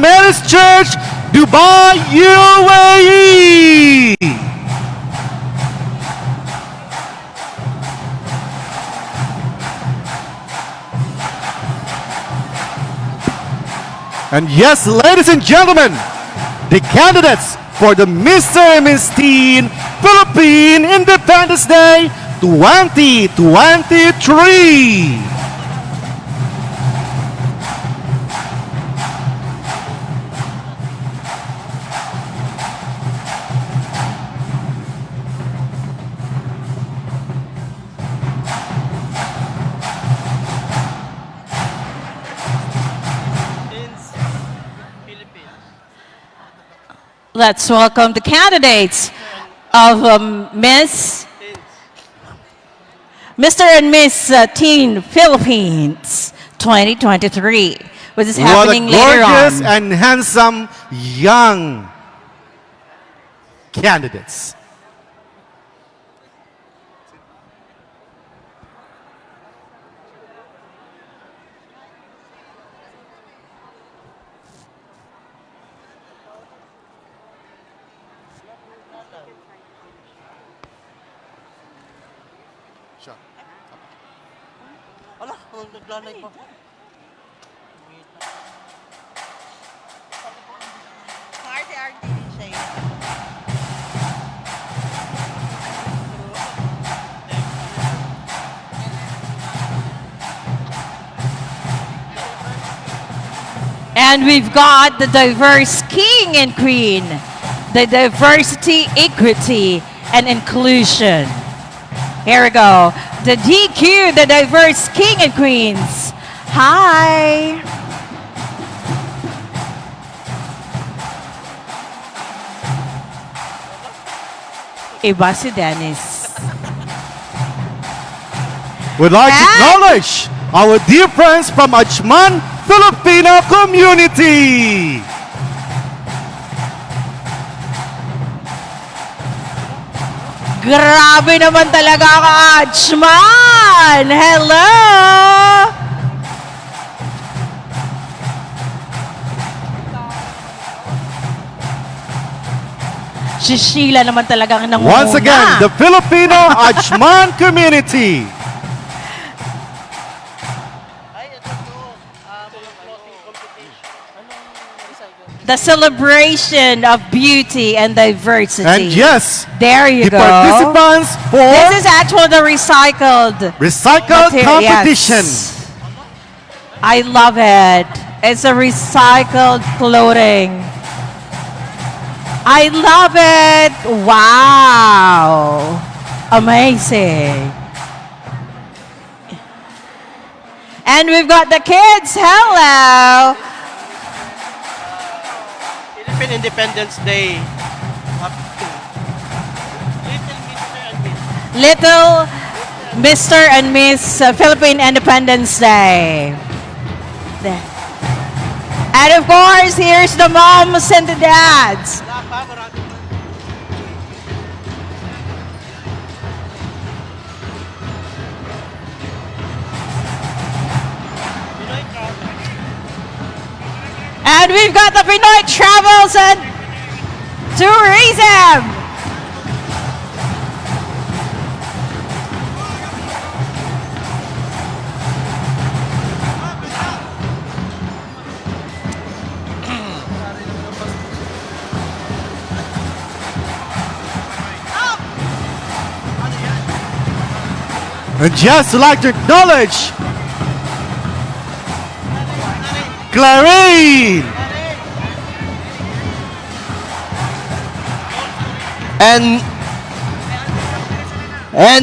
Mary's Church, Dubai, UAE. And yes, ladies and gentlemen, the candidates for the Mr. and Miss Teen Philippine Independence Day 2023. Let's welcome the candidates of Mr. and Miss Teen Philippines 2023, which is happening later on. What a gorgeous and handsome young candidates. Ala, naglalay pa. Arte-arte din siya yun. And we've got the diverse king and queen, the diversity, equity, and inclusion. Here we go. The DQ, the diverse king and queens. Hi. Iba si Dennis. We'd like to acknowledge our dear friends from Achman Filipino community. Grabe naman talaga ka, Achman! Hello! Si Sheila naman talagang nangunguna. Once again, the Filipino Achman community. Ay, ito to. Floating competition. Anong recycle? The celebration of beauty and diversity. And yes, There you the go. participants for This is actually the recycled recycled competition. Yes. I love it. It's a recycled clothing. I love it. Wow. Amazing. And we've got the kids. Hello. Philippine Independence Day. Little Mr. and Miss. Little Mr. and Miss Philippine Independence Day. And of course, here's the moms and the dads. Wala pa, marami. Pinoy crowd. And we've got the Pinoy Travels and Tourism. And just like to acknowledge Clarine. And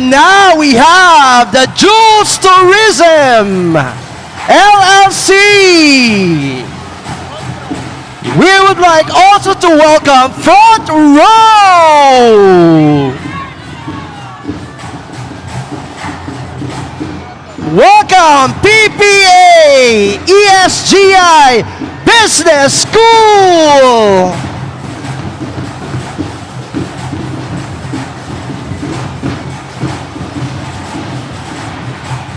now we have the Jules Tourism LLC. We would like also to welcome Front Row. Welcome PPA ESGI Business School.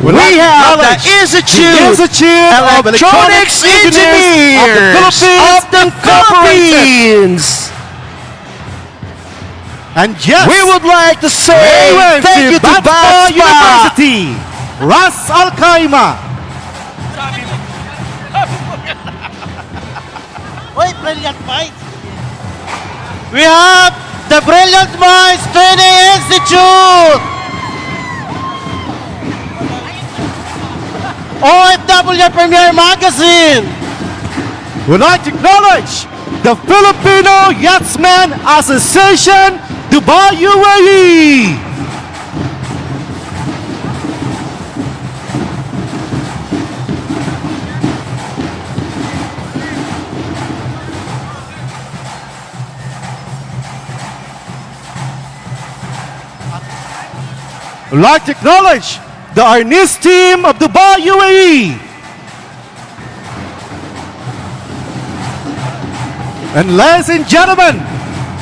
We have the The Institute Institute of Electronics Engineers of the Philippines. And yes, We would like to say we went thank you to Batpa Batpa. University, Ras Al Khaimah. Uy, brilliant minds! We have the Brilliant Minds Training Institute. OFW Premier Magazine. We'd like to acknowledge the Filipino Yachtsmen Association, Dubai, UAE. We'd like to acknowledge the Arnis team of Dubai, UAE. And ladies and gentlemen,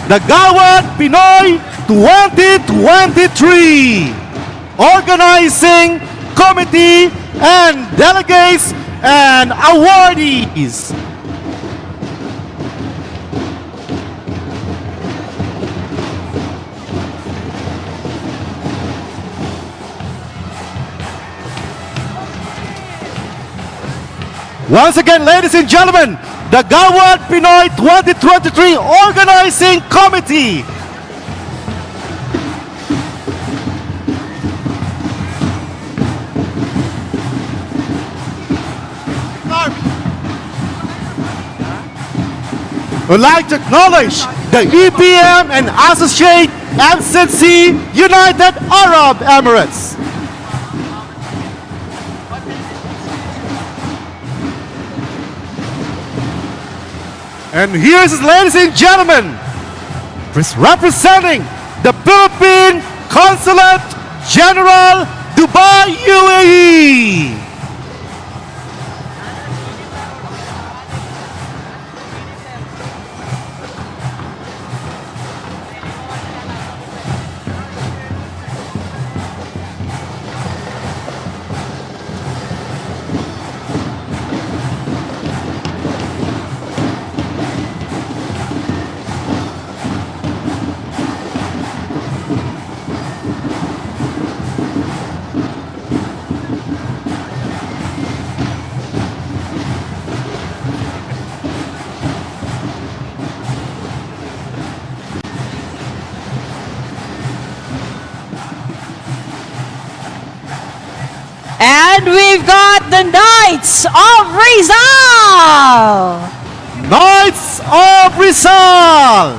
the Gawad Pinoy 2023 Organizing Committee and Delegates and Awardees. Once again, ladies and gentlemen, the Gawad Pinoy 2023 Organizing Committee. We'd like to acknowledge the EPM and Associate MCC United Arab Emirates. And here's, ladies and gentlemen, representing the Philippine Consulate General, Dubai, UAE. And we've got the Knights of Rizal. Knights of Rizal.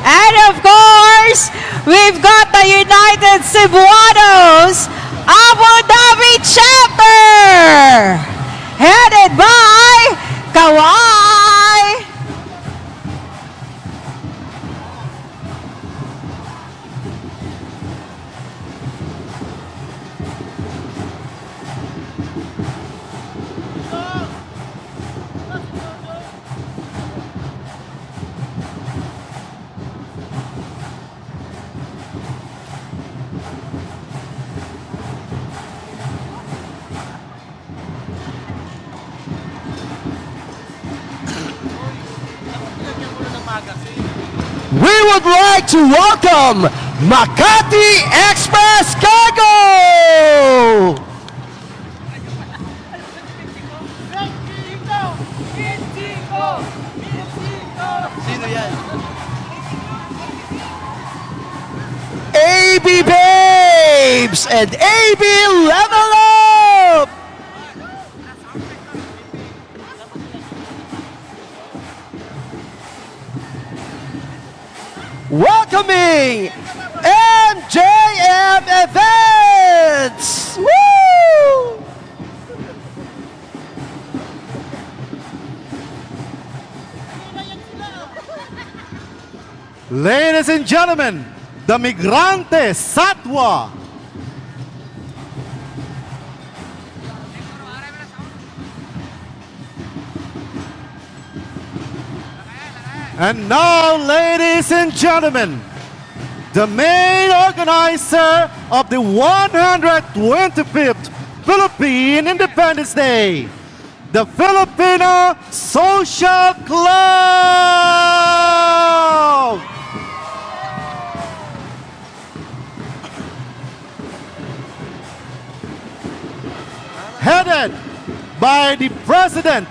And of course, we've got the United Cebuanos Abu Dhabi chapter, headed by Kawai. We would like to welcome Makati Express Cargo. Sino yan? AB Babes and AB Level Up. Welcoming MJM Events. Woo! Ladies and gentlemen, the Migrante Satwa. And now, ladies and gentlemen, the main organizer of the 125th Philippine Independence Day, the Filipino Social Club! Headed by the President,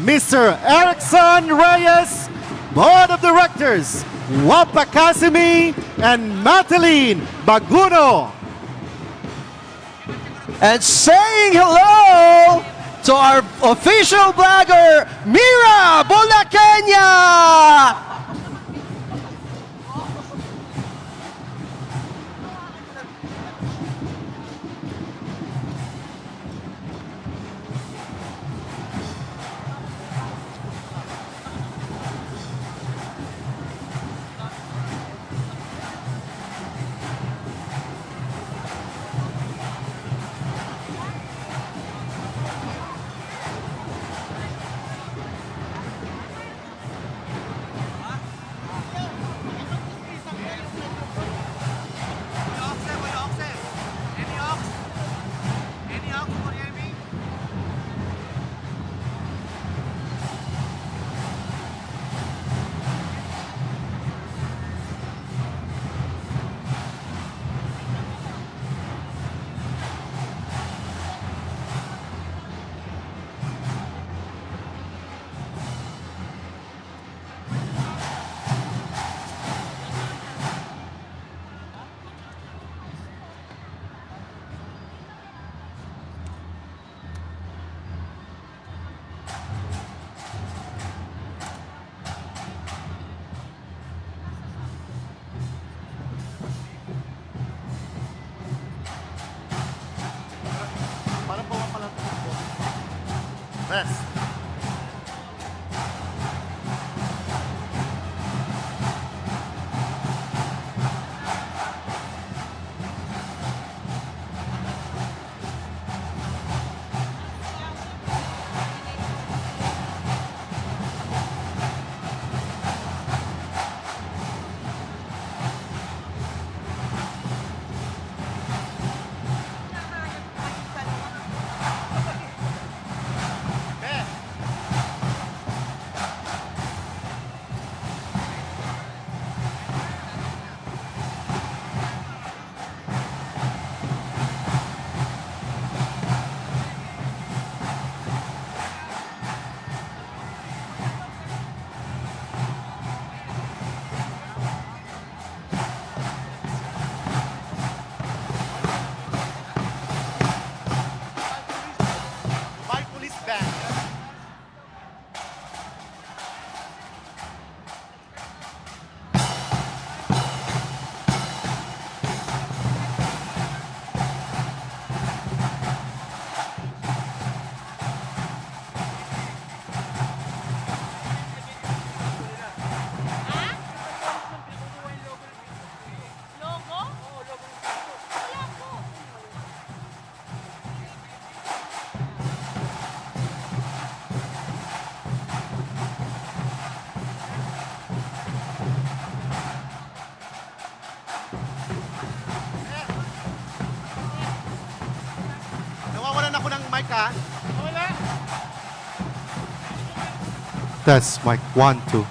Mr. Erickson Reyes, Board of Directors, Wapa Casimi and Matelin Baguno. And saying hello to our official blogger, Mira Bolakenya! Yes. My police band. Nawawalan ako ng mic ha. That's mic 1, 2.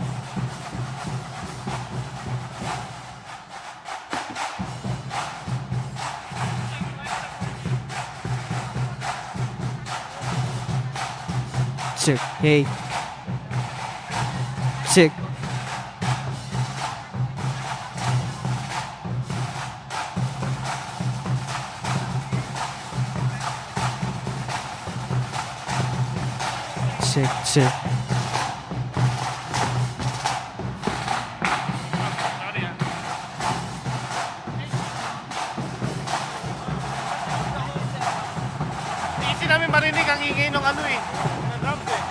Check, hey. Check. Check, check. Easy namin marinig ang ingay ng ano eh. ng drums eh.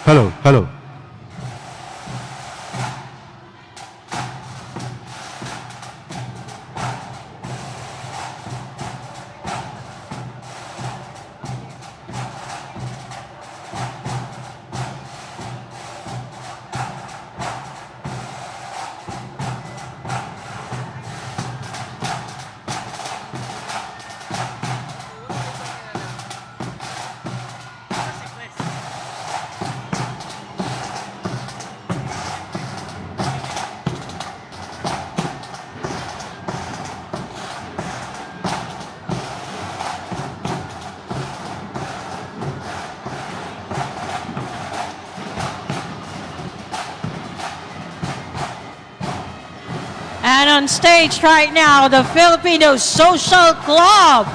Hello, hello. And on stage right now, the Filipino Social Club.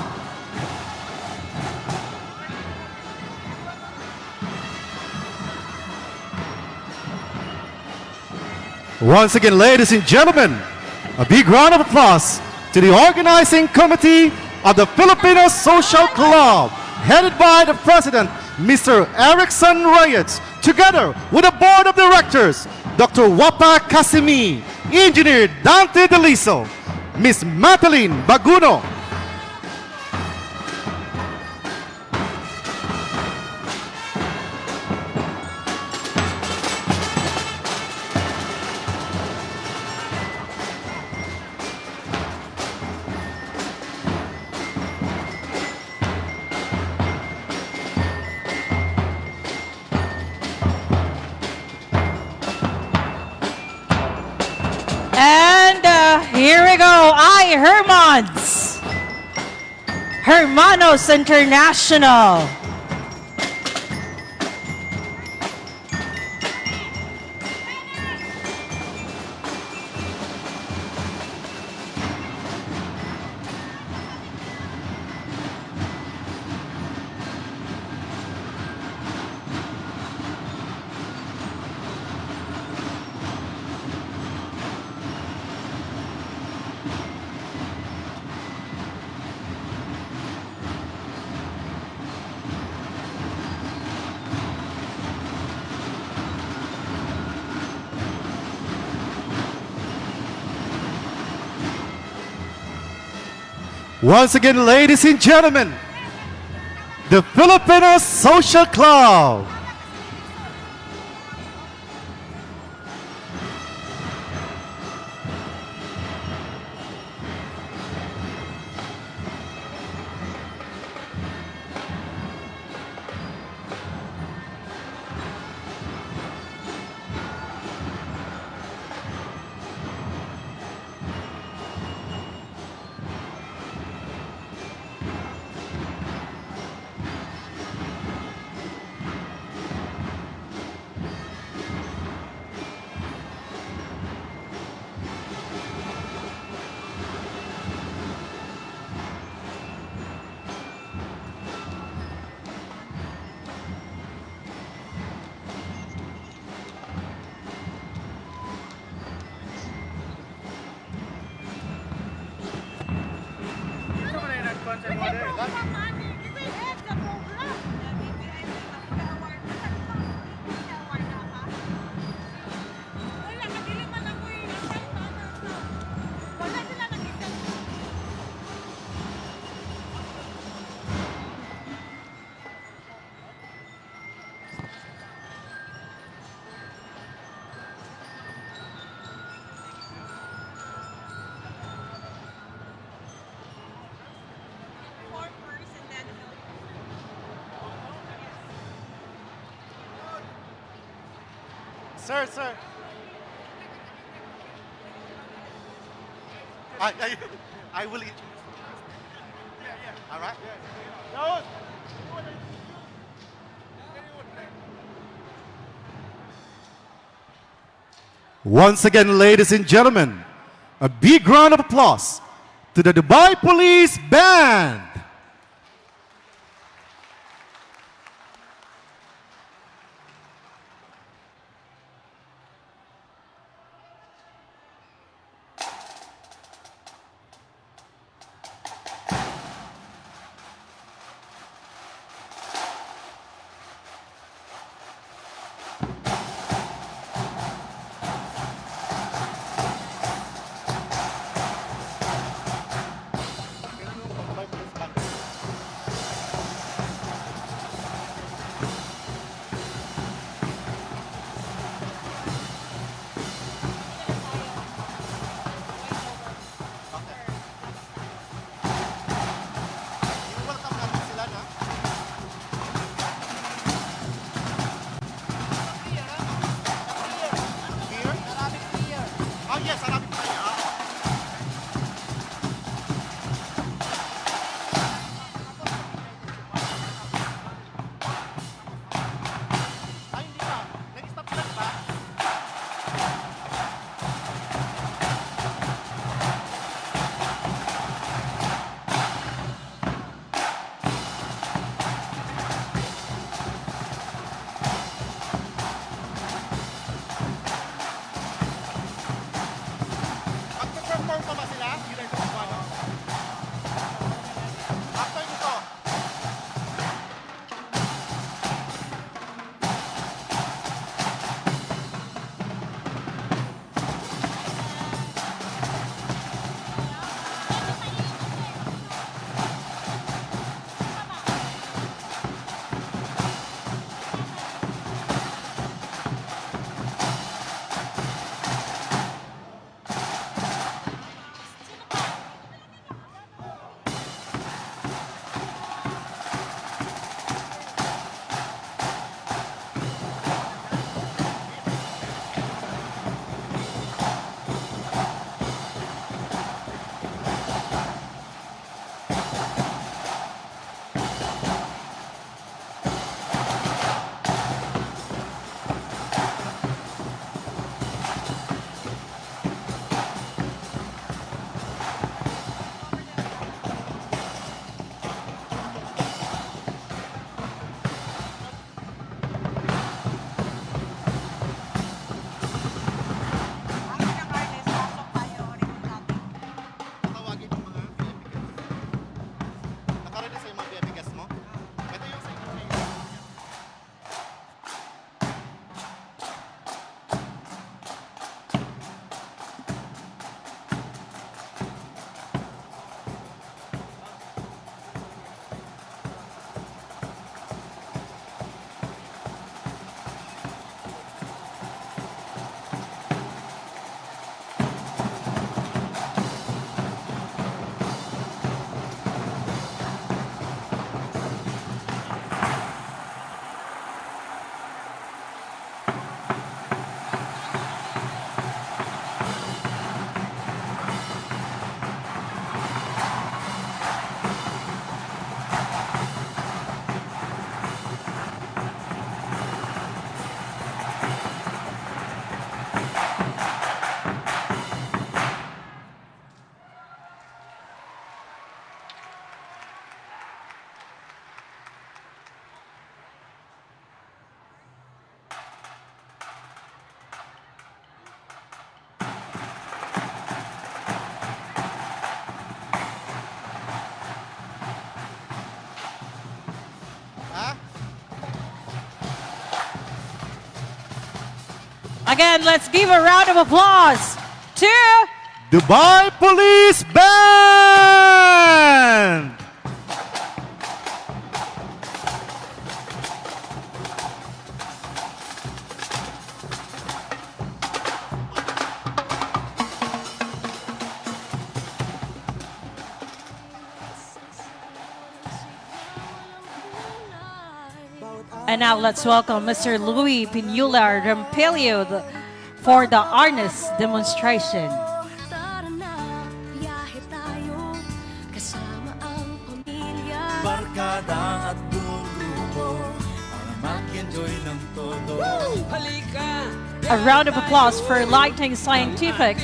Once again, ladies and gentlemen, a big round of applause to the organizing committee of the Filipino Social Club, headed by the president, Mr. Erickson Reyes, together with the board of directors, Dr. Wapa Casimi, Engineer Dante Deliso, Miss Madeline Baguno, And here we go, Hermans. Hermanos International. once again, ladies and gentlemen, the Filipino Social Club. Sir. I will eat. All right. Once again, ladies and gentlemen, a big round of applause to the Dubai Police Band. Again, let's give a round of applause to Dubai Police Band! And now let's welcome Mr. Louis Pinula Rampelio for the harness demonstration. Tara na, biyahe tayo, kasama ang pamilya. Barkada at buong grupo para mag-enjoy ng todo. Halika! A round of applause for Lighting Scientific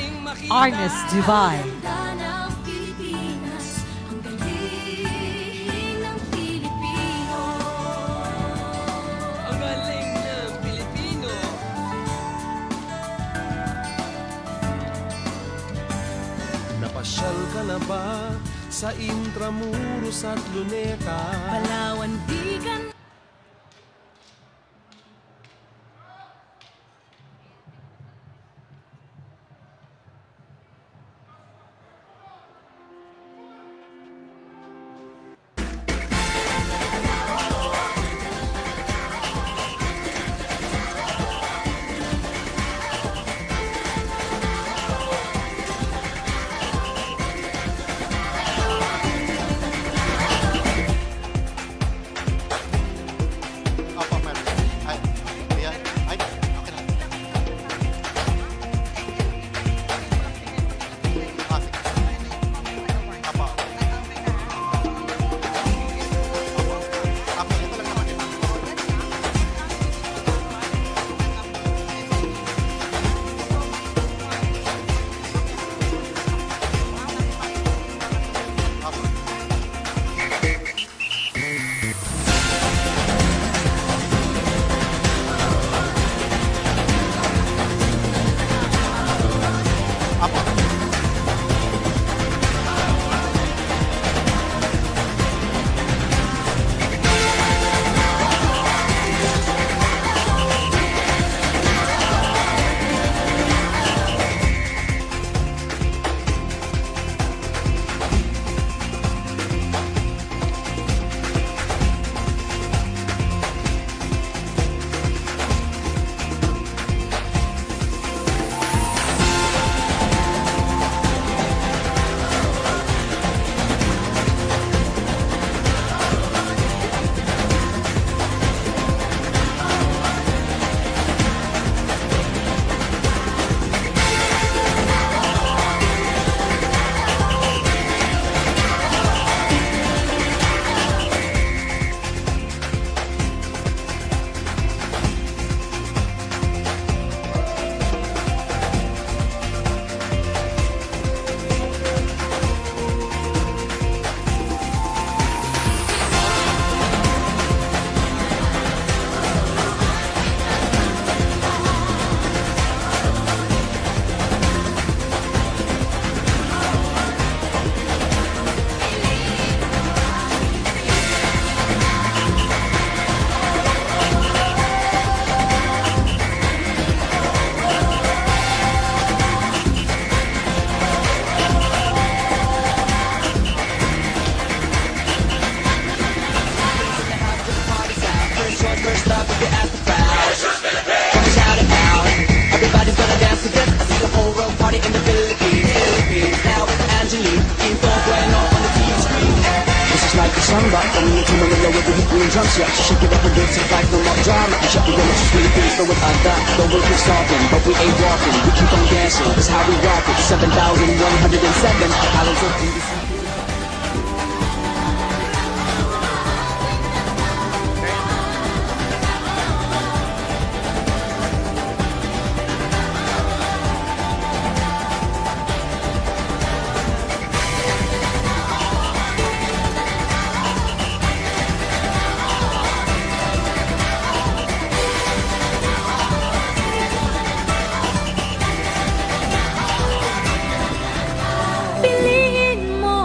Harness Dubai. Ganda ng Pilipinas, ang galing ng Pilipino. Ang galing ng Pilipino. Napasyal ka na ba sa Intramuros at Luneta? Palawan, Bigan, Opo, meron. Ay, ayan. Ay, okay na. Ah, sige. Opo. Opo, ito lang naman yun. Opo. Opo. Everybody's gonna dance to this. I see the whole world party in the Philippines. Now with Angelique, info bueno on the TV screen. This is like a samba, coming into Manila with the hip and drums. Yeah, she shake it up and dance it like no more drama. And shut the women, she's Philippines, throw it on that. The world keeps talking, but we ain't walking. We keep on dancing, that's how we rock it. 7,107 islands of beauty. piliin mo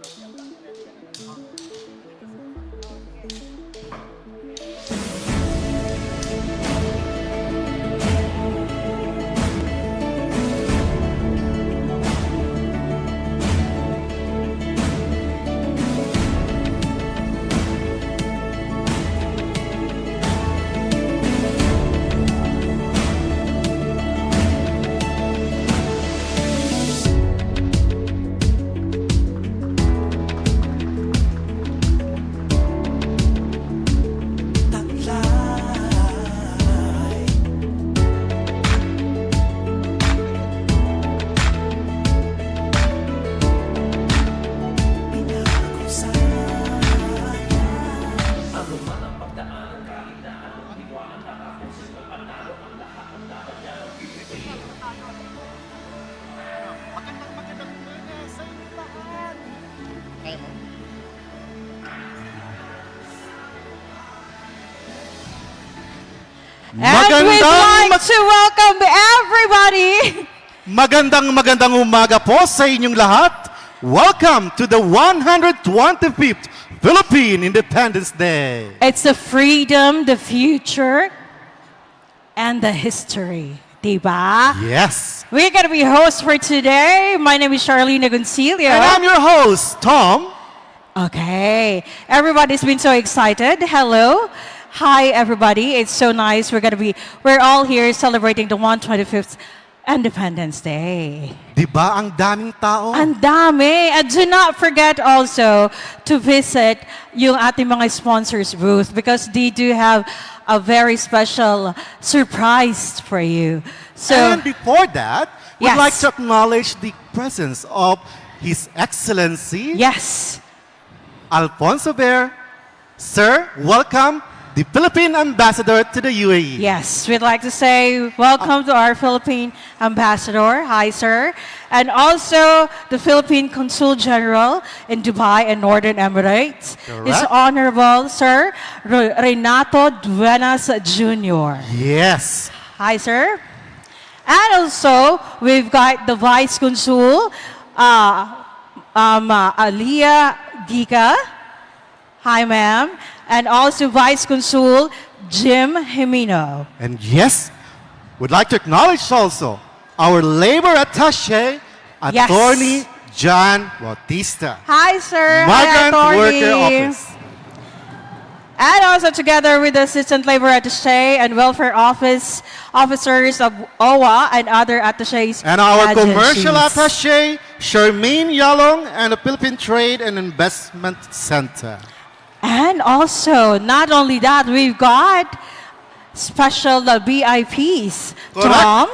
Kaya mo? And we'd like to welcome everybody. Magandang umaga po sa inyong lahat. Welcome to the 125th Philippine Independence Day. It's the freedom, the future, and the history. Diba? Yes. We're going to be hosts for today. My name is Charlene Agoncillo. And I'm your host, Tom. Okay. Everybody's been so excited. Hello. Hi, everybody. It's so nice. We're all here celebrating the 125th Independence Day. Diba ang daming tao? Ang dami. And do not forget also to visit yung ating mga sponsors booth because they do have a very special surprise for you. So, And before that, we'd Yes. like to acknowledge the presence of His Excellency, yes. Alfonso Ver. Sir, welcome, the Philippine Ambassador to the UAE. Yes, we'd like to say welcome to our Philippine Ambassador. Hi, sir. And also the Philippine Consul General in Dubai and Northern Emirates. His Correct. Honorable Sir Renato Duenas Jr. Yes. Hi, sir. And also, we've got the Vice Consul, Aliyah Giga. Hi, ma'am. And also Vice Consul Jim Jimeno. And yes, we'd like to acknowledge also our labor attaché, Yes. Attorney John Bautista. Hi, sir. Hi, Migrant attorney. Worker Office. And also together with the Assistant Labor Attaché and Welfare Office officers of OWA and other attachés. And our agencies. commercial attaché, Charmaine Yalong, and the Philippine Trade and Investment Center. And also, not only that, we've got special VIPs. Correct. Tom?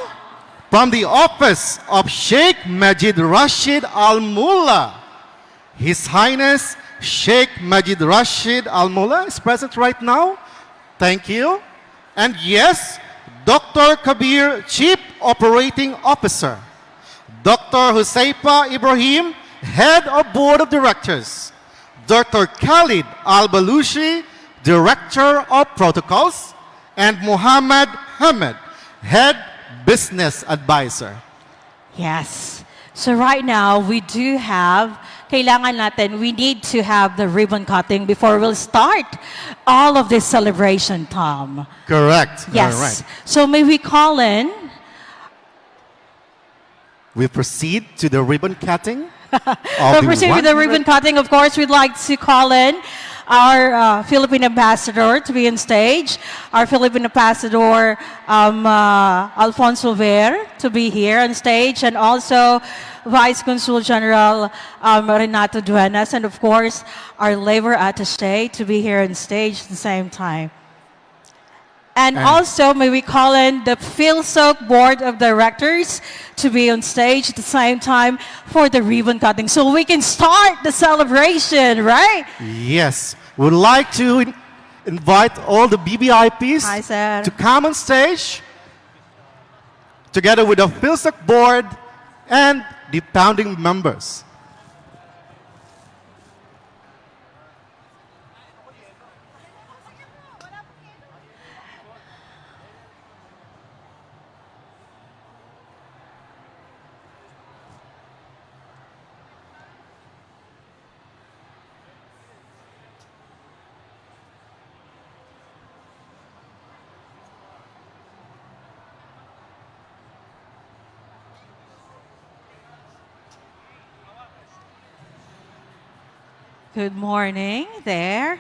From the office of Sheikh Majid Rashid Al Mullah, His Highness Sheikh Majid Rashid Al Mullah is present right now. Thank you. And yes, Dr. Kabir, Chief Operating Officer. Dr. Husaifa Ibrahim, Head of Board of Directors. Dr. Khalid Al-Balushi, Director of Protocols. And Muhammad Hamid, Head Business Advisor. Yes. So right now, we do have, we need to have the ribbon cutting before we'll start all of this celebration, Tom. Correct. Yes. All right. So may we call in? We proceed to the ribbon cutting. We'll proceed with the ribbon cutting. Of course, we'd like to call in our Philippine ambassador to be on stage. Our Philippine ambassador, Alfonso Ver, to be here on stage. And also Vice Consul General Renato Duenas. And of course, our labor attaché to be here on stage at the same time. And also, may we call in the PhilSoc Board of Directors to be on stage at the same time for the ribbon cutting so we can start the celebration, right? Yes. We'd like to invite all the BBIPs Hi, sir. to come on stage together with the PhilSoc Board and the founding members. Good morning there.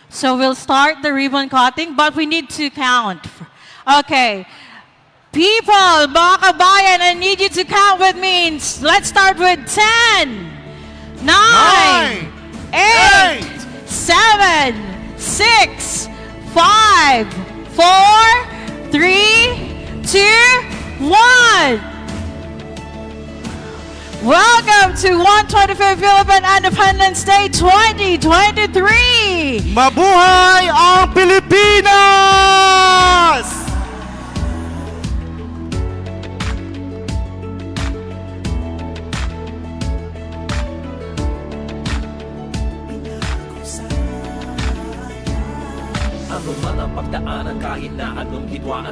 So we'll start the ribbon cutting, but we need to count. Okay. People, mga kabayan, I need you to count with me. Let's start with 10, 9, 8, 7, 6, 5, 4, 3, 2, 1. Welcome to 125th Philippine Independence Day 2023! Mabuhay ang Pilipinas!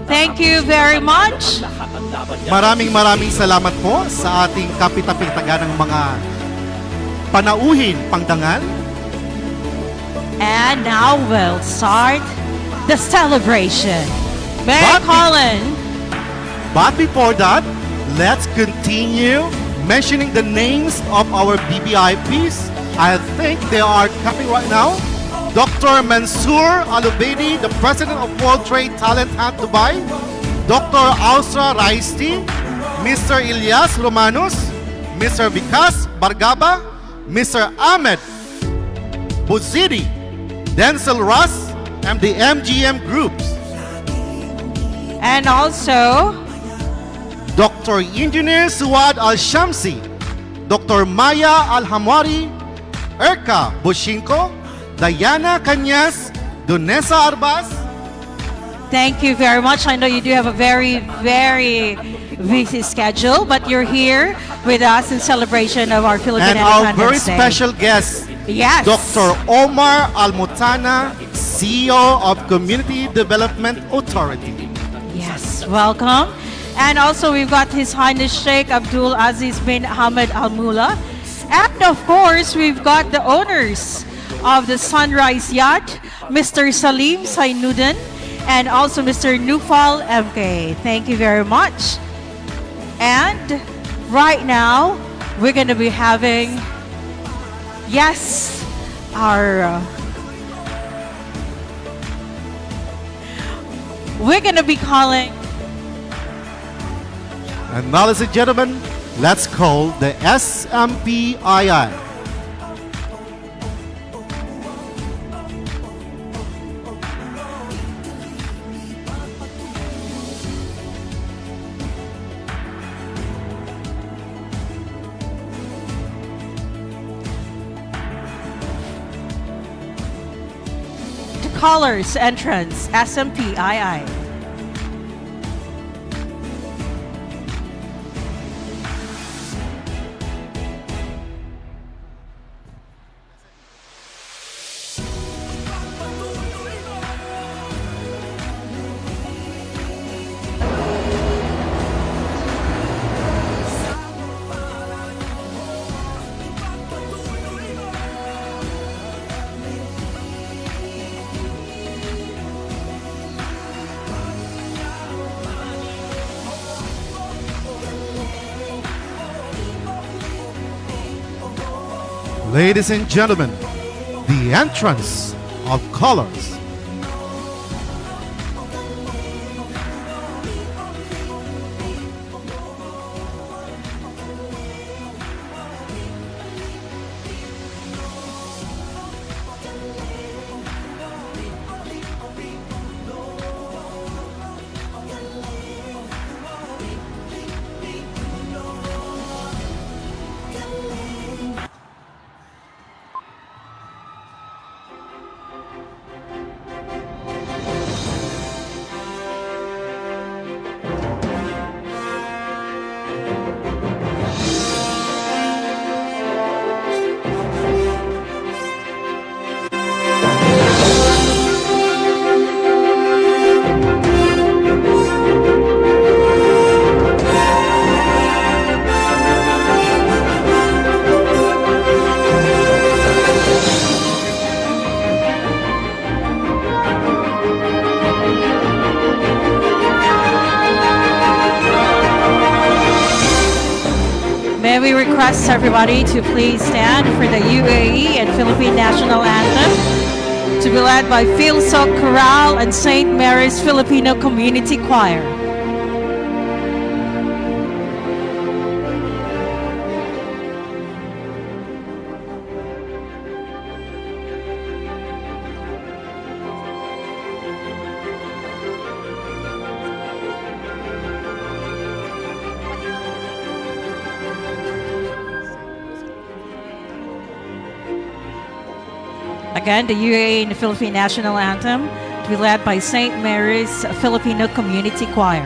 Thank you very much. Maraming salamat po sa ating kapitapitagan ng mga panauhin pangdangal. And now we'll start the celebration. Mayor But be- Colin, But before that, let's continue mentioning the names of our BBIPs. I think they are coming right now. Dr. Mansour Al-Ubaidi, the President of World Trade Talent Hunt Dubai. Dr. Ausra Raisti, Mr. Ilyas Romanos, Mr. Vikas Bargaba, Mr. Ahmed Buzidi, Denzel Russ, and the MGM Groups. and also Dr. Engineer Suad Al-Shamsi, Dr. Maya Al-Hamwari, Erka Bushinko, Diana Kanyas, Dunesa Arbas. thank you very much. I know you do have a very busy schedule, but you're here with us in celebration of our Philippine And our Independence very Day. special guest, Yes. Dr. Omar Al-Mutana, CEO of Community Development Authority. Yes, welcome. And also we've got His Highness Sheikh Abdul Aziz bin Ahmed Al Mula. And of course, we've got the owners of the Sunrise Yacht, Mr. Salim Sainuddin, and also Mr. Nufal MK. Thank you very much. And right now, we're going to be having, yes, our... we're going to be calling... And now, ladies and gentlemen, let's call the SMPII. The Colors Entrance, SMPII. Ladies and gentlemen, the entrance of colors. May we request everybody to please stand for the UAE and Philippine National Anthem to be led by Philsok Chorale and St. Mary's Filipino Community Choir. Again, the UAE and the Philippine National Anthem to be led by St. Mary's Filipino Community Choir.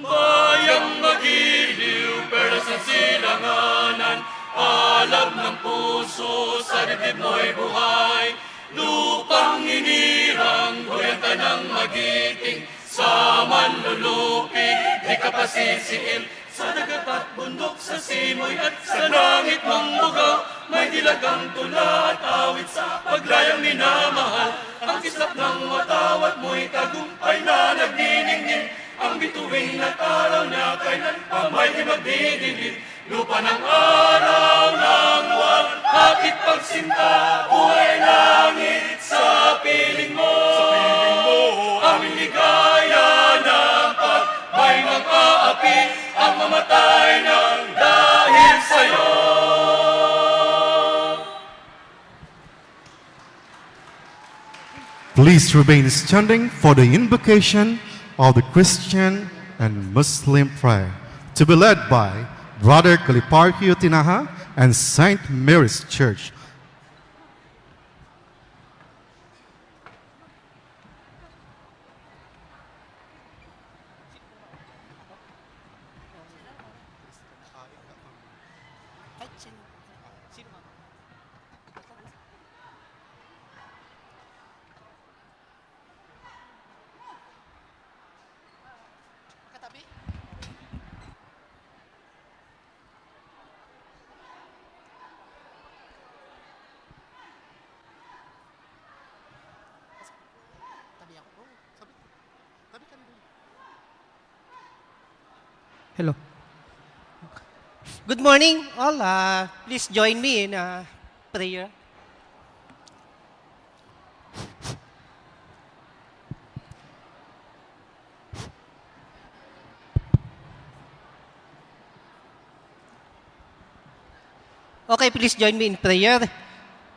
Bayang magiliw, pero sa silanganan, alab ng puso, sa dibdib mo'y buhay. Lupang hinirang, guyanta ng magiting, sa manlulupig, di ka pasisiil. Sa dagat at bundok, sa simoy at sa langit mong bugaw, may dilagang tula at awit sa paglayang minamahal. Ang kislap ng watawat mo'y tagumpay na nagniningning, ang bituin at araw niya kailan pa may di magdidilid. Lupa ng araw ng wal, hakit pagsinta, buhay langit sa piling mo. Aming ligaya ng pagbay ng aapi, ang mamatay ng dahil sa'yo. Please remain standing for the invocation of the Christian and Muslim prayer to be led by Brother Kaliparkio Tinaha and St. Mary's Church. Hello. Good morning, all. Please join me in prayer. Okay, please join me in prayer.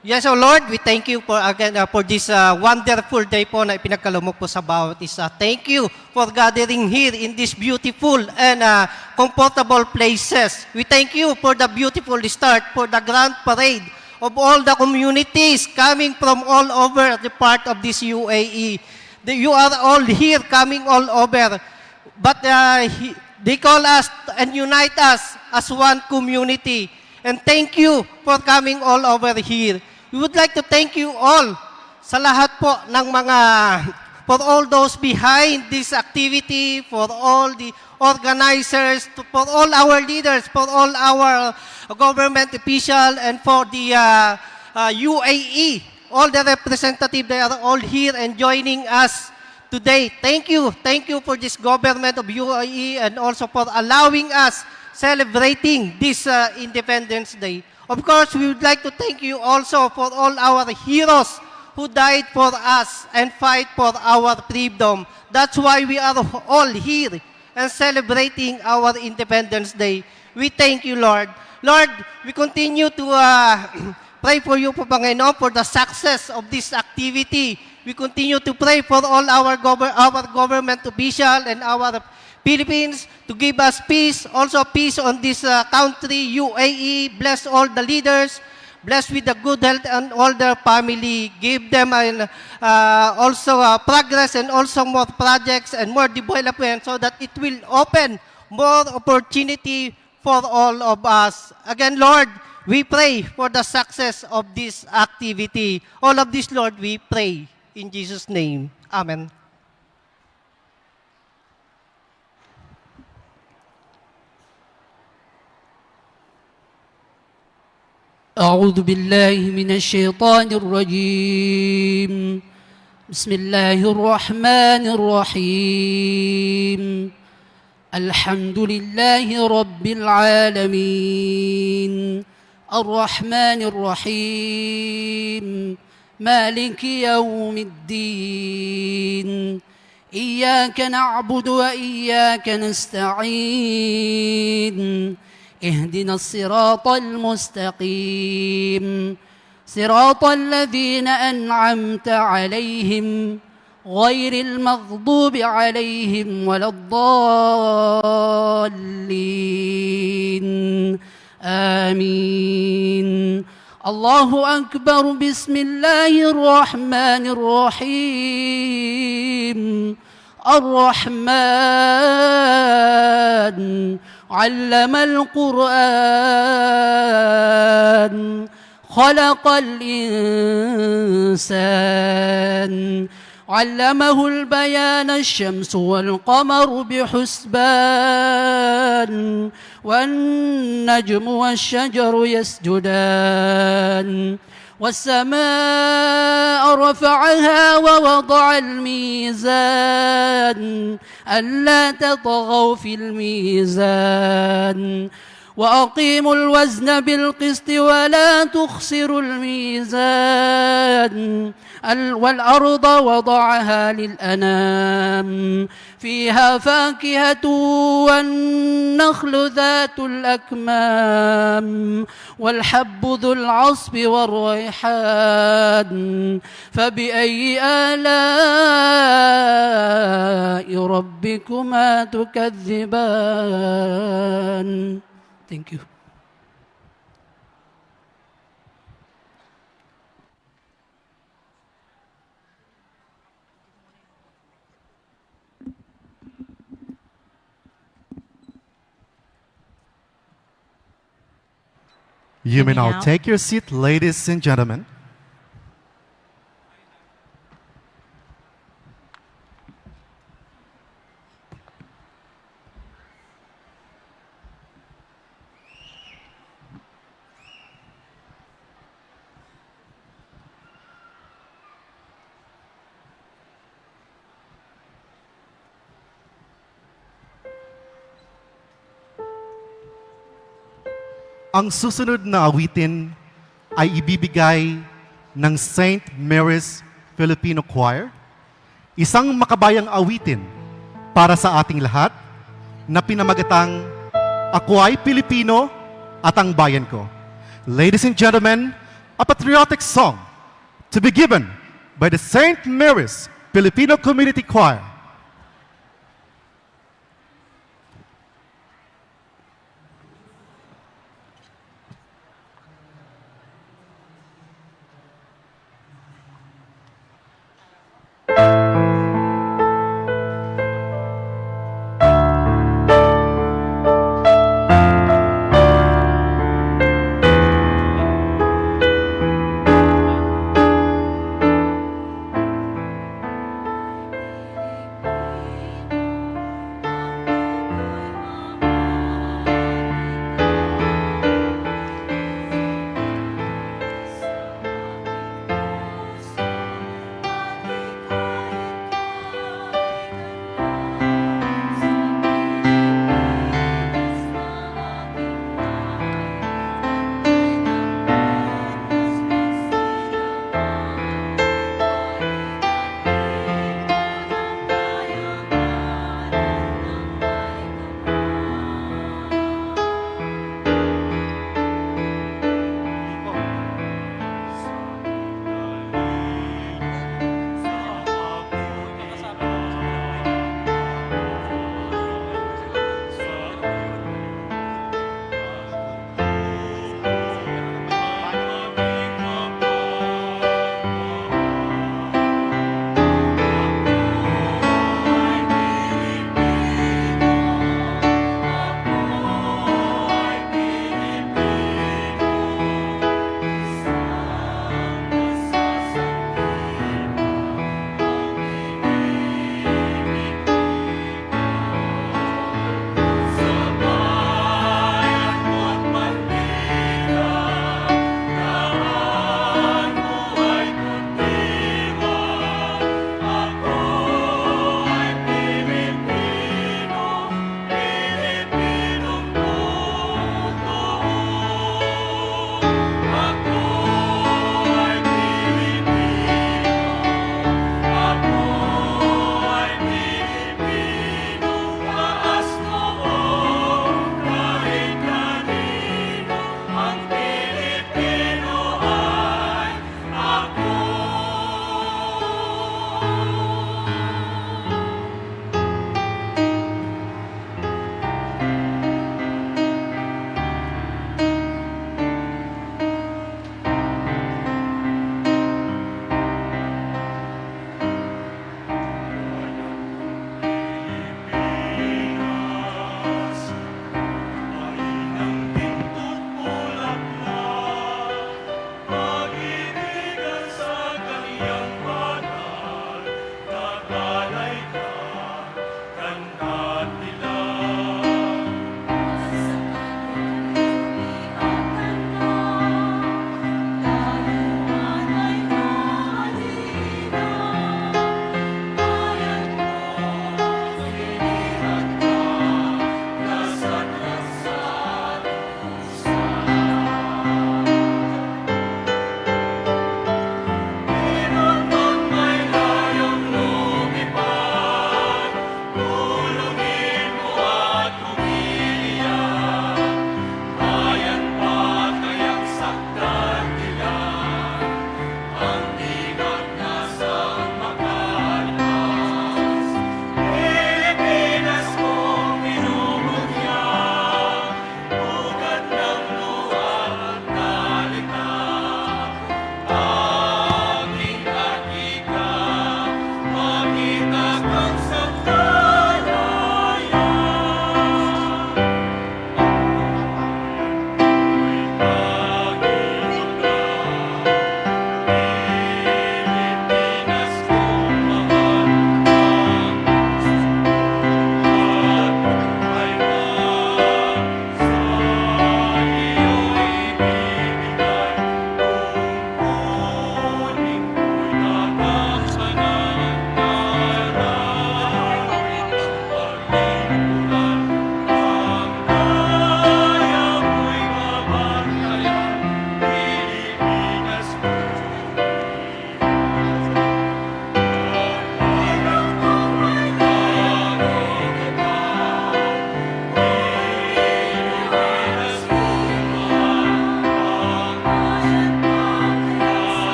Yes, O Lord, we thank you for again for this wonderful day po na ipinagkaloob mo po sa bawat isa. Thank you for gathering here in this beautiful and comfortable places. We thank you for the beautiful start, for the grand parade of all the communities coming from all over the part of this UAE. You are all here, coming all over. But they call us and unite us as one community. And thank you for coming all over here. We would like to thank you all sa lahat po ng mga, for all those behind this activity, for all the organizers, for all our leaders, for all our government official, and for the UAE, all the representatives, they are all here and joining us today. Thank you for this government of UAE and also for allowing us celebrating this Independence Day. Of course, we would like to thank you also for all our heroes who died for us and fight for our freedom. That's why we are all here and celebrating our Independence Day. We thank you, Lord. Lord, we continue to pray for you, Panginoon, for the success of this activity. We continue to pray for all our government official and our Philippines to give us peace, also peace on this country, UAE. Bless all the leaders, bless with the good health and all their family. Give them also progress and also more projects and more development so that it will open more opportunity for all of us. Again, Lord, we pray for the success of this activity. All of this, Lord, we pray in Jesus' name. Amen. أعوذ بالله من الشيطان الرجيم بسم الله الرحمن الرحيم الحمد لله رب العالمين الرحمن الرحيم مالك يوم الدين إياك نعبد وإياك نستعين اهدنا الصراط المستقيم صراط الذين أنعمت عليهم غير المغضوب عليهم ولا الضالين آمين الله أكبر بسم الله الرحمن الرحيم الرحمن علم القرآن خلق الإنسان علمه البيان الشمس والقمر بحسبان والنجم والشجر يسجدان والسماء رفعها ووضع الميزان ألا تطغوا في الميزان وأقيموا الوزن بالقسط ولا تخسروا الميزان والأرض وضعها للأنام فيها فاكهة والنخل ذات الأكمام والحب ذو العصف والريحان فبأي آلاء ربكما تكذبان Thank you. You may now Now. take your seat, ladies and gentlemen. Ang susunod na awitin ay ibibigay ng St. Mary's Filipino Choir, isang makabayang awitin para sa ating lahat na pinamagatang Ako ay Pilipino at ang bayan ko. Ladies and gentlemen, a patriotic song to be given by the St. Mary's Filipino Community Choir.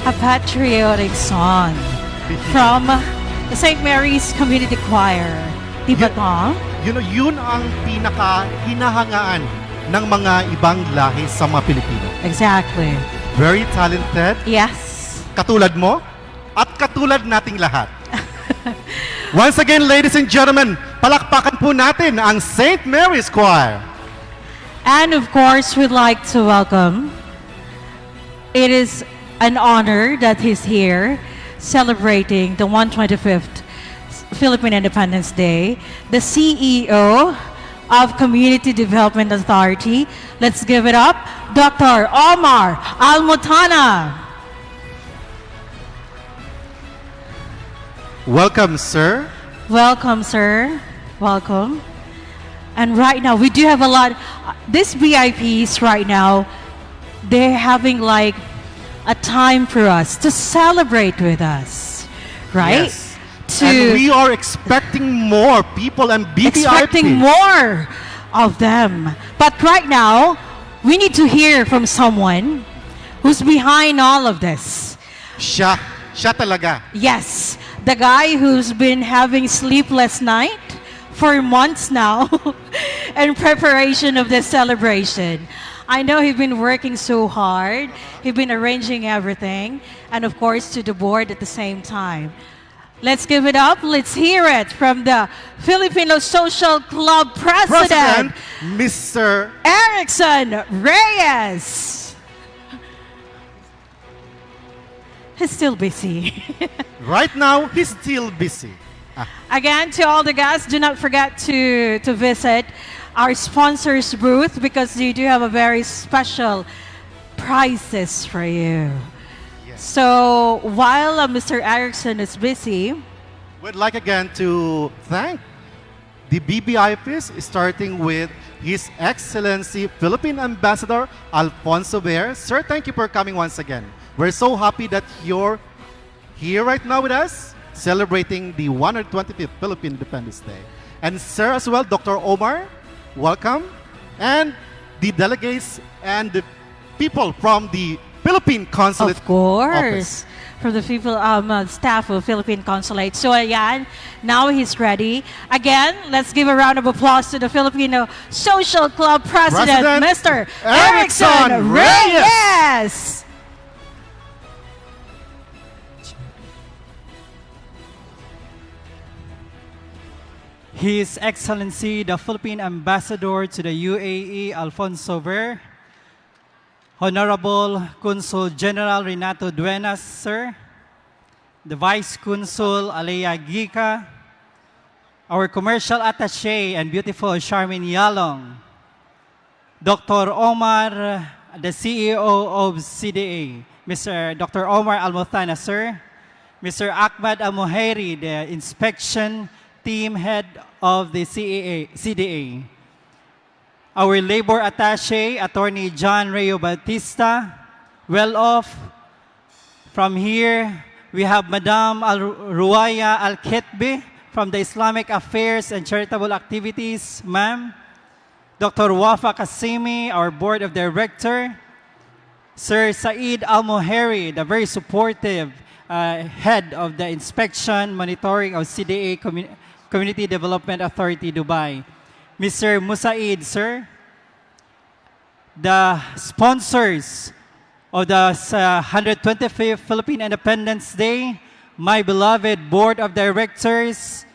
a patriotic song from the St. Mary's Community Choir. Di ba, Tom? Yun ang pinaka-hinahangaan ng mga ibang lahi sa mga Pilipino. Exactly. Very talented, Yes. katulad mo, at katulad nating lahat. Once again, ladies and gentlemen, palakpakan po natin ang St. Mary's Choir. And of course, we'd like to welcome. It is an honor that he's here celebrating the 125th Philippine Independence Day, the CEO of Community Development Authority. Let's give it up, Dr. Omar Almutana. Welcome, sir. Welcome, sir. Welcome. And right now, we do have a lot. These VIPs right now, they're having like a time for us to celebrate with us, right? Yes. To And we are expecting more people and BBIP. expecting more of them. But right now, we need to hear from someone who's behind all of this. Siya talaga. Yes, the guy who's been having sleepless night for months now in preparation of this celebration. I know he's been working so hard. He's been arranging everything, and of course to the board at the same time. Let's give it up. Let's hear it from the Filipino Social Club President, Mr. Erickson Reyes. He's still busy. Right now, he's still busy. Again, to all the guests, do not forget to visit our sponsors booth because they do have a very special prizes for you. So while Mr. Erickson is busy, We'd like again to thank the BBIPs, starting with His Excellency Philippine Ambassador Alfonso Ver. Sir, thank you for coming once again. We're so happy that you're here right now with us, celebrating the 125th Philippine Independence Day. And sir as well, Dr. Omar, welcome. And the delegates and the people from the Philippine Consulate of course, Office. from the people, staff of Philippine Consulate. So ayan, now he's ready. Again, let's give a round of applause to the Filipino Social Club President, Mr. Erickson Reyes. His Excellency, the Philippine Ambassador to the UAE, Alfonso Ver, Honorable Consul General Renato Duenas, sir, the Vice Consul Alea Gica, our Commercial Attaché and beautiful Charmin Yalong, Dr. Omar, the CEO of CDA, Mr. Dr. Omar Almutana, sir, Mr. Ahmad Al-Muhairi, the Inspection Team Head of the CDA, our Labor Attaché, Attorney John Rayo Bautista, well off. From here, we have Madam Ruaya Al-Ketbe from the Islamic Affairs and Charitable Activities, ma'am. Dr. Wafa Kasimi, our Board of Director. Sir Said Al-Muhairi, the very supportive head of the Inspection Monitoring of CDA Community Development Authority, Dubai. Mr. Musaid, sir, the sponsors of the 125th Philippine Independence Day, my beloved Board of Directors,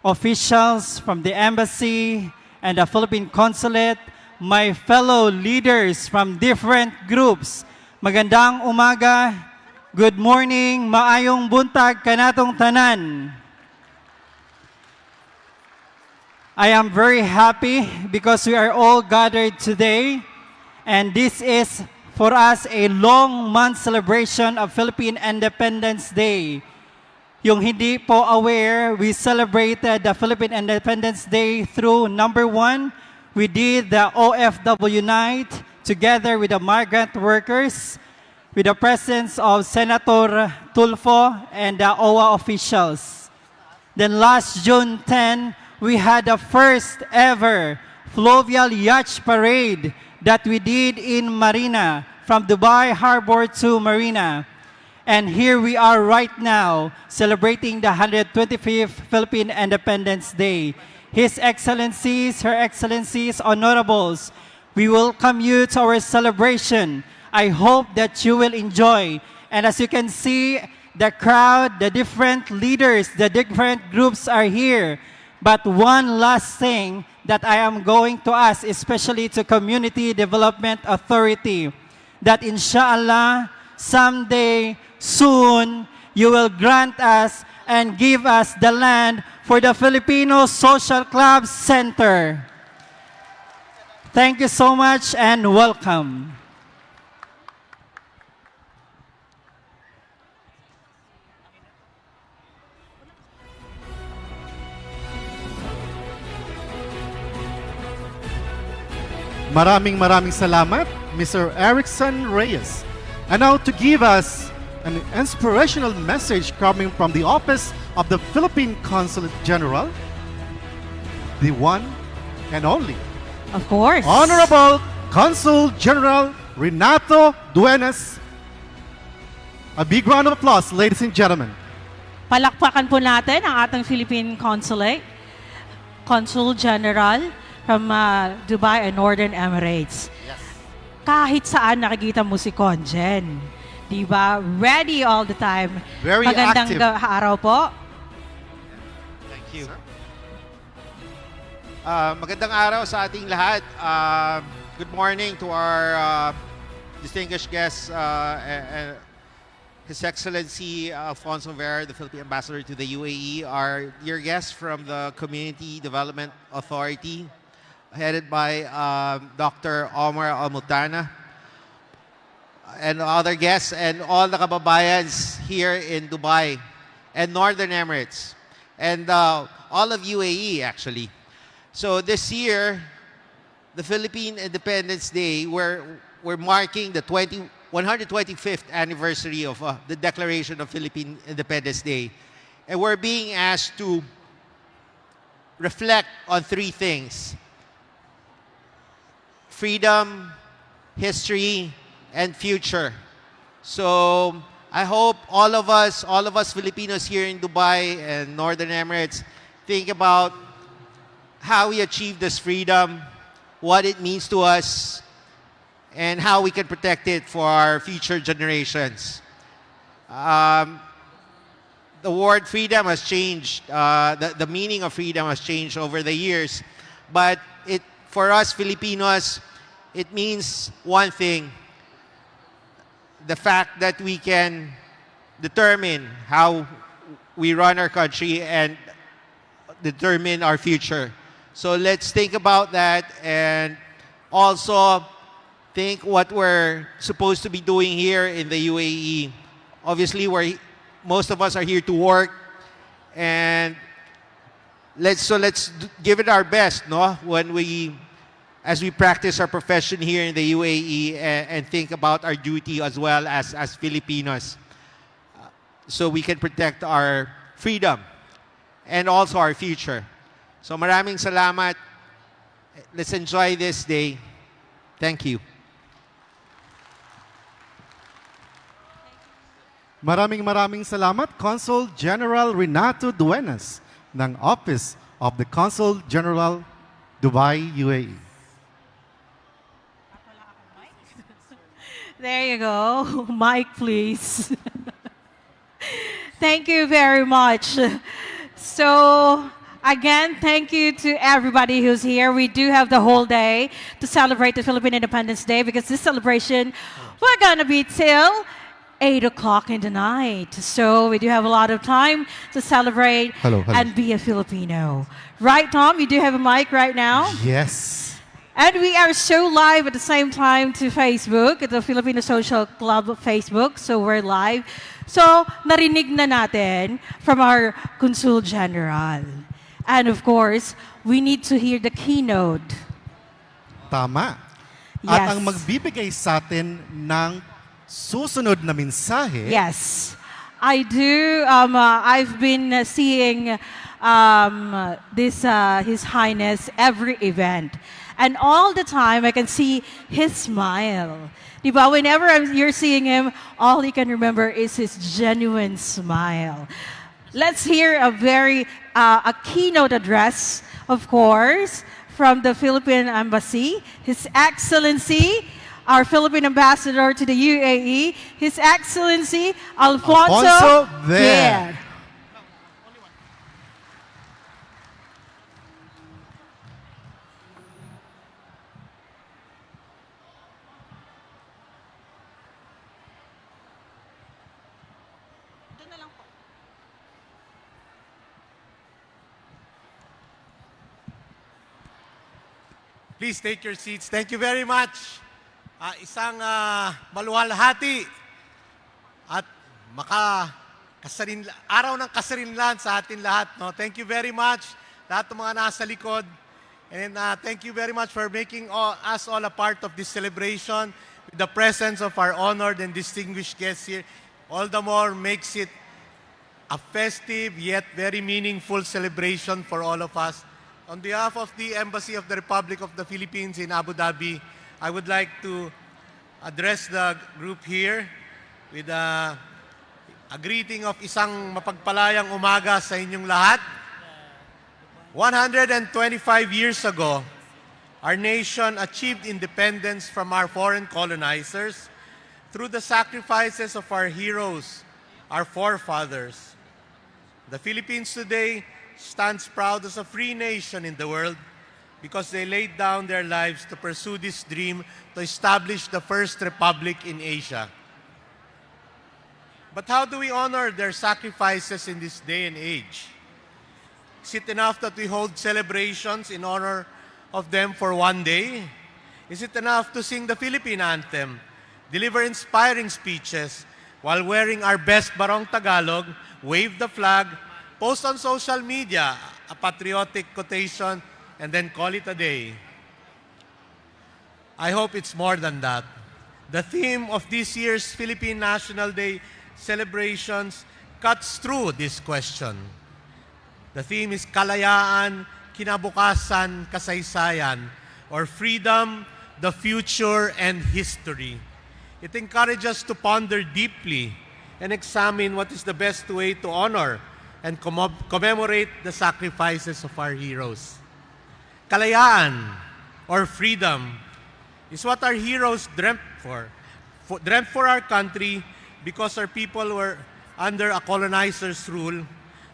officials from the Embassy and the Philippine Consulate, my fellow leaders from different groups, magandang umaga, good morning, maayong buntag kanatong tanan. I am very happy because we are all gathered today, and this is for us a long month celebration of Philippine Independence Day. Yung hindi po aware, we celebrated the Philippine Independence Day through number one, we did the OFW night together with the migrant workers, with the presence of Senator Tulfo and the OWA officials. Then last June 10, we had the first ever fluvial yacht parade that we did in Marina, from Dubai Harbor to Marina. And here we are right now celebrating the 125th Philippine Independence Day. His Excellencies, Her Excellencies, Honorables, we welcome you to our celebration. I hope that you will enjoy. And as you can see, the crowd, the different leaders, the different groups are here. But one last thing that I am going to ask, especially to Community Development Authority, that inshallah, someday, soon, you will grant us and give us the land for the Filipino Social Club Center. Thank you so much and welcome. Maraming salamat, Mr. Erickson Reyes. And now to give us an inspirational message coming from the office of the Philippine Consulate General, the one and only Of course. Honorable Consul General Renato Duenas. A big round of applause, ladies and gentlemen. Palakpakan po natin ang ating Philippine Consulate, Consul General from Dubai and Northern Emirates. Kahit saan nakikita mo si Conjen. Diba? Ready all the time. Very Magandang active. araw po. Thank you. Magandang araw sa ating lahat. Good morning to our distinguished guests, His Excellency Alfonso Vera, the Philippine Ambassador to the UAE, our dear guests from the Community Development Authority, headed by Dr. Omar Almutana, and other guests, and all the kababayans here in Dubai and Northern Emirates, and all of UAE actually. So this year, the Philippine Independence Day, we're marking the 125th anniversary of the Declaration of Philippine Independence Day. And we're being asked to reflect on three things: freedom, history, and future. So I hope all of us Filipinos here in Dubai and Northern Emirates think about how we achieve this freedom, what it means to us, and how we can protect it for our future generations. The word freedom has changed. The meaning of freedom has changed over the years. But for us Filipinos, it means one thing: the fact that we can determine how we run our country and determine our future. So let's think about that, and also think what we're supposed to be doing here in the UAE. Obviously, most of us are here to work, and let's give it our best, no? As we practice our profession here in the UAE, and think about our duty as well as Filipinos, so we can protect our freedom and also our future. So maraming salamat. Let's enjoy this day. Thank you. Maraming salamat, Consul General Renato Duenas ng Office of the Consul General, Dubai, UAE. There you go. Mic, please. Thank you very much. So, again, thank you to everybody who's here. We do have the whole day to celebrate the Philippine Independence Day, because this celebration, we're going to be till 8 o'clock in the night. So we do have a lot of time to celebrate and be a Filipino. Right, Tom? You do have a mic right now? Yes. And we are so live at the same time to Facebook, at the Filipino Social Club Facebook. So we're live. So narinig na natin from our Consul General. And of course, we need to hear the keynote. Tama. Yes. At ang magbibigay sa atin ng susunod na mensahe. Yes, I do. I've been seeing His Highness every event. And all the time, I can see his smile. Diba? Whenever you're seeing him, all you can remember is his genuine smile. Let's hear a keynote address, of course, from the Philippine Embassy. His Excellency, our Philippine Ambassador to the UAE, His Excellency Alfonso Guer. Please take your seats. Thank you very much. Isang maluwalhati at araw ng kasarinlan sa atin lahat. No? Thank you very much, lahat ng mga nasa likod. And thank you very much for making us all a part of this celebration with the presence of our honored and distinguished guests here. All the more makes it a festive yet very meaningful celebration for all of us. On behalf of the Embassy of the Republic of the Philippines in Abu Dhabi, I would like to address the group here with a greeting of isang mapagpalayang umaga sa inyong lahat. 125 years ago, our nation achieved independence from our foreign colonizers through the sacrifices of our heroes, our forefathers. The Philippines today stands proud as a free nation in the world because they laid down their lives to pursue this dream to establish the first republic in Asia. But how do we honor their sacrifices in this day and age? Is it enough that we hold celebrations in honor of them for one day? Is it enough to sing the Philippine anthem, deliver inspiring speeches while wearing our best Barong Tagalog, wave the flag, post on social media a patriotic quotation, and then call it a day? I hope it's more than that. The theme of this year's Philippine National Day celebrations cuts through this question. The theme is Kalayaan, Kinabukasan, Kasaysayan, or Freedom, the Future, and History. It encourages us to ponder deeply and examine what is the best way to honor and commemorate the sacrifices of our heroes. Kalayaan, or freedom, is what our heroes dreamt for our country because our people were under a colonizer's rule,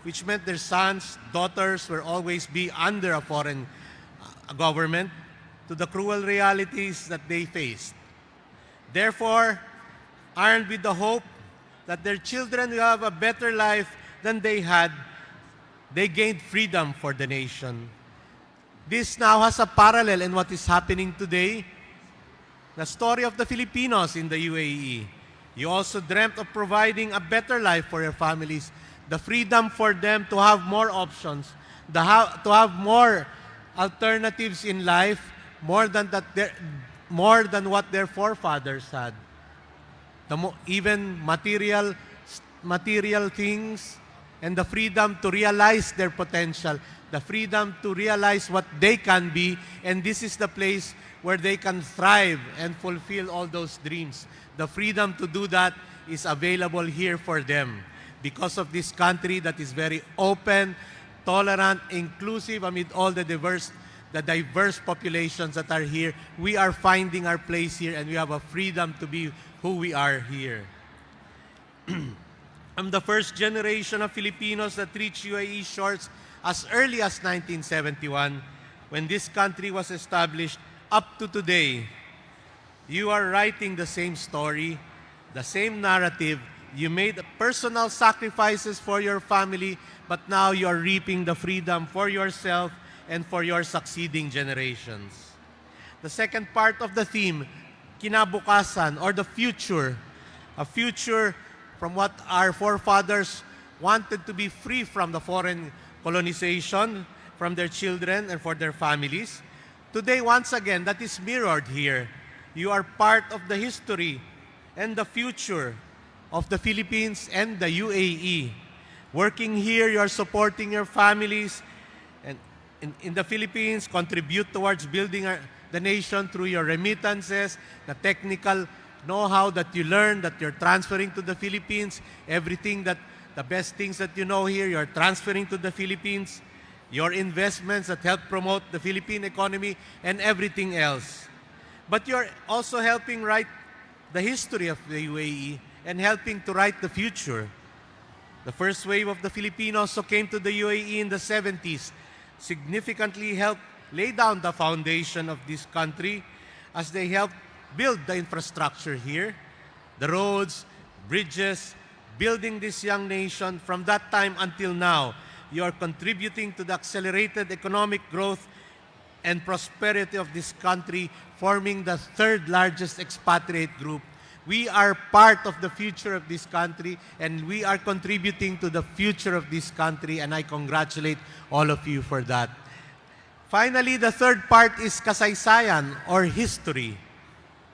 which meant their sons, daughters will always be under a foreign government to the cruel realities that they faced. Therefore, armed with the hope that their children will have a better life than they had, they gained freedom for the nation. This now has a parallel in what is happening today, the story of the Filipinos in the UAE. You also dreamt of providing a better life for your families, the freedom for them to have more options, to have more alternatives in life, more than what their forefathers had. Even material things, and the freedom to realize their potential, the freedom to realize what they can be, and this is the place where they can thrive and fulfill all those dreams. The freedom to do that is available here for them because of this country that is very open, tolerant, inclusive amid all the diverse populations that are here. We are finding our place here, and we have a freedom to be who we are here. I'm the first generation of Filipinos that reached UAE shores as early as 1971, when this country was established, up to today. You are writing the same story, the same narrative. You made personal sacrifices for your family, but now you are reaping the freedom for yourself and for your succeeding generations. The second part of the theme, Kinabukasan, or the future, a future from what our forefathers wanted to be free from the foreign colonization, from their children and for their families. Today, once again, that is mirrored here. You are part of the history and the future of the Philippines and the UAE. Working here, you are supporting your families, and in the Philippines, contribute towards building the nation through your remittances, the technical know-how that you learn, that you're transferring to the Philippines, everything that, the best things that you know here, you're transferring to the Philippines, your investments that help promote the Philippine economy, and everything else. But you're also helping write the history of the UAE and helping to write the future. The first wave of the Filipinos who came to the UAE in the 70s significantly helped lay down the foundation of this country as they helped build the infrastructure here, the roads, bridges, building this young nation. From that time until now, you are contributing to the accelerated economic growth and prosperity of this country, forming the third largest expatriate group. We are part of the future of this country, and we are contributing to the future of this country, and I congratulate all of you for that. Finally, the third part is kasaysayan, or history.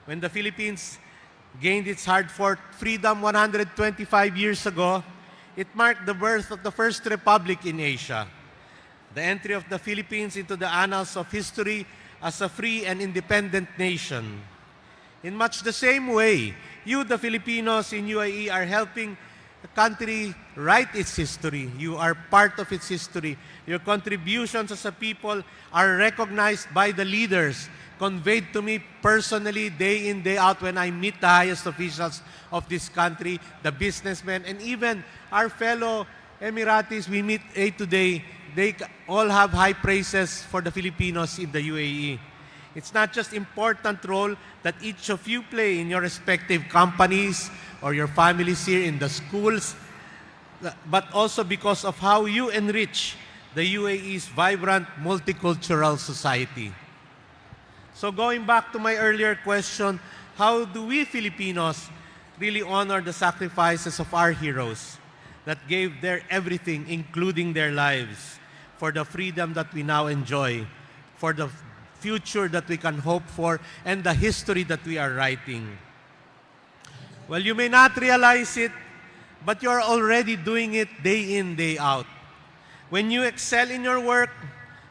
When the Philippines gained its hard-fought freedom 125 years ago, it marked the birth of the first republic in Asia, the entry of the Philippines into the annals of history as a free and independent nation. In much the same way, you, the Filipinos in UAE, are helping the country write its history. You are part of its history. Your contributions as a people are recognized by the leaders, conveyed to me personally day in, day out when I meet the highest officials of this country, the businessmen, and even our fellow Emiratis we meet day to day. They all have high praises for the Filipinos in the UAE. It's not just important role that each of you play in your respective companies or your families here in the schools, but also because of how you enrich the UAE's vibrant multicultural society. So going back to my earlier question, how do we Filipinos really honor the sacrifices of our heroes that gave their everything, including their lives, for the freedom that we now enjoy, for the future that we can hope for, and the history that we are writing? Well, you may not realize it, but you're already doing it day in, day out. When you excel in your work,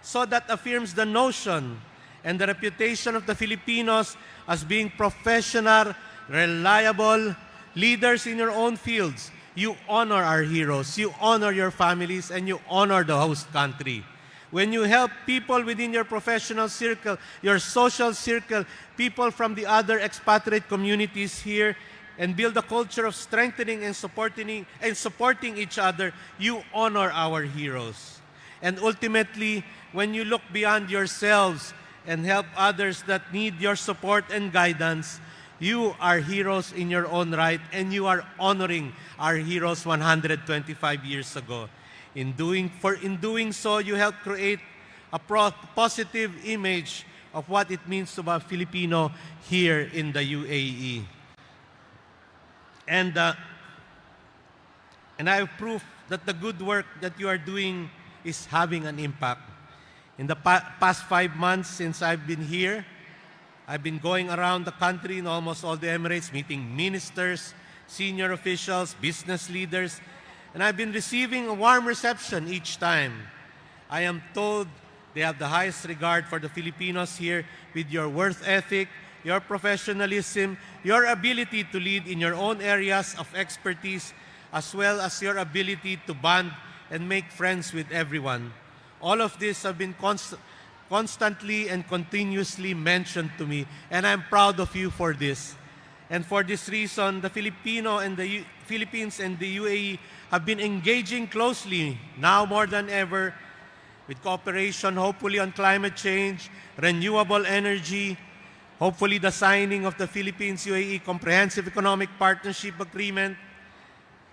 so that affirms the notion and the reputation of the Filipinos as being professional, reliable leaders in your own fields. You honor our heroes, you honor your families, and you honor the host country. When you help people within your professional circle, your social circle, people from the other expatriate communities here, and build a culture of strengthening and supporting each other, you honor our heroes. And ultimately, when you look beyond yourselves and help others that need your support and guidance, you are heroes in your own right, and you are honoring our heroes 125 years ago. In doing so, you help create a positive image of what it means to be a Filipino here in the UAE. And I have proof that the good work that you are doing is having an impact. In the past 5 months since I've been here, I've been going around the country in almost all the Emirates, meeting ministers, senior officials, business leaders, and I've been receiving a warm reception each time. I am told they have the highest regard for the Filipinos here with your work ethic, your professionalism, your ability to lead in your own areas of expertise, as well as your ability to bond and make friends with everyone. All of this have been constantly and continuously mentioned to me, and I'm proud of you for this. And for this reason, the Philippines and the UAE have been engaging closely, now more than ever, with cooperation hopefully on climate change, renewable energy, hopefully the signing of the Philippines-UAE Comprehensive Economic Partnership Agreement.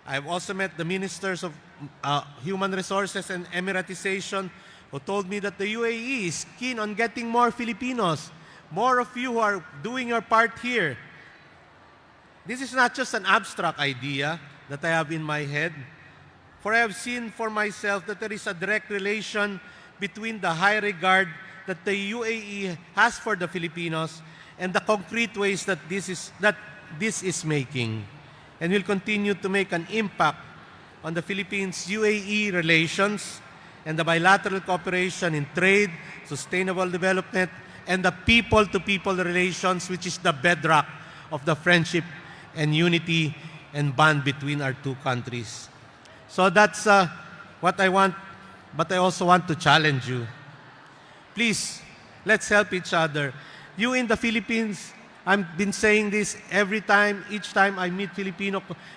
I've also met the ministers of Human Resources and Emiratization who told me that the UAE is keen on getting more Filipinos, more of you who are doing your part here. This is not just an abstract idea that I have in my head, for I have seen for myself that there is a direct relation between the high regard that the UAE has for the Filipinos and the concrete ways that this is making, and will continue to make an impact on the Philippines-UAE relations and the bilateral cooperation in trade, sustainable development, and the people-to-people relations, which is the bedrock of the friendship and unity and bond between our two countries. So that's what I want, but I also want to challenge you. Please, let's help each other. You in the Philippines, I've been saying this each time I meet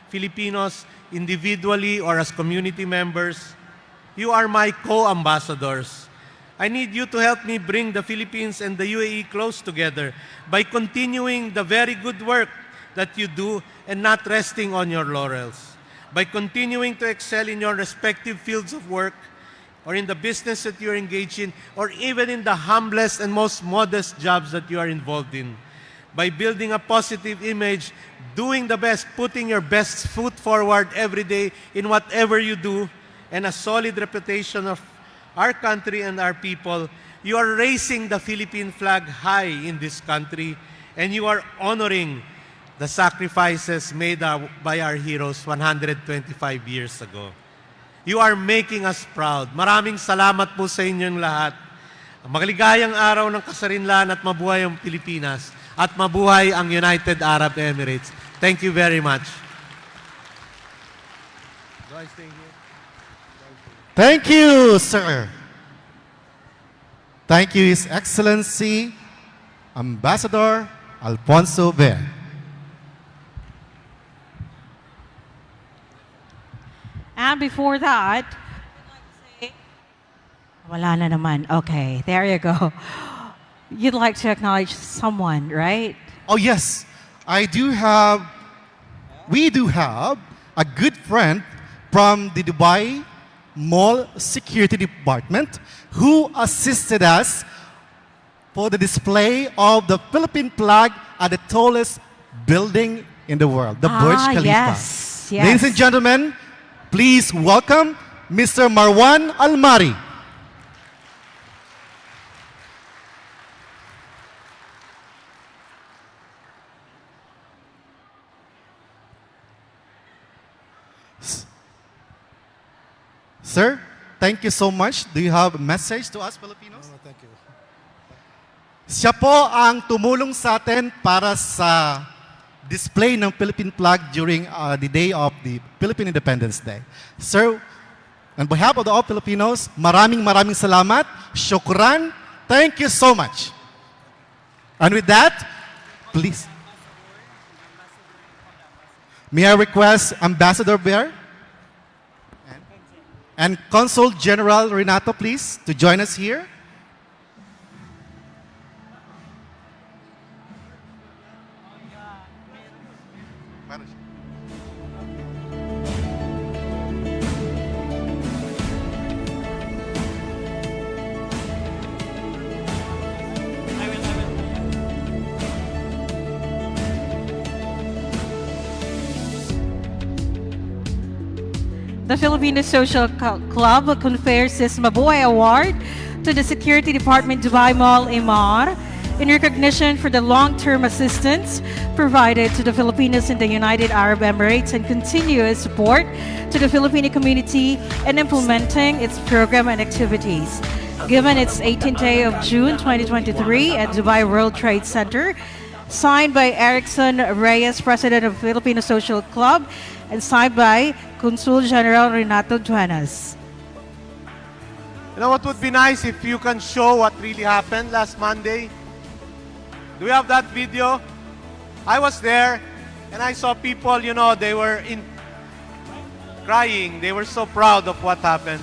Filipinos individually or as community members. You are my co-ambassadors. I need you to help me bring the Philippines and the UAE close together by continuing the very good work that you do and not resting on your laurels. By continuing to excel in your respective fields of work or in the business that you're engaged in, or even in the humblest and most modest jobs that you are involved in. By building a positive image, doing the best, putting your best foot forward every day in whatever you do, and a solid reputation of our country and our people, you are raising the Philippine flag high in this country, and you are honoring the sacrifices made by our heroes 125 years ago. You are making us proud. Maraming salamat po sa inyong lahat. Maligayang araw ng kasarinlan at mabuhay ang Pilipinas at mabuhay ang United Arab Emirates. Thank you very much. Do I stay here? Thank you, sir. Thank you, His Excellency, Ambassador Alfonso Ver. And before that, wala na naman. Okay, there you go. You'd like to acknowledge someone, right? Oh, yes. We do have a good friend from the Dubai Mall Security Department who assisted us for the display of the Philippine flag at the tallest building in the world, the Burj Khalifa. Yes, yes. Ladies and gentlemen, please welcome Mr. Marwan Almari. Sir, thank you so much. Do you have a message to us Filipinos? No, thank you. Siya po ang tumulong sa atin para sa display ng Philippine flag during the day of the Philippine Independence Day. Sir, on behalf of all Filipinos, maraming salamat. Shukran. Thank you so much. And with that, please. May I request Ambassador Bear and Consul General Renato, please, to join us here. The Filipino Social Club confers this Mabuhay Award to the Security Department Dubai Mall Emaar in recognition for the long-term assistance provided to the Filipinos in the United Arab Emirates and continuous support to the Filipino community in implementing its program and activities. Given its 18th day of June 2023 at Dubai World Trade Center, signed by Erickson Reyes, President of Filipino Social Club, and signed by Consul General Renato Duenas. You know what would be nice if you can show what really happened last Monday? Do we have that video? I was there and I saw people, they were crying. They were so proud of what happened.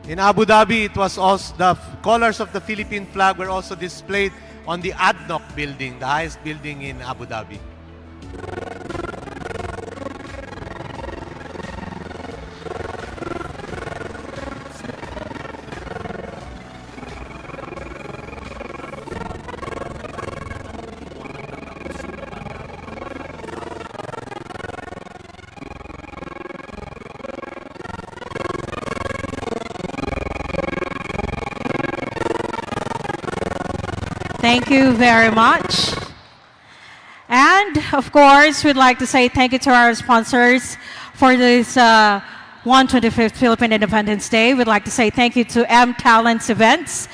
In Abu Dhabi, it was also the colors of the Philippine flag were also displayed on the ADNOC building, the highest building in Abu Dhabi. Thank you very much. And of course, we'd like to say thank you to our sponsors for this 125th Philippine Independence Day. We'd like to say thank you to M Talents Events,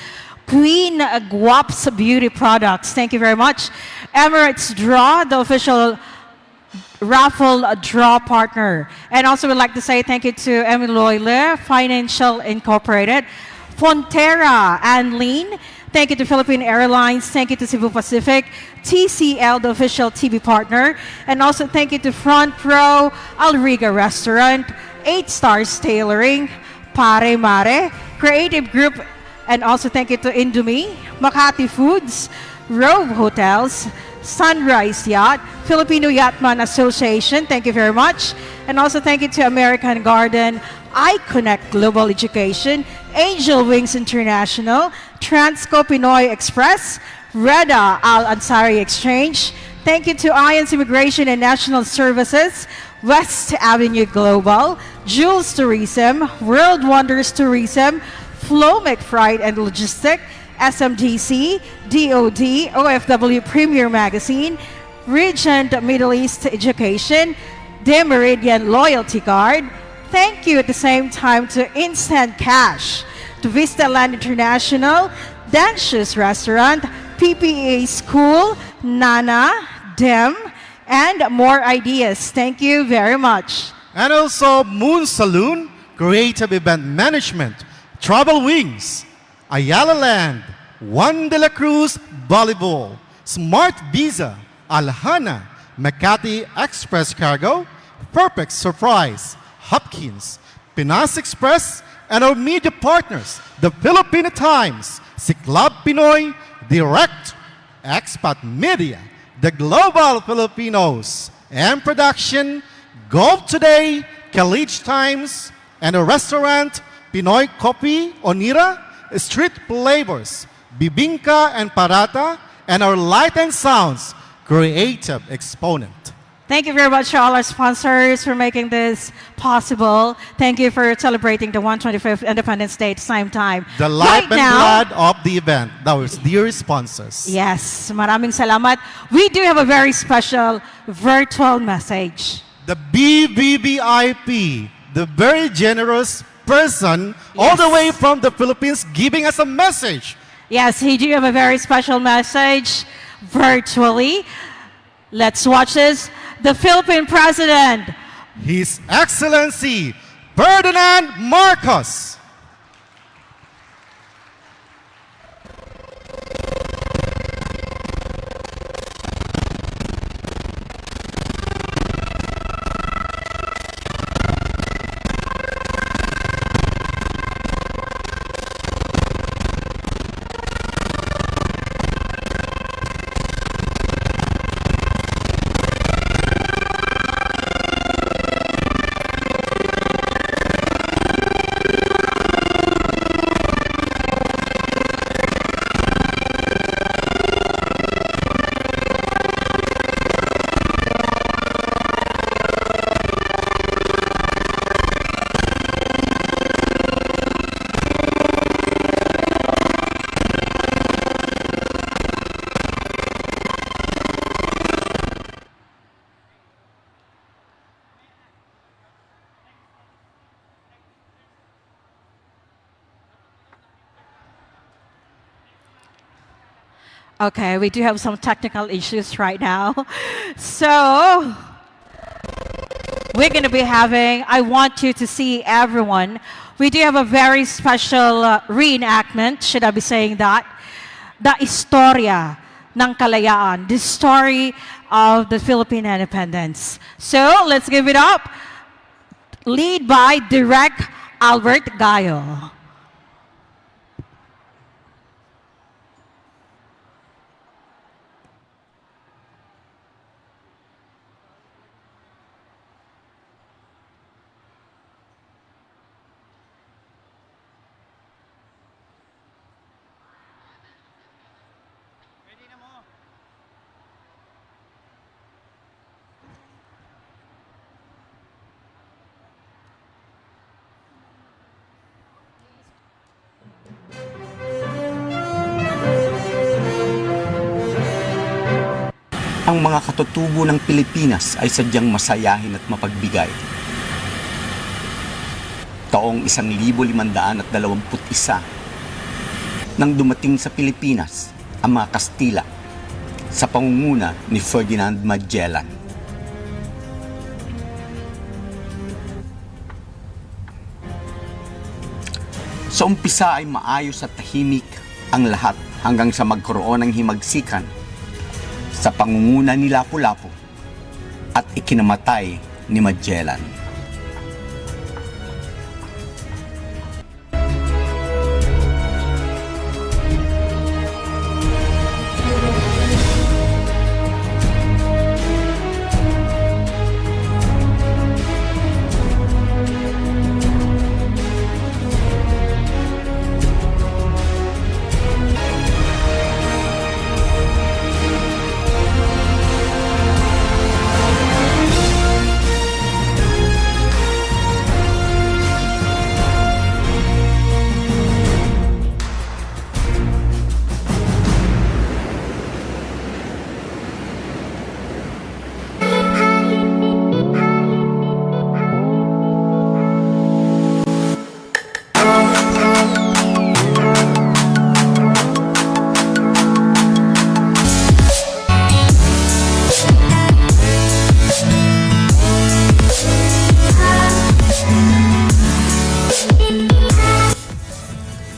Queen Guap's Beauty Products. Thank you very much. Emirates Draw, the official raffle draw partner. And also we'd like to say thank you to Emiloyle Financial Incorporated, Fonterra and Lean. Thank you to Philippine Airlines. Thank you to Cebu Pacific, TCL, the official TV partner. And also thank you to Front Row, Alriga Restaurant, 8 Stars Tailoring, Pare Mare, Creative Group, and also thank you to Indomie, Makati Foods, Rove Hotels, Sunrise Yacht, Filipino Yachtman Association, thank you very much. And also thank you to American Garden, iConnect Global Education, Angel Wings International, Transco Pinoy Express, Reda Al Ansari Exchange. Thank you to IANS Immigration and National Services, West Avenue Global, Jules Tourism, World Wonders Tourism, Flow McFried and Logistic, SMDC, DOD, OFW Premier Magazine, Regent Middle East Education, De Meridian Loyalty Card. Thank you at the same time to Instant Cash, to Vista Land International, Dancious Restaurant, PPA School, Nana, Dem, and more ideas. Thank you very much. And also Moon Saloon, Creative Event Management, Travel Wings, Ayala Land, Juan de la Cruz Volleyball, Smart Visa, Alhana, Makati Express Cargo, Perfect Surprise, Hopkins, Pinas Express, and our media partners, the Filipino Times, Siklab Pinoy, Direct, Expat Media, the Global Filipinos, M Production, Golf Today, College Times, and a restaurant, Pinoy Coffee, Onira, Street Flavors, Bibingka and Parata, and our Light and Sounds, Creative Exponent. Thank you very much to all our sponsors for making this possible. Thank you for celebrating the 125th Independence Day at the same time. The life Right and now- blood of the event, those dear sponsors. Yes, maraming salamat. We do have a very special virtual message. The BBBIP, the very generous person all the Yes. way from the Philippines giving us a message. Yes, he do have a very special message virtually. Let's watch this. The Philippine President. His Excellency Ferdinand Marcos. Okay, we do have some technical issues right now. So, we're going to be having, I want you to see everyone, we do have a very special reenactment, should I be saying that? The Historia ng Kalayaan, the story of the Philippine independence. So, let's give it up. Lead by Direct Albert Gayo. Ang mga katutubo ng Pilipinas ay sadyang masayahin at mapagbigay. Taong 1521 nang dumating sa Pilipinas ang mga Kastila sa pangunguna ni Ferdinand Magellan. Sa umpisa ay maayos at tahimik ang lahat hanggang sa magkaroon ng himagsikan sa pangunguna ni Lapu-Lapu at ikinamatay ni Magellan.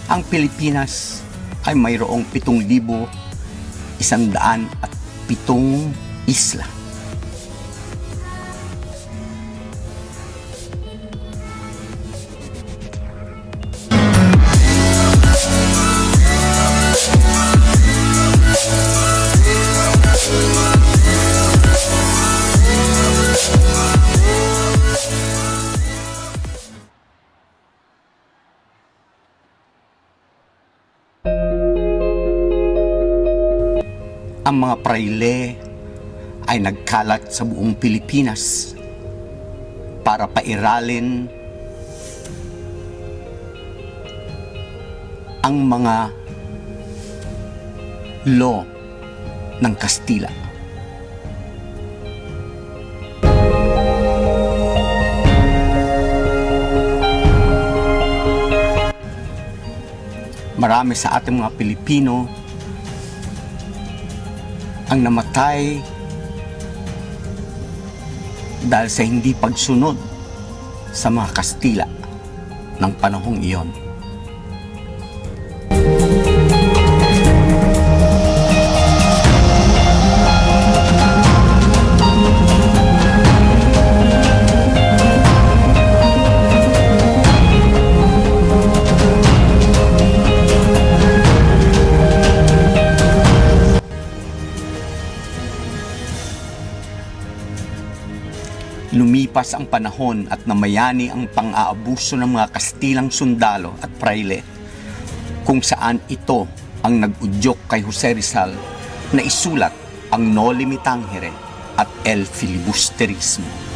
Ang Pilipinas ay mayroong 7,107 isla. Ang mga praile ay nagkalat sa buong Pilipinas para pairalin ang mga law ng Kastila. Marami sa ating mga Pilipino ang namatay dahil sa hindi pagsunod sa mga Kastila ng panahong iyon. Lumipas ang panahon at namayani ang pang-aabuso ng mga Kastilang sundalo at praile, kung saan ito ang nag-udyok kay Jose Rizal na isulat ang Noli Me Tangere at El Filibusterismo.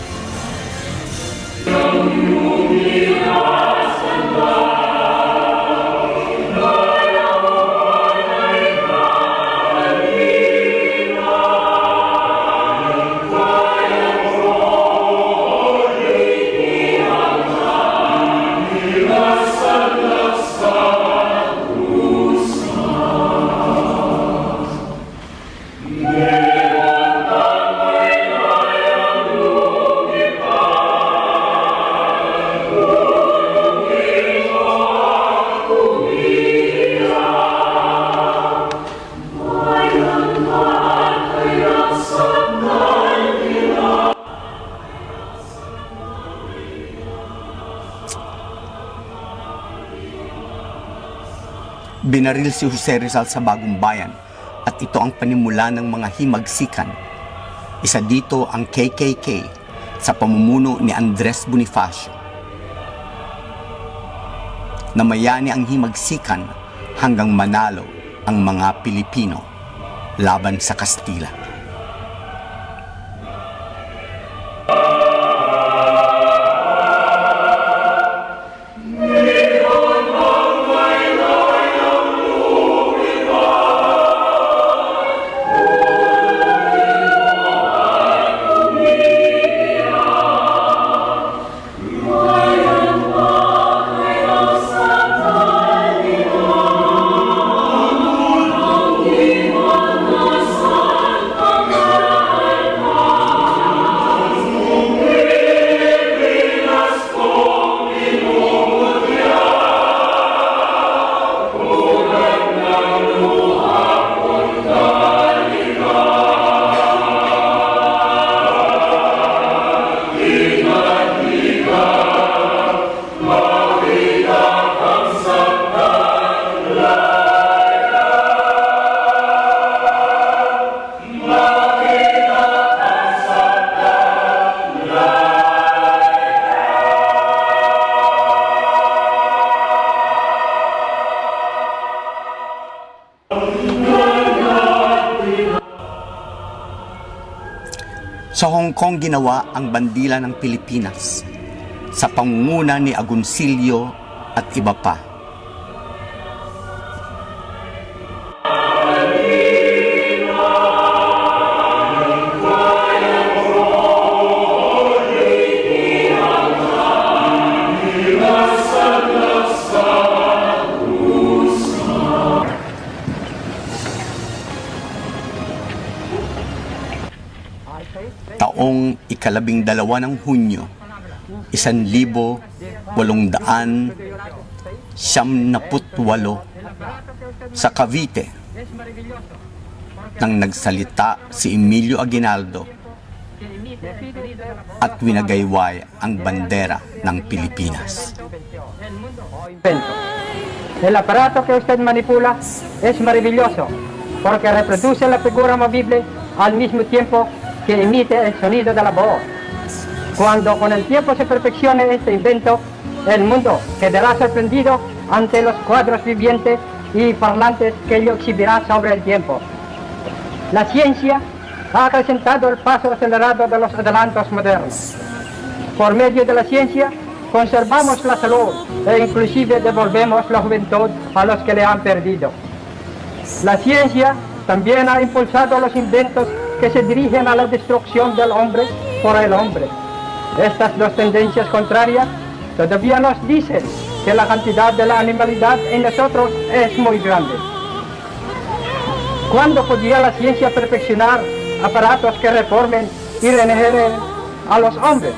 Binaril si Jose Rizal sa Bagong Bayan at ito ang panimula ng mga himagsikan. Isa dito ang KKK sa pamumuno ni Andres Bonifacio. Namayani ang himagsikan hanggang manalo ang mga Pilipino laban sa Kastila. Sa Hong Kong ginawa ang bandila ng Pilipinas sa pangunguna ni Agoncillo at iba pa. Taong ika-12 ng Hunyo, 1878 sa Cavite, nang nagsalita si Emilio Aguinaldo at winagayway ang bandera ng Pilipinas. El aparato que usted manipula es maravilloso porque reproduce la figura movible al mismo tiempo que emite el sonido de la voz. Cuando con el tiempo se perfeccione este invento, el mundo quedará sorprendido ante los cuadros vivientes y parlantes que ello exhibirá sobre el tiempo. La ciencia ha acrecentado el paso acelerado de los adelantos modernos. Por medio de la ciencia, conservamos la salud e inclusive devolvemos la juventud a los que le han perdido. La ciencia también ha impulsado los inventos que se dirigen a la destrucción del hombre por el hombre. Estas dos tendencias contrarias todavía nos dicen que la cantidad de la animalidad en nosotros es muy grande. ¿Cuándo podría la ciencia perfeccionar aparatos que reformen y regeneren a los hombres?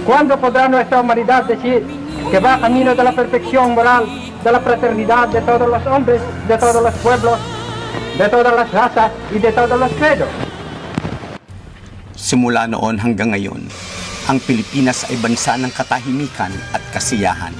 ¿Cuándo podrá nuestra humanidad decir que va camino de la perfección moral, de la fraternidad de todos los hombres, de todos los pueblos, de todas las razas y de todos los credos? Simula noon hanggang ngayon, ang Pilipinas ay bansa ng katahimikan at kasiyahan.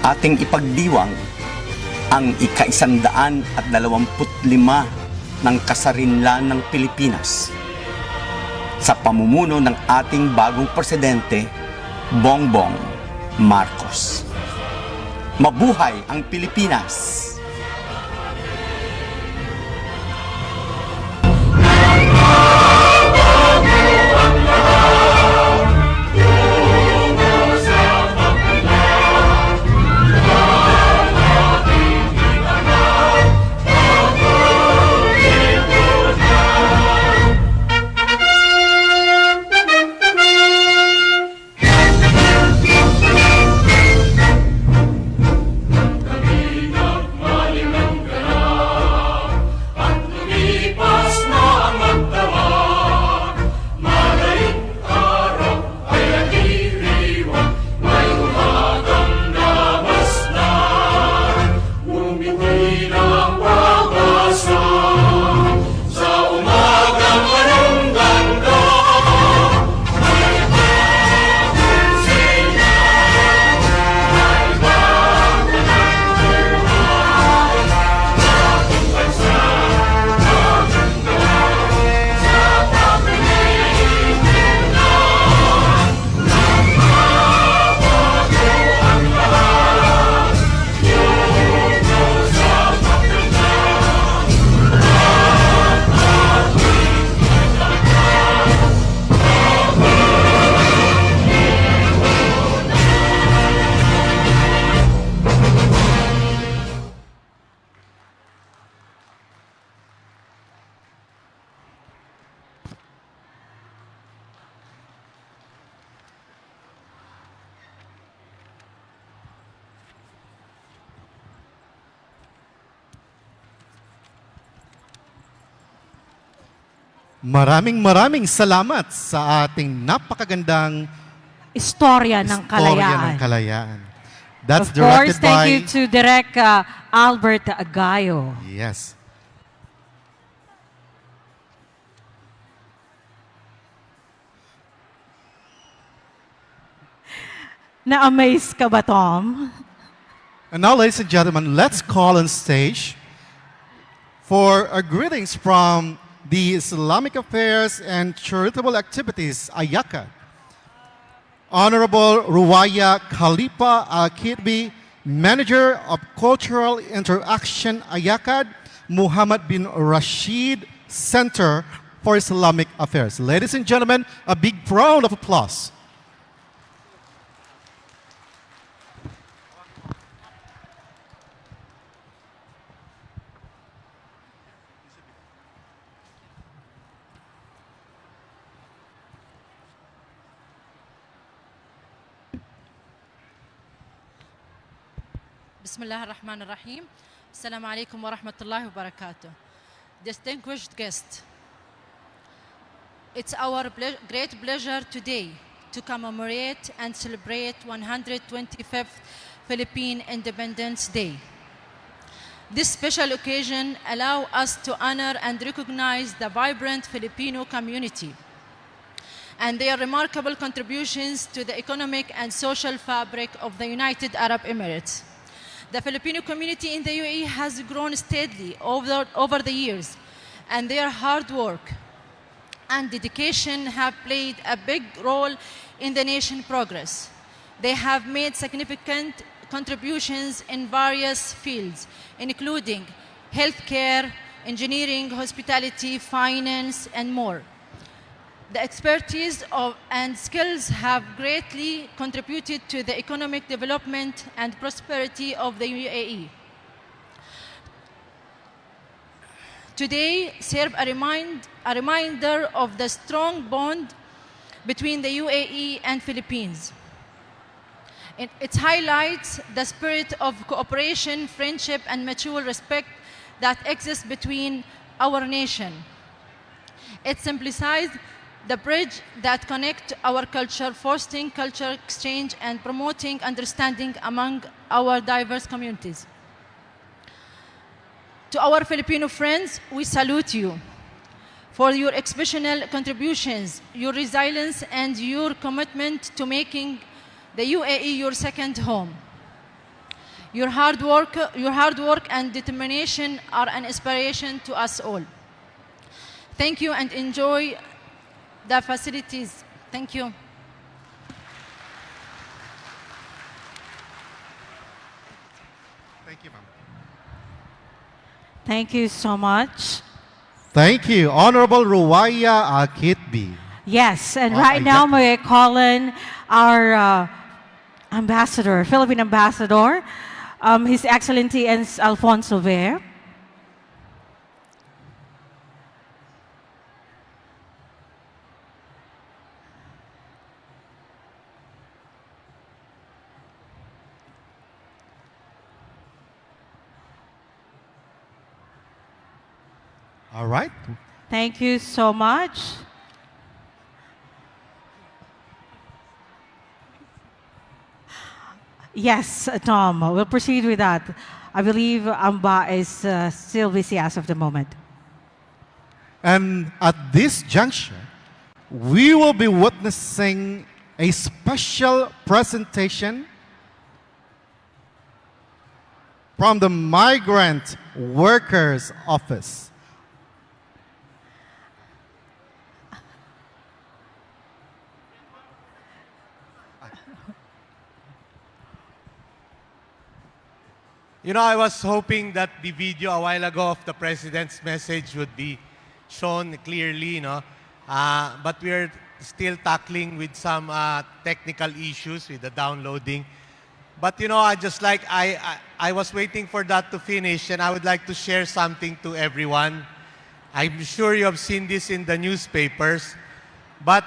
Ating ipagdiwang ang ika-125 ng kasarinlan ng Pilipinas sa pamumuno ng ating bagong presidente, Bongbong Marcos. Mabuhay ang Pilipinas! Maraming salamat sa ating napakagandang Istorya ng Istorya ng Kalayaan. Kalayaan. That's Of course, directed by... thank you to Direk Albert Agayo. Yes. Na-amaze ka ba, Tom? And now, ladies and gentlemen, let's call on stage for our greetings from the Islamic Affairs and Charitable Activities, Ayaka. Honorable Ruwaya Khalifa Al-Kitbi, Manager of Cultural Interaction, Ayakad, Muhammad bin Rashid Center for Islamic Affairs. Ladies and gentlemen, a big round of applause. Bismillah ar-Rahman ar-Rahim. Assalamu alaikum wa rahmatullahi wa barakatuh. Distinguished guests, it's our great pleasure today to commemorate and celebrate 125th Philippine Independence Day. This special occasion allows us to honor and recognize the vibrant Filipino community and their remarkable contributions to the economic and social fabric of the United Arab Emirates. The Filipino community in the UAE has grown steadily over the years, and their hard work and dedication have played a big role in the nation's progress. They have made significant contributions in various fields, including healthcare, engineering, hospitality, finance, and more. The expertise and skills have greatly contributed to the economic development and prosperity of the UAE. Today serve a reminder of the strong bond between the UAE and Philippines. It highlights the spirit of cooperation, friendship, and mutual respect that exists between our nation. It symbolizes the bridge that connects our culture, fostering cultural exchange and promoting understanding among our diverse communities. To our Filipino friends, we salute you for your exceptional contributions, your resilience, and your commitment to making the UAE your second home. Your hard work and determination are an inspiration to us all. Thank you and enjoy the facilities. Thank you. Thank you, ma'am. Thank you so much. Thank you, Honorable Ruwaya Al-Kitbi. Yes, and Oh, right I now got- may I call in our ambassador, Philippine ambassador, His Excellency Alfonso Ver. All right. Thank you so much. Yes, Tom, we'll proceed with that. I believe Amba is still busy as of the moment. And at this juncture, we will be witnessing a special presentation from the Migrant Workers Office. You know, I was hoping that the video a while ago of the President's message would be shown clearly, but we're still tackling with some technical issues with the downloading. But you know, I was waiting for that to finish, and I would like to share something to everyone. I'm sure you have seen this in the newspapers, but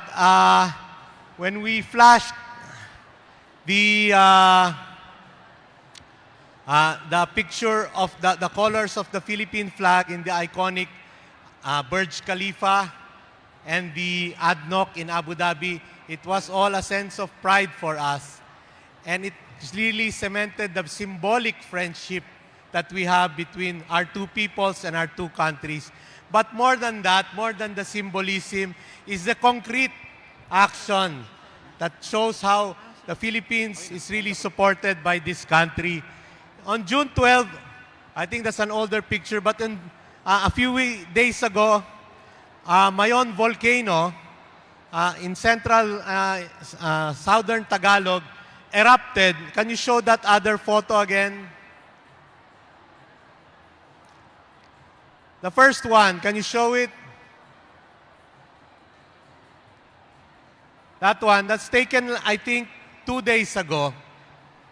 when we flashed the picture of the colors of the Philippine flag in the iconic Burj Khalifa, and the ADNOC in Abu Dhabi, it was all a sense of pride for us. And it really cemented the symbolic friendship that we have between our two peoples and our two countries. But more than that, more than the symbolism, is the concrete action that shows how the Philippines is really supported by this country. On June 12, I think that's an older picture, but a few days ago, Mayon volcano in central southern Tagalog erupted. Can you show that other photo again? The first one, can you show it? That one, that's taken, I think, 2 days ago.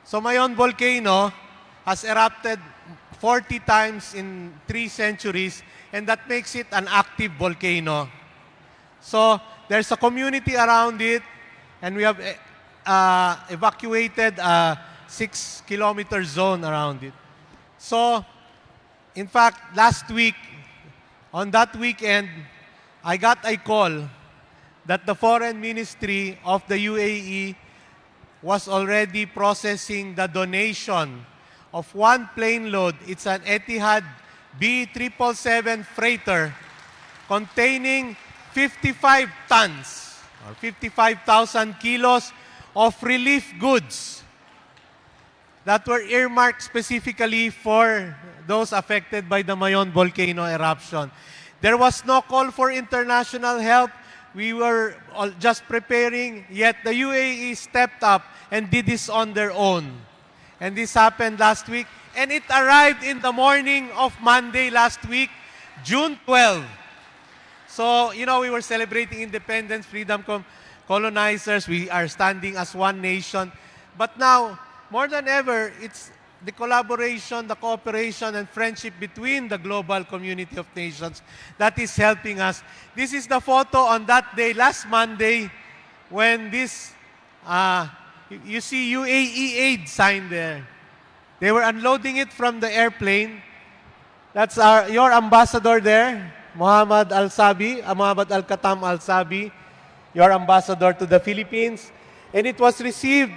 So Mayon volcano has erupted 40 times in 3 centuries, and that makes it an active volcano. So there's a community around it, and we have evacuated a 6-kilometer zone around it. So, in fact, last week, on that weekend, I got a call that the Foreign Ministry of the UAE was already processing the donation of one plane load. It's an Etihad B777 freighter containing 55 tons or 55,000 kilos of relief goods that were earmarked specifically for those affected by the Mayon volcano eruption. There was no call for international help. We were just preparing, yet the UAE stepped up and did this on their own. And this happened last week, and it arrived in the morning of Monday last week, June 12. So, you know, we were celebrating independence, freedom, colonizers. We are standing as one nation. But now, more than ever, it's the collaboration, the cooperation, and friendship between the global community of nations that is helping us. This is the photo on that day, last Monday, when this, you see UAE aid sign there. They were unloading it from the airplane. That's your ambassador there, Muhammad Al-Sabi, Muhammad Al-Katam Al-Sabi, your ambassador to the Philippines. And it was received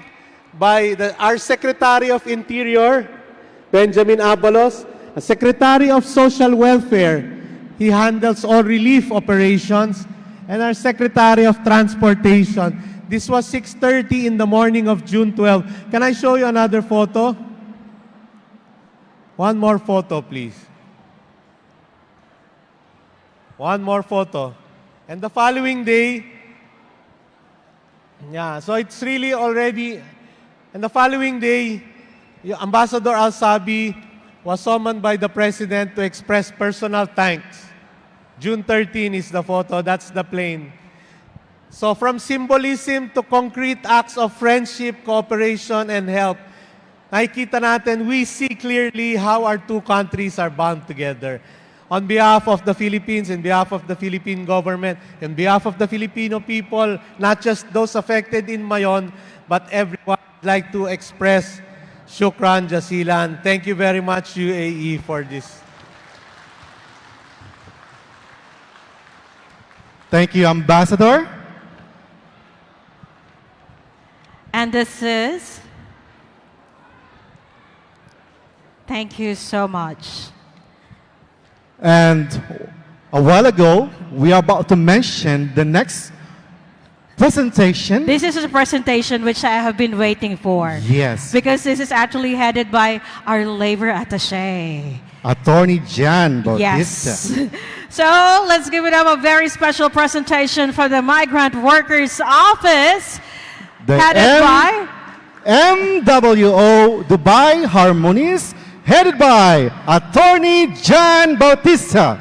by our Secretary of Interior, Benjamin Abalos, Secretary of Social Welfare. He handles all relief operations, and our Secretary of Transportation. This was 6:30 in the morning of June 12. Can I show you another photo? One more photo, please. One more photo. And the following day, yeah, so it's really already. And the following day, Ambassador Al-Sabi was summoned by the President to express personal thanks. June 13 is the photo, that's the plane. So from symbolism to concrete acts of friendship, cooperation, and help, nakikita natin, we see clearly how our two countries are bound together. On behalf of the Philippines, on behalf of the Philippine government, on behalf of the Filipino people, not just those affected in Mayon, but everyone, I'd like to express shukran jazilan. Thank you very much, UAE, for this. Thank you, Ambassador. And this is, thank you so much. And a while ago, we are about to mention the next presentation. This is a presentation which I have been waiting for. Yes. Because this is actually headed by our labor attaché. Attorney Jan Bautista. Yes. So let's give it up a very special presentation for the Migrant Workers Office, The headed by MWO Dubai Harmonies, headed by Attorney Jan Bautista.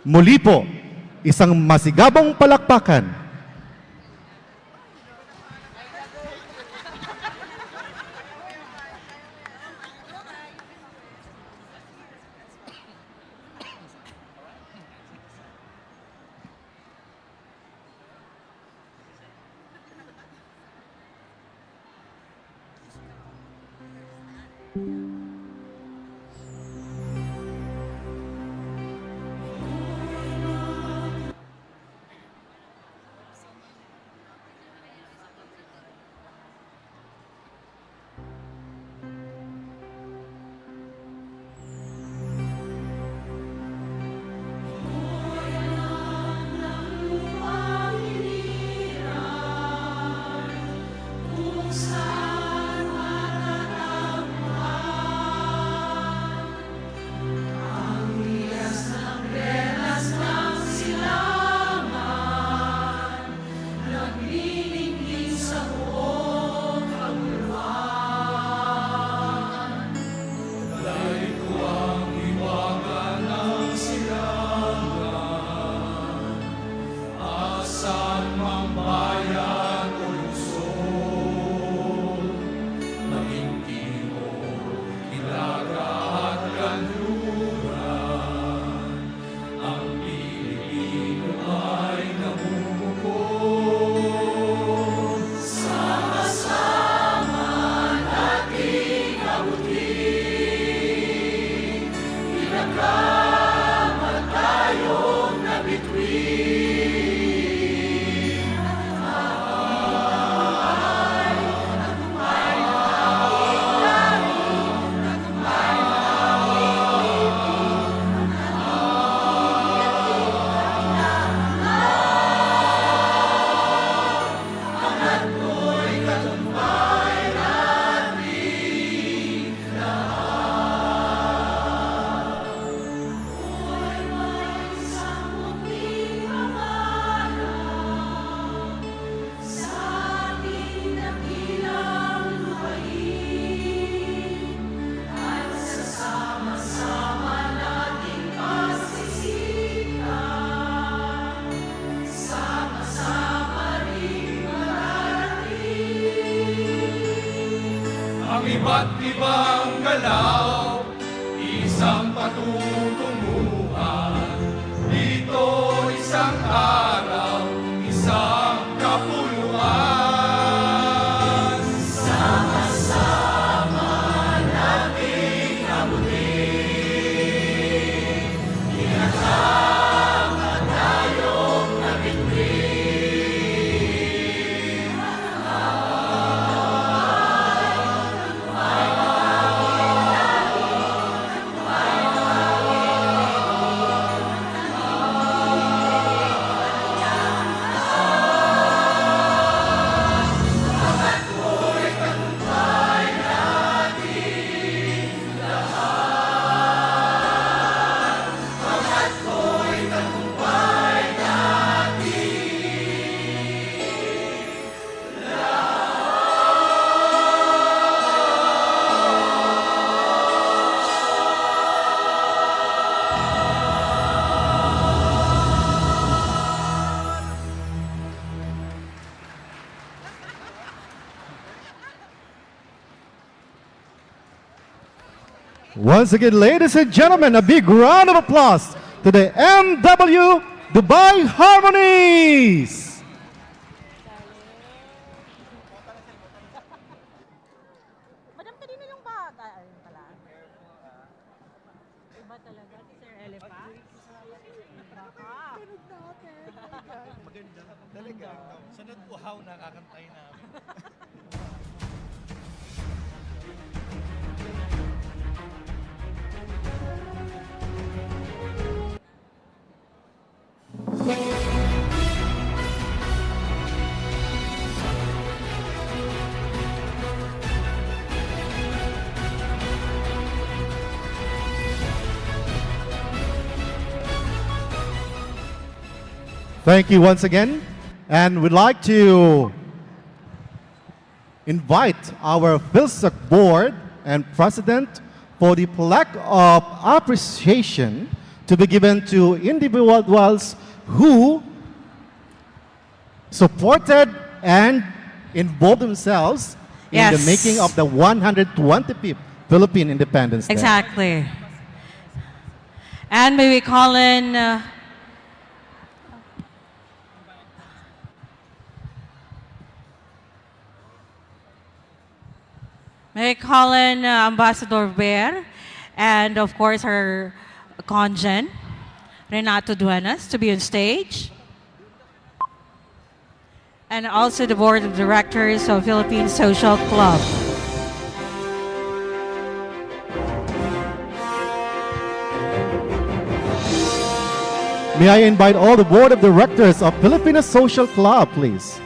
Muli po, isang masigabong palakpakan. Iba't ibang galaw, isang patutunguhan. Dito isang araw, isang kapuluan. Sama-sama nating abutin, inasama tayong nabitwin. Once again, ladies and gentlemen, a big round of applause to the MW Dubai Harmonies. Madam, kanina yung bata. Ayun pala. Iba talaga si Sir Elepa. Maganda. Talaga. Sa nag-uhaw nakakantay namin. Thank you once again. And we'd like to invite our PhilSec board and president for the plaque of appreciation to be given to individuals who supported and involved themselves in the Yes. making of the 125th Philippine Independence Day. Exactly. And may we call in Ambassador Bear and of course our congen, Renato Duenas, to be on stage. And also the board of directors of Philippine Social Club. May I invite all the board of directors of Filipino Social Club, please.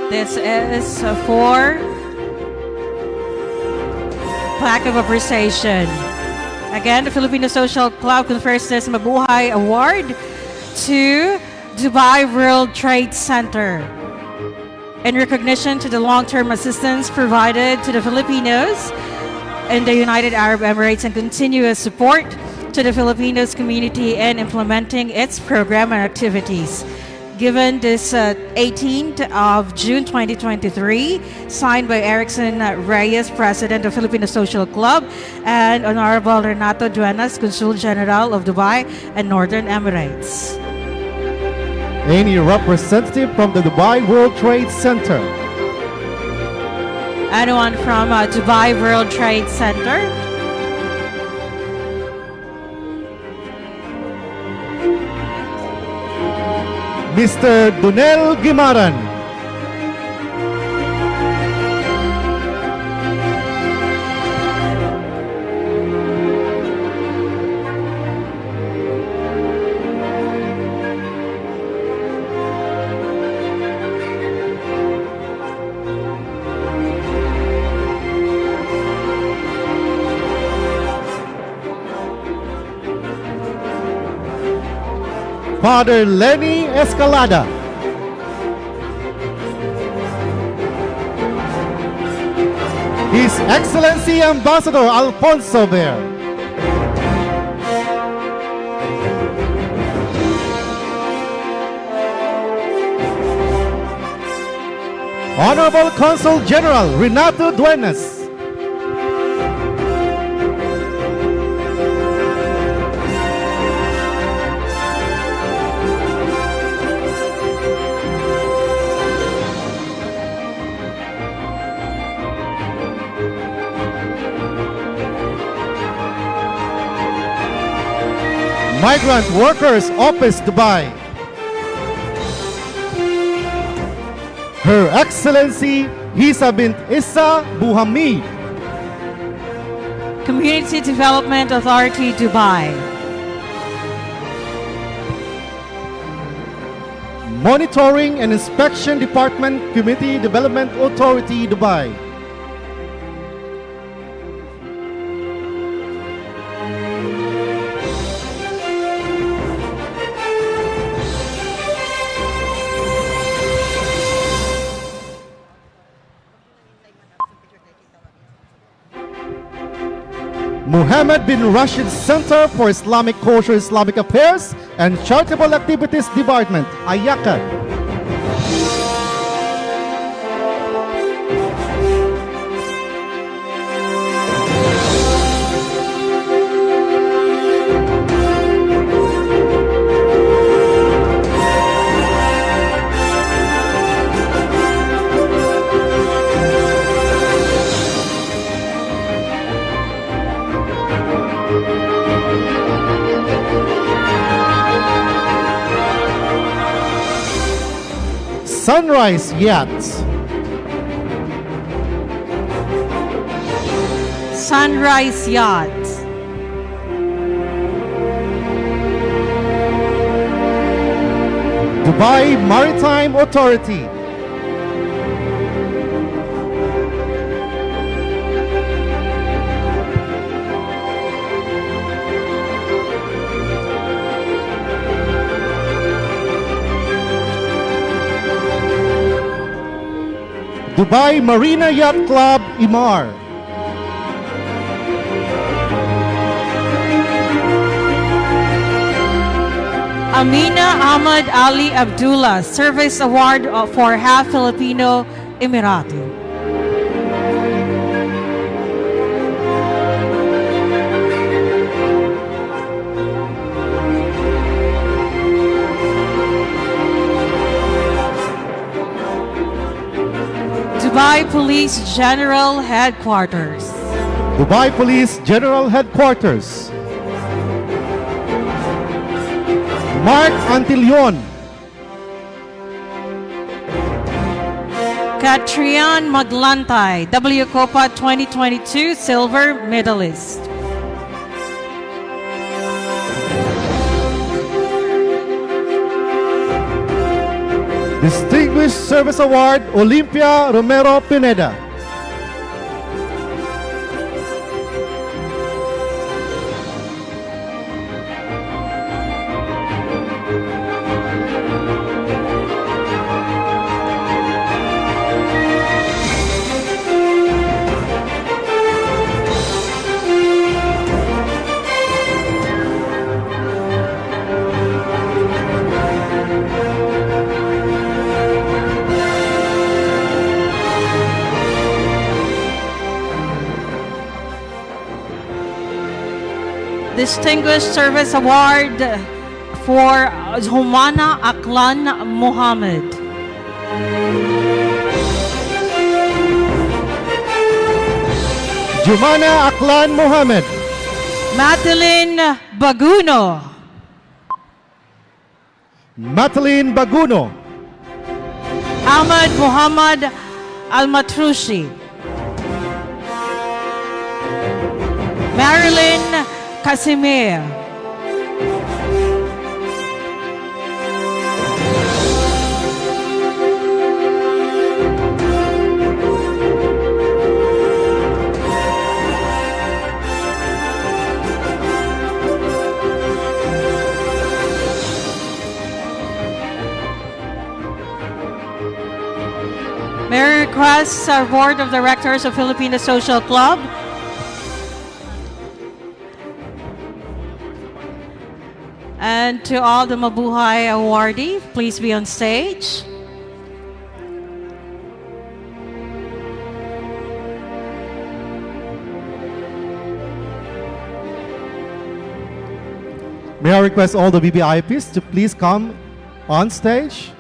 This is for plaque of appreciation. Again, the Filipino Social Club confers this Mabuhay Award to Dubai World Trade Center in recognition to the long-term assistance provided to the Filipinos in the United Arab Emirates and continuous support to the Filipinos community in implementing its program and activities. Given this 18th of June 2023, signed by Erickson Reyes, President of Filipino Social Club, and Honorable Renato Duenas, Consul General of Dubai and Northern Emirates. Any representative from the Dubai World Trade Center? Anyone from Dubai World Trade Center? Mr. Dunel Gimaran. Father Lenny Escalada. His Excellency Ambassador Alfonso Ver. Honorable Consul General Renato Duenas. Migrant Workers Office, Dubai. Her Excellency Hisa bint Issa Buhamid. Community Development Authority, Dubai. Monitoring and Inspection Department, Community Development Authority, Dubai. Mohammed bin Rashid Center for Islamic Culture, Islamic Affairs, and Charitable Activities Department, Ayaka. Sunrise Yachts. Sunrise Yacht. Dubai Maritime Authority. Dubai Marina Yacht Club, Imar. Amina Ahmad Ali Abdullah Service Award for Half Filipino Emirati. Dubai Police General Headquarters. Dubai Police General Headquarters. Mark Antilion. Katrian Maglantay, W Copa 2022 Silver Medalist. Distinguished Service Award, Olympia Romero Pineda. Distinguished Service Award for Humana Aklan Mohammed. Jumana Aklan Mohammed. Madeline Baguno. Madeline Baguno. Ahmad Muhammad Almatrushi. Marilyn Casimir. May I request our Board of Directors of Filipino Social Club and to all the Mabuhay awardees, please be on stage. May I request all the BBIPs to please come on stage?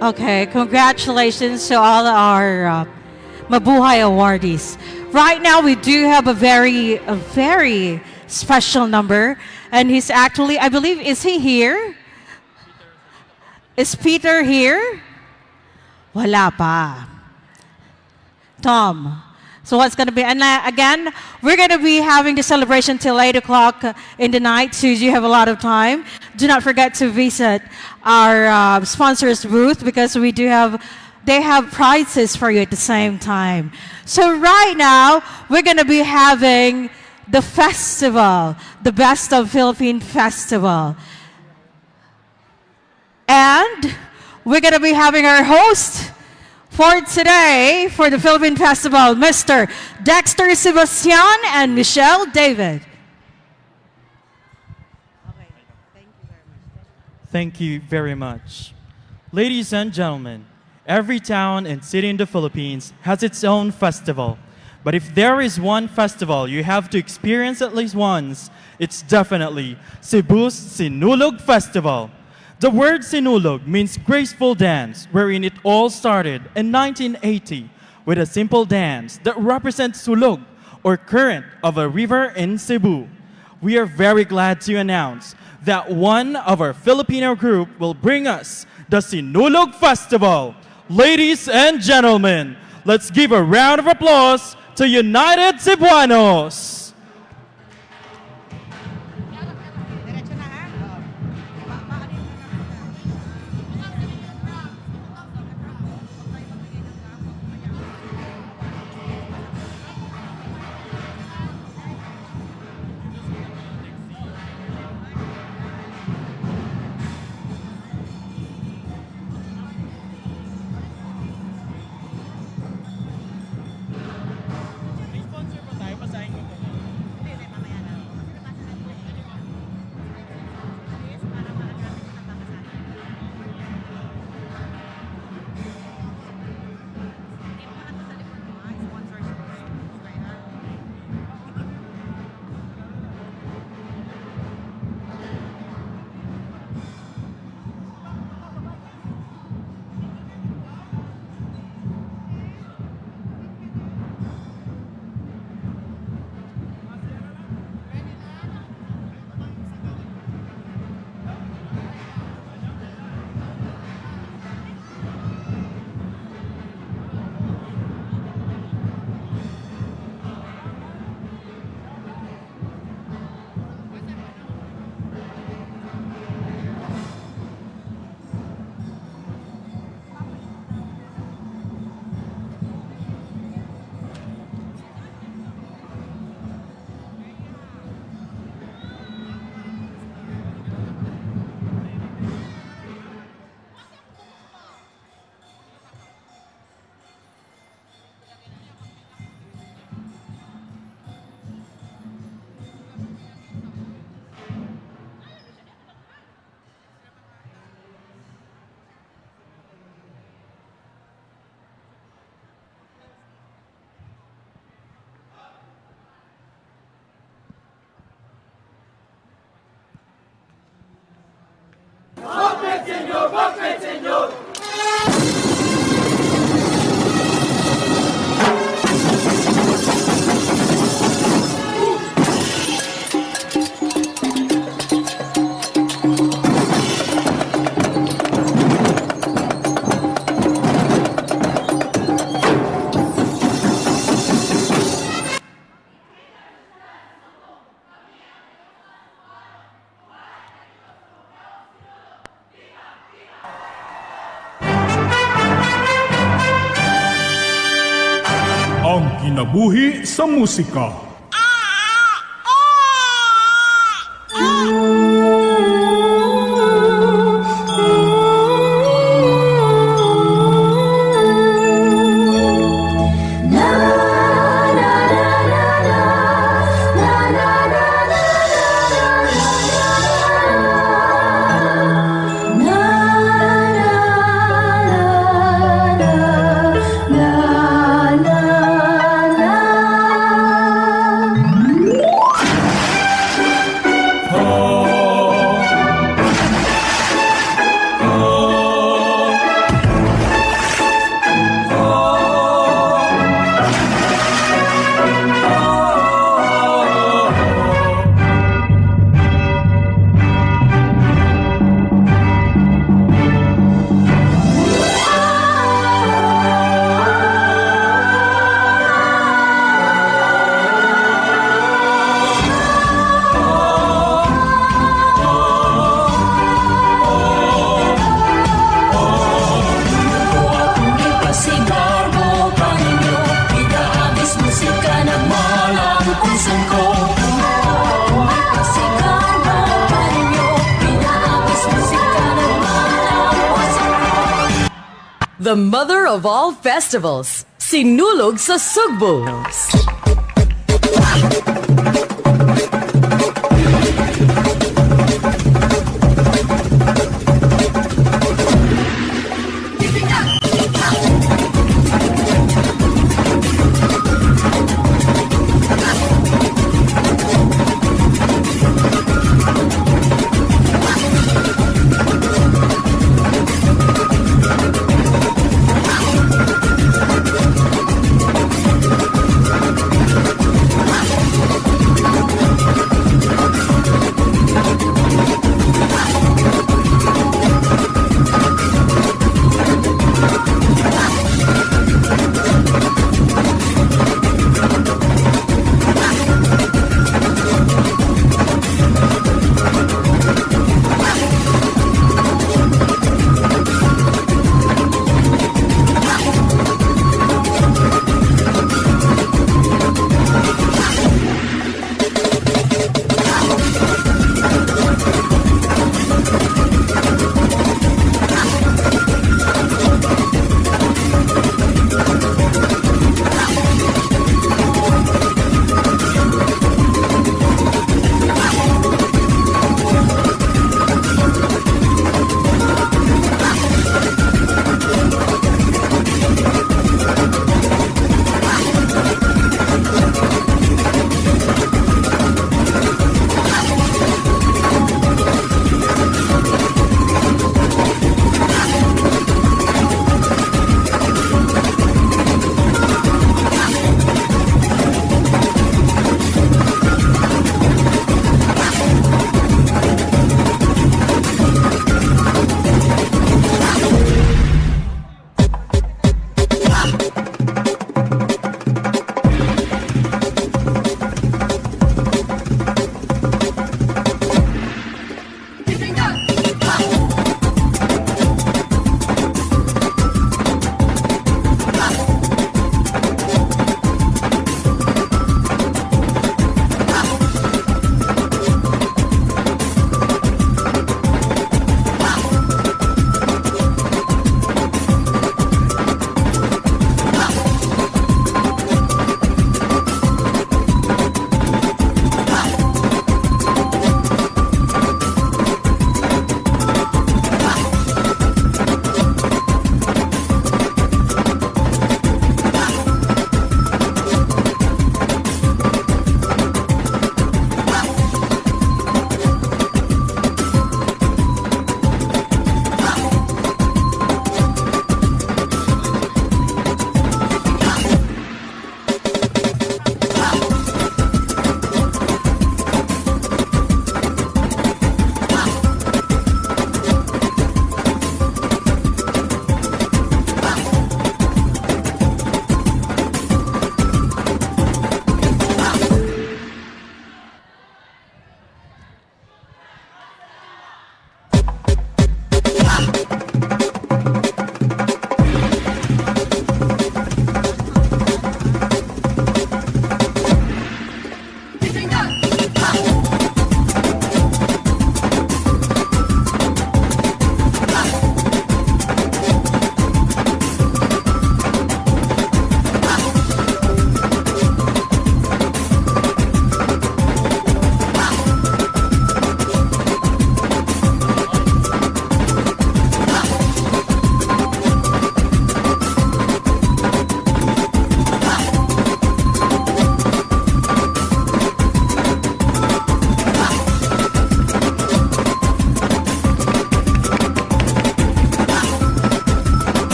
Okay, congratulations to all our Mabuhay awardees. Right now, we do have a very special number, and he's actually, I believe, is he here? Is Peter here? Wala pa. Tom. So what's going to be, and again, we're going to be having the celebration till 8 o'clock in the night, so you have a lot of time. Do not forget to visit our sponsors booth because they have prizes for you at the same time. So right now, we're going to be having the festival, the Best of Philippine Festival. And we're going to be having our host for today, for the Philippine Festival, Mr. Dexter Sebastian and Michelle David. Thank you very much. Ladies and gentlemen, Every town and city in the Philippines has its own festival. But if there is one festival you have to experience at least once, it's definitely Cebu's Sinulog Festival. The word Sinulog means graceful dance, wherein it all started in 1980 with a simple dance that represents sulog, or current of a river in Cebu. We are very glad to announce that one of our Filipino group will bring us the Sinulog Festival. Ladies and gentlemen, let's give a round of applause to United Cebuanos. Ang kinabuhi sa musika. The mother of all festivals, Sinulog sa Sugbo.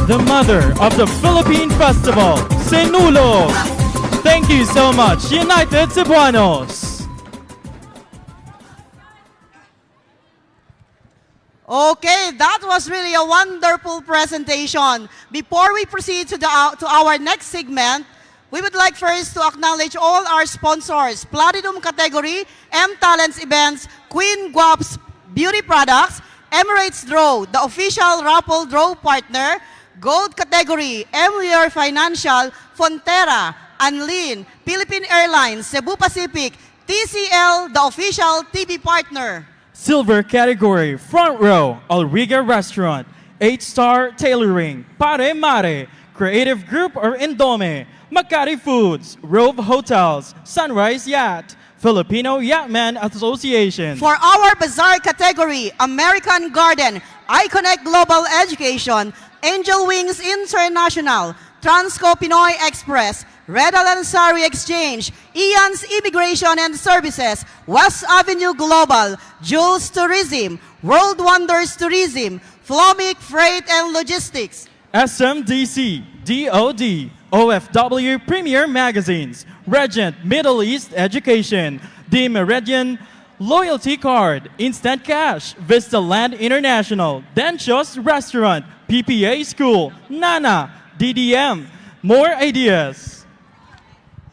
the mother of the Philippine Festival, Sinulog. Thank you so much, United Cebuanos. Okay, that was really a wonderful presentation. Before we proceed to our next segment, we would like first to acknowledge all our sponsors: Platinum category, M Talents Events, Queen Guap's Beauty Products, Emirates Draw, the official raffle draw partner, Gold category, Emir Financial, Fonterra, Anlin, Philippine Airlines, Cebu Pacific, TCL, the official TV partner. Silver category, front row, Alriga Restaurant, 8-star tailoring, Pare Mare, Creative Group or Indome, Makati Foods, Rove Hotels, Sunrise Yacht, Filipino Yachtman Association. For our bazaar category, American Garden, iConnect Global Education, Angel Wings International, Transco Pinoy Express, Red Alansari Exchange, Ian's Immigration and Services, West Avenue Global, Jules Tourism, World Wonders Tourism, Flomic Freight and Logistics, SMDC, DOD, OFW Premier Magazines, Regent Middle East Education, The Meridian Loyalty Card, Instant Cash, Vista Land International, Dencho's Restaurant, PPA School, Nana, DDM, More Ideas.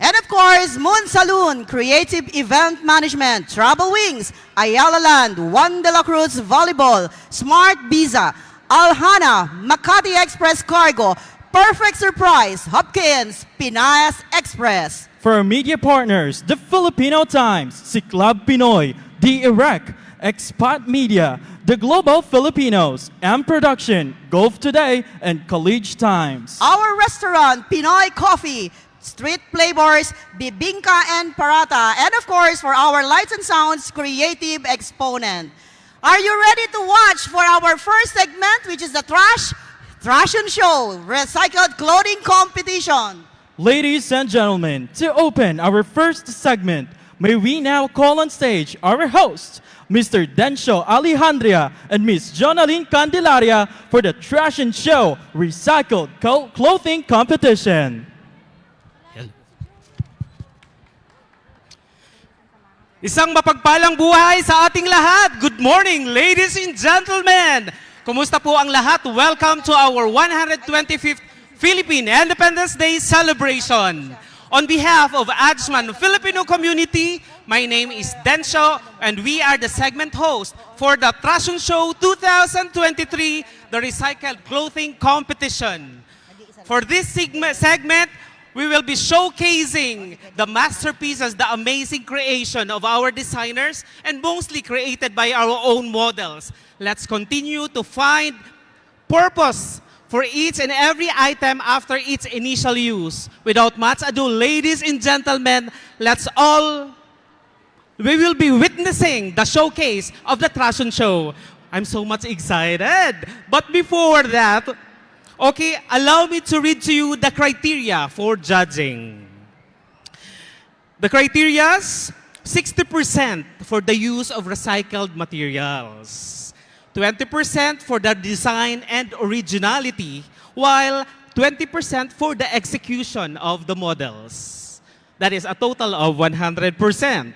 and of course, Moon Saloon, Creative Event Management, Travel Wings, Ayala Land, Juan de la Cruz Volleyball, Smart Visa, Alhana, Makati Express Cargo, Perfect Surprise, Hopkins, Pinas Express. For our media partners, the Filipino Times, Siklab Pinoy, The Iraq, Expat Media, The Global Filipinos, M Production, Gulf Today, and College Times. Our restaurant, Pinoy Coffee, Street Flavors, Bibingka and Parata, and of course, for our Lights and Sounds Creative Exponent. Are you ready to watch for our first segment, which is the Trash and Show Recycled Clothing Competition? Ladies and gentlemen, to open our first segment, may we now call on stage our hosts, Mr. Densho Alejandria and Miss Jonaline Candelaria for the Trash and Show Recycled Clothing Competition. Isang mapagpalang buhay sa ating lahat. Good morning, ladies and gentlemen. Kumusta po ang lahat? Welcome to our 125th Philippine Independence Day celebration. On behalf of Ajman Filipino community, my name is Densho and we are the segment host for the Trash Show 2023, the Recycled Clothing Competition. For this segment, we will be showcasing the masterpieces, the amazing creation of our designers, and mostly created by our own models. Let's continue to find purpose for each and every item after its initial use. Without much ado, ladies and gentlemen, we will be witnessing the showcase of the Trash Show. I'm so much excited. But before that, okay, allow me to read to you the criteria for judging. The criterias, 60% for the use of recycled materials, 20% for the design and originality, while 20% for the execution of the models. That is a total of 100%.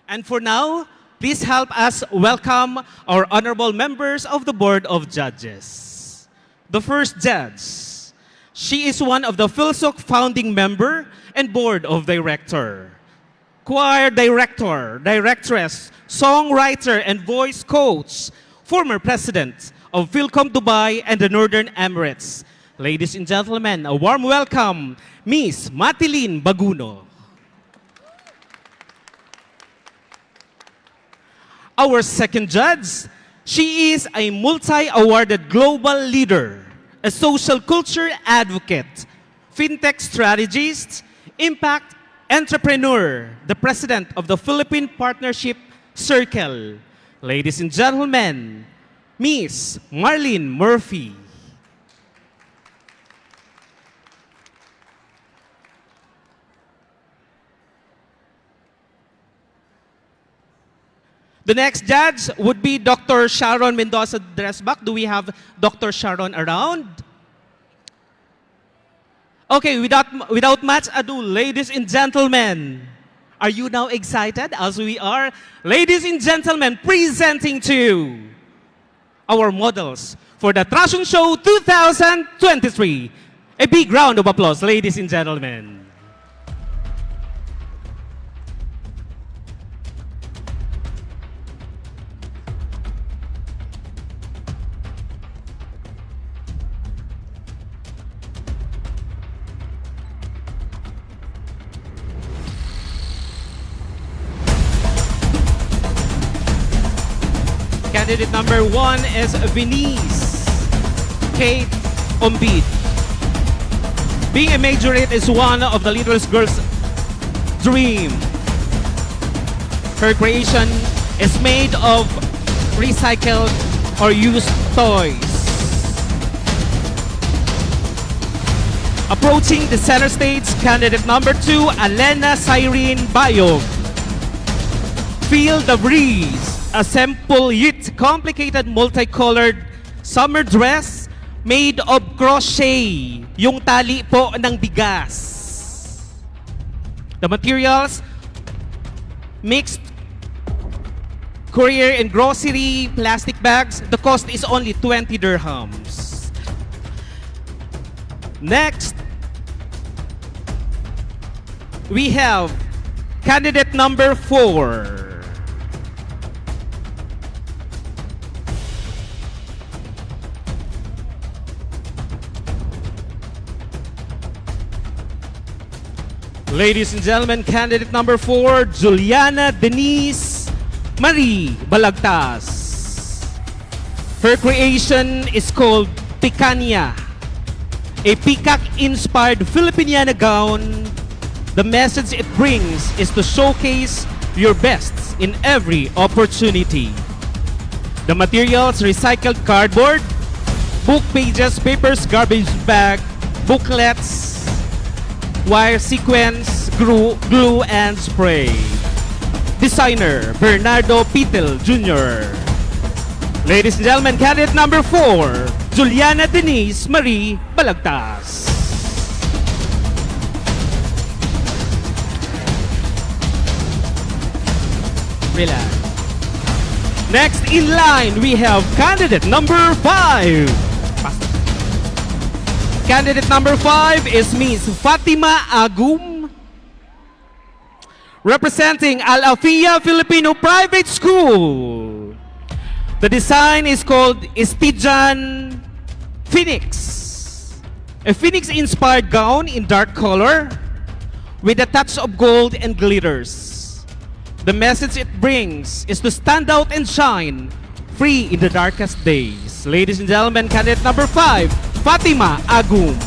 And for now, please help us welcome our honorable members of the Board of Judges. The first judge, she is one of the PhilSoc founding member and Board of Director. Choir Director, Directress, Songwriter, and Voice Coach, former President of Philcom Dubai and the Northern Emirates. Ladies and gentlemen, a warm welcome, Miss Matilin Baguno. Our second judge, she is a multi-awarded global leader, a social culture advocate, fintech strategist, impact entrepreneur, the president of the Philippine Partnership Circle. Ladies and gentlemen, Miss Marlene Murphy. The next judge would be Dr. Sharon Mendoza Dresbach. Do we have Dr. Sharon around? Okay, without much ado, ladies and gentlemen, are you now excited as we are? Ladies and gentlemen, presenting to our models for the Trashun Show 2023. A big round of applause, ladies and gentlemen. Candidate number 1 is Venice Kate Ombid. Being a majorette is one of the littlest girl's dream. Her creation is made of recycled or used toys. Approaching the center stage, candidate number 2, Alena Cyrene Bayog. Feel the breeze. A simple yet complicated multicolored summer dress made of crochet, yung tali po ng bigas. The materials, mixed courier and grocery plastic bags. The cost is only 20 dirhams. Next, we have candidate number 4. Ladies and gentlemen, candidate number 4, Juliana Denise Marie Balagtas. Her creation is called Picanha, a peacock-inspired Filipiniana gown. The message it brings is to showcase your best in every opportunity. The materials: recycled cardboard, book pages, papers, garbage bag, booklets, wire sequence, glue, and spray. Designer, Bernardo Pitel Jr. Ladies and gentlemen, candidate number 4, Juliana Denise Marie Balagtas. Relax. Next in line, we have candidate number 5. Candidate number 5 is Miss Fatima Agum, representing Al Afia Filipino Private School. The design is called Estijan Phoenix, a phoenix-inspired gown in dark color with a touch of gold and glitters. The message it brings is to stand out and shine, free in the darkest days. Ladies and gentlemen, candidate number 5, Fatima Agum.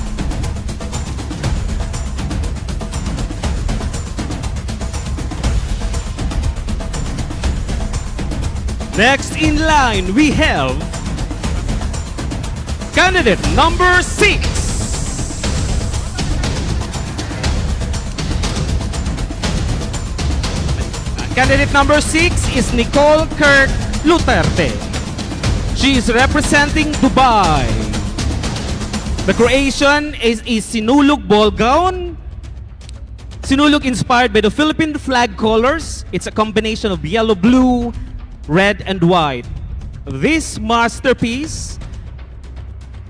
Next in line, we have candidate number 6. Candidate number 6 is Nicole Kirk Luterte. She is representing Dubai. The creation is a sinulog ball gown. Sinulog inspired by the Philippine flag colors. It's a combination of yellow, blue, red, and white. This masterpiece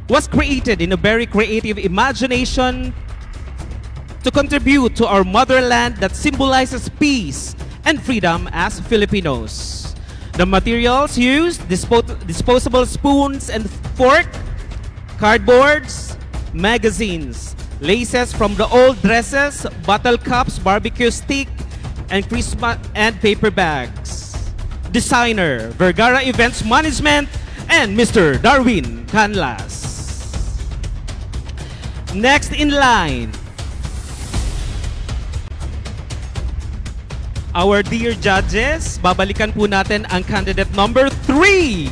was created in a very creative imagination to contribute to our motherland that symbolizes peace and freedom as Filipinos. The materials used: disposable spoons and fork, cardboards, magazines, laces from the old dresses, bottle caps, barbecue stick, and Christmas and paper bags. Designer, Vergara Events Management, and Mr. Darwin Canlas. Next in line, our dear judges, babalikan po natin ang candidate number 3.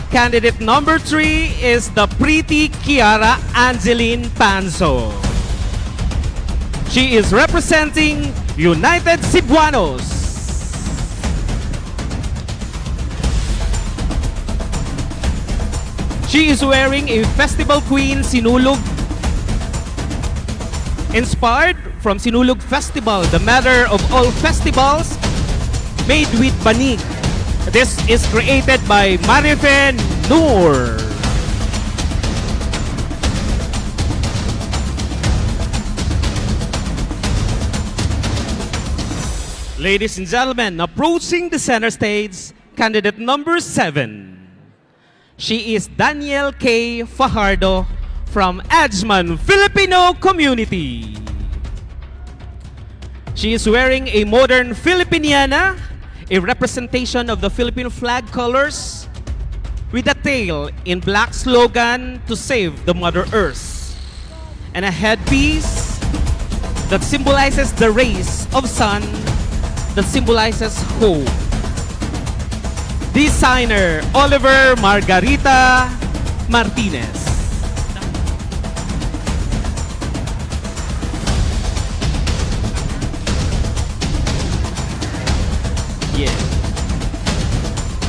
Candidate number 3 is the pretty Kiara Angeline Panzo. She is representing United Cebuanos. She is wearing a Festival Queen Sinulog inspired from Sinulog Festival, the mother of all festivals, made with banig. This is created by Marifen Noor. Ladies and gentlemen, approaching the center stage, candidate number 7. She is Daniel K. Fajardo from Ajman Filipino community. She is wearing a modern Filipiniana, a representation of the Philippine flag colors, with a tail in black slogan to save the Mother Earth, and a headpiece that symbolizes the rays of sun that symbolizes hope. Designer Oliver Margarita Martinez. Yeah.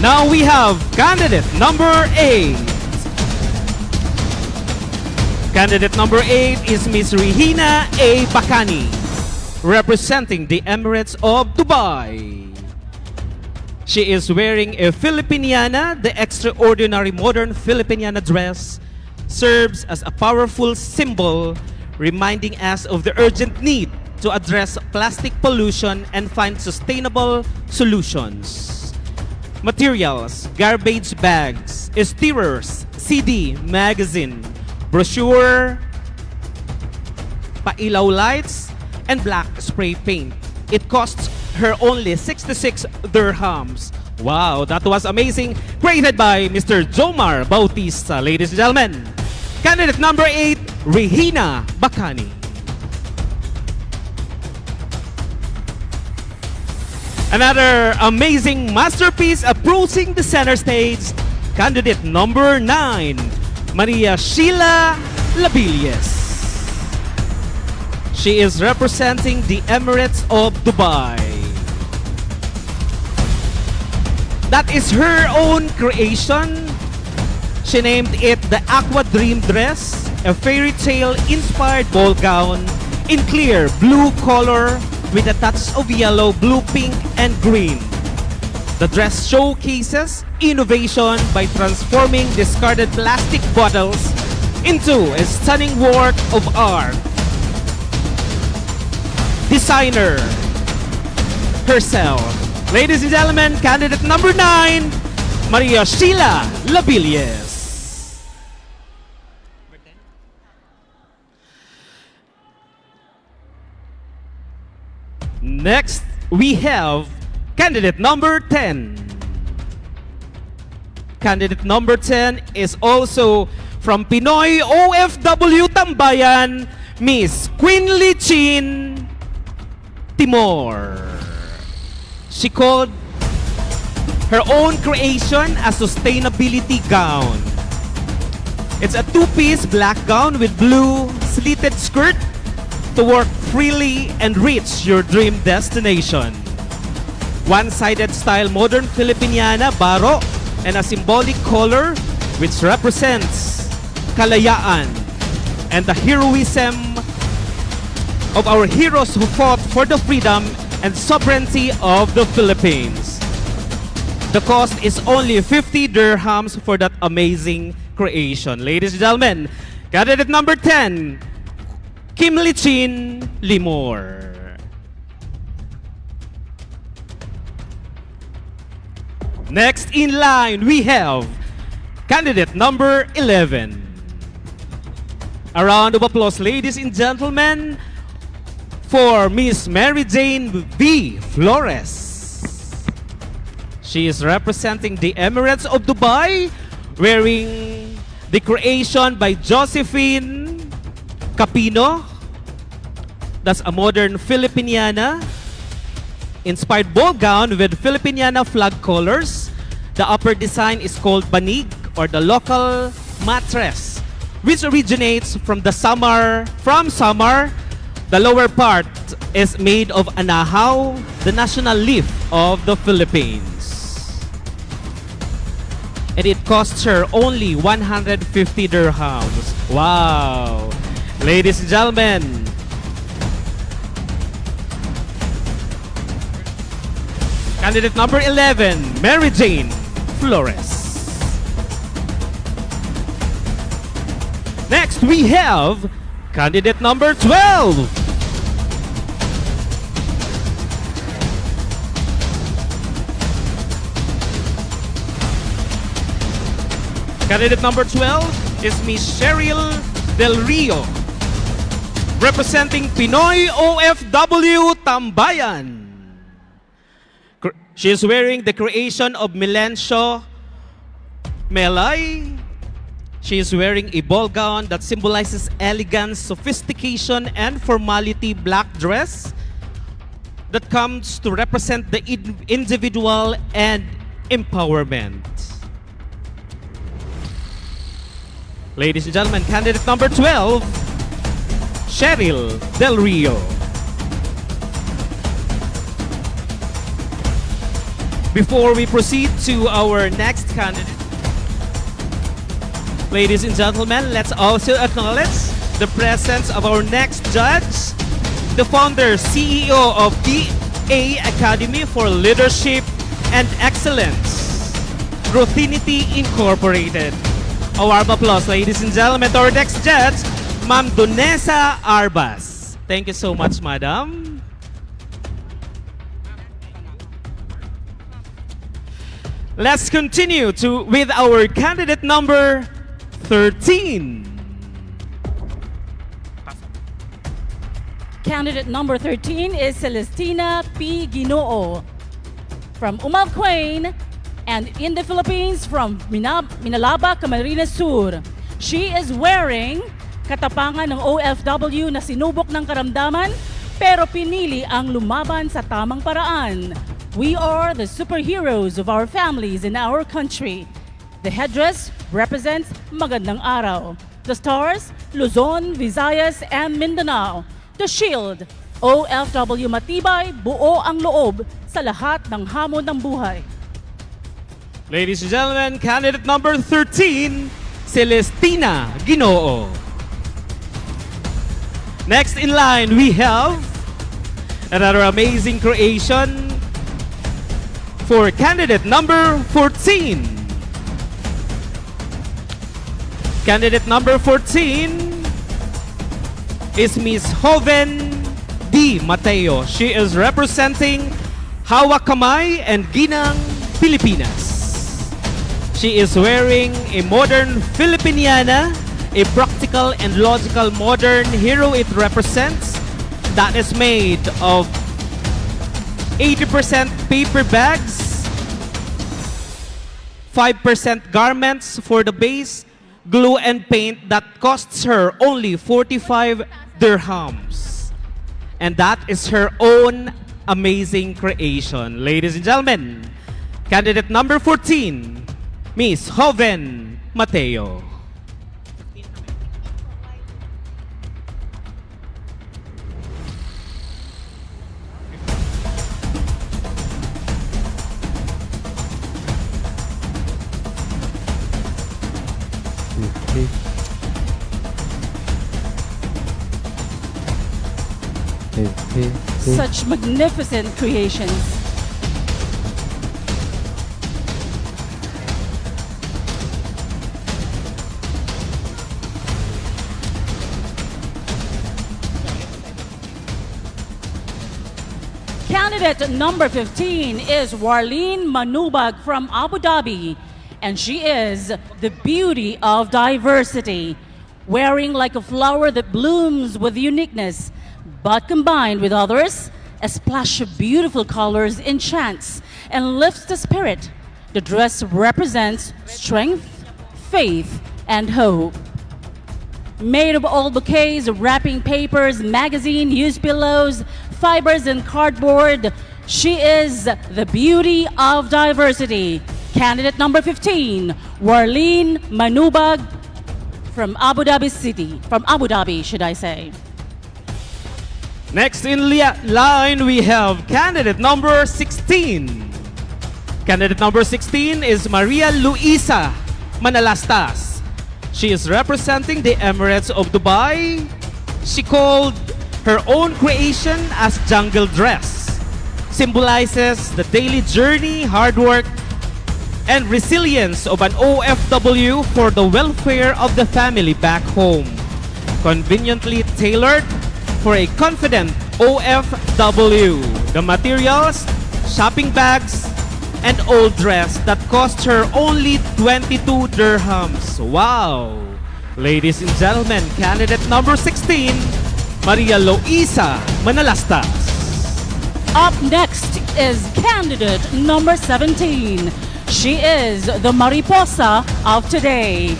Now we have candidate number 8. Candidate number 8 is Miss Rihina A. Bakani, representing the Emirates of Dubai. She is wearing a Filipiniana. The extraordinary modern Filipiniana dress serves as a powerful symbol reminding us of the urgent need to address plastic pollution and find sustainable solutions. Materials: garbage bags, stirrers, CD, magazine, brochure, pailaw lights, and black spray paint. It costs her only 66 dirhams. Wow, that was amazing. Created by Mr. Jomar Bautista. Ladies and gentlemen, candidate number 8, Rihina Bakani. Another amazing masterpiece approaching the center stage. Candidate number 9, Maria Sheila Labilies. She is representing the Emirates of Dubai. That is her own creation. She named it the Aqua Dream Dress, a fairy tale inspired ball gown in clear blue color with a touch of yellow, blue, pink, and green. The dress showcases innovation by transforming discarded plastic bottles into a stunning work of art. Designer herself. Ladies and gentlemen, candidate number 9, Maria Sheila Labilies. Next, we have candidate number 10. Candidate number 10 is also from Pinoy OFW Tambayan, Miss Quinley Chin Timor. She called her own creation a sustainability gown. It's a two-piece black gown with blue slitted skirt to work freely and reach your dream destination. One-sided style modern Filipiniana baro and a symbolic color which represents kalayaan and the heroism of our heroes who fought for the freedom and sovereignty of the Philippines. The cost is only 50 dirhams for that amazing creation. Ladies and gentlemen, candidate number 10, Kim Lichin Limor. Next in line, we have candidate number 11. A round of applause, ladies and gentlemen, for Miss Mary Jane V. Flores. She is representing the Emirates of Dubai, wearing the creation by Josephine Capino. That's a modern Filipiniana inspired ball gown with Filipiniana flag colors. The upper design is called banig, or the local mattress, which originates from Samar. The lower part is made of anahaw, the national leaf of the Philippines. And it costs her only 150 dirhams. Wow! Ladies and gentlemen, candidate number 11, Mary Jane Flores. Next, we have candidate number 12. Candidate number 12 is Miss Cheryl Del Rio, representing Pinoy OFW Tambayan. She is wearing the creation of Milencio Melay. She is wearing a ball gown that symbolizes elegance, sophistication, and formality black dress that comes to represent the individual and empowerment. Ladies and gentlemen, candidate number 12, Cheryl Del Rio. Before we proceed to our next candidate, ladies and gentlemen, let's also acknowledge the presence of our next judge, the founder, CEO of DA Academy for Leadership and Excellence, Rothinity Incorporated. A warm applause, ladies and gentlemen, to our next judge, Ma'am Donesa Arbas. Thank you so much, Madam. Let's continue with our candidate number 13. Candidate number 13 is Celestina P. Ginoo from Umalquain and in the Philippines from Minalaba, Camarines Sur. She is wearing katapangan ng OFW na sinubok ng karamdaman pero pinili ang lumaban sa tamang paraan. We are the superheroes of our families in our country. The headdress represents Magandang Araw. The stars, Luzon, Visayas, and Mindanao. The shield, OFW Matibay, buo ang loob sa lahat ng hamon ng buhay. Ladies and gentlemen, candidate number 13, Celestina Ginoo. Next in line, we have another amazing creation for candidate number 14. Candidate number 14 is Miss Joven D. Mateo. She is representing Hawak Kamay and Ginang, Pilipinas. She is wearing a modern Filipiniana, a practical and logical modern hero it represents that is made of 80% paper bags, 5% garments for the base, glue and paint that costs her only 45 dirhams. And that is her own amazing creation. Ladies and gentlemen, candidate number 14, Miss Joven Mateo. Such magnificent creations. Candidate number 15 is Warleen Manubag from Abu Dhabi, and she is the beauty of diversity, wearing like a flower that blooms with uniqueness, but combined with others, a splash of beautiful colors enchants and lifts the spirit. The dress represents strength, faith, and hope. Made of old bouquets, wrapping papers, magazine, used pillows, fibers, and cardboard, she is the beauty of diversity. Candidate number 15, Warleen Manubag from Abu Dhabi City, from Abu Dhabi, should I say. Next in line, we have candidate number 16. Candidate number 16 is Maria Luisa Manalastas. She is representing the Emirates of Dubai. She called her own creation as Jungle Dress. Symbolizes the daily journey, hard work, and resilience of an OFW for the welfare of the family back home. Conveniently tailored for a confident OFW. The materials, shopping bags, and old dress that cost her only 22 dirhams. Wow! Ladies and gentlemen, candidate number 16, Maria Luisa Manalastas. Up next is candidate number 17. She is the Mariposa of today.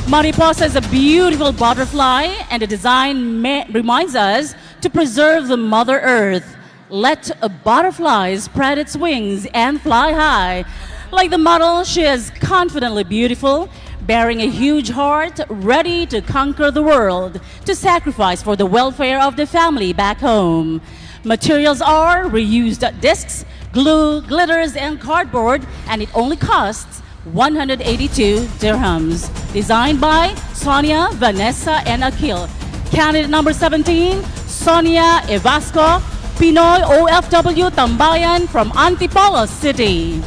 Mariposa is a beautiful butterfly, and the design reminds us to preserve the Mother Earth. Let a butterfly spread its wings and fly high. Like the model, she is confidently beautiful, bearing a huge heart, ready to conquer the world, to sacrifice for the welfare of the family back home. Materials are reused discs, glue, glitters, and cardboard, and it only costs 182 dirhams. Designed by Sonia, Vanessa, and Akil. Candidate number 17, Sonia Evasco, Pinoy OFW Tambayan from Antipolo City.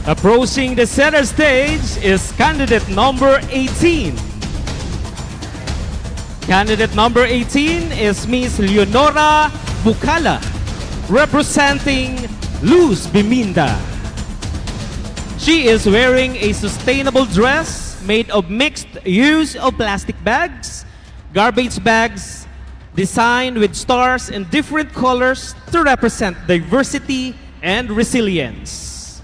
Approaching the center stage is candidate number 18. Candidate number 18 is Miss Leonora Bukala, representing Luz Biminda. She is wearing a sustainable dress made of mixed use of plastic bags, garbage bags, designed with stars in different colors to represent diversity and resilience.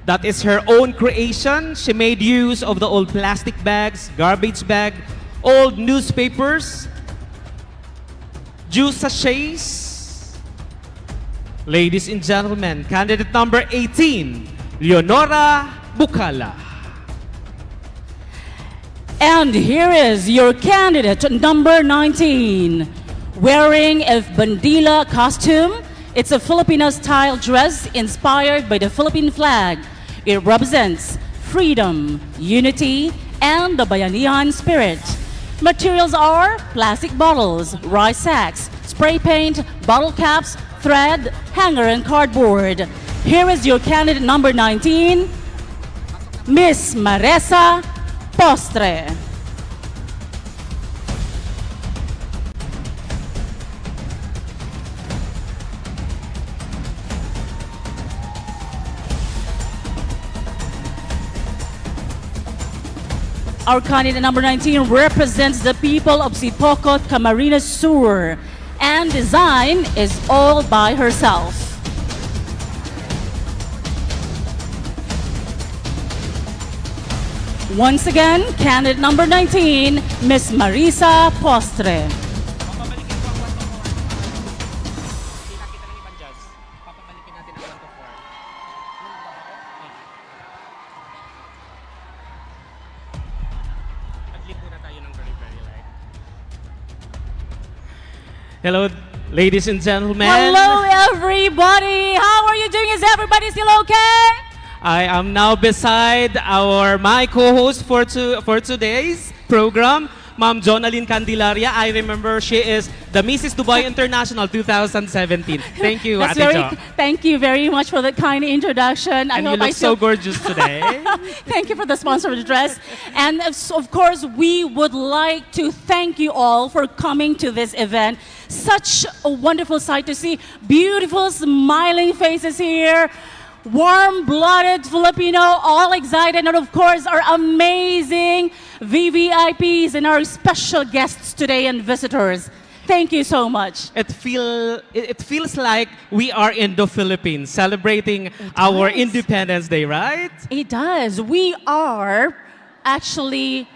That is her own creation. She made use of the old plastic bags, garbage bag, old newspapers, juice sachets. Ladies and gentlemen, candidate number 18, Leonora Bukala. And here is your candidate number 19. Wearing a bandila costume, it's a Filipino-style dress inspired by the Philippine flag. It represents freedom, unity, and the Bayanihan spirit. Materials are plastic bottles, rice sacks, spray paint, bottle caps, thread, hanger, and cardboard. Here is your candidate number 19, Miss Maresa Postre. Our candidate number 19 represents the people of Sipocot, Camarines Sur, and design is all by herself. Once again, candidate number 19, Miss Marisa Postre. Hello, ladies and gentlemen. Hello, everybody. How are you doing? Is everybody still okay? I am now beside my co-host for today's program, Ma'am Jonaline Candelaria. I remember she is the Mrs. Dubai International 2017. Thank you, Ate Jo. Thank you very much for the kind introduction. And you look so gorgeous today. Thank you for the sponsor of the dress. And of course, we would like to thank you all for coming to this event. Such a wonderful sight to see. Beautiful, smiling faces here. Warm-blooded Filipino, all excited, and of course, our amazing VVIPs and our special guests today and visitors. Thank you so much. It feels like we are in the Philippines celebrating our Independence Day, right? It does. We are actually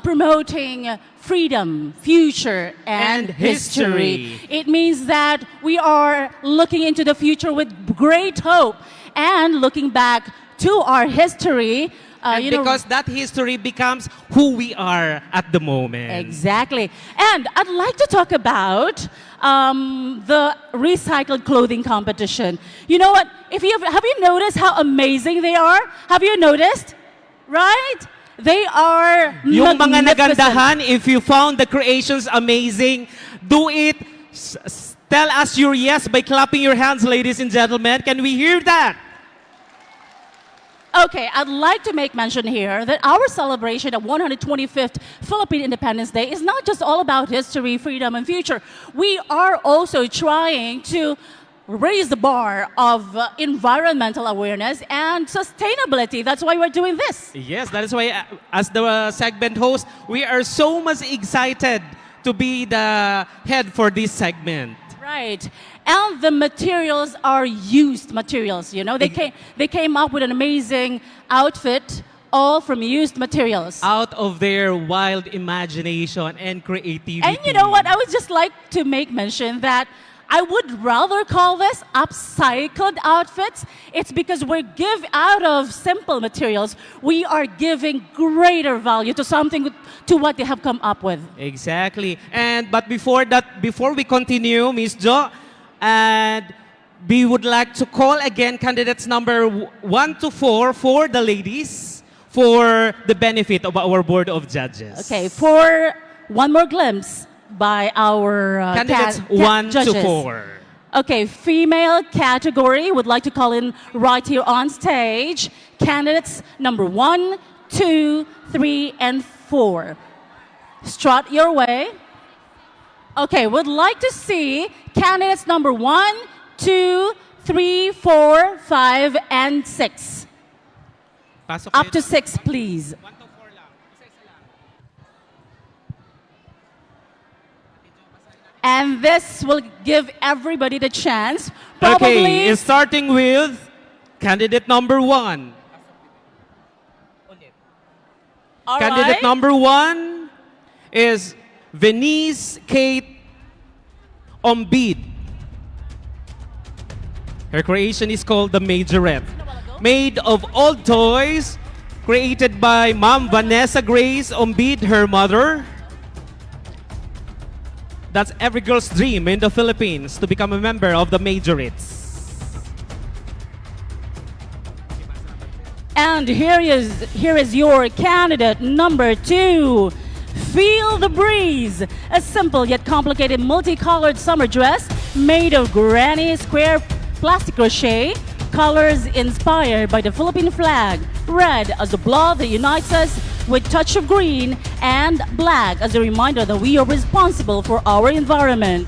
promoting freedom, future, and history. It means that we are looking into the future with great hope and looking back to our history. And because that history becomes who we are at the moment. Exactly. And I'd like to talk about the recycled clothing competition. You know what? Have you noticed how amazing they are? Have you noticed? Right? They are Yung mga magnificent. nagandahan, if you found the creations amazing, do it. Tell us your yes by clapping your hands, ladies and gentlemen. Can we hear that? Okay, I'd like to make mention here that our celebration of 125th Philippine Independence Day is not just all about history, freedom, and future. We are also trying to raise the bar of environmental awareness and sustainability. That's why we're doing this. Yes, that is why as the segment host, we are so much excited to be the head for this segment. Right. And the materials are used materials, you know. They came up with an amazing outfit all from used materials. Out of their wild imagination and creativity. And you know what? I would just like to make mention that I would rather call this upcycled outfits. It's because we give out of simple materials. We are giving greater value to something, to what they have come up with. Exactly. But before we continue, Ms. Jo, and we would like to call again candidates number 1 to 4 for the ladies for the benefit of our board of judges. Okay, for one more glimpse by our candidates 1 judges. to 4. Okay, female category would like to call in right here on stage candidates number 1, 2, 3, and 4. Strut your way. Okay, would like to see candidates number 1, 2, 3, 4, 5, and 6. Up to 6, please. And this will give everybody the chance. Probably. Okay, starting with candidate number 1. All Candidate right. number 1 is Venice Kate Ombid. Her creation is called the Majorette. Made of old toys, created by Ma'am Vanessa Grace Ombid, her mother. That's every girl's dream in the Philippines, to become a member of the Majorettes. And here is your candidate number 2. Feel the Breeze, a simple yet complicated multicolored summer dress made of granny square plastic crochet, colors inspired by the Philippine flag, red as the blood that unites us, with touch of green, and black as a reminder that we are responsible for our environment.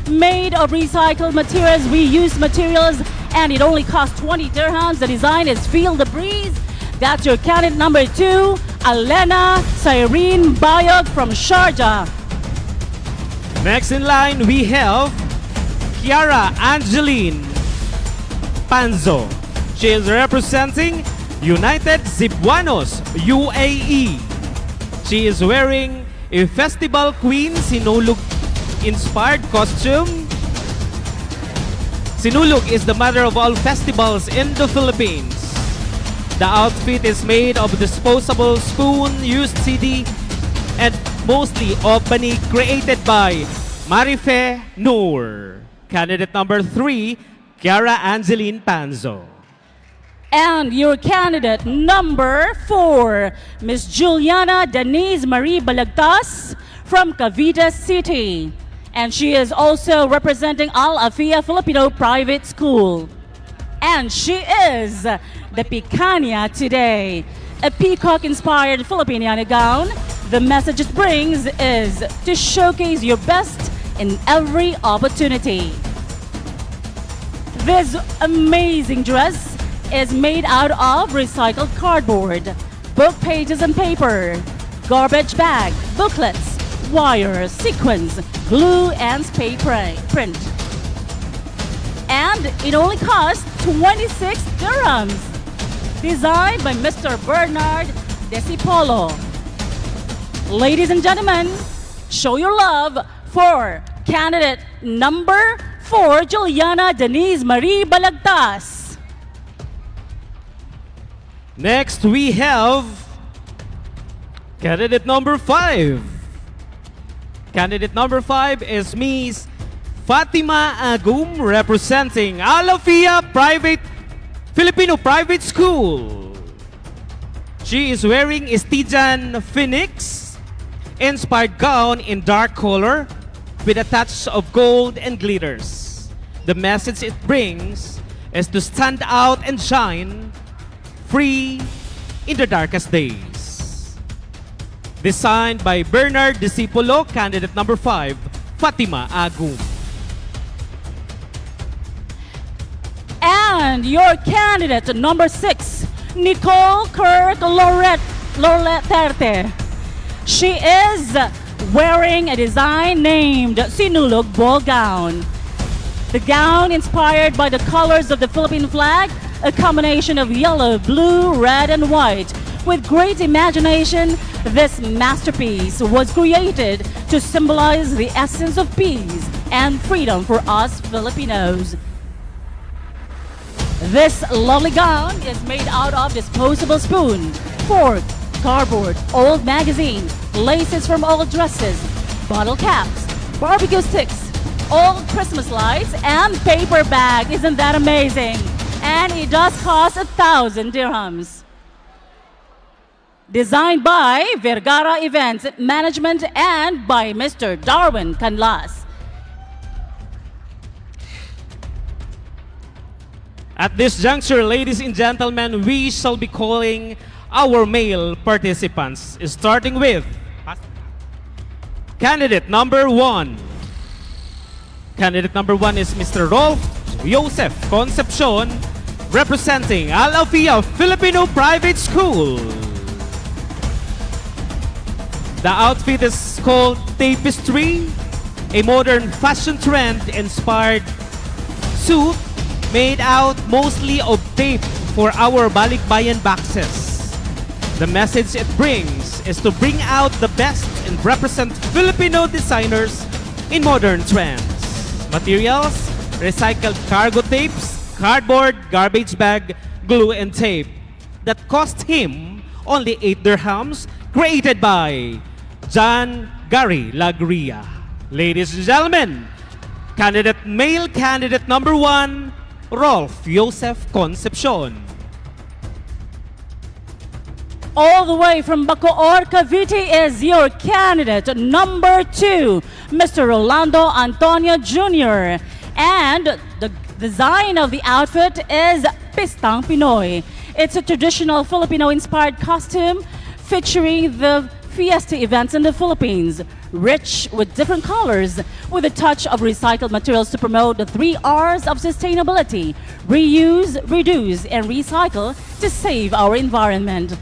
Made of recycled materials, reused materials, and it only costs 20 dirhams. The design is Feel the Breeze. That's your candidate number 2, Alena Cyrene Bayog from Sharjah. Next in line, we have Kiara Angeline Panzo. She is representing United Cebuanos, UAE. She is wearing a Festival Queen Sinulog inspired costume. Sinulog is the mother of all festivals in the Philippines. The outfit is made of disposable spoon, used CD, and mostly opening created by Marife Noor. Candidate number 3, Kiara Angeline Panzo. And your candidate number 4, Miss Juliana Denise Marie Balagtas from Cavite City. And she is also representing Al Afia Filipino Private School. And she is the Picanha today, a peacock-inspired Filipiniana gown. The message it brings is to showcase your best in every opportunity. This amazing dress is made out of recycled cardboard, book pages and paper, garbage bag, booklets, wire, sequins, glue, and spray print. And it only costs 26 dirhams. Designed by Mr. Bernard Desipolo. Ladies and gentlemen, show your love for candidate number 4, Juliana Denise Marie Balagtas. Next, we have candidate number 5. Candidate number 5 is Miss Fatima Agum, representing Alafia Filipino Private School. She is wearing a Stygian Phoenix inspired gown in dark color with a touch of gold and glitters. The message it brings is to stand out and shine free in the darkest days. Designed by Bernard Discipolo, candidate number 5, Fatima Agum. And your candidate number 6, Nicole Kirk Lorleterte. She is wearing a design named Sinulog Ball Gown. The gown inspired by the colors of the Philippine flag, a combination of yellow, blue, red, and white. With great imagination, this masterpiece was created to symbolize the essence of peace and freedom for us Filipinos. This lovely gown is made out of disposable spoon, fork, cardboard, old magazine, laces from old dresses, bottle caps, barbecue sticks, old Christmas lights, and paper bag. Isn't that amazing? And it does cost 1,000 dirhams. Designed by Vergara Events Management and by Mr. Darwin Canlas. At this juncture, ladies and gentlemen, we shall be calling our male participants, starting with candidate number 1. Candidate number 1 is Mr. Rolf Joseph Concepcion, representing Alafia Filipino Private School. The outfit is called Tapestry, a modern fashion trend inspired suit made out mostly of tape for our balikbayan boxes. The message it brings is to bring out the best and represent Filipino designers in modern trends. Materials: recycled cargo tapes, cardboard, garbage bag, glue, and tape that cost him only 8 dirhams, created by John Gary Lagria. Ladies and gentlemen, male candidate number 1, Rolf Joseph Concepcion. All the way from Bacoor, Cavite is your candidate number 2, Mr. Rolando Antonio Jr. And the design of the outfit is Pistang Pinoy. It's a traditional Filipino-inspired costume featuring the fiesta events in the Philippines, rich with different colors, with a touch of recycled materials to promote the 3 R's of sustainability: reuse, reduce, and recycle to save our environment.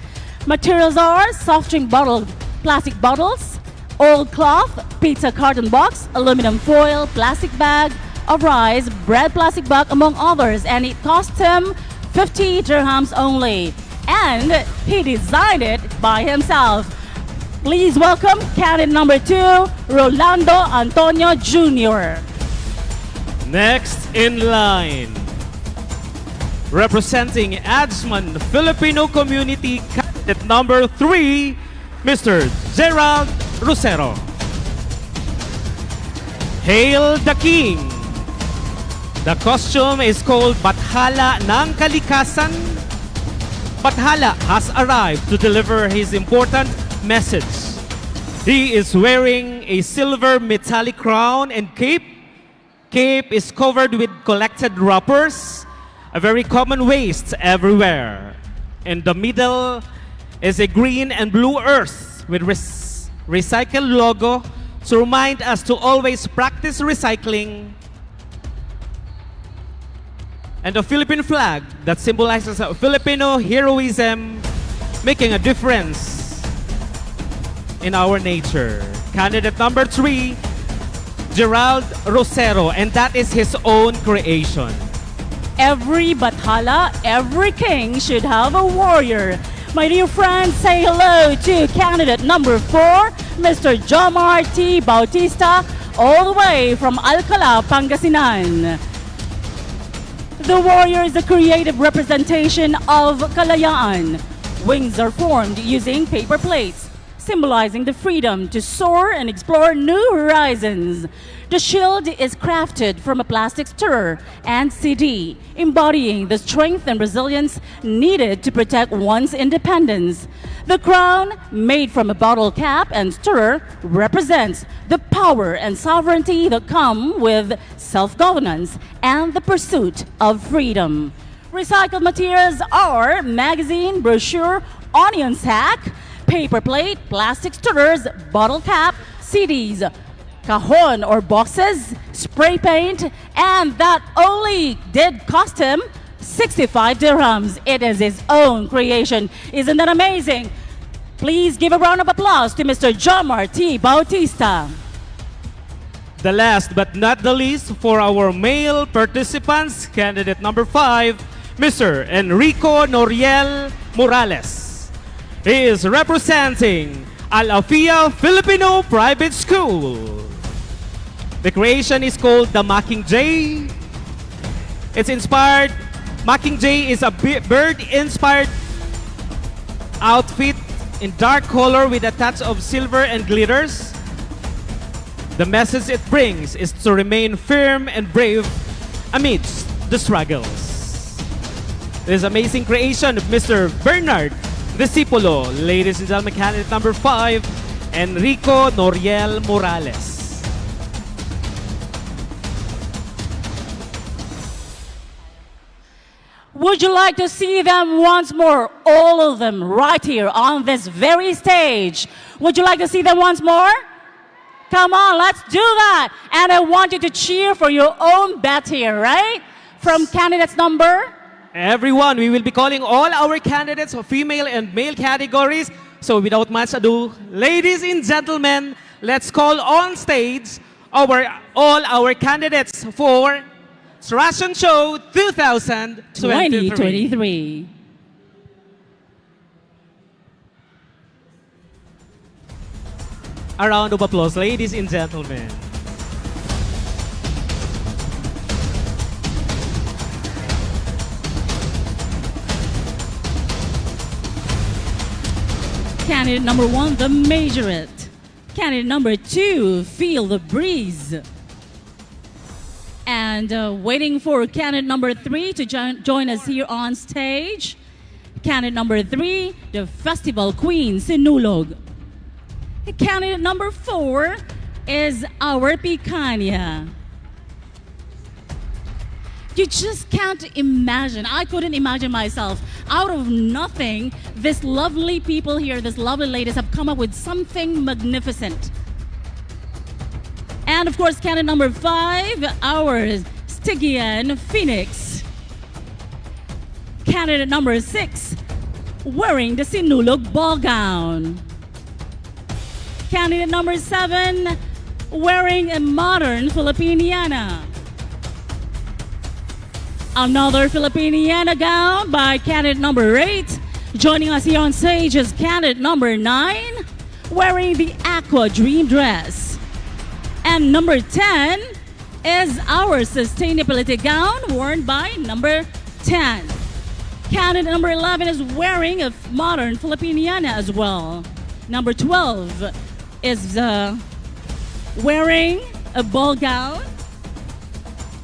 Materials are soft drink bottle, plastic bottles, old cloth, pizza carton box, aluminum foil, plastic bag of rice, bread plastic bag, among others, and it cost him 50 dirhams only. And he designed it by himself. Please welcome candidate number 2, Rolando Antonio Jr. Next in line, representing Adsman Filipino Community, candidate number 3, Mr. Gerald Rosero. Hail the King! The costume is called Bathala ng Kalikasan. Bathala has arrived to deliver his important message. He is wearing a silver metallic crown and cape. Cape is covered with collected wrappers, a very common waste everywhere. In the middle is a green and blue earth with recycled logo to remind us to always practice recycling. And the Philippine flag that symbolizes Filipino heroism, making a difference in our nature. Candidate number 3, Gerald Rosero, and that is his own creation. Every Bathala, every king should have a warrior. My dear friends, say hello to candidate number 4, Mr. Jomar T. Bautista, all the way from Alcala, Pangasinan. The warrior is a creative representation of kalayaan. Wings are formed using paper plates, symbolizing the freedom to soar and explore new horizons. The shield is crafted from a plastic stirrer and CD, embodying the strength and resilience needed to protect one's independence. The crown, made from a bottle cap and stirrer, represents the power and sovereignty that come with self-governance and the pursuit of freedom. Recycled materials are magazine, brochure, onion sack, paper plate, plastic stirrers, bottle cap, CDs, cajon or boxes, spray paint, and that only did cost him 65 dirhams. It is his own creation. Isn't that amazing? Please give a round of applause to Mr. Jomar T. Bautista. The last but not the least for our male participants, candidate number 5, Mr. Enrico Noriel Morales. He is representing Al Afia Filipino Private School. The creation is called the Mockingjay. It's inspired, Mockingjay is a bird-inspired outfit in dark color with a touch of silver and glitters. The message it brings is to remain firm and brave amidst the struggles. This amazing creation of Mr. Bernard Discipulo. Ladies and gentlemen, candidate number 5, Enrico Noriel Morales. Would you like to see them once more? All of them right here on this very stage. Would you like to see them once more? Come on, let's do that. And I want you to cheer for your own bet here, right? From candidates number? Everyone, we will be calling all our candidates of female and male categories. So without much ado, ladies and gentlemen, let's call on stage all our candidates for Ration Show 2023. A round of applause, ladies and gentlemen. Candidate number 1, the Majorette. Candidate number 2, Feel the Breeze. And waiting for candidate number 3 to join us here on stage. Candidate number 3, the Festival Queen, Sinulog. Candidate number 4 is our Picanha. You just can't imagine. I couldn't imagine myself. Out of nothing, these lovely people here, these lovely ladies have come up with something magnificent. And of course, candidate number 5, our Stygian Phoenix. Candidate number 6, wearing the Sinulog ball gown. Candidate number 7, wearing a modern Filipiniana. Another Filipiniana gown by candidate number 8. Joining us here on stage is candidate number 9, wearing the Aqua Dream dress. And number 10 is our sustainability gown worn by number 10. Candidate number 11 is wearing a modern Filipiniana as well. Number 12 is wearing a ball gown.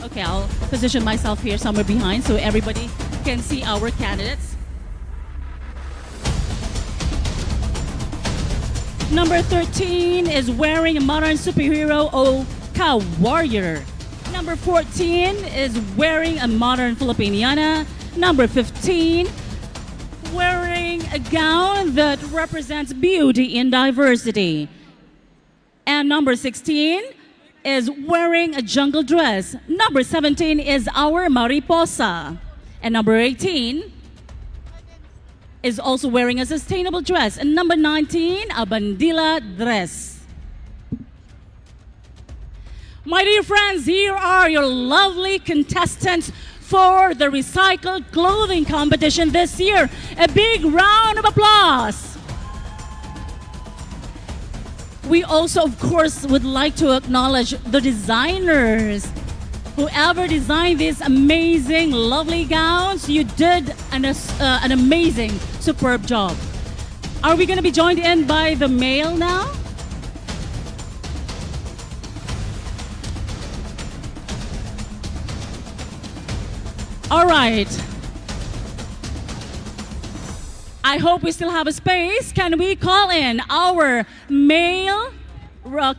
Okay, I'll position myself here somewhere behind so everybody can see our candidates. Number 13 is wearing a modern superhero Oka Warrior. Number 14 is wearing a modern Filipiniana. Number 15, wearing a gown that represents beauty in diversity. And number 16 is wearing a jungle dress. Number 17 is our Mariposa. And number 18 is also wearing a sustainable dress. And number 19, a Bandila dress. My dear friends, here are your lovely contestants for the recycled clothing competition this year. A big round of applause. We also, of course, would like to acknowledge the designers whoever designed these amazing, lovely gowns, you did an amazing, superb job. Are we going to be joined in by the male now? All right. I hope we still have a space. Can we call in our male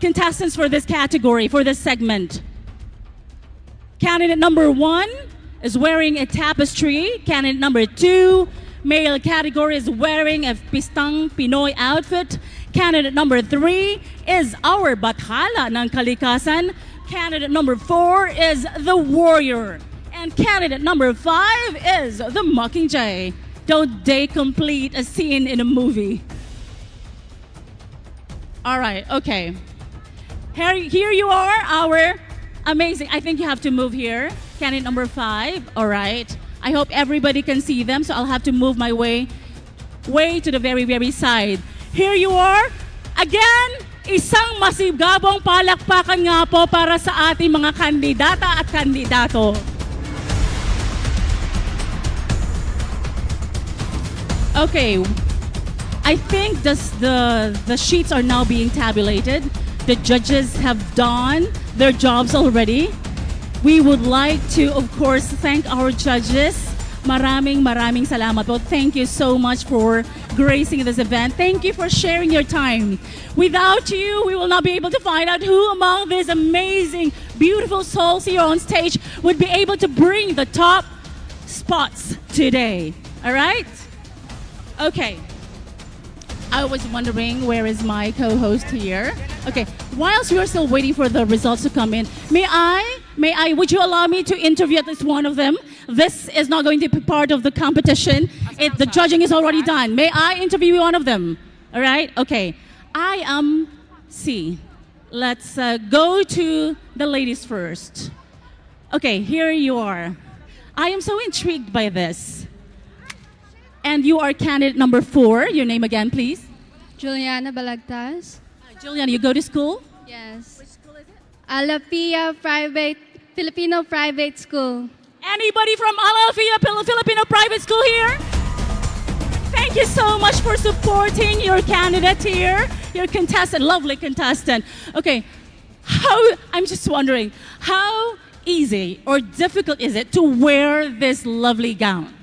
contestants for this category, for this segment? Candidate number 1 is wearing a tapestry. Candidate number 2, male category, is wearing a Pistang Pinoy outfit. Candidate number 3 is our Bathala ng Kalikasan. Candidate number 4 is the Warrior. And candidate number 5 is the Mockingjay. Don't they complete a scene in a movie? All right, okay. Here you are, our amazing. I think you have to move here. Candidate number 5, all right. I hope everybody can see them, so I'll have to move my way to the very, very side. Here you are. Again, isang masigabong palakpakan nga po para sa ating mga kandidata at kandidato. Okay, I think the sheets are now being tabulated. The judges have done their jobs already. We would like to, of course, thank our judges. Maraming salamat po. Thank you so much for gracing this event. Thank you for sharing your time. Without you, we will not be able to find out who among these amazing, beautiful souls here on stage would be able to bring the top spots today. All right? Okay. I was wondering, where is my co-host here? Okay, whilst we are still waiting for the results to come in, would you allow me to interview at least one of them? This is not going to be part of the competition. The judging is already done. May I interview one of them? All right, okay. I am C. Let's go to the ladies first. Okay, here you are. I am so intrigued by this. And you are candidate number 4. Your name again, please. Juliana Balagtas. Juliana, you go to school? Yes. Which school is it? Alapia Filipino Private School. Anybody from Alapia Filipino Private School here? Thank you so much for supporting your candidate here, your contestant, lovely contestant. Okay, I'm just wondering, how easy or difficult is it to wear this lovely gown?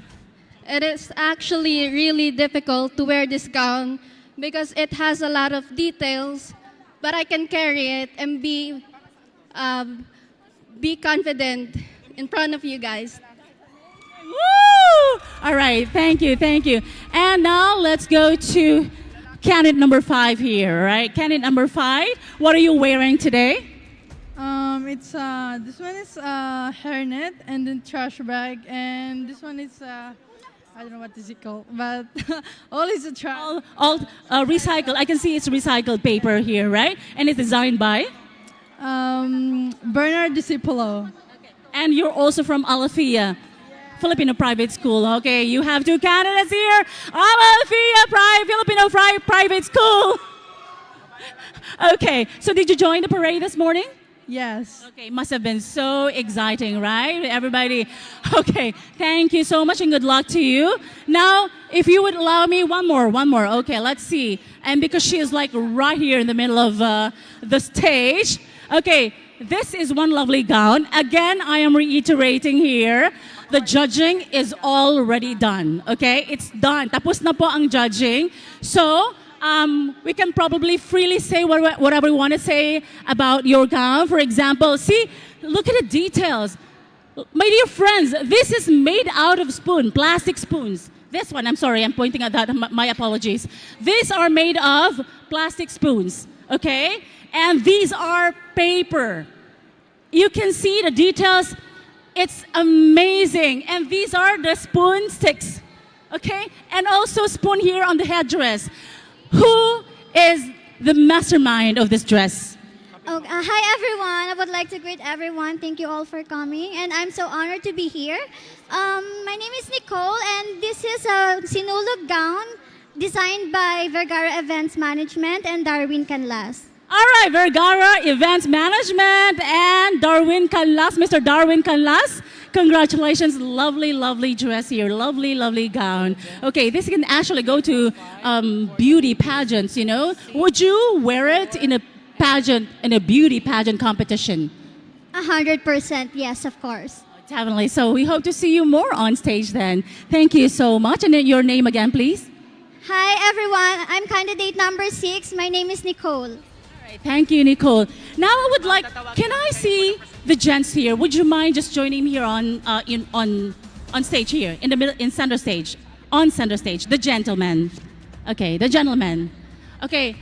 It is actually really difficult to wear this gown because it has a lot of details, but I can carry it and be confident in front of you guys. Woo! All right, thank you. And now let's go to candidate number 5 here, right? Candidate number 5, what are you wearing today? It's this one is hairnet and then trash bag, and this one is I don't know what is it called, but all is a trash. All recycled. I can see it's recycled paper here, right? And it's designed by Bernard Discipolo. Okay. And you're also from Alafia Filipino Private School. Okay, you have 2 candidates here. Alafia Filipino Private School. Okay, so did you join the parade this morning? Yes. Okay, must have been so exciting, right? Everybody. Okay, thank you so much and good luck to you. Now, if you would allow me one more. Okay, let's see. And because she is like right here in the middle of the stage. Okay, this is one lovely gown. Again, I am reiterating here, the judging is already done. Okay, it's done. Tapos na po ang judging. So, we can probably freely say whatever we want to say about your gown. For example, see, look at the details. My dear friends, this is made out of plastic spoons. This one, I'm sorry, I'm pointing at that, my apologies. These are made of plastic spoons, okay? And these are paper. You can see the details. It's amazing. And these are the spoon sticks, okay? And also spoon here on the headdress. Who is the mastermind of this dress? Hi everyone, I would like to greet everyone. Thank you all for coming, and I'm so honored to be here. My name is Nicole, and this is a sinulog gown designed by Vergara Events Management and Darwin Canlas. All right, Vergara Events Management and Darwin Canlas, Mr. Darwin Canlas. Congratulations, lovely, lovely dress here, lovely, lovely gown. Okay, this can actually go to beauty pageants, you know. Would you wear it in a pageant, in a beauty pageant competition? 100%, yes, of course. Definitely. So we hope to see you more on stage then. Thank you so much. And then your name again, please. Hi, everyone. I'm candidate number 6. My name is Nicole. All right, thank you, Nicole. Now I would like, can I see the gents here? Would you mind just joining me here on stage here, in the middle, in center stage, on center stage, the gentlemen. Okay, the gentlemen. Okay.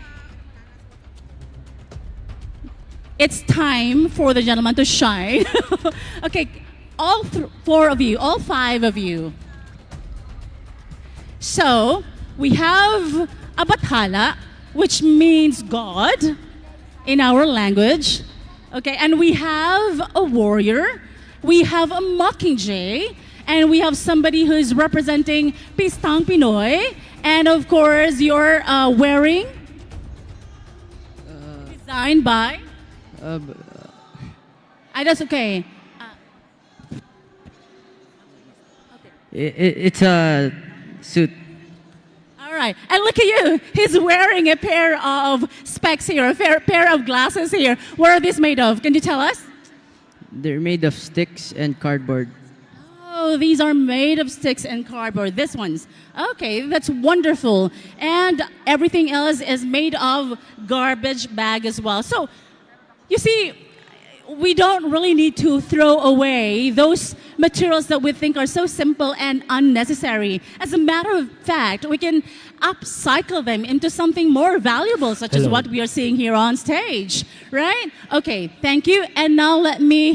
It's time for the gentleman to shine. Okay, all 4 of you, all 5 of you. So, we have a bathala, which means God in our language. Okay, and we have a warrior, we have a mockingjay, and we have somebody who is representing Pistang Pinoy, and of course you're wearing, designed by, that's okay. It's a suit. All right, and look at you. He's wearing a pair of specs here, a pair of glasses here. What are these made of? Can you tell us? They're made of sticks and cardboard. Oh, these are made of sticks and cardboard. This one's. Okay, that's wonderful. And everything else is made of garbage bag as well. So, you see, we don't really need to throw away those materials that we think are so simple and unnecessary. As a matter of fact, we can upcycle them into something more valuable, such as what we are seeing here on stage, right? Okay, thank you. And now let me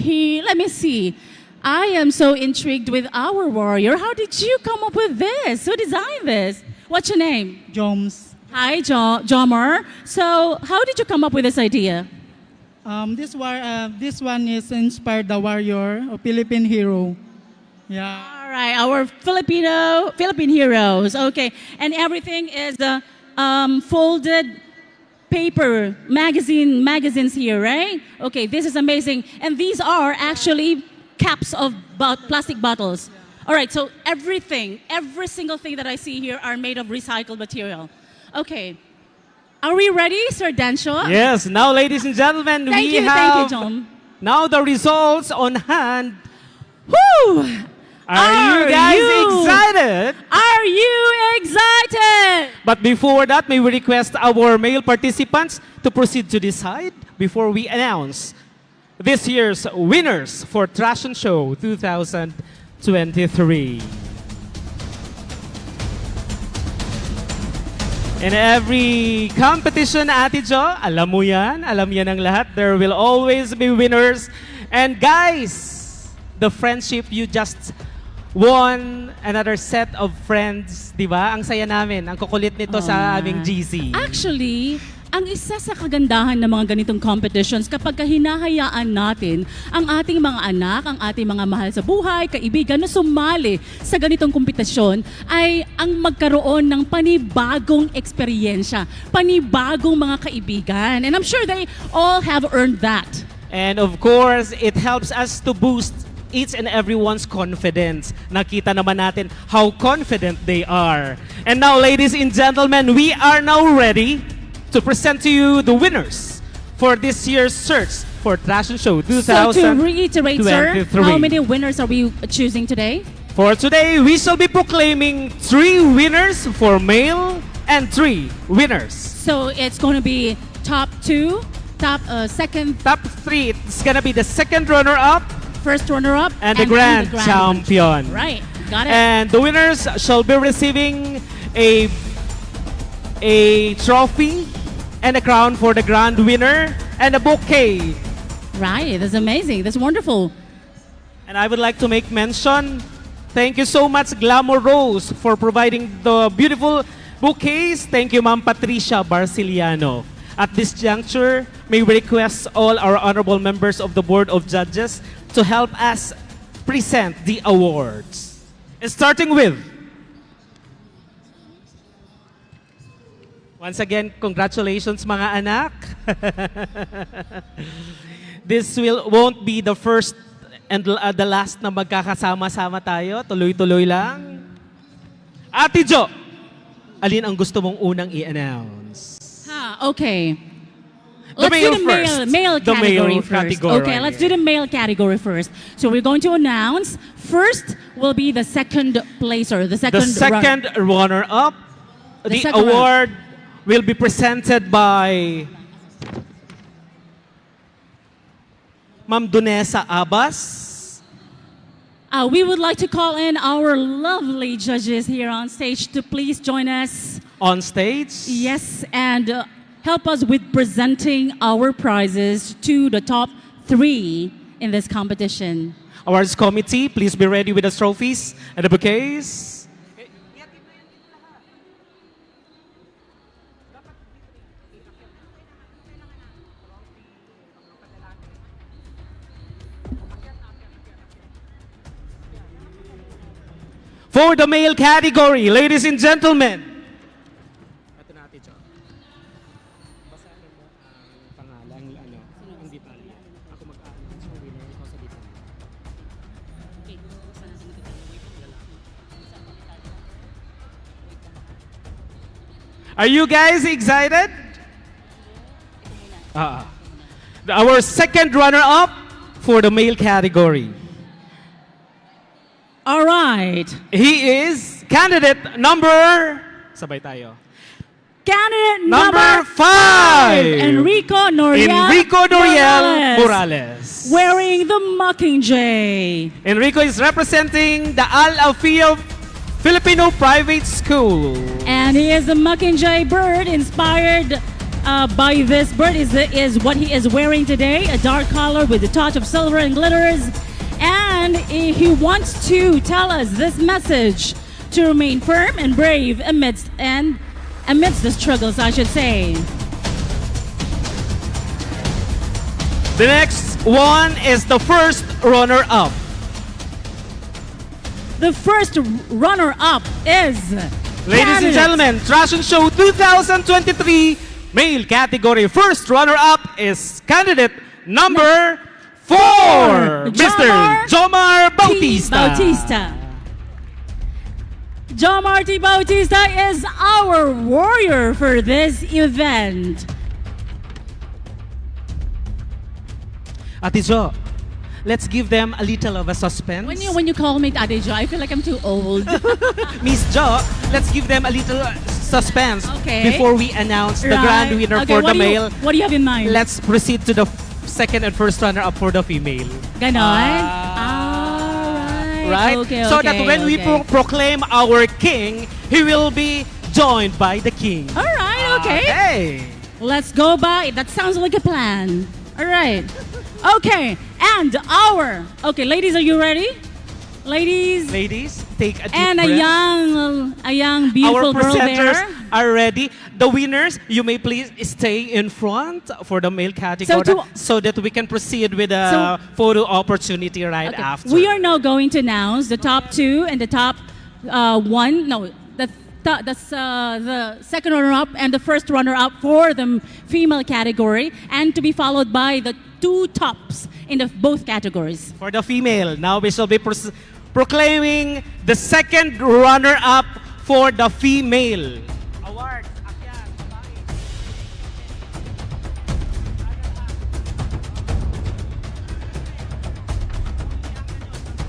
see. I am so intrigued with our warrior. How did you come up with this? Who designed this? What's your name? Joms. Hi, Jomar. So, how did you come up with this idea? This one is inspired the warrior, a Philippine hero. Yeah. All right, our Philippine heroes. Okay, and everything is folded paper magazines here, right? Okay, this is amazing, and these are actually caps of plastic bottles. All right, so every single thing that I see here are made of recycled material. Okay. Are we ready, Sir Densho? Yes, now ladies and gentlemen, Thank you, John. Now the results on hand. Woo! Are you guys excited? Are you excited? But before that, may we request our male participants to proceed to this side before we announce this year's winners for Fashion Show 2023. In every competition, Ate Jo, alam mo yan ang lahat. There will always be winners. And guys, the friendship, you just won another set of friends, di ba? Ang saya namin, ang kukulit nito sa aming GC. Actually, ang isa sa kagandahan ng mga ganitong competitions kapag hinahayaan natin ang ating mga anak, ang ating mga mahal sa buhay, kaibigan na sumali sa ganitong kompetisyon ay ang magkaroon ng panibagong eksperyensya, panibagong mga kaibigan. And I'm sure they all have earned that. And of course, it helps us to boost each and everyone's confidence. Nakita naman natin how confident they are. And now, ladies and gentlemen, we are now ready to present to you the winners for this year's search for Fashion Show 2023. So to reiterate, sir, how many winners are we choosing today? For today, we shall be proclaiming 3 winners for male and 3 winners. So it's going to be top 2, second, top 3. It's going to be the second runner-up, first runner-up, and the grand champion. Right, got it. And the winners shall be receiving a trophy and a crown for the grand winner and a bouquet. Right, that's amazing. That's wonderful. And I would like to make mention, thank you so much Glamour Rose for providing the beautiful bouquets. Thank you Ma'am Patricia Barciliano. At this juncture, may we request all our honorable members of the Board of Judges to help us present the awards. And starting with Once again, congratulations mga anak. This won't be the first and the last na magkakasama-sama tayo. Tuloy-tuloy lang. Ate Jo, alin ang gusto mong unang i-announce? Okay. The Let's male do the first. male The male category first. category. Okay, let's do the male category first. So we're going to announce first will be the second placer, the second runner-up. The second award will be presented by Ma'am Donessa Abbas. We would like to call in our lovely judges here on stage to please join us. On stage. Yes, and help us with presenting our prizes to the top 3 in this competition. Awards committee, please be ready with the trophies and the bouquets. For the male category, ladies and gentlemen. Ito na, Ate Jo. Basahin mo ang pangalan, ang detalye. Ako mag-announce ng winner, ikaw sa detalye. Are you guys excited? Our second runner-up for the male category. All right. He is candidate number... Sabay tayo. Candidate Number 5. Enrico Noriel Morales. Wearing the Mockingjay. Enrico is representing the Al Afia Filipino Private School. And he is a Mockingjay bird inspired by this bird is what he is wearing today, a dark color with a touch of silver and glitters. And he wants to tell us this message to remain firm and brave amidst the struggles, I should say. The next one is the first runner-up. The first runner-up is... Ladies and gentlemen, Fashion Show 2023 male category first runner-up is candidate number 4, Mr. Jomar Bautista. Jomar T. Bautista is our warrior for this event. Ate Jo, let's give them a little of a suspense. When you call me Ate Jo, I feel like I'm too old. Miss Jo, let's give them a little suspense before we announce the grand winner for the male. What do you have in mind? Let's proceed to the second and first runner-up for the female. Ganon? Right? Okay, so that when we proclaim our king, he will be joined by the king. All right, okay. Hey. Let's go by. That sounds like a plan. All right. Okay, and ladies, are you ready? Ladies, take a deep and breath. a young beautiful Our girl presenters there. are ready. The winners, you may please stay in front for the male category so that we can proceed with a photo opportunity after. We are now going to announce the top 2 and the top the second runner-up and the first runner-up for the female category, and to be followed by the 2 tops in both categories. For the female, now we shall be proclaiming the second runner-up for the female. Award.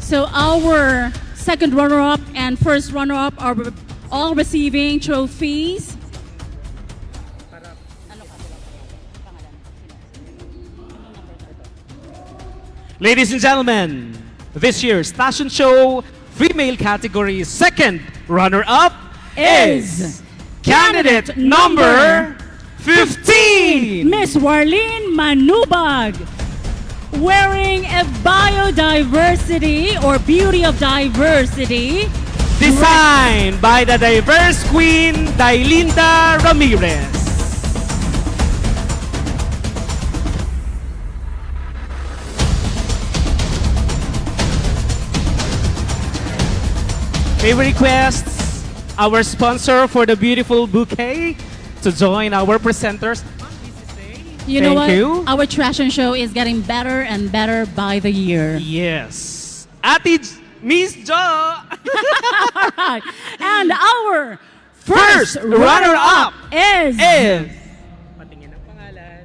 So our second runner-up and first runner-up are all receiving trophies. Ladies and gentlemen, this year's Fashion Show female category second runner-up is candidate number 15, Miss Warlene Manubag, wearing a biodiversity or beauty of diversity designed by the diverse queen Dailinda Ramirez. May we request our sponsor for the beautiful bouquet to join our presenters. You know Thank what? you. Our fashion show is getting better and better by the year. Yes. Miss Jo! Alright. And our First runner-up is Patingin ang pangalan.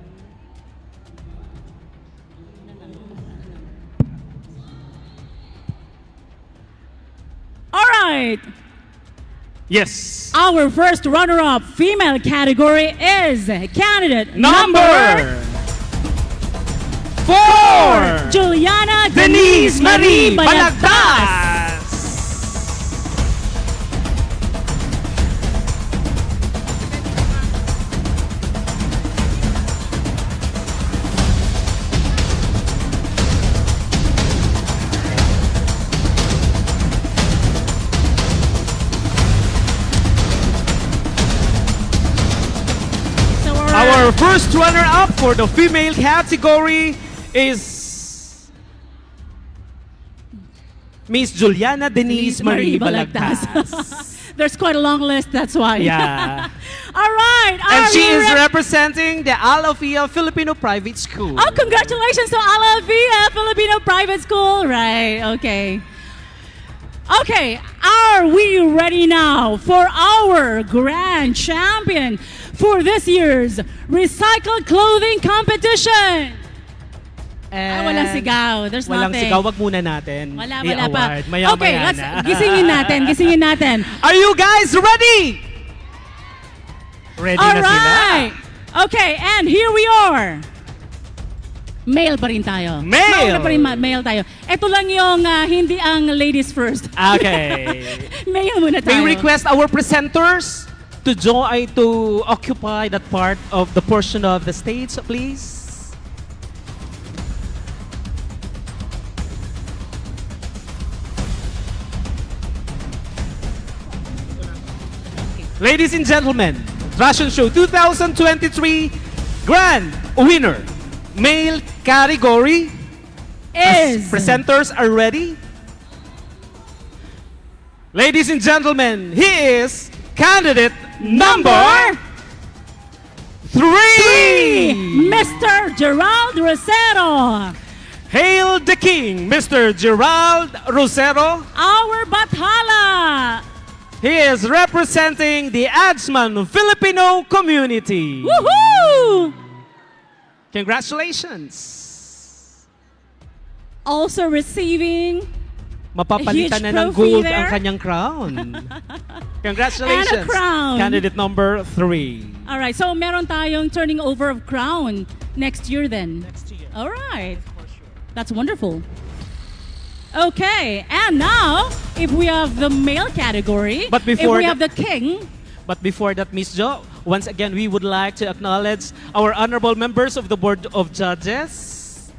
Alright. Yes. Our first runner-up female category is candidate Number 4, Juliana Denise Marie Balagtas. Our first runner-up for the female category is Miss Juliana Denise Marie Balagtas. There's quite a long list, that's why. Yeah. All right. And are she you is ready? representing the Alafia Filipino Private School. Oh, congratulations to Alavia Filipino Private School. Right, okay. Okay, are we ready now for our grand champion for this year's Recycled Clothing Competition? Walang sigaw. There's Walang nothing. sigaw. Wag muna natin Wala pa. i-award. Maya-maya Okay, let's na. gisingin natin. Are you guys ready? Ready All na sila? right. Okay, and here we are. Male pa rin tayo. Male! Mauna pa rin male tayo. Ito lang yung hindi ang ladies first. Okay. Male muna tayo. May request our presenters to occupy that part of the portion of the stage, please. Ladies and gentlemen, Fashion Show 2023 Grand Winner, male category. Is Presenters are ready. Ladies and gentlemen, he is candidate number 3, Mr. Gerald Rosero. Hail the King, Mr. Gerald Rosero. Our Bathala. He is representing the Adsman Filipino community. Woohoo! Congratulations. Also receiving Mapapalitan a huge na ng trophy gold there. ang kanyang crown. Congratulations. And a crown. Candidate number 3. All right, so meron tayong turning over of crown next year then. Next year. All right. That's wonderful. Okay, and now, if we have the male category, But if before we that- have the king, But before that, Miss Jo, once again, we would like to acknowledge our honorable members of the Board of Judges.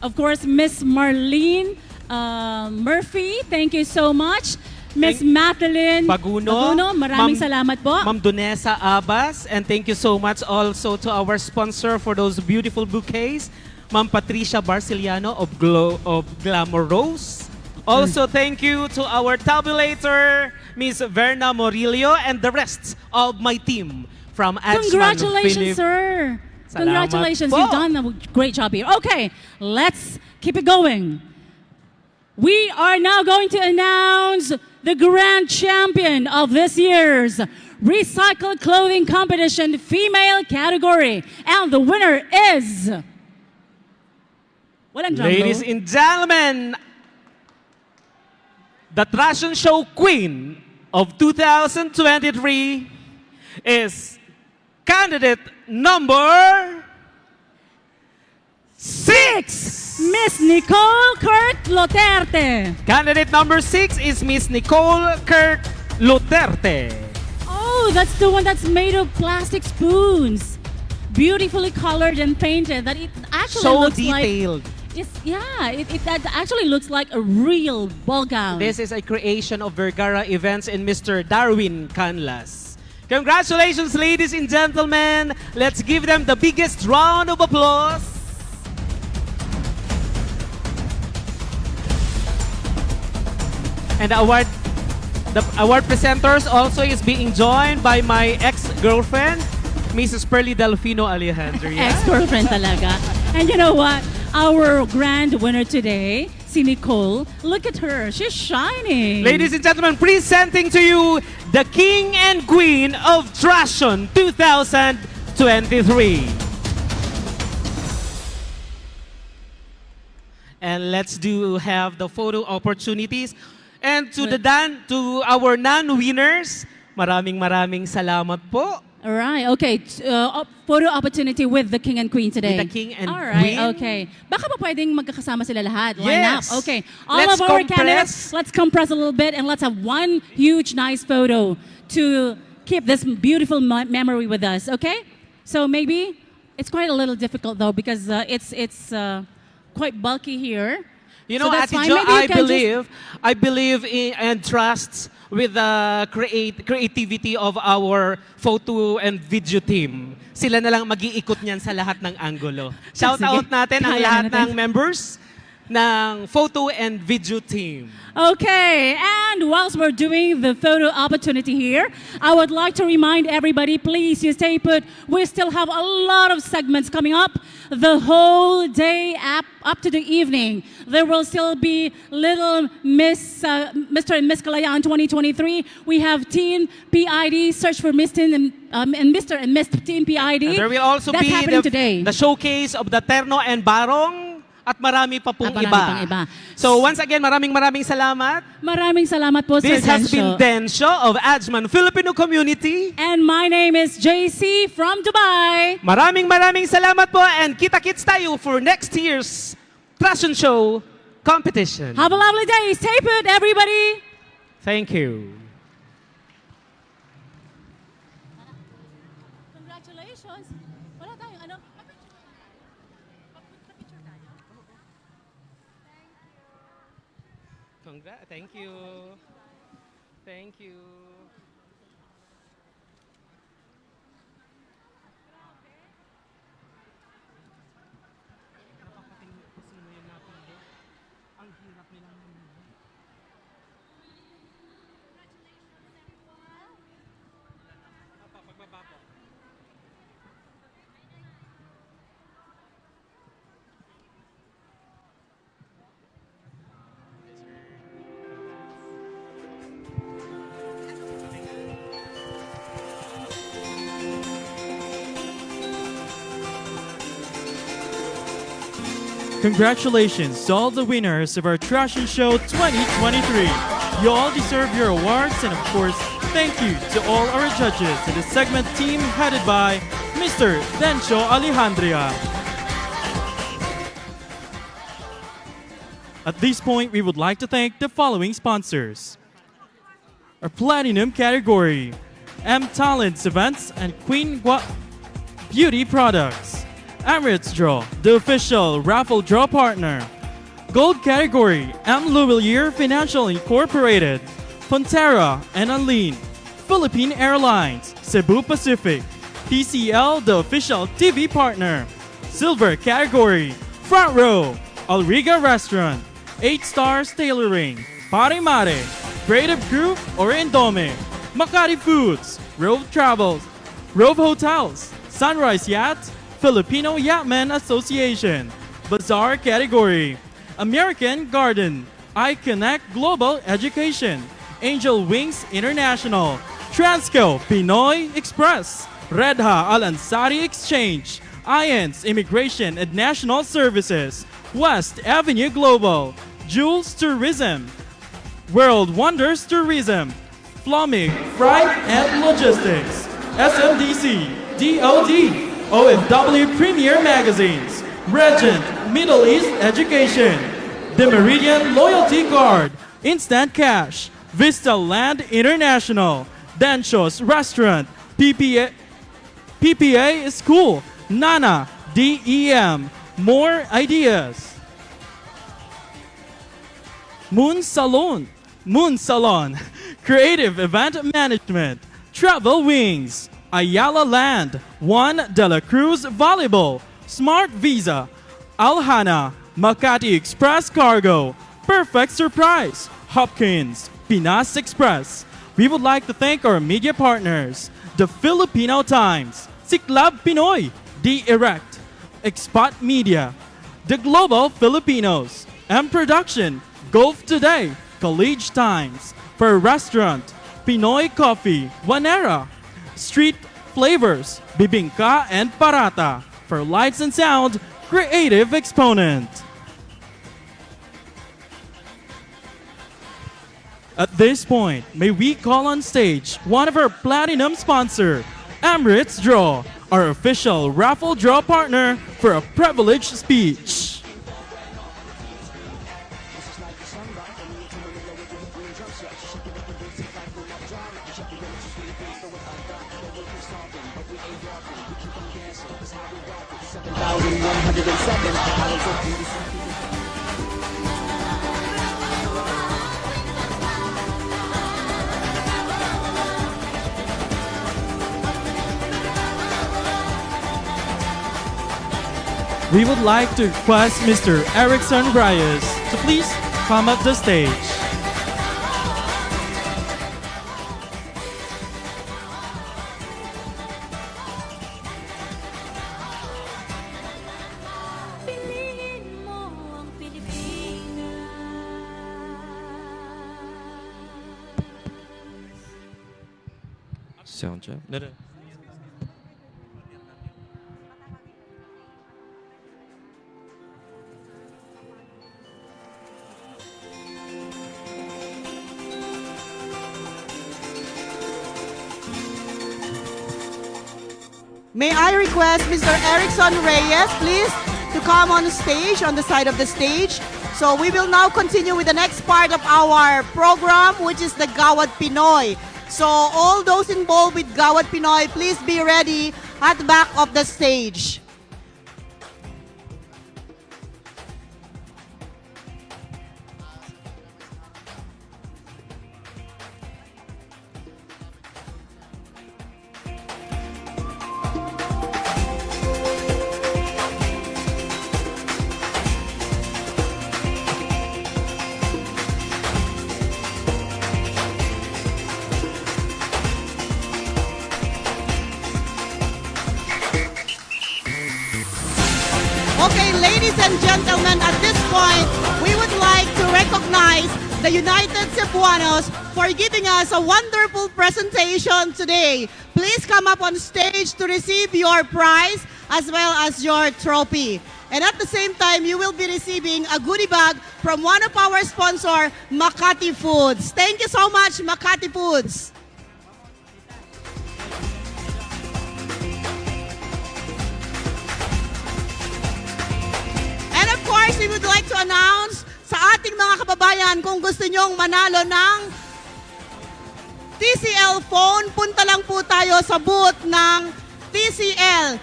of course, Miss Marlene Murphy, thank you so much. Miss Madeline Baguno, maraming Ma'am- salamat po. Ma'am Donesa Abas, and thank you so much also to our sponsor for those beautiful bouquets, Ma'am Patricia Barciliano of Glamour Rose. Also, thank you to our tabulator, Miss Verna Morillo, and the rest of my team from Adsman Congratulations, Philip. sir. Salamat Congratulations, po. you've done a great job here. Okay, let's keep it going. We are now going to announce the grand champion of this year's Recycled Clothing Competition female category. And the winner is... Walang drum Ladies roll. and gentlemen, the Fashion Show Queen of 2023 is candidate number 6. Miss Nicole Kurt Loterte. Candidate number 6 is Miss Nicole Kurt Luterte. Oh, that's the one that's made of plastic spoons. Beautifully colored and painted. That it actually So looks detailed. like... It actually looks like a real ball gown. This is a creation of Vergara Events and Mr. Darwin Canlas. Congratulations, ladies and gentlemen. Let's give them the biggest round of applause. And the award presenters also is being joined by my girlfriend, Mrs. Pearly Delfino Alejandria. Ex-girlfriend talaga. And you know what? Our grand winner today, si Nicole, look at her. She's shining. Ladies and gentlemen, presenting to you the King and Queen of Trashon 2023. And let's have the photo opportunities. And to our non-winners, maraming salamat po. All right, okay. Photo opportunity with the King and Queen today. With the King and All right, Queen? okay. Baka ba pwedeng magkakasama sila lahat? Yes. Line up. Okay. All Let's of our compress. candidates, let's compress a little bit and let's have one huge, nice photo to keep this beautiful memory with us, okay? So maybe it's quite a little difficult though because it's quite bulky here. You know, So that's Ate fine. Jo, Maybe you can I believe in and trusts with the creativity of our photo and video team. Sila na lang mag-iikot niyan sa lahat ng angulo. Shout Sige. out natin ang Kaya lahat natin. ng members ng photo and video team. Okay, and whilst we're doing the photo opportunity here, I would like to remind everybody, please, you stay put. We still have a lot of segments coming up the whole day up to the evening. There will still be Little Mr. and Miss Kalayaan 2023. We have Teen PID, search for Mr. and Mr. and Miss Teen PID. And there will also That's be happening today. the showcase of the Terno and Barong at marami pa pong Marami iba. pang iba. So once again, maraming salamat. Maraming salamat po, This Sir has been Densyo. Densyo of Ajman Filipino Community. And my name is JC from Dubai. Maraming salamat po and kita-kits tayo for next year's Trashon Show competition. Have a lovely day. Stay put, everybody. Thank you. Congratulations. Wala tayong ano. Thank you. Thank you. Congratulations to all the winners of our Trashon Show 2023. You all deserve your awards, and of course, thank you to all our judges and the segment team headed by Mr. Densyo Alejandria. At this point, we would like to thank the following sponsors. Our Platinum category, M Talents Events and Queen Beauty Products. Emirates Draw, the official raffle draw partner. Gold category, M. Louvillier Financial Incorporated, Fonterra and Anlene, Philippine Airlines, Cebu Pacific, TCL, the official TV partner. Silver category, Front Row, Alriga Restaurant, 8 Stars Tailoring, Pare Mare, Creative Group or Indome, Makati Foods, Rove Travels, Rove Hotels, Sunrise Yachts, Filipino Yachtmen Association, Bazaar category, American Garden, iConnect Global Education, Angel Wings International, Transco Pinoy Express, Redha Al Ansari Exchange, IANS Immigration and National Services, West Avenue Global, Jules Tourism, World Wonders Tourism, Flomig Freight and Logistics, SMDC, DOD, OFW Premier Magazines, Regent Middle East Education, The Meridian Loyalty Card, Instant Cash, Vista Land International, Densyo's Restaurant, PPA School, Nana, DEM, More Ideas, Moon Salon, Creative Event Management, Travel Wings, Ayala Land, Juan de la Cruz Volleyball, Smart Visa, Alhana, Makati Express Cargo, Perfect Surprise, Hopkins, Pinas Express. We would like to thank our media partners, The Filipino Times, Siklab Pinoy, The Erect, Expat Media, The Global Filipinos, M Production, Gulf Today, College Times, for Restaurant, Pinoy Coffee, Wanera, Street Flavors, Bibingka and Parata, for Lights and Sound, Creative Exponent. At this point, may we call on stage one of our platinum sponsor, Emirates Draw, our official raffle draw partner, for a privileged speech. We would like to request Mr. Erickson Reyes to please come up the stage. Sound check. No. May I request Mr. Erickson Reyes, please, to come on stage, on the side of the stage. So we will now continue with the next part of our program, which is the Gawad Pinoy. So all those involved with Gawad Pinoy, please be ready at the back of the stage. Okay, ladies and gentlemen, at this point, we would like to recognize the United Cebuanos for giving us a wonderful presentation today. Please come up on stage to receive your prize as well as your trophy. And at the same time, you will be receiving a goodie bag from one of our sponsor, Makati Foods. Thank you so much, Makati Foods. Of course, we would like to announce sa ating mga kababayan kung gusto nyong manalo ng TCL phone, punta lang po tayo sa booth ng TCL.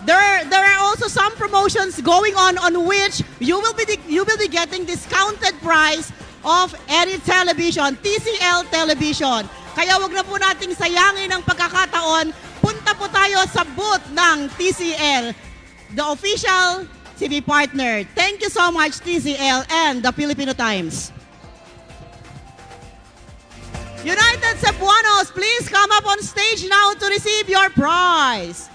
There are also some promotions going on which you will be getting discounted price of any television, TCL television. Kaya wag na po nating sayangin ang pagkakataon. Punta po tayo sa booth ng TCL, the official TV partner. Thank you so much, TCL and the Filipino Times. United Cebuanos, please come up on stage now to receive your prize.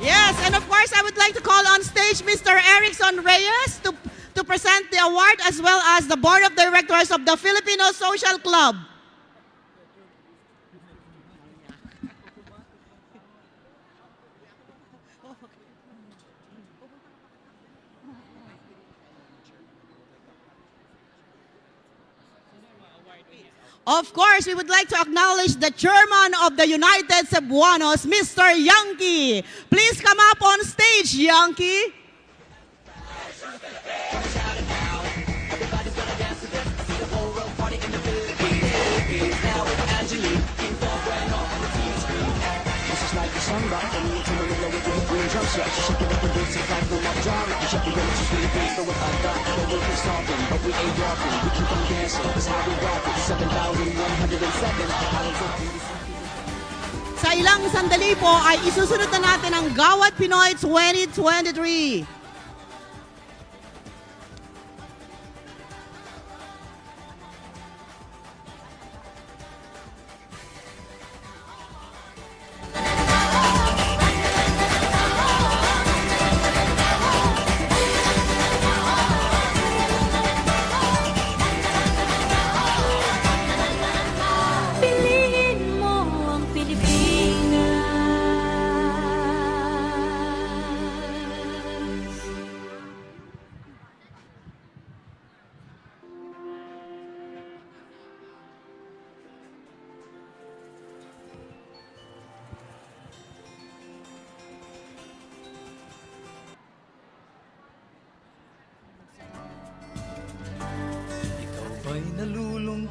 Yes, and of course, I would like to call on stage Mr. Erickson Reyes to present the award as well as the Board of Directors of the Filipino Social Club. Of course, we would like to acknowledge the chairman of the United Cebuanos, Mr. Yankee. Please come up on stage, Yankee. Sa ilang sandali po ay isusunod na natin ang Gawad Pinoy 2023.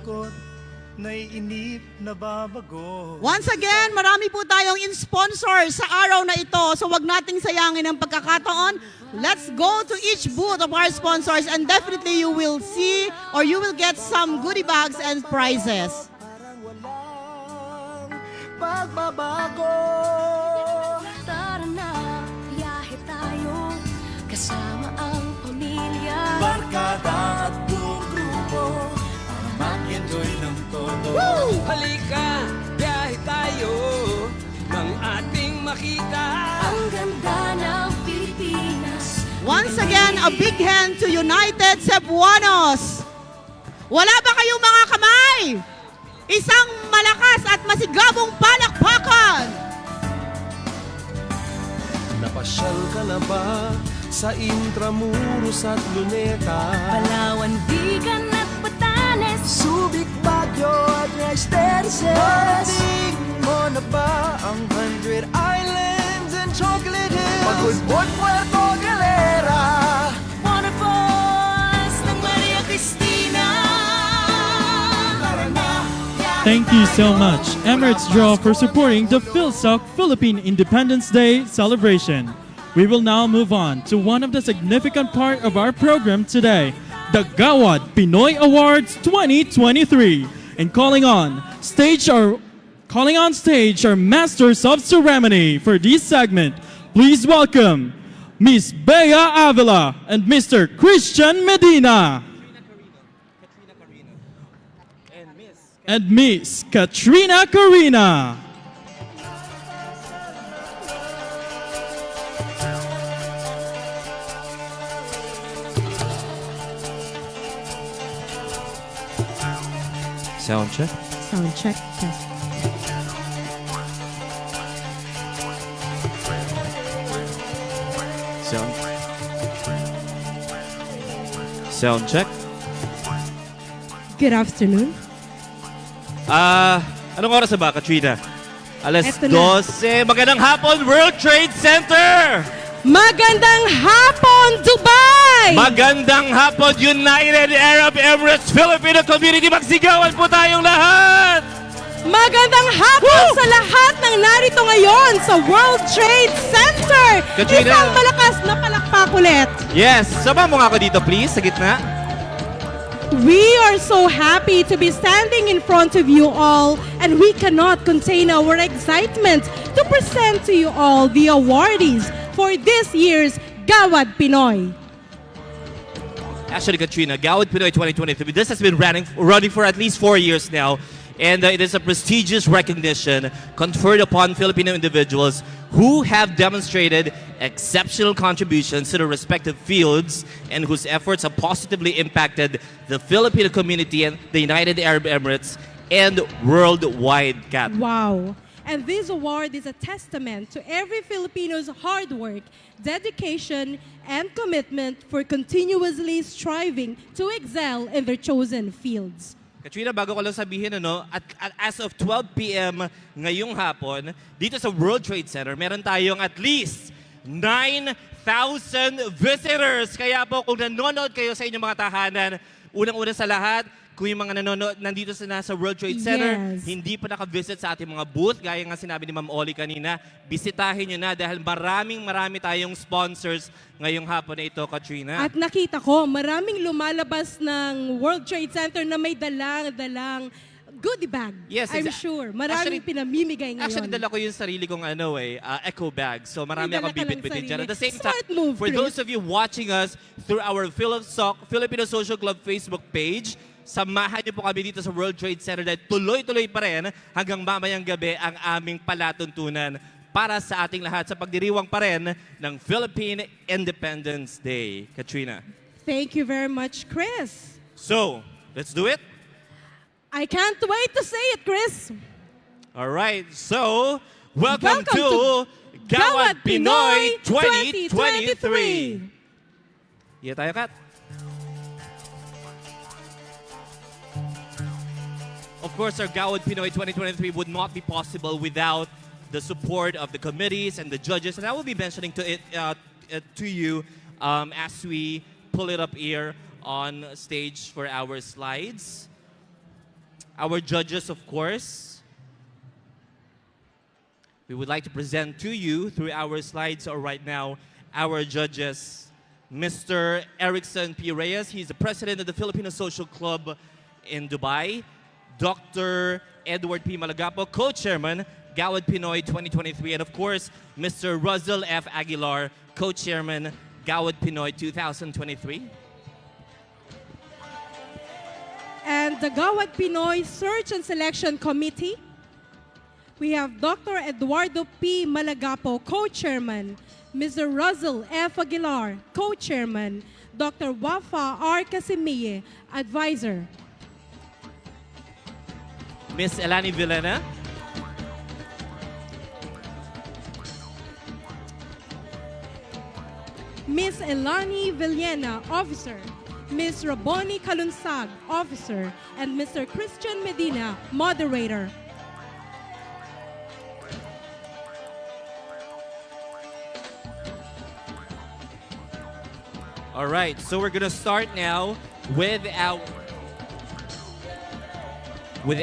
lungkot, naiinip, nababago. Once again, marami po tayong in-sponsor sa araw na ito. So wag nating sayangin ang pagkakataon. Let's go to each booth of our sponsors and definitely you will see or you will get some goodie bags and prizes. Pagbabago. Tara na, biyahe tayo, kasama ang pamilya. Barkada at buong grupo, para mag-enjoy ng todo. Halika, biyahe tayo, nang ating makita ang ganda ng Pilipinas. Once again, a big hand to United Cebuanos. Wala ba kayong mga kamay? Isang malakas at masigabong palakpakan. Napasyal ka na ba sa Intramuros at Luneta? Palawan, Vigan at Batanes, Subic, Baguio at Extenses. Narinig mo na ba ang 100 Islands and Chocolate Hills? Pagudbod, Puerto Galera, Waterfalls ng Maria Cristina. Thank you so much, Emirates Draw, for supporting the PhilSoc Philippine Independence Day celebration. We will now move on to one of the significant part of our program today, the Gawad Pinoy Awards 2023. And calling on stage our masters of ceremony for this segment. Please welcome Miss Bea Avila and Mr. Christian Medina. And Miss Katrina Karina. Sound check. Sound check. Test. Sound check. Good afternoon. Anong oras na ba, Katrina? Alas Eto na. 12. Magandang hapon, World Trade Center! Magandang hapon, Dubai! Magandang hapon, United Arab Emirates Filipino Community! Magsigawan po tayong lahat! Magandang hapon sa lahat ng narito ngayon sa World Trade Center! Katrina. Isang malakas na palakpak ulit. Yes, sama mo nga ako dito please, sa gitna. We are so happy to be standing in front of you all, and we cannot contain our excitement to present to you all the awardees for this year's Gawad Pinoy. Actually, Katrina, Gawad Pinoy 2023, this has been running for at least 4 years now. And it is a prestigious recognition conferred upon Filipino individuals who have demonstrated exceptional contributions to their respective fields and whose efforts have positively impacted the Filipino community and the United Arab Emirates and worldwide, Kat. Wow. And this award is a testament to every Filipino's hard work, dedication, and commitment for continuously striving to excel in their chosen fields. Katrina, bago ko lang sabihin, at as of 12 p.m. ngayong hapon, dito sa World Trade Center, meron tayong at least 9,000 visitors. Kaya po, kung nanonood kayo sa inyong mga tahanan, unang-una sa lahat, kung yung mga nanonood nandito sa nasa World Trade Center, Yes. hindi pa naka-visit sa ating mga booth, gaya nga sinabi ni Ma'am Oli kanina, bisitahin nyo na dahil marami tayong sponsors ngayong hapon na ito, Katrina. At nakita ko, maraming lumalabas ng World Trade Center na may dalang goodie bag. Yes, I'm exact- sure. Maraming pinamimigay ngayon. Actually, dala ko yung sarili kong eco bag. So marami May dala akong ka lang bibit-bitin dyan. sarili. At the same Smart time, move, for Chris. those of you watching us through our Filipino Social Club Facebook page, samahan niyo po kami dito sa World Trade Center dahil tuloy-tuloy pa rin hanggang mamayang gabi ang aming palatuntunan para sa ating lahat sa pagdiriwang pa rin ng Philippine Independence Day. Katrina. Thank you very much, Chris. So, let's do it. I can't wait to say it, Chris. All right, so welcome Welcome to to Gawad Gawad Pinoy Pinoy 2023. Yeah, tayo, Kat. Of course, our Gawad Pinoy 2023 would not be possible without the support of the committees and the judges, and I will be mentioning to you as we pull it up here on stage for our slides. our judges, of course. We would like to present to you through our slides right now our judges. Mr. Erickson P. Reyes, he's the president of the Filipino Social Club in Dubai. Dr. Edward P. Malagapo, co-chairman, Gawad Pinoy 2023. And of course, Mr. Russell F. Aguilar, co-chairman, Gawad Pinoy 2023. And the Gawad Pinoy Search and Selection Committee, we have Dr. Eduardo P. Malagapo, co-chairman, Mr. Russell F. Aguilar, co-chairman, Dr. Wafa R. Casimie, advisor. Miss Elani Villena. Miss Elani Villena, officer. Miss Raboni Kalunsag, officer. And Mr. Christian Medina, moderator. All right, so we're gonna start now with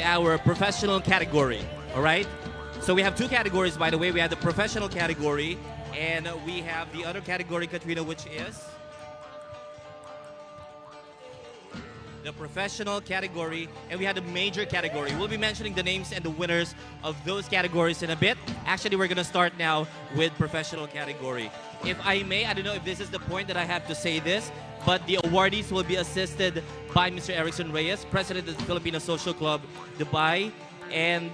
our professional category. All right, so we have two categories, by the way. We have the professional category, and we have the other category, Katrina, which is the professional category, and we had the major category. We'll be mentioning the names and the winners of those categories in a bit. Actually, we're gonna start now with professional category. If I may, I don't know if this is the point that I have to say this, but the awardees will be assisted by Mr. Erickson Reyes, President of the Filipino Social Club, Dubai, and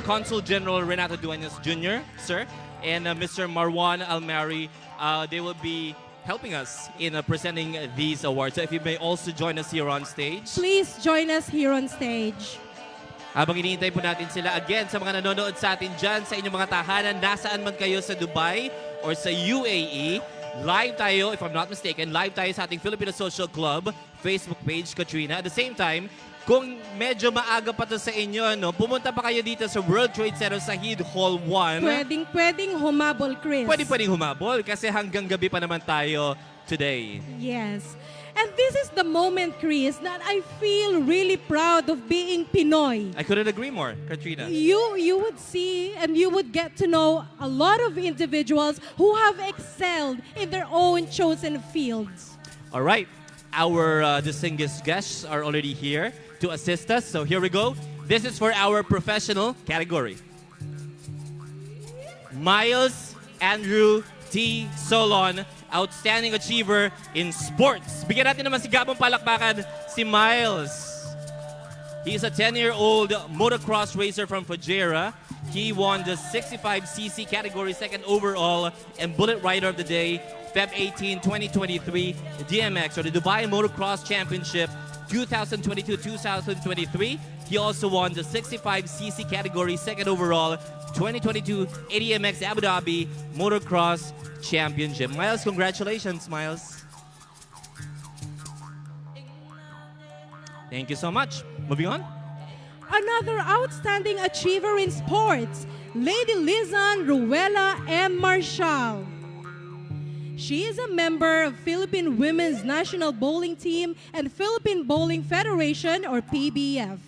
Consul General Renato Duenas Jr., sir, and Mr. Marwan Almari. They will be helping us in presenting these awards. So if you may also join us here on stage. Please join us here on stage. Habang iniintay po natin sila, again, sa mga nanonood sa atin dyan, sa inyong mga tahanan, nasaan man kayo sa Dubai or sa UAE, live tayo, if I'm not mistaken, live tayo sa ating Filipino Social Club Facebook page, Katrina. At the same time, kung medyo maaga pa to sa inyo, pumunta pa kayo dito sa World Trade Center Sahid Hall 1. Pwedeng humabol, Chris. Pwedeng humabol kasi hanggang gabi pa naman tayo today. Yes. And this is the moment, Chris, that I feel really proud of being Pinoy. I couldn't agree more, Katrina. You would see and you would get to know a lot of individuals who have excelled in their own chosen fields. All right. Our distinguished guests are already here to assist us. So here we go. This is for our professional category. Miles Andrew T. Solon, Outstanding Achiever in Sports. Bigyan natin naman si Gabong palakpakan, si Miles. He's a 10-year-old motocross racer from Fujairah. He won the 65cc category, second overall, and Bullet Rider of the Day, Feb 18, 2023, DMX, or the Dubai Motocross Championship 2022-2023. He also won the 65cc category, second overall, 2022 ADMX Abu Dhabi Motocross Championship. Miles, congratulations, Miles. Thank you so much. Moving on. Another outstanding achiever in sports, Lady Lizan Ruela M. Marshall. She is a member of Philippine Women's National Bowling Team and Philippine Bowling Federation, or PBF.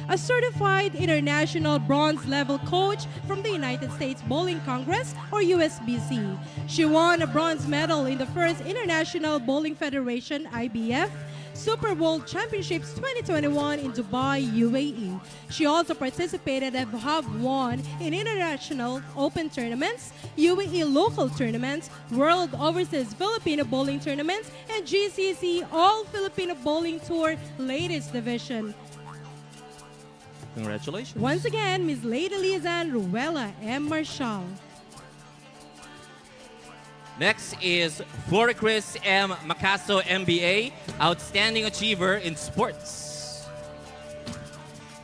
A certified international bronze level coach from the United States Bowling Congress, or USBC. She won a bronze medal in the first International Bowling Federation, IBF, Super World Championships 2021 in Dubai, UAE. She also participated and have won in international open tournaments, UAE local tournaments, World Overseas Filipino Bowling Tournaments, and GCC All Filipino Bowling Tour Ladies Division. Congratulations. Once again, Ms. Lady Lizan Ruela M. Marshall. Next is Floricris M. Macaso, MBA, Outstanding Achiever in Sports.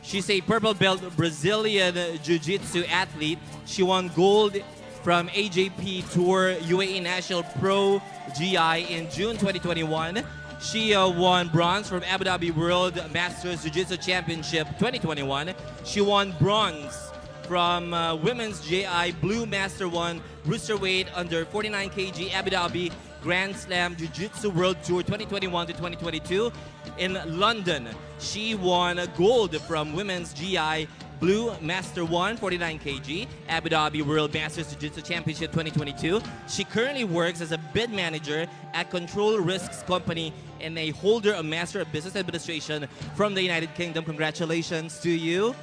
She's a purple belt Brazilian Jiu-Jitsu athlete. She won gold from AJP Tour UAE National Pro GI in June 2021. She won bronze from Abu Dhabi World Masters Jiu-Jitsu Championship 2021. She won bronze from Women's GI Blue Master 1 Roosterweight under 49 kg Abu Dhabi Grand Slam Jiu-Jitsu World Tour 2021 to 2022 in London. She won gold from Women's GI Blue Master 1 49 kg Abu Dhabi World Masters Jiu-Jitsu Championship 2022. She currently works as a bid manager at Control Risks Company and a holder of Master of Business Administration from the United Kingdom. Congratulations to you,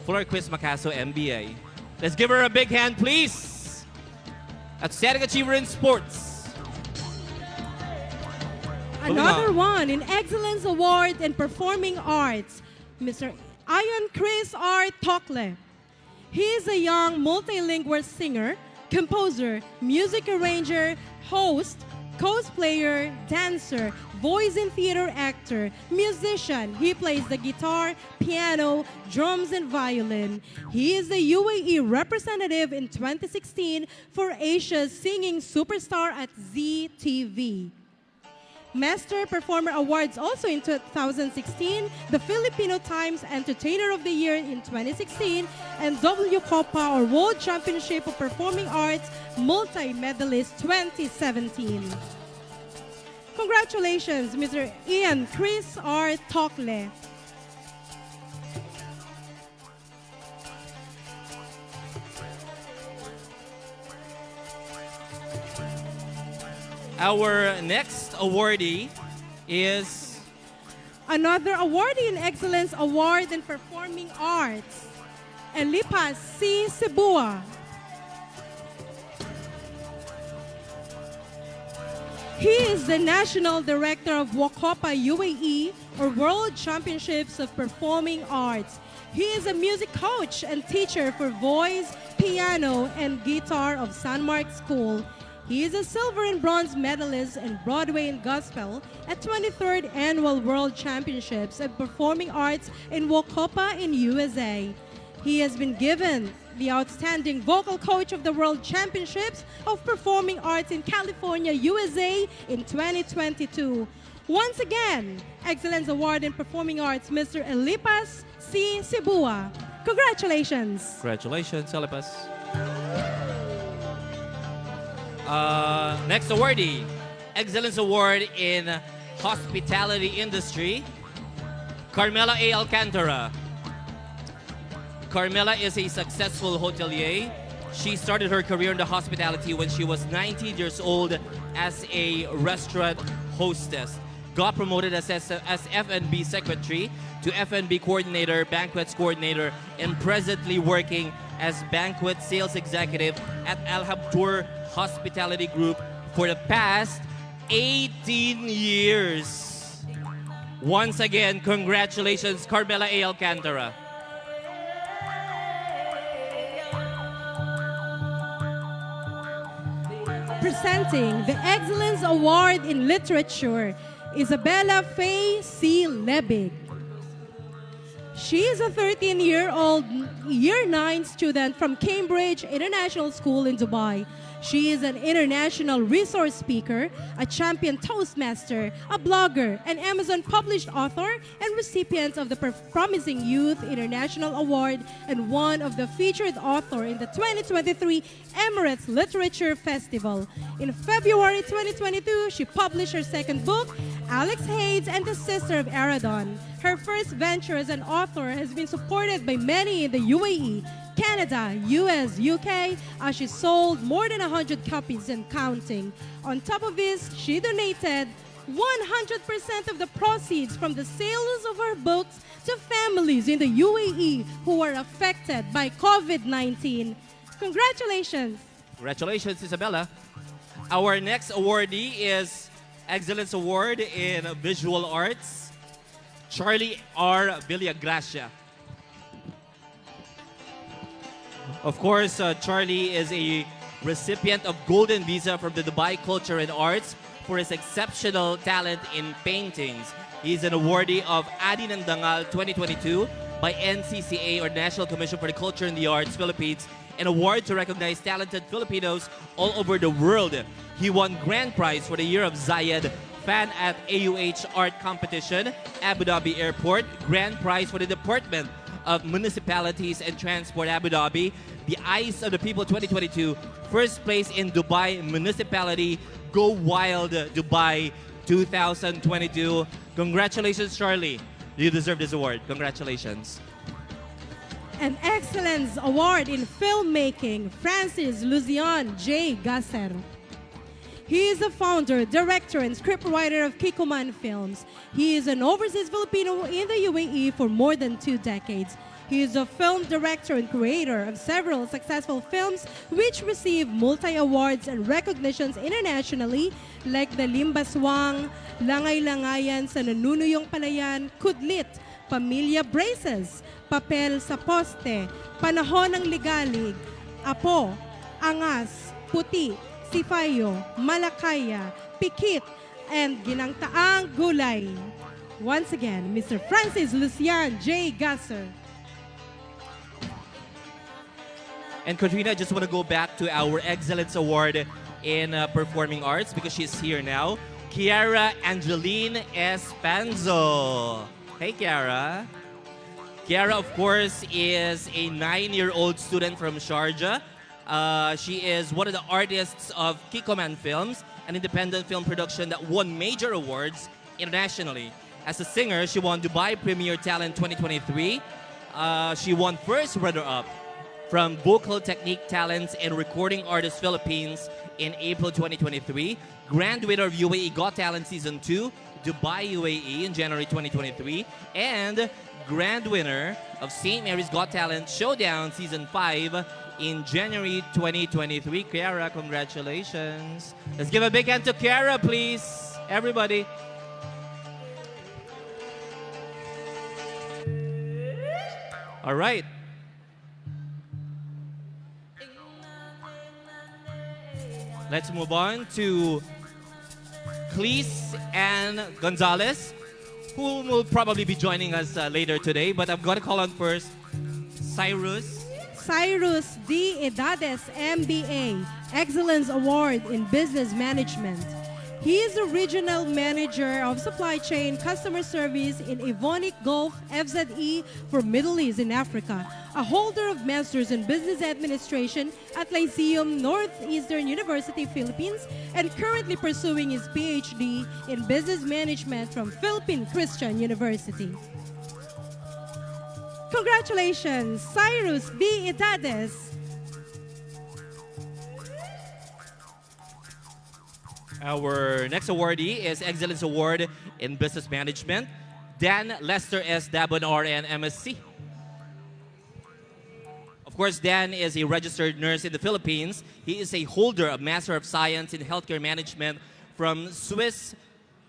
Flor Quiz Macaso, MBA. Let's give her a big hand, please. Outstanding Achiever in Sports. Another one in Excellence Award in Performing Arts, Mr. Ian Chris R. Tokle. He is a young multilingual singer, composer, music arranger, host, cosplayer, dancer, voice and theater actor, musician. He plays the guitar, piano, drums, and violin. He is the UAE representative in 2016 for Asia's Singing Superstar at ZTV. Master Performer Awards also in 2016, the Filipino Times Entertainer of the Year in 2016, and W Copa or World Championship of Performing Arts Multi-Medalist 2017. Congratulations, Mr. Ian Chris R. Tokle. Our next awardee is another awardee in Excellence Award in Performing Arts, Elipas C. Sibua. He is the National Director of WACOPA UAE, or World Championships of Performing Arts. He is a music coach and teacher for voice, piano, and guitar of San Mark School. He is a silver and bronze medalist in Broadway and Gospel at 23rd Annual World Championships of Performing Arts in WACOPA in USA. He has been given the Outstanding Vocal Coach of the World Championships of Performing Arts in California, USA in 2022. Once again, Excellence Award in Performing Arts, Mr. Elipas C. Sibua. Congratulations. Congratulations, Elipas. Next awardee, Excellence Award in Hospitality Industry, Carmela A. Alcantara. Carmela is a successful hotelier. She started her career in the hospitality when she was 19 years old as a restaurant hostess. Got promoted as F&B secretary to F&B coordinator, banquets coordinator, and presently working as banquet sales executive at Al Habtour Hospitality Group for the past 18 years. Once again, congratulations, Carmela A. Alcantara. Presenting the Excellence Award in Literature, Isabella Faye C. Lebig. She is a 13-year-old Year 9 student from Cambridge International School in Dubai. She is an international resource speaker, a champion Toastmaster, a blogger, an Amazon published author, and recipient of the Promising Youth International Award and one of the featured author in the 2023 Emirates Literature Festival. In February 2022, she published her second book, Alex Hades and the Sister of Aradon. Her first venture as an author has been supported by many in the UAE, Canada, US, UK, as she sold more than 100 copies and counting. On top of this, she donated 100% of the proceeds from the sales of her books to families in the UAE who were affected by COVID-19. Congratulations! Congratulations, Isabella. Our next awardee is Excellence Award in Visual Arts, Charlie R. Villagracia. Of course, Charlie is a recipient of Golden Visa from the Dubai Culture and Arts for his exceptional talent in paintings. He is an awardee of Adi ng Dangal 2022 by NCCA, or National Commission for the Culture and the Arts Philippines, an award to recognize talented Filipinos all over the world. He won grand prize for the Year of Zayed Fan at AUH Art Competition, Abu Dhabi Airport, grand prize for the Department of Municipalities and Transport Abu Dhabi, the Eyes of the People 2022, first place in Dubai Municipality Go Wild Dubai 2022. Congratulations, Charlie. You deserve this award. Congratulations. An Excellence Award in Filmmaking, Francis Luzion J. Gasser. He is the founder, director, and scriptwriter of Kikoman Films. He is an overseas Filipino in the UAE for more than 2 decades. He is a film director and creator of several successful films which receive multi-awards and recognitions internationally like The Limbaswang, Langay-Langayan sa Nanunuyong Palayan, Kudlit, Pamilya Braces, Papel sa Poste, Panahon ng Ligalig, Apo, Angas, Puti, Sipayo, Malakaya, Pikit, and Ginangtaang Gulay. Once again, Mr. Francis Lucian J. Gasser. And Katrina, I just want to go back to our Excellence Award in Performing Arts because she's here now. Kiara Angeline Espanzo. Hey, Kiara. Kiara, of course, is a 9-year-old student from Sharjah. She is one of the artists of Kikoman Films, an independent film production that won major awards internationally. As a singer, she won Dubai Premier Talent 2023. She won first runner-up from Vocal Technique Talents and Recording Artists Philippines in April 2023. Grand winner of UAE Got Talent Season 2, Dubai UAE in January 2023. And grand winner of St. Mary's Got Talent Showdown Season 5 in January 2023. Kiara, congratulations. Let's give a big hand to Kiara, please. Everybody. All right. Let's move on to Cleese and Gonzalez, who will probably be joining us later today. But I'm going to call on first Cyrus. Cyrus D. Edades, MBA, Excellence Award in Business Management. He is the Regional Manager of Supply Chain Customer Service in Evonik Gulf FZE for Middle East and Africa, a holder of Masters in Business Administration at Lyceum Northeastern University, Philippines, and currently pursuing his PhD in Business Management from Philippine Christian University. Congratulations, Cyrus B. Edades. Our next awardee is Excellence Award in Business Management, Dan Lester S. Dabon RN MSc. Of course, Dan is a registered nurse in the Philippines. He is a holder of Master of Science in Healthcare Management from Swiss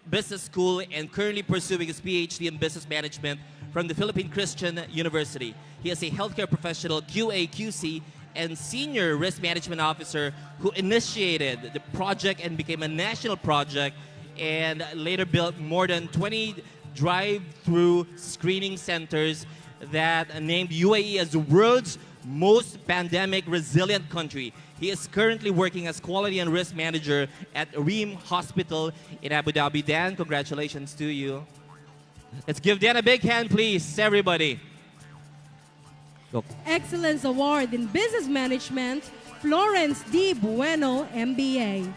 Business School and currently pursuing his PhD in Business Management from the Philippine Christian University. He is a healthcare professional, QA, QC, and Senior Risk Management Officer who initiated the project and became a national project and later built more than 20 drive-through screening centers that named UAE as the world's most pandemic resilient country. He is currently working as Quality and Risk Manager at Reem Hospital in Abu Dhabi. Dan, congratulations to you. Let's give Dan a big hand, please, everybody. Go. Excellence Award in Business Management, Florence D. Bueno, MBA.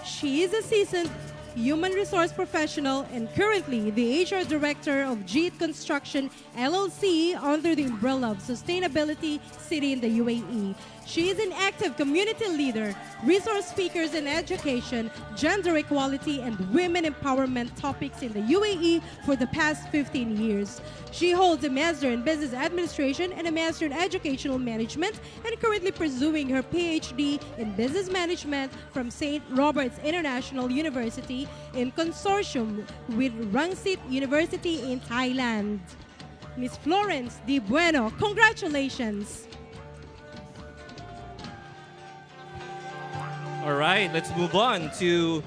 She is a seasoned human resource professional and currently the HR Director of JEET Construction LLC under the umbrella of Sustainability City in the UAE. She is an active community leader, resource speakers in education, gender equality, and women empowerment topics in the UAE for the past 15 years. She holds a Master in Business Administration and a Master in Educational Management and currently pursuing her PhD in Business Management from St. Robert's International University in consortium with Rangsit University in Thailand. Miss Florence D. Bueno, congratulations. All right, let's move on to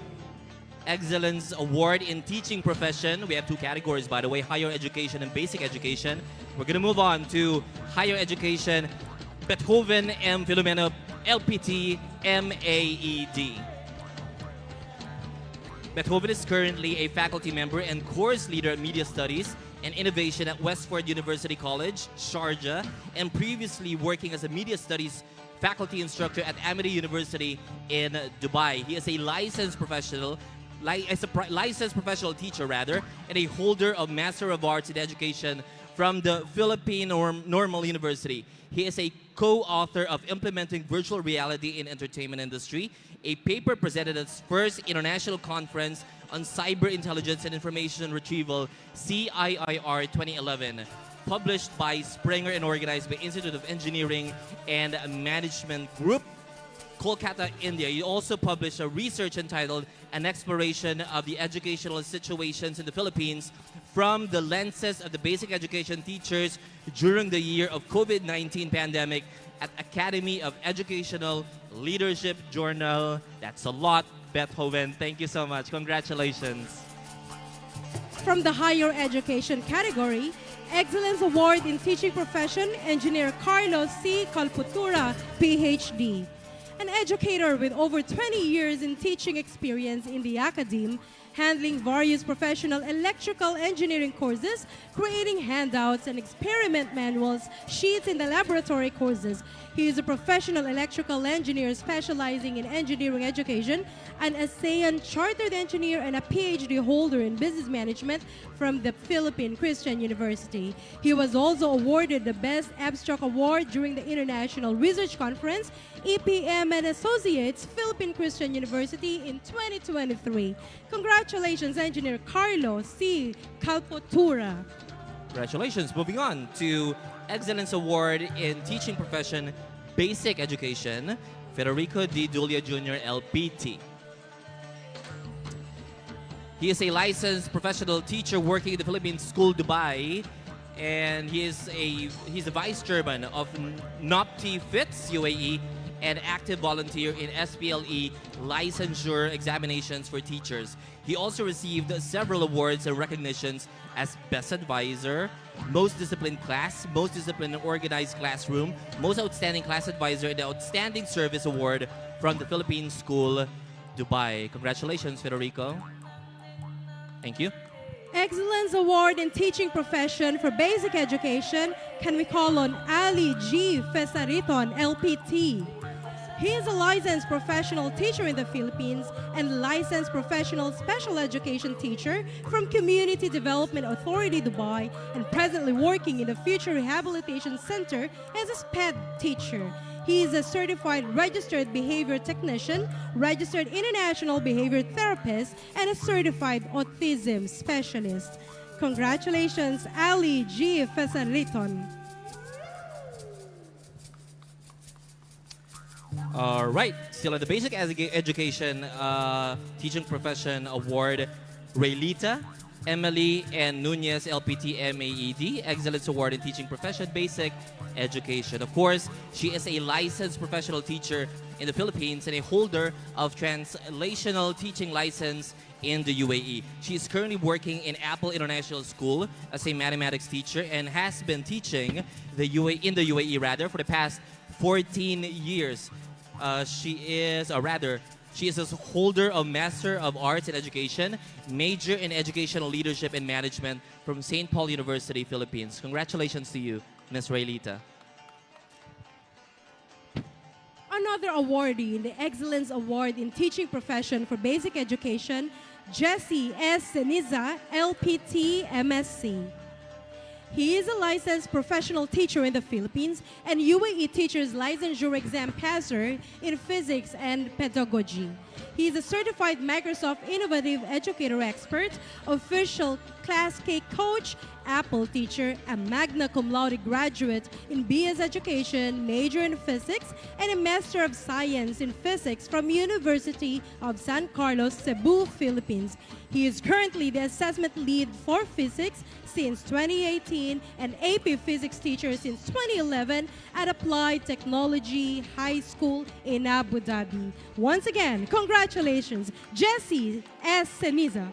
Excellence Award in Teaching Profession. We have 2 categories, by the way, Higher Education and Basic Education. We're going to move on to Higher Education, Beethoven M. Filomeno, LPT, MAED. Beethoven is currently a faculty member and course leader at Media Studies and Innovation at Westford University College, Sharjah, and previously working as a media studies faculty instructor at Amity University in Dubai. He is a licensed professional teacher rather, and a holder of Master of Arts in Education from the Philippine Normal University. He is a co-author of Implementing Virtual Reality in Entertainment Industry, a paper presented at its first international conference on cyber intelligence and information retrieval, CIIR 2011, published by Springer and organized by Institute of Engineering and Management Group, Kolkata, India. He also published a research entitled An Exploration of the Educational Situations in the Philippines from the lenses of the basic education teachers during the year of COVID-19 pandemic at Academy of Educational Leadership Journal. That's a lot, Beethoven. Thank you so much. Congratulations. From the higher education category, Excellence Award in Teaching Profession, Engineer Carlos C. Calputura, PhD. An educator with over 20 years in teaching experience in the academe, handling various professional electrical engineering courses, creating handouts and experiment manuals, sheets in the laboratory courses. He is a professional electrical engineer specializing in engineering education, an ASEAN chartered engineer, and a PhD holder in business management from the Philippine Christian University. He was also awarded the Best Abstract Award during the International Research Conference, EPM and Associates, Philippine Christian University in 2023. Congratulations, Engineer Carlos C. Calpotura. Congratulations. Moving on to Excellence Award in Teaching Profession, Basic Education, Federico D. Dulia Jr., LPT. He is a licensed professional teacher working in the Philippine School, Dubai, and he's the vice chairman of NOPTI FITS UAE and active volunteer in SPLE licensure examinations for teachers. He also received several awards and recognitions as Best Advisor, Most Disciplined Class, Most Disciplined and Organized Classroom, Most Outstanding Class Advisor, and the Outstanding Service Award from the Philippine School, Dubai. Congratulations, Federico. Thank you. Excellence Award in Teaching Profession for Basic Education can we call on Ali G. Fesariton, LPT. He is a licensed professional teacher in the Philippines and licensed professional special education teacher from Community Development Authority Dubai and presently working in the Future Rehabilitation Center as a SPED teacher. He is a certified registered behavior technician, registered international behavior therapist, and a certified autism specialist. Congratulations, Ali G. Fesariton. All right, still in the Basic Education Teaching Profession Award, Raylita Emily and Nunez, LPT MAED, Excellence Award in Teaching Profession, Basic Education. Of course, she is a licensed professional teacher in the Philippines and a holder of translational teaching license in the UAE. She is currently working in Apple International School as a mathematics teacher and has been teaching in the UAE for the past 14 years. She is a holder of Master of Arts in Education, major in Educational Leadership and Management from St. Paul University, Philippines. Congratulations to you, Ms. Raylita. Another awardee in the Excellence Award in Teaching Profession for Basic Education, Jesse S. Seniza, LPT MSc. He is a licensed professional teacher in the Philippines and UAE Teacher's Licensure Exam passer in Physics and Pedagogy. He is a certified Microsoft Innovative Educator Expert, official Class K coach, Apple teacher, a magna cum laude graduate in BS Education, major in Physics, and a Master of Science in Physics from University of San Carlos, Cebu, Philippines. He is currently the assessment lead for Physics since 2018 and AP Physics teacher since 2011 at Applied Technology High School in Abu Dhabi. Once again, congratulations, Jesse S. Seniza.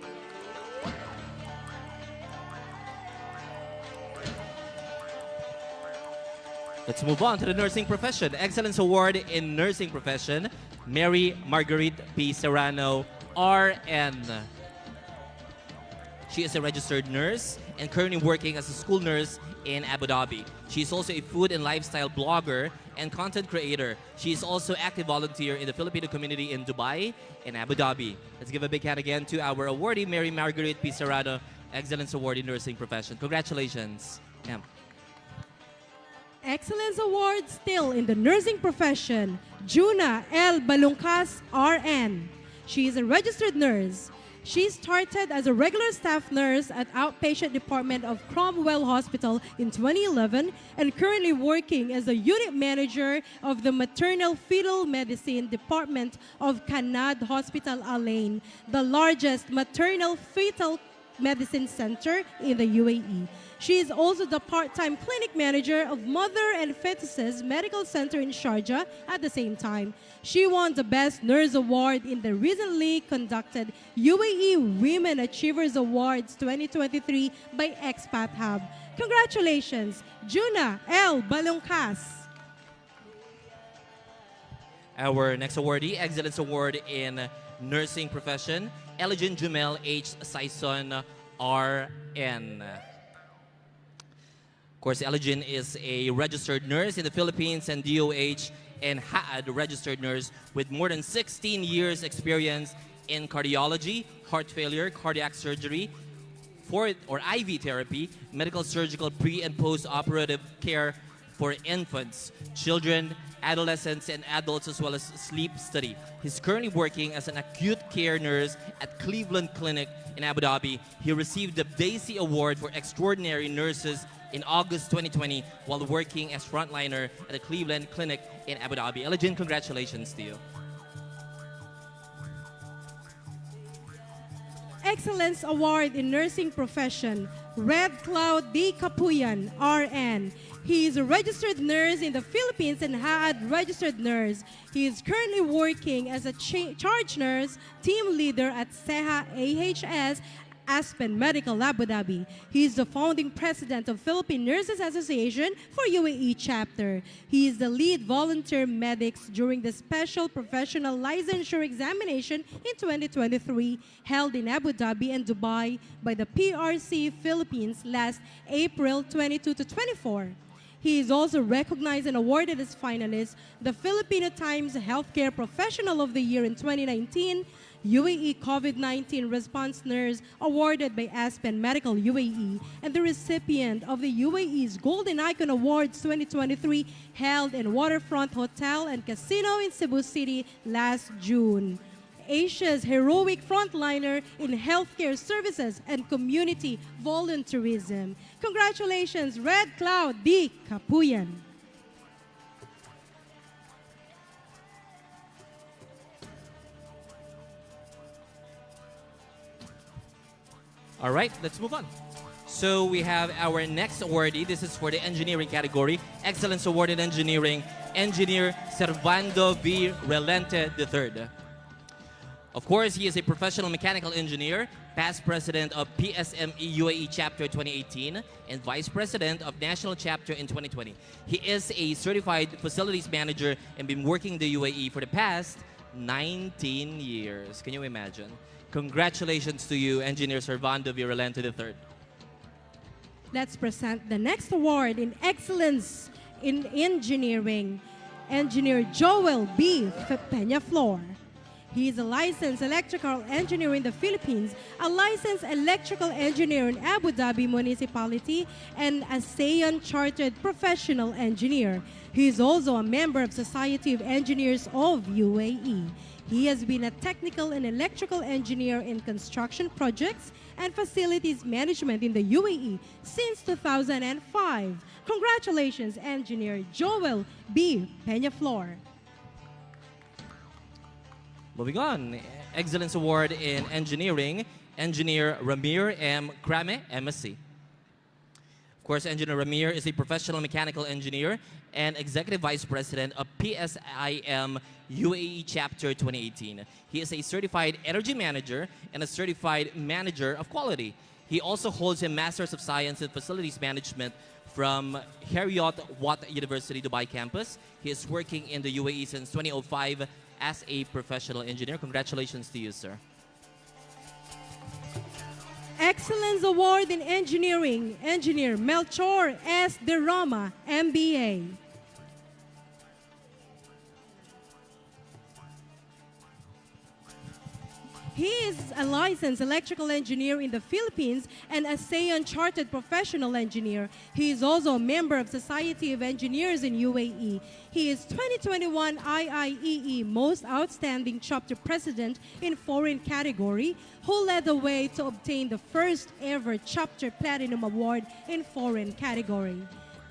Let's move on to the nursing profession. Excellence Award in Nursing Profession, Mary Marguerite P. Serrano, RN. She is a registered nurse and currently working as a school nurse in Abu Dhabi. She is also a food and lifestyle blogger and content creator. She is also active volunteer in the Filipino community in Dubai and Abu Dhabi. Let's give a big hand again to our awardee, Mary Margaret P. Serrano, Excellence Award in Nursing Profession. Congratulations, ma'am. Excellence Award still in the nursing profession, Juna L. Balungkas, RN. She is a registered nurse. She started as a regular staff nurse at outpatient department of Cromwell Hospital in 2011 and currently working as a unit manager of the maternal fetal medicine department of Kanad Hospital Alain, the largest maternal fetal medicine center in the UAE. She is also the part-time clinic manager of Mother and Fetuses Medical Center in Sharjah at the same time. She won the Best Nurse Award in the recently conducted UAE Women Achievers Awards 2023 by Expat Hub. Congratulations, Juna L. Balungkas. Our next awardee, Excellence Award in Nursing Profession, Eligen Jumel H. Saison, RN. Of course, Eligen is a registered nurse in the Philippines and DOH and HAAD registered nurse with more than 16 years experience in cardiology, heart failure, cardiac surgery, or IV therapy, medical surgical pre and post-operative care for infants, children, adolescents, and adults, as well as sleep study. He's currently working as an acute care nurse at Cleveland Clinic in Abu Dhabi. He received the Daisy Award for Extraordinary Nurses in August 2020 while working as frontliner at the Cleveland Clinic in Abu Dhabi. Eligen, congratulations to you. Excellence Award in Nursing Profession, Red Cloud D. Capuyan, RN. He is a registered nurse in the Philippines and HAAD registered nurse. He is currently working as a charge nurse, team leader at SEHA AHS Aspen Medical Abu Dhabi. He is the founding president of Philippine Nurses Association for UAE chapter. He is the lead volunteer medics during the special professional licensure examination in 2023 held in Abu Dhabi and Dubai by the PRC Philippines last April 22 to 24. He is also recognized and awarded as finalist the Filipino Times Healthcare Professional of the Year in 2019, UAE COVID-19 Response Nurse awarded by Aspen Medical UAE, and the recipient of the UAE's Golden Icon Awards 2023 held in Waterfront Hotel and Casino in Cebu City last June. Asia's heroic frontliner in healthcare services and community volunteerism. Congratulations, Red Cloud D. Capuyan. All right, let's move on. So we have our next awardee. This is for the engineering category. Excellence Award in Engineering, Engineer Servando V. Relente III. Of course, he is a professional mechanical engineer, past president of PSME UAE Chapter 2018, and vice president of National Chapter in 2020. He is a certified facilities manager and been working in the UAE for the past 19 years. Can you imagine? Congratulations to you, Engineer Servando V. Relente III. Let's present the next award in Excellence in Engineering, Engineer Joel B. Peñaflor. He is a licensed electrical engineer in the Philippines, a licensed electrical engineer in Abu Dhabi Municipality, and a ASEAN Chartered Professional Engineer. He is also a member of Society of Engineers of UAE. He has been a technical and electrical engineer in construction projects and facilities management in the UAE since 2005. Congratulations, Engineer Joel B. Peñaflor. Moving on, Excellence Award in Engineering, Engineer Ramir M. Krame, MSc. Of course, Engineer Ramir is a professional mechanical engineer and Executive Vice President of PSIM UAE Chapter 2018. He is a certified energy manager and a certified manager of quality. He also holds a Master's of Science in Facilities Management from Heriot Watt University Dubai campus. He is working in the UAE since 2005 as a professional engineer. Congratulations to you, sir. Excellence Award in Engineering, Engineer Melchor S. De Roma, MBA. He is a licensed electrical engineer in the Philippines and ASEAN Chartered Professional Engineer. He is also a member of Society of Engineers in UAE. He is 2021 IIEE Most Outstanding Chapter President in Foreign category, who led the way to obtain the first ever Chapter Platinum Award in Foreign category.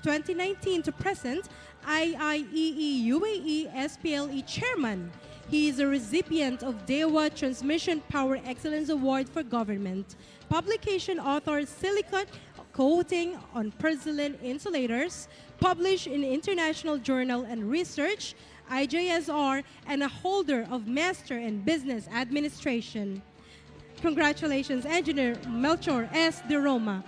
2019 to present, IIEE UAE SPLE Chairman. He is a recipient of DEWA Transmission Power Excellence Award for Government. Publication author Silicate Coating on Porcelain Insulators, published in International Journal and Research, IJSR, and a holder of Master in Business Administration. Congratulations, Engineer Melchor S. De Roma.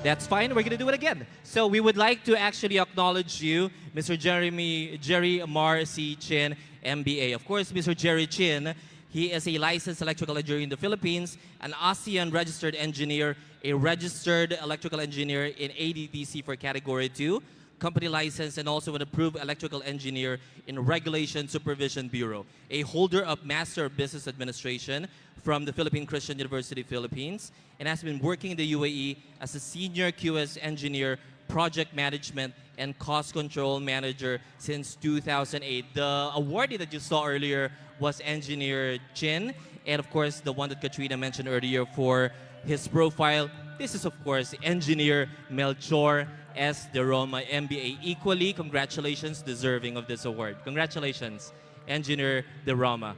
That's fine. We're going to do it again. So we would like to actually acknowledge you, Mr. Jerry Mar C. Chin, MBA. Of course, Mr. Jerry Chin, he is a licensed electrical engineer in the Philippines, an ASEAN registered engineer, a registered electrical engineer in ADTC for Category 2, company license, and also an approved electrical engineer in Regulation Supervision Bureau, a holder of Master of Business Administration from the Philippine Christian University, Philippines, and has been working in the UAE as a senior QS engineer, project management, and cost control manager since 2008. The awardee that you saw earlier was Engineer Chin, and of course, the one that Katrina mentioned earlier for his profile. This is, of course, Engineer Melchor S. De Roma, MBA. Equally, congratulations, deserving of this award. Congratulations, Engineer De Roma.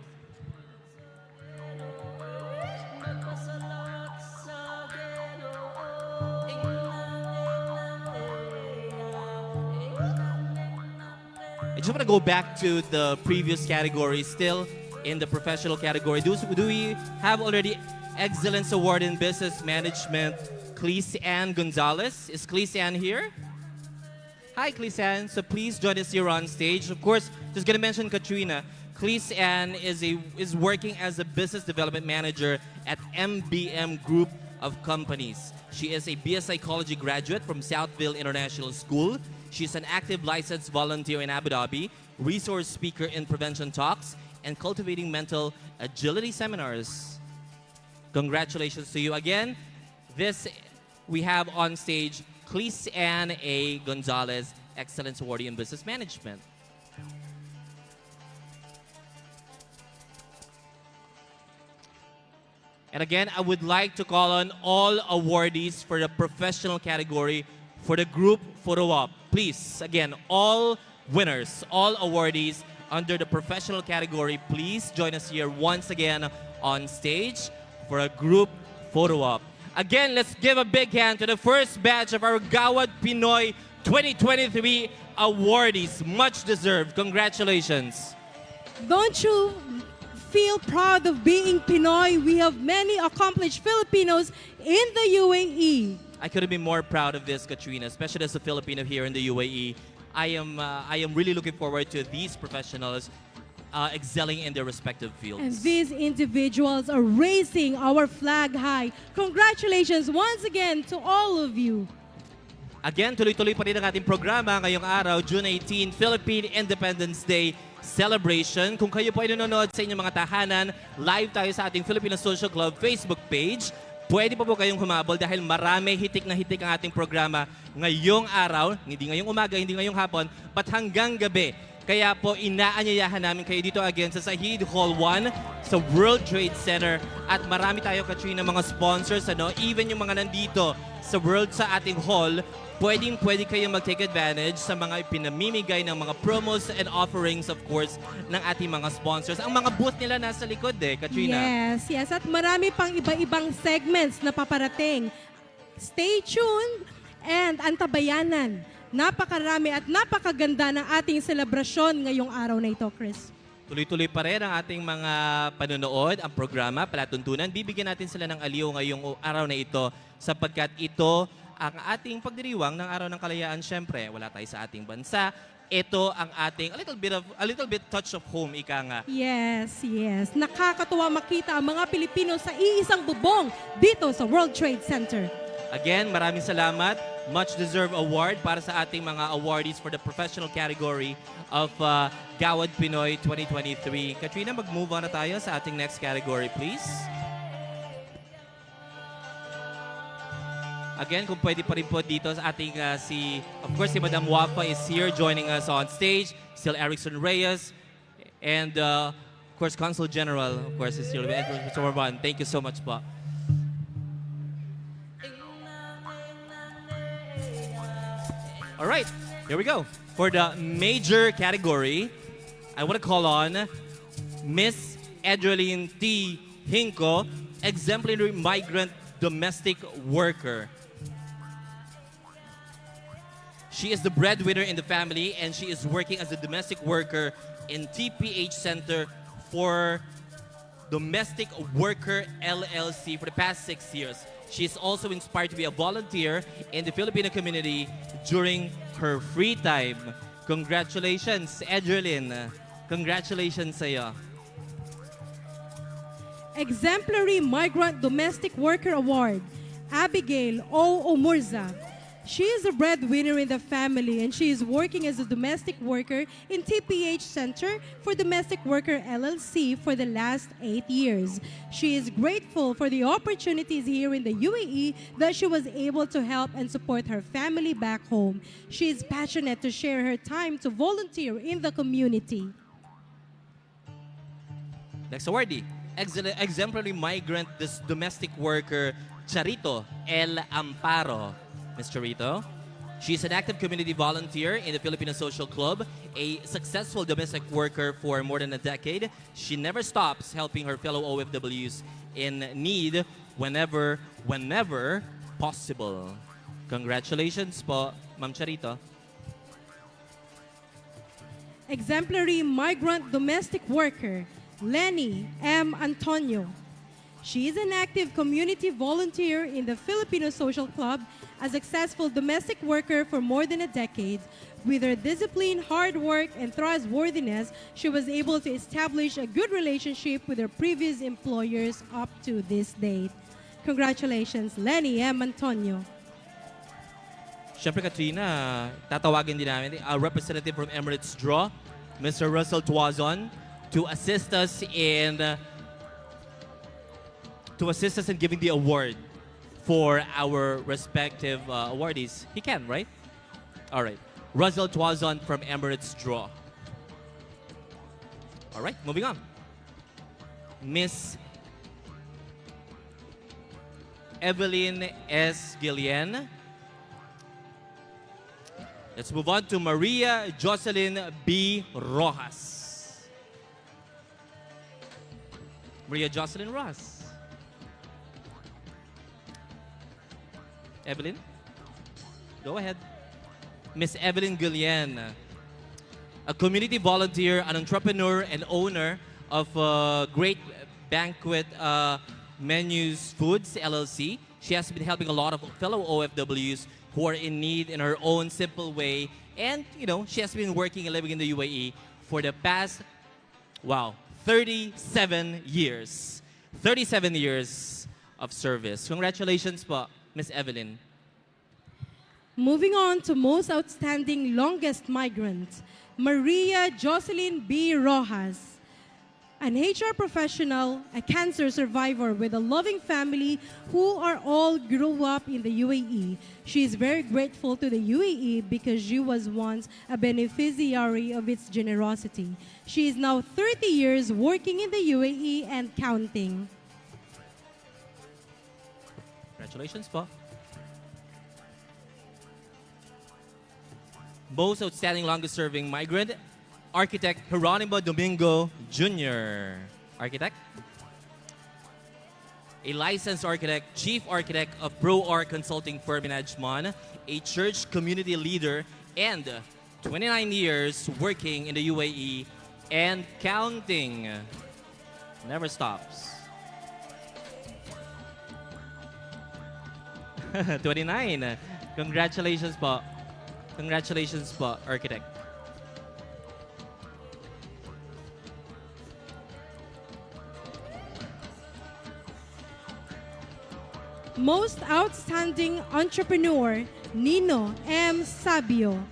I just want to go back to the previous category, still in the professional category. Do we have already Excellence Award in Business Management, Cleeseanne Gonzalez? Is Cleeseanne here? Hi, Cleeseanne. So please join us here on stage. Of course, just going to mention Katrina. Cleeseanne is working as a business development manager at MBM Group of Companies. She is a BS Psychology graduate from Southville International School. She's an active licensed volunteer in Abu Dhabi, resource speaker in prevention talks, and cultivating mental agility seminars. Congratulations to you again. We have on stage Cleeseanne A. Gonzalez, Excellence Awardee in Business Management. And again, I would like to call on all awardees for the professional category for the group photo op. Please, again, all winners, all awardees under the professional category, please join us here once again on stage for a group photo op. Again, let's give a big hand to the first batch of our Gawad Pinoy 2023 awardees. Much deserved. Congratulations. Don't you feel proud of being Pinoy? We have many accomplished Filipinos in the UAE. I couldn't be more proud of this, Katrina, especially as a Filipino here in the UAE. I am really looking forward to these professionals excelling in their respective fields. And these individuals are raising our flag high. Congratulations once again to all of you. Again, tuloy-tuloy pa rin ang ating programa ngayong araw, June 18, Philippine Independence Day celebration. Kung kayo po ay nanonood sa inyong mga tahanan, live tayo sa ating Filipino Social Club Facebook page. Pwede pa po kayong humabol dahil marami hitik na hitik ang ating programa ngayong araw, hindi ngayong umaga, hindi ngayong hapon, but hanggang gabi. Kaya po inaanyayahan namin kayo dito again sa Sahid Hall 1 sa World Trade Center. At marami tayo, Katrina, mga sponsors, even yung mga nandito sa ating hall, pwede kayong mag-take advantage sa mga pinamimigay ng mga promos and offerings, of course, ng ating mga sponsors. Ang mga booth nila nasa likod Katrina. Yes. At marami pang iba-ibang segments na paparating. Stay tuned and antabayanan. Napakarami at napakaganda ng ating selebrasyon ngayong araw na ito, Chris. Tuloy-tuloy pa rin ang ating mga panonood, ang programa, palatuntunan. Bibigyan natin sila ng aliw ngayong araw na ito sapagkat ito ang ating pagdiriwang ng Araw ng Kalayaan. Siyempre, wala tayo sa ating bansa. ito ang ating a little bit touch of home, ika nga. Yes, yes. Nakakatuwa makita ang mga Pilipino sa iisang bubong dito sa World Trade Center. Again, maraming salamat. Much deserved award para sa ating mga awardees for the professional category of Gawad Pinoy 2023. Katrina, mag-move on na tayo sa ating next category, please. Again, kung pwede pa rin po dito sa ating of course, si Madam Wafa is here joining us on stage. Still Erickson Reyes. And, of course, Consul General, of course, is still with Mr. Warban. Thank you so much po. All right, here we go. For the major category, I want to call on Miss Edreline T. Hinko, exemplary migrant domestic worker. She is the breadwinner in the family and she is working as a domestic worker in TPH Center for Domestic Worker LLC for the past 6 years. She is also inspired to be a volunteer in the Filipino community during her free time. Congratulations, Edreline. Congratulations sa'yo. Exemplary Migrant Domestic Worker Award, Abigail O. Omurza. She is a breadwinner in the family and she is working as a domestic worker in TPH Center for Domestic Worker LLC for the last 8 years. She is grateful for the opportunities here in the UAE that she was able to help and support her family back home. She is passionate to share her time to volunteer in the community. Next awardee, exemplary migrant domestic worker Charito El Amparo. Ms. Charito. She is an active community volunteer in the Filipino Social Club, a successful domestic worker for more than a decade. She never stops helping her fellow OFWs in need whenever possible. Congratulations po, Ma'am Charito. Exemplary Migrant Domestic Worker, Lenny M. Antonio. She is an active community volunteer in the Filipino Social Club, a successful domestic worker for more than a decade. With her discipline, hard work, and trustworthiness, she was able to establish a good relationship with her previous employers up to this date. Congratulations, Lenny M. Antonio. Siyempre, Katrina, tatawagin din namin a representative from Emirates Draw, Mr. Russell Tuazon, to assist us in giving the award for our respective awardees. He can, right? All right. Russell Tuazon from Emirates Draw. All right, moving on. Miss Evelyn S. Gillian. Let's move on to Maria Jocelyn B. Rojas. Maria Jocelyn Rojas. Evelyn, go ahead. Miss Evelyn Gillian, a community volunteer, an entrepreneur, and owner of Great Banquet Menus Foods LLC. She has been helping a lot of fellow OFWs who are in need in her own simple way. And, she has been working and living in the UAE for the past, 37 years. 37 years of service. Congratulations po, Miss Evelyn. Moving on to most outstanding longest migrant, Maria Jocelyn B. Rojas. An HR professional, a cancer survivor with a loving family who are all grew up in the UAE. She is very grateful to the UAE because she was once a beneficiary of its generosity. She is now 30 years working in the UAE and counting. Congratulations po. Most outstanding longest-serving migrant, Architect Geronimo Domingo Jr. Architect? A licensed architect, chief architect of ProArt Consulting Firm in Ajman, a church community leader, and 29 years working in the UAE and counting. Never stops. 29. Congratulations po. Congratulations po, Architect. Most Outstanding Entrepreneur, Nino M. Sabio.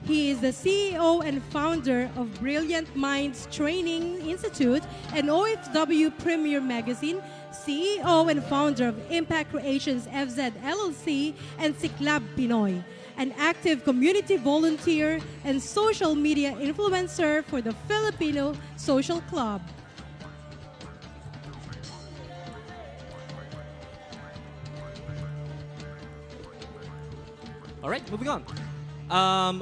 He is the CEO and founder of Brilliant Minds Training Institute and OFW Premier Magazine, CEO and founder of Impact Creations FZ LLC and Siklab Pinoy, an active community volunteer and social media influencer for the Filipino Social Club. All right, moving on.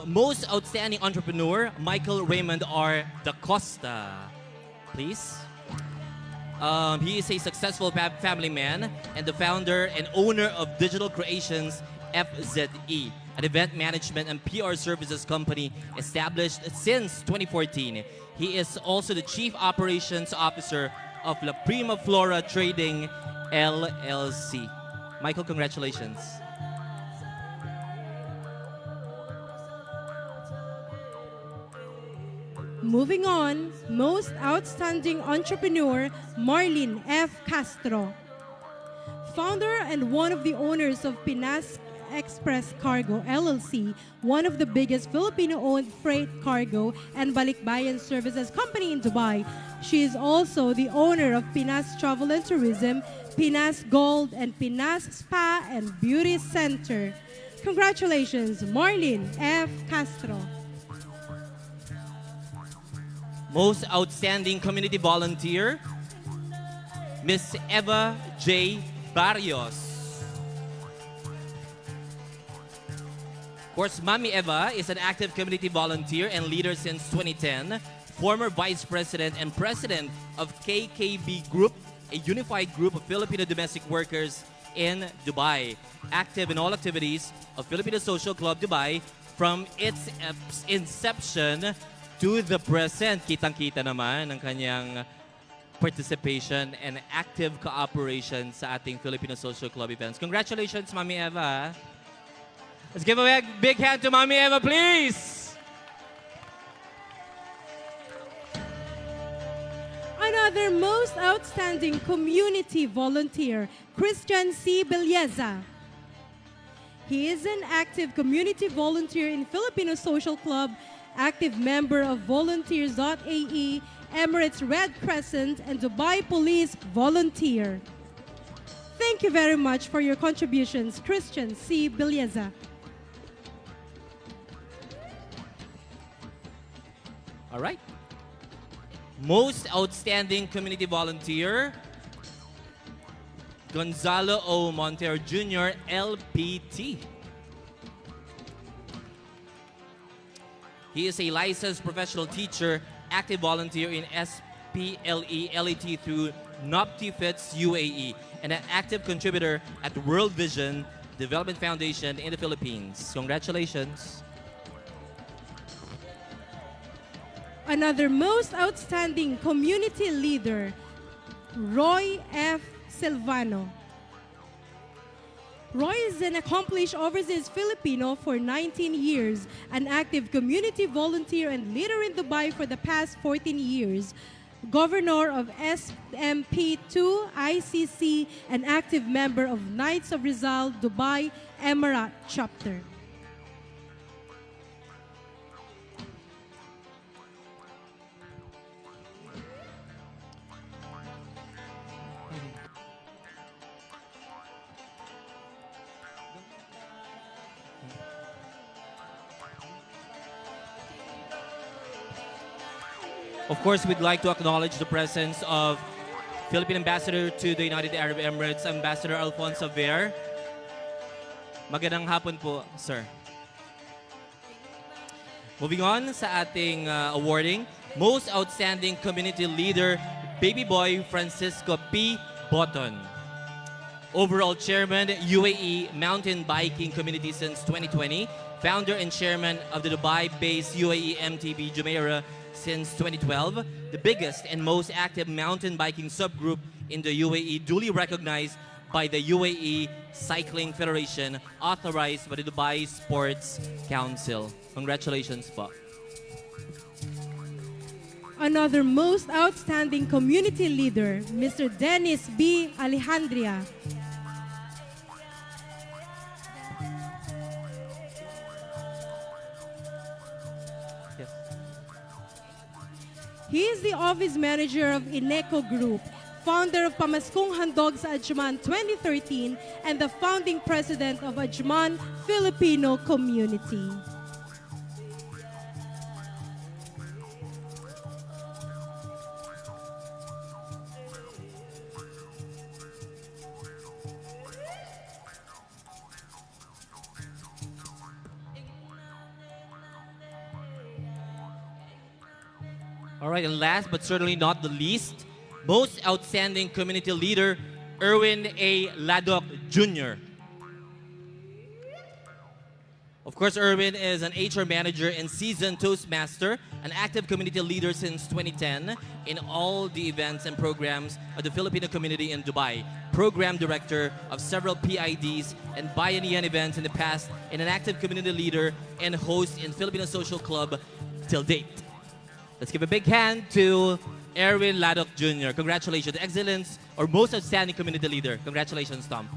Most outstanding entrepreneur, Michael Raymond R. Da Costa. Please. He is a successful family man and the founder and owner of Digital Creations FZE, an event management and PR services company established since 2014. He is also the Chief Operations Officer of La Prima Flora Trading LLC. Michael, congratulations. Moving on, Most Outstanding Entrepreneur, Marlene F. Castro. Founder and one of the owners of Pinas Express Cargo LLC, one of the biggest Filipino-owned freight cargo and balikbayan services company in Dubai. She is also the owner of Pinas Travel and Tourism, Pinas Gold, and Pinas Spa and Beauty Center. Congratulations, Marlene F. Castro. Most outstanding community volunteer, Miss Eva J. Barrios. Of course, Mami Eva is an active community volunteer and leader since 2010, former vice president and president of KKB Group, a unified group of Filipino domestic workers in Dubai, active in all activities of Filipino Social Club Dubai from its inception to the present. Kitang-kita naman ang kanyang participation and active cooperation sa ating Filipino Social Club events. Congratulations, Mami Eva. Let's give a big hand to Mami Eva, please. Another most outstanding community volunteer, Christian C. Belleza. He is an active community volunteer in Filipino Social Club, active member of Volunteers.ae, Emirates Red Crescent, and Dubai Police Volunteer. Thank you very much for your contributions, Christian C. Belleza. All right. Most outstanding community volunteer, Gonzalo O. Montero Jr., LPT. He is a licensed professional teacher, active volunteer in SPLE LET through NOPTIFITS UAE, and an active contributor at World Vision Development Foundation in the Philippines. Congratulations. Another most outstanding community leader, Roy F. Silvano. Roy is an accomplished overseas Filipino for 19 years, an active community volunteer and leader in Dubai for the past 14 years, governor of SMP2 ICC, and active member of Knights of Rizal Dubai Emirate Chapter. Of course, we'd like to acknowledge the presence of Philippine Ambassador to the United Arab Emirates, Ambassador Alfonso Ver. Magandang hapon po, sir. Moving on sa ating awarding, Most Outstanding Community Leader, Baby Boy Francisco P. Boton. Overall Chairman, UAE Mountain Biking Community since 2020. Founder and Chairman of the Dubai-based UAE MTB Jumeirah since 2012, the biggest and most active mountain biking subgroup in the UAE, duly recognized by the UAE Cycling Federation, authorized by the Dubai Sports Council. Congratulations po. Another most outstanding community leader, Mr. Dennis B. Alejandria. He is the office manager of Ineco Group, founder of Pamaskong Handog sa Ajman 2013, and the founding president of Ajman Filipino Community. All right, and last but certainly not the least, most outstanding community leader, Erwin A. Ladok Jr. Of course, Erwin is an HR manager and seasoned Toastmaster, an active community leader since 2010 in all the events and programs of the Filipino community in Dubai, program director of several PIDs and Bayanihan events in the past, and an active community leader and host in Filipino Social Club till date. Let's give a big hand to Erwin Ladok Jr. Congratulations, excellence or most outstanding community leader. Congratulations, Tom.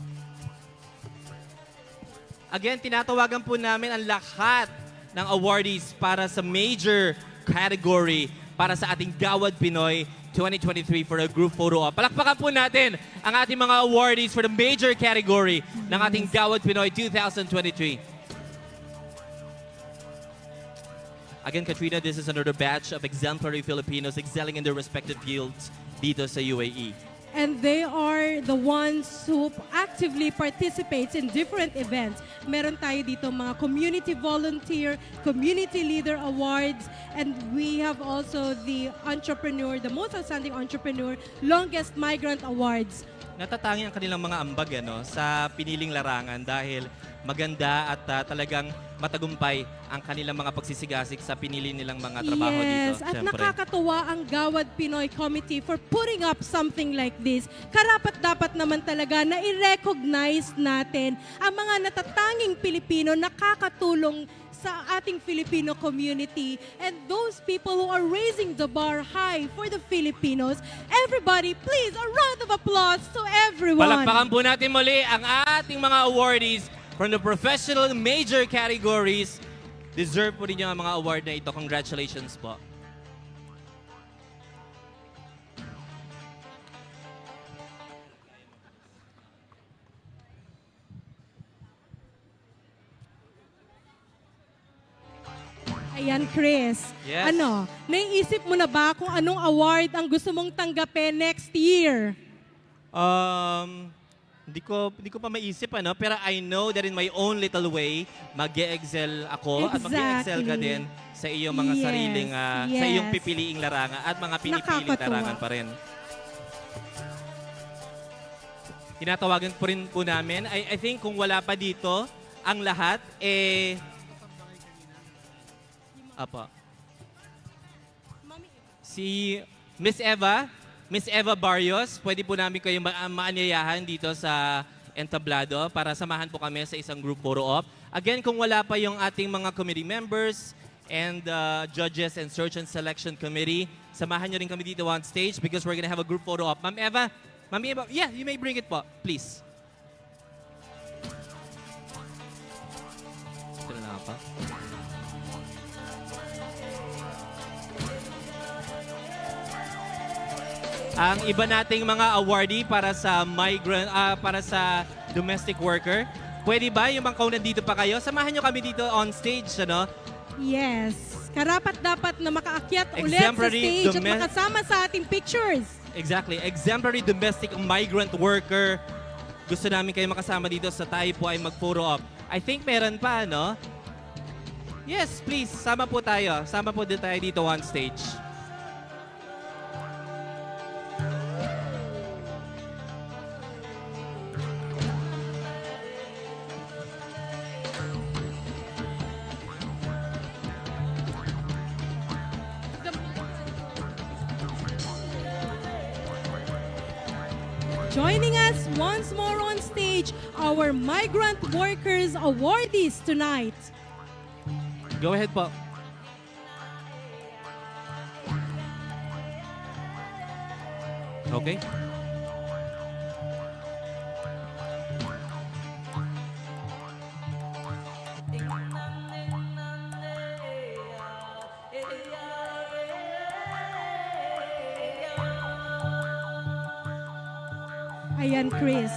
Again, tinatawagan po namin ang lahat ng awardees para sa major category para sa ating Gawad Pinoy 2023 for a group photo op. Palakpakan po natin ang ating mga awardees for the major category ng ating Gawad Pinoy 2023. Again, Katrina, this is another batch of exemplary Filipinos excelling in their respective fields dito sa UAE. And they are the ones who actively participates in different events. Meron tayo dito mga community volunteer, community leader awards, and we have also the entrepreneur, the most outstanding entrepreneur, longest migrant awards. Natatangi ang kanilang mga ambag sa piniling larangan dahil maganda at talagang matagumpay ang kanilang mga pagsisigasik sa pinili nilang mga trabaho dito. Yes, at nakakatuwa ang Gawad Pinoy Committee for putting up something like this. Karapat-dapat naman talaga na i-recognize natin ang mga natatanging Pilipino nakakatulong sa ating Filipino community and those people who are raising the bar high for the Filipinos. Everybody, please, a round of applause to everyone. Palakpakan po natin muli ang ating mga awardees from the professional major categories. Deserve po rin yung mga award na ito. Congratulations po. Ayan, Chris. Yes. Naiisip mo na ba kung anong award ang gusto mong tanggapin next year? Hindi ko pa maisip pero I know that in my own little way, mag-excel ako at mag-excel ka din sa iyong mga sariling, sa iyong pipiliing larangan at mga pinipiling larangan pa rin. Tinatawagan po rin po namin, I think kung wala pa dito, ang lahat, si Miss Eva Barrios, pwede po namin kayo maanyayahan dito sa entablado para samahan po kami sa isang group photo op. Again, kung wala pa yung ating mga committee members and judges and search and selection committee, samahan nyo rin kami dito on stage because we're gonna have a group photo op. Ma'am Eva, yeah, you may bring it po, please. Ito na pa. Ang iba nating mga awardee para sa domestic worker. Pwede ba yung mga kung nandito pa kayo, samahan nyo kami dito on stage, Yes. Karapat-dapat na makaakyat ulit sa stage at makasama sa ating pictures. Exactly. Exemplary domestic migrant worker. Gusto namin kayo makasama dito sa tayo po ay mag-photo op. I think meron pa, Yes, please. Sama po tayo. Sama po din tayo dito on stage. Joining us once more on stage, our Migrant Workers Awardees tonight. Go ahead po. Okay. Ayan, Chris.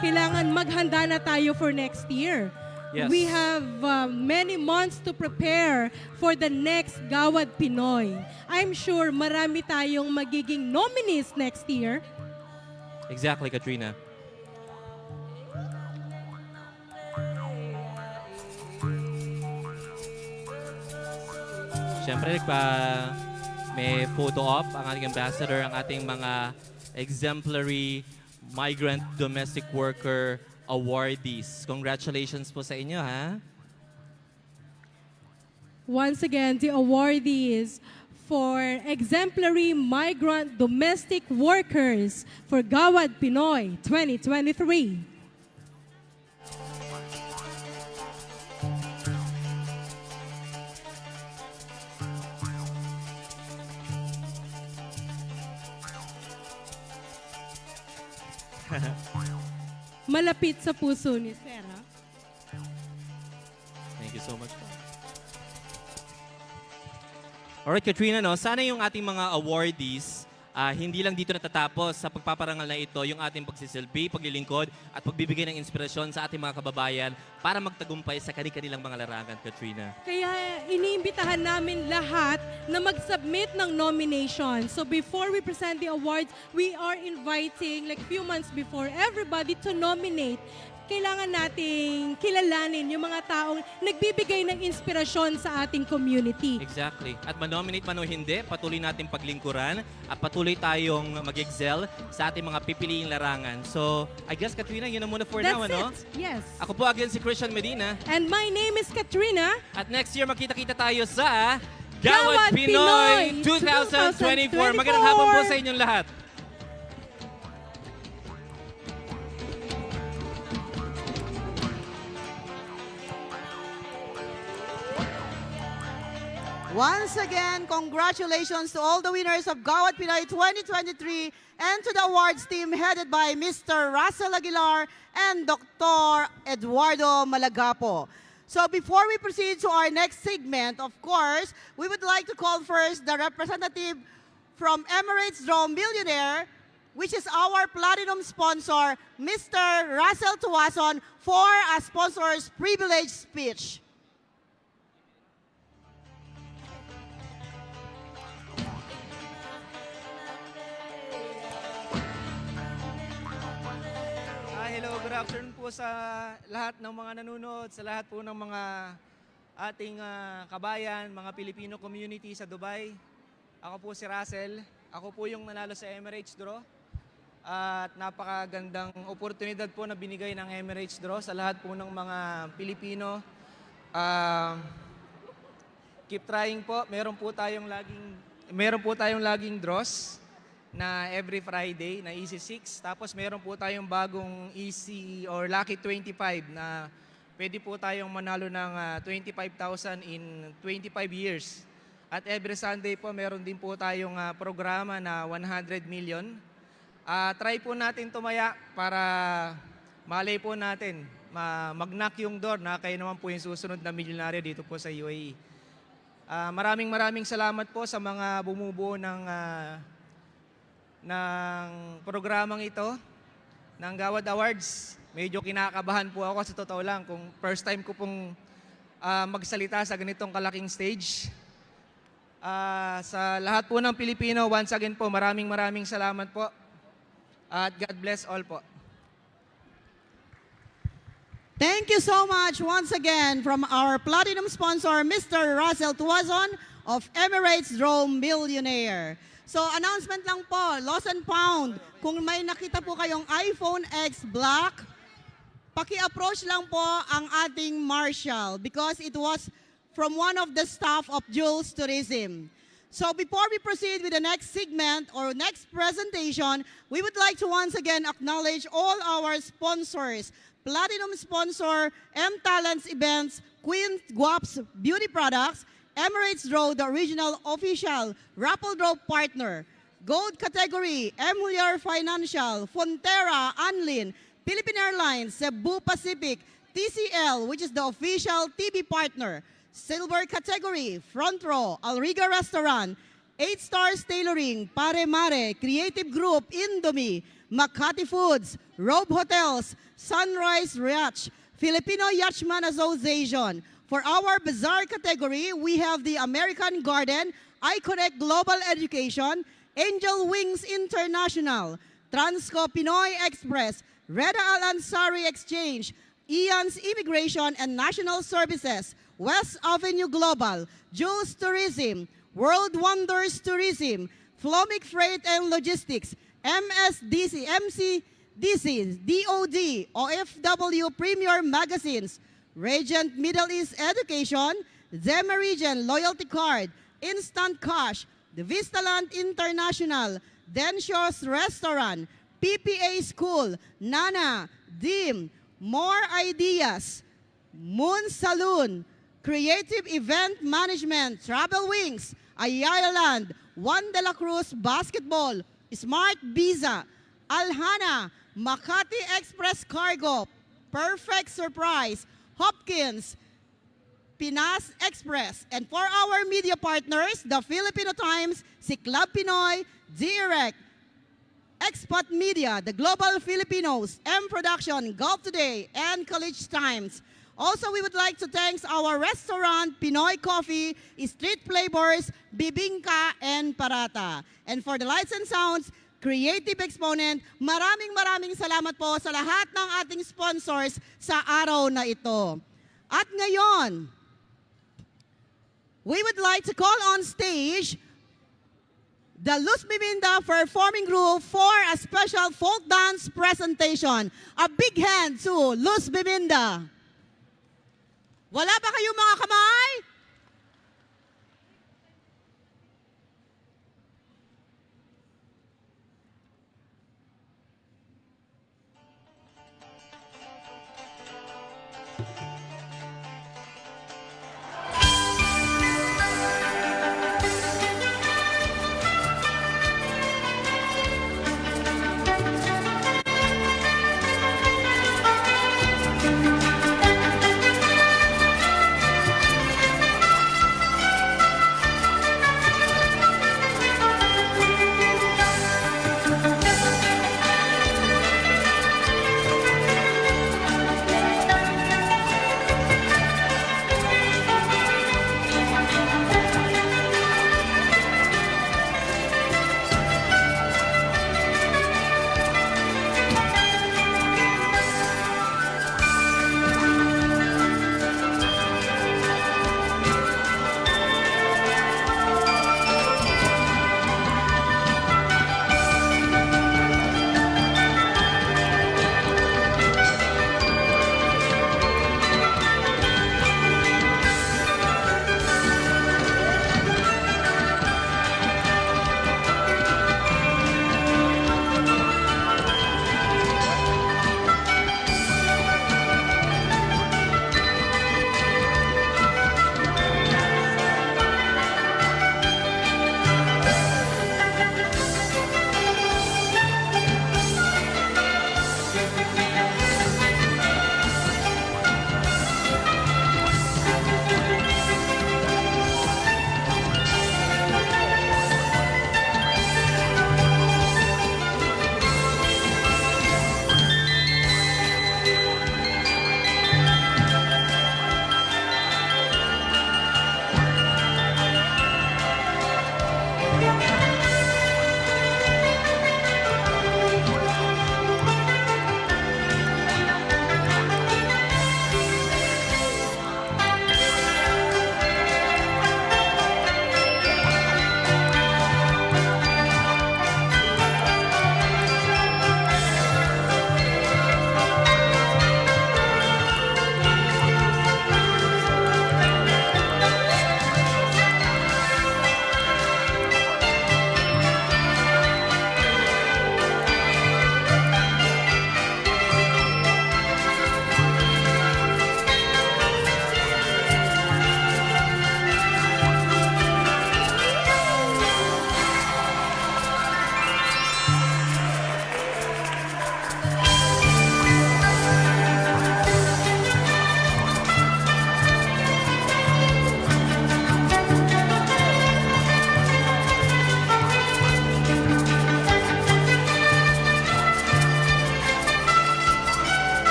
Kailangan maghanda na tayo for next year. Yes. We have many months to prepare for the next Gawad Pinoy. I'm sure marami tayong magiging nominees next year. Exactly, Katrina. Siyempre, may photo op ang ating ambassador, ang ating mga exemplary migrant domestic worker awardees. Congratulations po sa inyo, ha? Once again, the awardees for exemplary migrant domestic workers for Gawad Pinoy 2023. Malapit sa puso ni Sarah. Thank you so much po. Alright, Katrina, no? Sana yung ating mga awardees, hindi lang dito natatapos sa pagpaparangal na ito, yung ating pagsisilbi, paglilingkod, at pagbibigay ng inspirasyon sa ating mga kababayan para magtagumpay sa kanilang mga larangan, Katrina. Kaya iniimbitahan namin lahat na mag-submit ng nomination. So before we present the awards, we are inviting, like few months before, everybody to nominate. Kailangan nating kilalanin yung mga taong nagbibigay ng inspirasyon sa ating community. Exactly. At manominate man o hindi, patuloy natin paglingkuran at patuloy tayong mag-excel sa ating mga pipiliing larangan. So, I guess, Katrina, yun na muna for now, ano? That's it. Yes. Ako po again si Christian Medina. And my name is Katrina. At next year, makita-kita tayo sa Gawad Gawad Pinoy Pinoy 2024. Magandang hapon po sa inyong lahat. Once again, congratulations to all the winners of Gawad Pinoy 2023 and to the awards team headed by Mr. Russell Aguilar and Dr. Eduardo Malagapo. So before we proceed to our next segment, of course, we would like to call first the representative from Emirates Drone Millionaire, which is our platinum sponsor, Mr. Russell Tuason, for a sponsor's privilege speech. Hello, good afternoon po sa lahat ng mga nanonood, sa lahat po ng mga ating kabayan, mga Filipino community sa Dubai. Ako po si Russell. Ako po yung nanalo sa Emirates Draw. At napakagandang oportunidad po na binigay ng Emirates Draw sa lahat po ng mga Pilipino. Keep trying po. Meron po tayong laging draws na every Friday na Easy 6. Tapos meron po tayong bagong Easy or Lucky 25 na pwede po tayong manalo ng 25,000 in 25 years. At every Sunday po meron din po tayong programa na 100 million. Try po natin tumaya para malay po natin mag-knock yung door na kayo naman po yung susunod na milyonaryo dito po sa UAE. Maraming salamat po sa mga bumubuo ng programang ito, ng Gawad Awards. Medyo kinakabahan po ako sa totoo lang kung first time ko pong magsalita sa ganitong kalaking stage. Sa lahat po ng Pilipino, once again po, maraming salamat po. At God bless all po. Thank you so much once again from our platinum sponsor, Mr. Russell Tuazon of Emirates Drone Millionaire. So announcement lang po, Lost and Found. Kung may nakita po kayong iPhone X Black, paki-approach lang po ang ating Marshal because it was from one of the staff of Jules Tourism. So before we proceed with the next segment or next presentation, we would like to once again acknowledge all our sponsors. Platinum sponsor, M-Talents Events, Queen Guaps Beauty Products, Emirates Draw, the original official raffle draw partner. Gold category, Emuliar Financial, Fonterra, Anlin, Philippine Airlines, Cebu Pacific, TCL, which is the official TV partner. Silver category, Front Row, Alriga Restaurant, 8 Stars Tailoring, Pare Mare, Creative Group, Indomie, Makati Foods, Robe Hotels, Sunrise Yacht, Filipino Yachtsman Association. For our bazaar category, we have the American Garden, iConnect Global Education, Angel Wings International, Transco Pinoy Express, Reda Al Ansari Exchange, Ian's Immigration and National Services, West Avenue Global, Jules Tourism, World Wonders Tourism, Flomic Freight and Logistics, MSDC, MCDC, DOD, OFW Premier Magazines, Regent Middle East Education, Zema Region Loyalty Card, Instant Cash, the Vistaland International, Denshaw's Restaurant, PPA School, Nana, DIM, More Ideas, Moon Saloon, Creative Event Management, Travel Wings, Ayala Land, Juan de la Cruz Basketball, Smart Visa, Alhana, Makati Express Cargo, Perfect Surprise, Hopkins, Pinas Express. And for our media partners, the Filipino Times, si Club Pinoy, Direct, Expat Media, the Global Filipinos, M Production, Gulf Today, and College Times. Also, we would like to thank our restaurant, Pinoy Coffee, Street Flavors, Bibingka, and Parata. And for the lights and sounds, Creative Exponent, maraming salamat po sa lahat ng ating sponsors sa araw na ito. At ngayon, we would like to call on stage the Luz Bibinda Performing Group for a special folk dance presentation. A big hand to Luz Bibinda. Wala ba kayong mga kamay?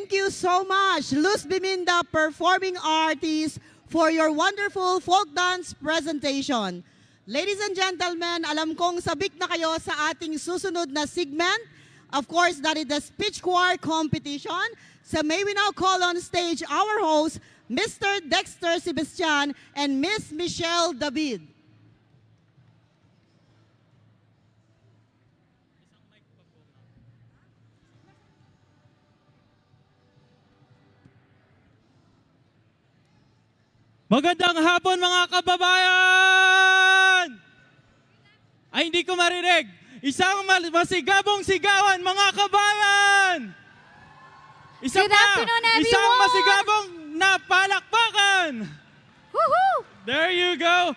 Thank you so much, Luz Biminda, performing artist, for your wonderful folk dance presentation. Ladies and gentlemen, alam kong sabik na kayo sa ating susunod na segment. Of course, that is the speech choir competition. So may we now call on stage our host, Mr. Dexter Sebastian and Miss Michelle David. Magandang hapon mga kababayan! Ay, hindi ko marinig. Isang masigabong sigawan mga kabayan! Isang Good afternoon, everyone! Isang masigabong napalakpakan! Woohoo! There you go.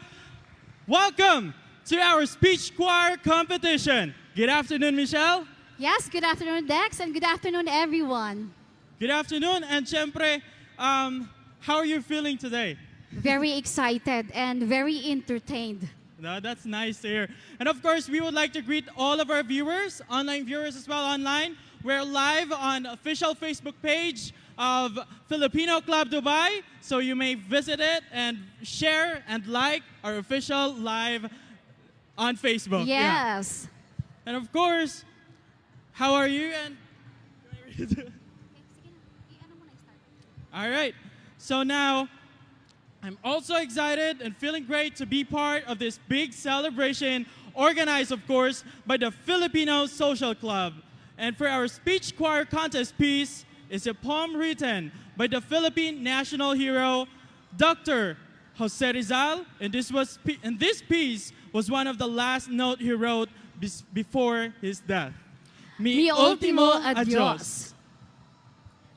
Welcome to our speech choir competition. Good afternoon, Michelle. Yes, good afternoon, Dex, and good afternoon, everyone. Good afternoon, and syempre, how are you feeling today? Very excited and very entertained. No, that's nice to hear. And of course, we would like to greet all of our viewers, online viewers as well online. We're live on official Facebook page of Filipino Club Dubai, so you may visit it and share and like our official live on Facebook. Yes. Yeah. And of course, how are you? And all right. So now, I'm also excited and feeling great to be part of this big celebration organized, of course, by the Filipino Social Club. And for our speech choir contest piece is a poem written by the Philippine national hero, Dr. Jose Rizal. And this piece was one of the last note he wrote before his death. Mi ultimo adios.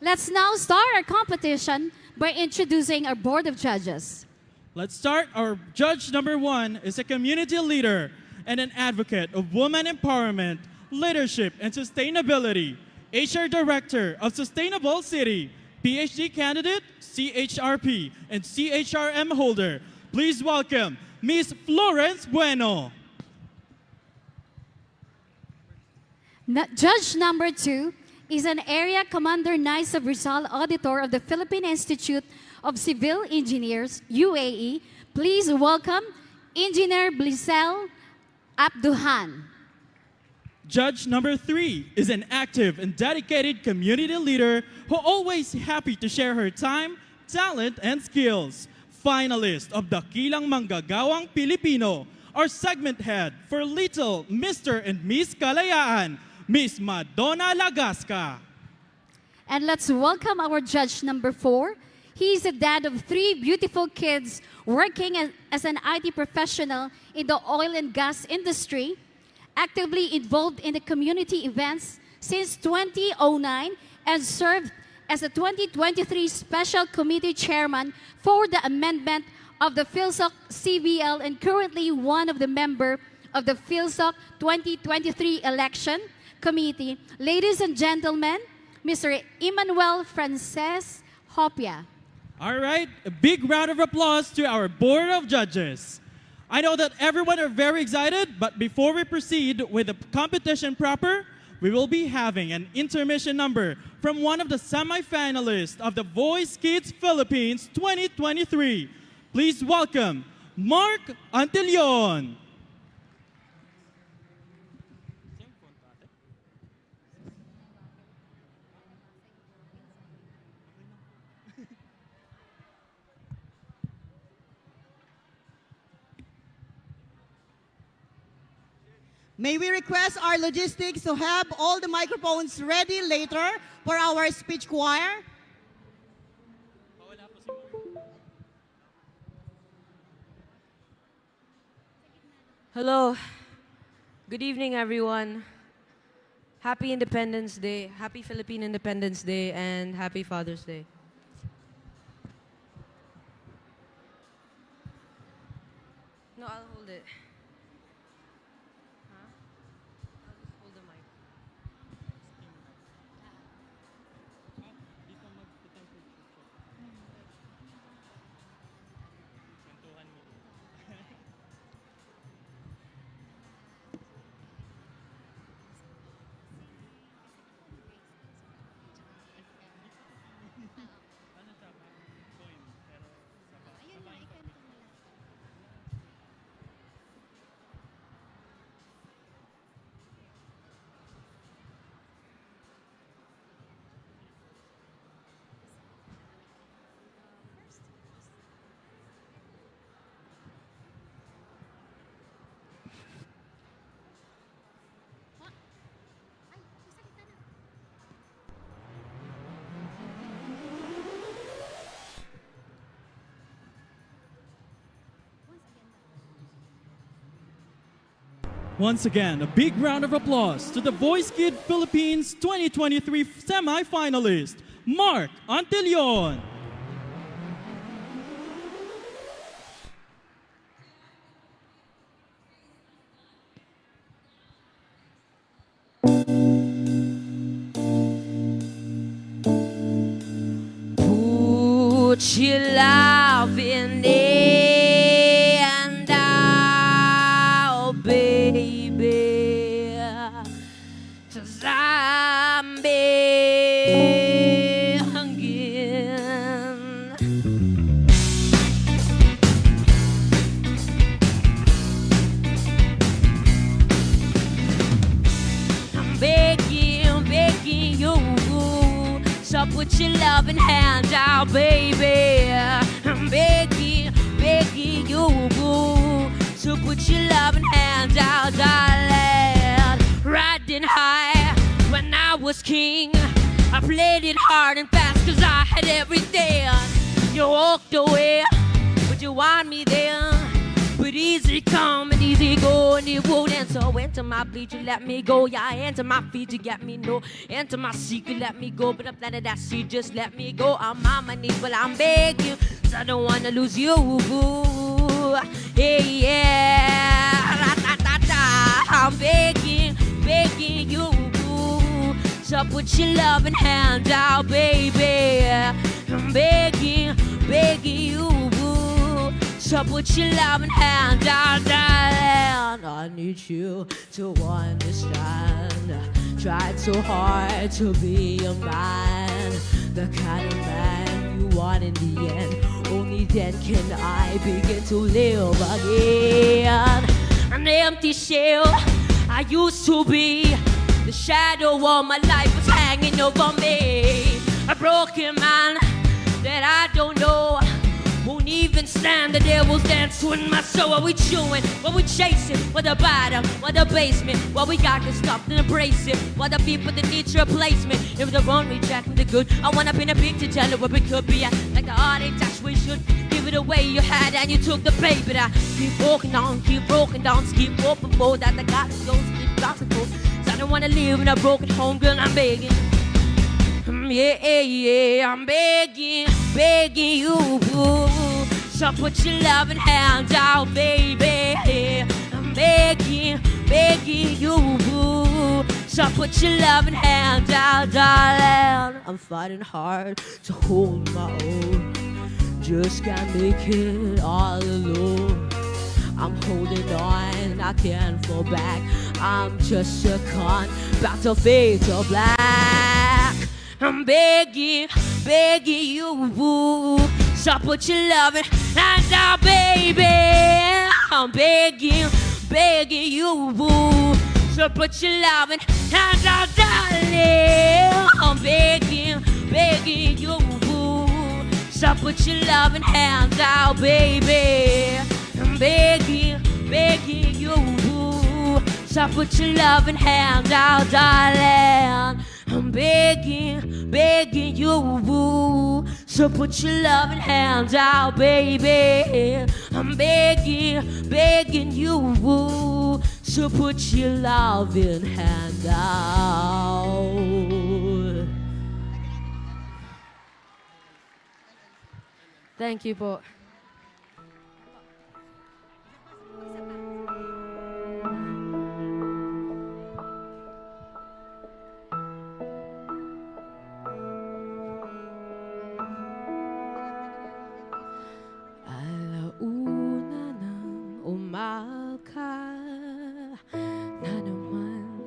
Let's now start our competition by introducing our board of judges. Let's start. Our judge number 1 is a community leader and an advocate of women empowerment, leadership, and sustainability, HR Director of Sustainable City, PhD candidate, CHRP, and CHRM holder. Please welcome Miss Florence Bueno. Judge number 2 is an Area Commander Naisab Rizal Auditor of the Philippine Institute of Civil Engineers, UAE. Please welcome Engineer Blisel Abduhan. Judge number 3 is an active and dedicated community leader who always happy to share her time, talent, and skills. Finalist of Dakilang Manggagawang Pilipino, our segment head for Little Mr. and Miss Kalayaan, Miss Madonna Lagasca. And let's welcome our judge number 4. He's a dad of 3 beautiful kids working as an IT professional in the oil and gas industry, actively involved in the community events since 2009, and served as the 2023 Special Committee Chairman for the amendment of the PhilSoc CBL, and currently one of the members of the PhilSoc 2023 Election Committee. Ladies and gentlemen, Mr. Emmanuel Frances Hopia. All right, a big round of applause to our board of judges. I know that everyone are very excited, but before we proceed with the competition proper, we will be having an intermission number from one of the semi-finalists of the Voice Kids Philippines 2023. Please welcome Mark Antillon. May we request our logistics to have all the microphones ready later for our speech choir? Hello. Good evening, everyone. Happy Independence Day, happy Philippine Independence Day, and happy Father's Day. No, I'll hold it. Huh? I'll just hold the mic. Once again, a big round of applause to the Voice Kid Philippines 2023 semi-finalist, Mark Antillon. Put your love in it and out, baby, 'cause I'm begging. I'm begging you. So put your loving hand out, baby. I'm begging you. So put your loving hand out, darling. Riding high when I was king, I played it hard and fast 'cause I had everything. You walked away, but you want me there. But easy come and easy go, and it won't answer. Enter my bleach, you let me go. Yeah, enter my feet, you get me no. Enter my secret, let me go. But I'm planted that seed, just let me go. I'm on my knees, but I'm begging, 'cause I don't wanna lose you. Hey, yeah. Ra-ta-ta-ta. I'm begging you. So put your loving hand out, baby. I'm begging you. So put your loving hand out, darling. I need you to understand. Tried so hard to be a man, the kind of man you want in the end. Only then can I begin to live again. An empty shell I used to be. The shadow of my life was hanging over me. A broken man that I don't know. Won't even stand, the devil's dance in my soul. What we chewing, what we chasing, what the bottom, what the basement. What we got to stop and embrace it. What the people that need replacement. If the wrong rejecting the good, I wanna paint a picture, tell it where we could be at. Like the heartache dash, we should give it away. You had and you took the pay, but I keep walking on, keep broken down, keep open for that. I got to go, keep drops and goes. So I don't wanna live in a broken home, girl, I'm begging. Yeah, I'm begging you. So put your loving hand out, baby. I'm begging you. So put your loving hand out, darling. I'm fighting hard to hold my own. Just can't make it all alone. I'm holding on, I can't fall back. I'm just a con, about to fade to black. I'm begging you. So put your loving hands out, baby. I'm begging you. So put your loving hands out, darling. I'm begging you. So put your loving hands out, baby. I'm begging you. So put your loving hands out, darling. I'm begging you. So put your loving hands out, baby. I'm begging you. So put your loving hand out. Thank you po. Umaga na naman,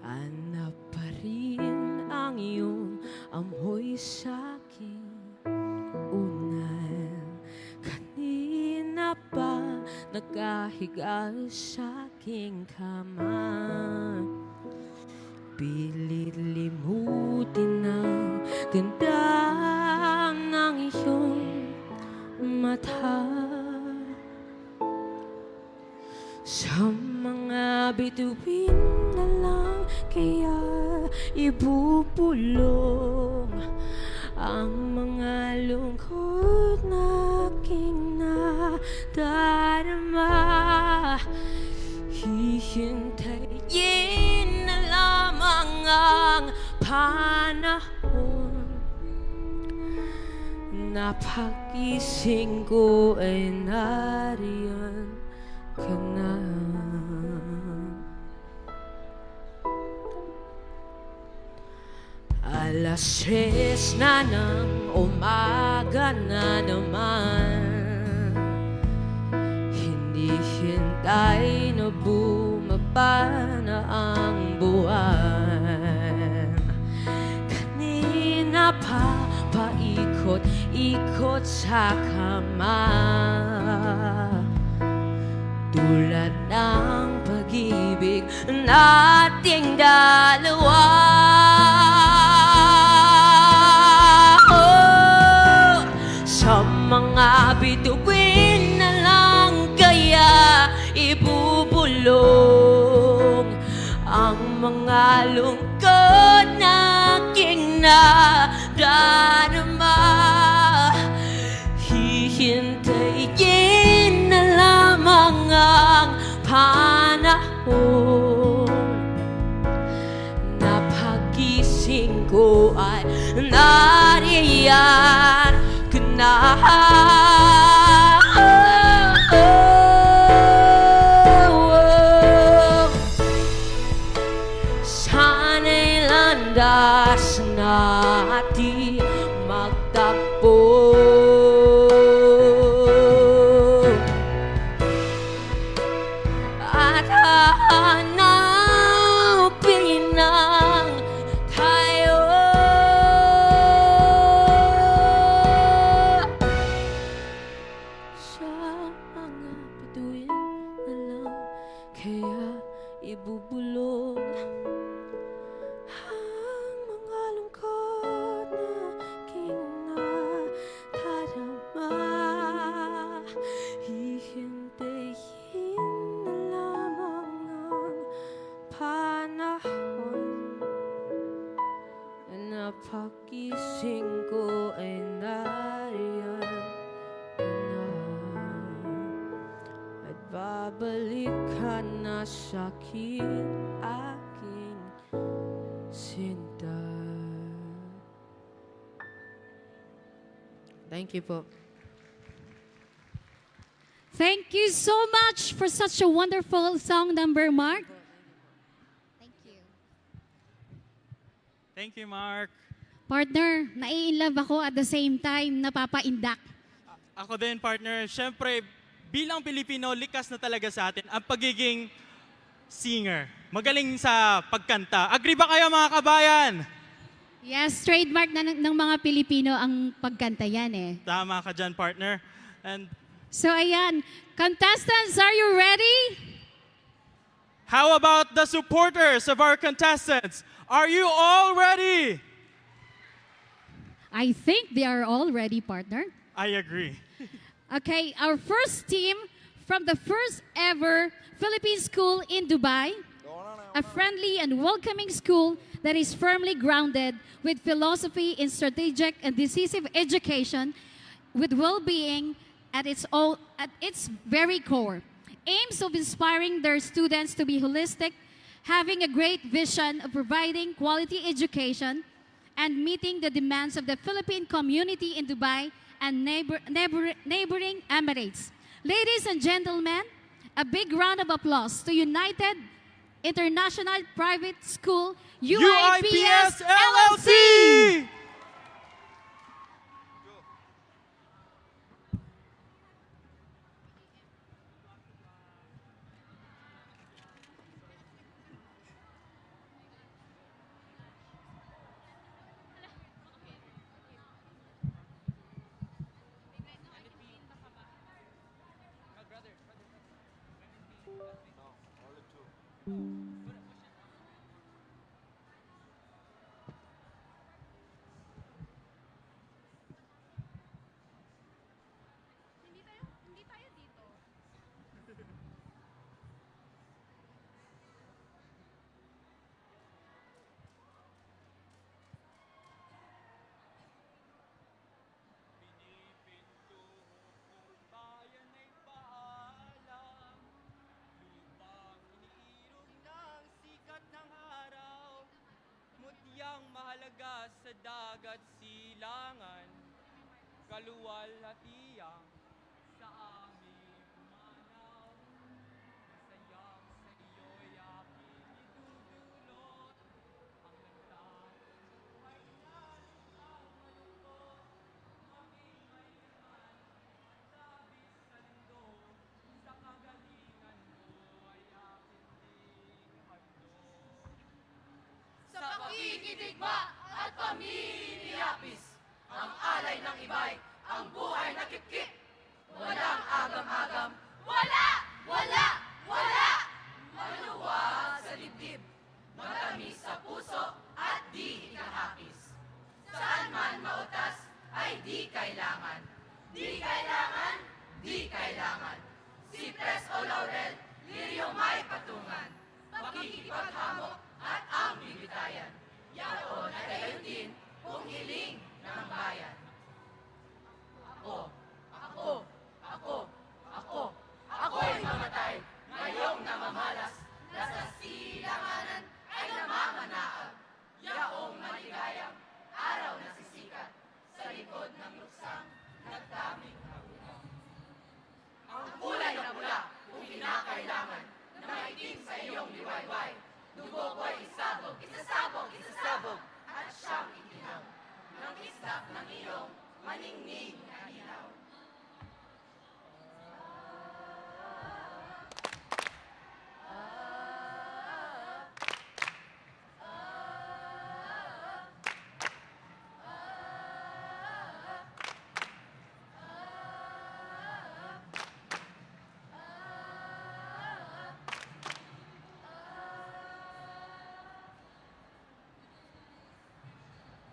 hanap pa rin ang iyong amoy sa'king unan. Kanina pa nakahiga sa'king kama, pilit limutin ang ganda ng iyong mata. Sa mga bituin na lang kaya ibubulong ang mga lungkot na aking darama. Hihintayin na lamang ang panahon na pagising ko ay nariyan ka na. Alas 3 na ng umaga na naman, hindi hintay na bumaba na ang buwan. Kanina pa paikot-ikot sa kama, tulad ng pag-ibig nating dalawa. Oh, sa mga bituin na lang kaya ibubulong ang mga lungkot na aking nadarama. Hihintayin na lamang ang panahon na pagising ko ay nariyan ka na. Sana'y landas natin magtagpo. At hahanapin ng tayo. Sa mga bituin na lang kaya ibubulong ang mga lungkot na aking nadarama. Hihintayin na lamang ang panahon na pagising ko ay nariyan ka na. At babalik ka na sa'kin, aking sinta. Thank you po. Thank you so much for such a wonderful song number, Mark. Thank you, Mark. Partner, nai-inlove ako at the same time napapaindak. Ako din, partner. Siyempre, bilang Pilipino, likas na talaga sa atin ang pagiging singer. Magaling sa pagkanta. Agree ba kayo, mga kabayan? Yes, trademark na ng mga Pilipino ang pagkanta yan eh. Tama ka dyan, partner. And So ayan, contestants, are you ready? how about the supporters of our contestants? Are you all ready? I think they are all ready, partner. I agree. Okay, our first team from the first ever Philippine school in Dubai, a friendly and welcoming school that is firmly grounded with philosophy in strategic and decisive education with well-being at its very core, aims of inspiring their students to be holistic, having a great vision of providing quality education and meeting the demands of the Philippine community in Dubai and neighboring Emirates. Ladies and gentlemen, a big round of applause to United International Private School, UIPS LLC! sa dagat silangan, kaluwalhatiang sa aming manaw. Masayang sa iyo'y aking idudulot, ang nagtaong buhay na lutang malungkot, maging may laman at labis sa lindo, sa kagalingan mo ay aking ding handog. Sa pakikidigma at paminiyapis, ang alay ng iba'y ang buhay na kipkip. Walang agam-agam, wala! Wala! Wala! Maluwag sa dibdib, matamis sa puso at di ikahapis. Saan man mautas ay di kailangan. Di kailangan, di kailangan. Sipres o laurel, liryong may patungan. Pakikipaghamok at ang bibitayan. Yaon at gayon din kung hiling ng bayan. Ako'y mamatay, ngayong namamalas, nasa silanganan ay namamanaag. Yaong maligayang araw na sisikat, sa likod ng luksang nagdaming kagulang. Ang kulay na pula kung kinakailangan, na maitim sa iyong liwayway. Dugo ko'y isasabog, at siyang itinaw ng islap ng iyong maningning na ilaw.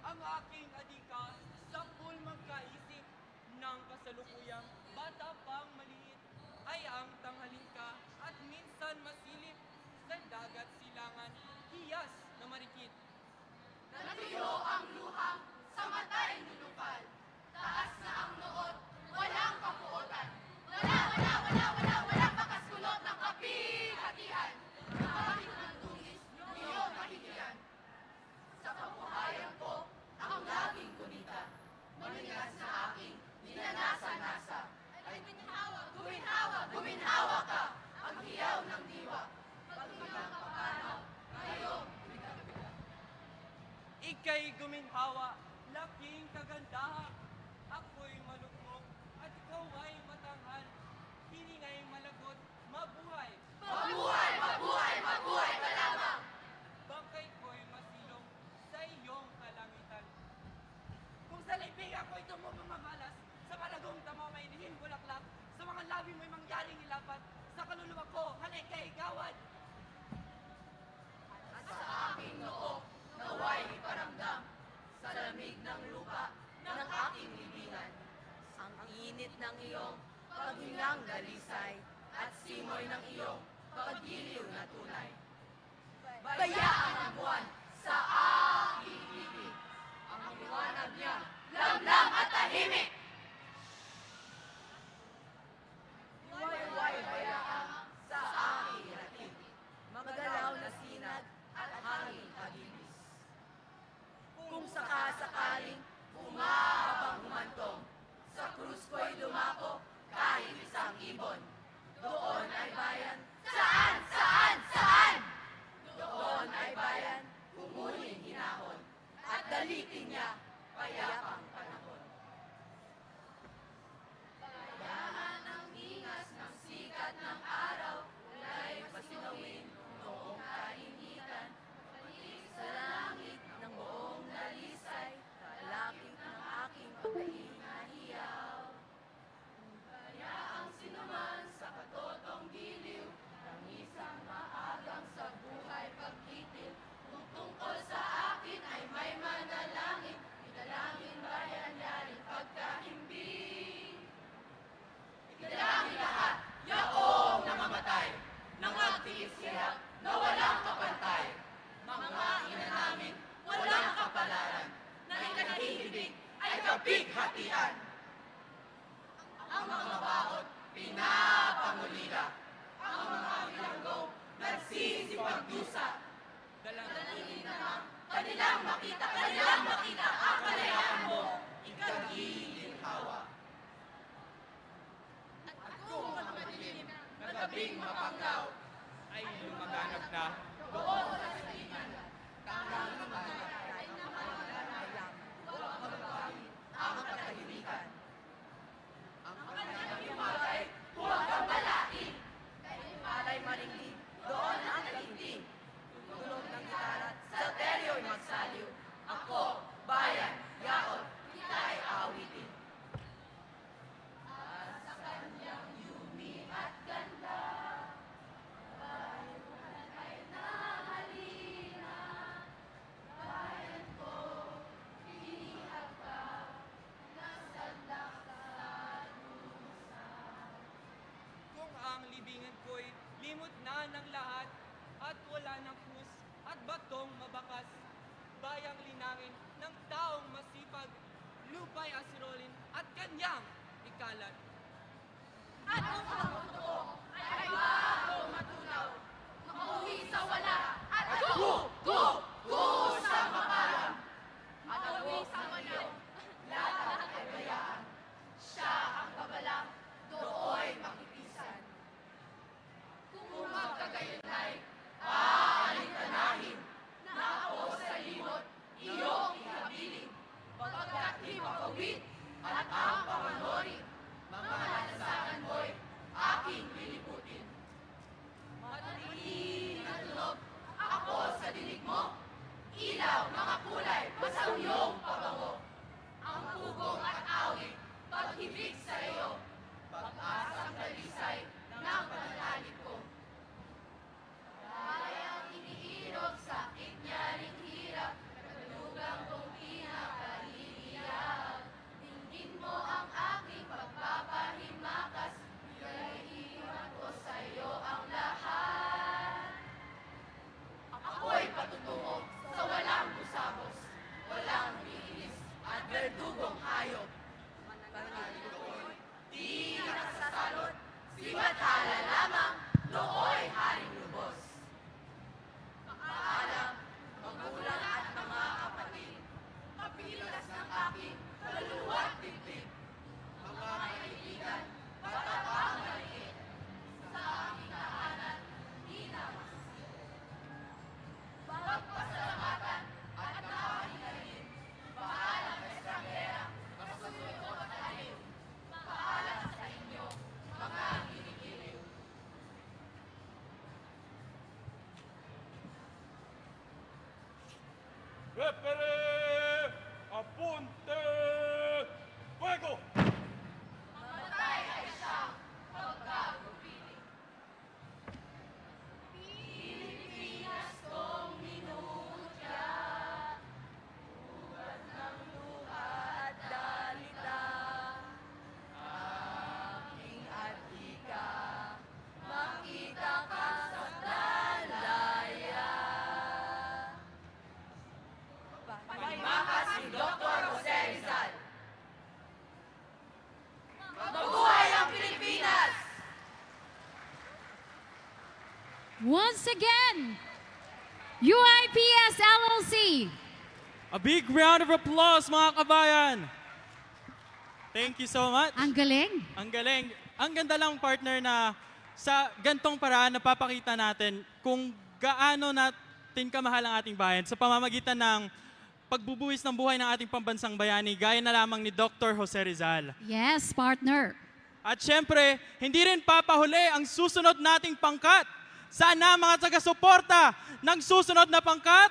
Ang aking adika sa magkaisip ng kasalukuyang bata pang maliit ay ang tanghalin ka at minsan masilip sa dagat silangan, hiyas na marikit. Natuyo ang luha sa mata'y nulupal. Taas na ang nood, walang kapuotan. Walang makaskulot ng kapig-hatian. Nakakit ng dungis, iyong nakikiyan. Sa kabuhayan ko, ang laging kunita. Manigas na aking ninanasa-nasa. Ay guminhawa ka, ang hiyaw ng diwa. Pagbigang kapanaw, ngayong bigat-bigat. Ika'y guminhawa, laking kagandahan. Ako'y malukmok at ikaw ay matanghal. Hiling ay malagot, mabuhay. Mabuhay ka lamang! Bangkay ko'y masilong sa iyong kalangitan. Kung sa libing ako'y tumumamalas, sa malagong tama may lihim bulaklak, sa mga labi mo'y mangyaring ilapat, sa kaluluwa ko, halik kay gawad. At sa aking noo, naway iparamdam sa lamig ng lupa ng aking libingan. Ang init ng iyong paghingang dalisay at simoy ng iyong paggiliw na tunay. Bayaan ang buwan sa aking ibig. Ang liwanag niya, lamlam at tahimik. Liwayway bayaan sa aking hatid. Magalaw na sinag at hangin pag-ibis. Kung sakasakaling umahabang humantong, sa krus ko'y dumako kahit isang ibon. Doon ay bayan, saan? Doon ay bayan, humuling hinahon, at dalitin niya, payapang panahon. Bayahan ang ingas ng sikat ng araw, wala'y pasinawin noong kainitan. Panig sa langit ng buong dalisay, kalakip ng aking pagkahingahiyaw. Bayaang sinuman sa katotong giliw, isang maagang sa buhay pagkitil. Kung tungkol sa akin ay may manalangin, italangin bayan yaring pagkahimbing. Italangin lahat, yaong namamatay, nang nagtiis sila na walang kapantay. Mga ina namin, walang kapalaran, na ikanahihibig ay kapig-hatian. Ang mga baot, pinapangulila. Ang mga bilanggo, nagsisipagdusa. Dalangin na lang kanilang makita ang kalayaan mo, ikagiginhawa. At kung madilim na gabing mapanggaw, ay lumaganap na doon sa silingan, tanging lumaganap ay namamalang, huwag magpapangit ang katahimikan. Ang kanyang himalay, huwag kang balain, kay himalay maringling, doon ang talinting. Tunog ng gitara, sa teryo'y magsaliw, ako, bayan, yaon, kita'y awitin. At sa kanyang yumi at ganda, bayan ay nahalina, bayan ko, hinihag ka, nasadlak sa lusa. Kung ang libingan ko'y limot na ng lahat at wala ng krus at batong mabakas, bayang linangin ng taong masipag, lupa'y asirolin at kanyang ikalat. At kung ang mundo ay bago matunaw, mauwi sa wala at sa mapalam. At uwi sa maliw, lahat ay bayaan. Siya ang kabalang, dooy makipisan. Kung magkagayon ay aalintanahin, na ako sa limot, iyong ihabilin. Pagkat di makawit at ang panganori, mga lansangan mo'y aking liliputin. Matinig na tunog, ako sa dinig mo, ilaw, mga kulay, basta iyong pabango. Ang pugong at awit, paghibig sa iyo, pag-asang dalisay ng pananalig ko. Kayang iniirog sa iknyaring hirap, kalugang kong pinakahihiyap. Tingin mo ang aking pagpapahimakas, kaya iwan ko sa iyo ang lahat. Ako'y patutungo sa walang busabos, walang bilis at berdugong hayop. Mananalig ko'y di nakasasalot, si Bathala lamang, nooy haring lubos. Paalam, magulang at mga kapatid, kapilas ng aking kaluluwa't dibdib. Mga kaibigan, patapang maliit, sa aking tahanan, di na masisip. Pagpasalamatan at nakahingahin, paalam sa estranghera, masuyo at aliw. Paalam sa inyo, mga giligiliw. Prepare! Apunte! Fuego! Mamatay ay siyang pagkagupiling. Pilipinas kong minutya, ugat ng luha at dalita. Aking adhika, makita ka sa dalaya. Panimakas ni Dr. Jose Rizal. Mabuhay ang Pilipinas! Once again, UIPS LLC. A big round of applause, mga kabayan! Thank you so much. Ang galing. Ang galing. Ang ganda lang, partner, na sa gantong paraan napapakita natin kung gaano natin kamahal ang ating bayan sa pamamagitan ng pagbubuhis ng buhay ng ating pambansang bayani, gaya na lamang ni Dr. Jose Rizal. Yes, partner. At syempre, hindi rin papahuli ang susunod nating pangkat. Sana mga taga-suporta ng susunod na pangkat.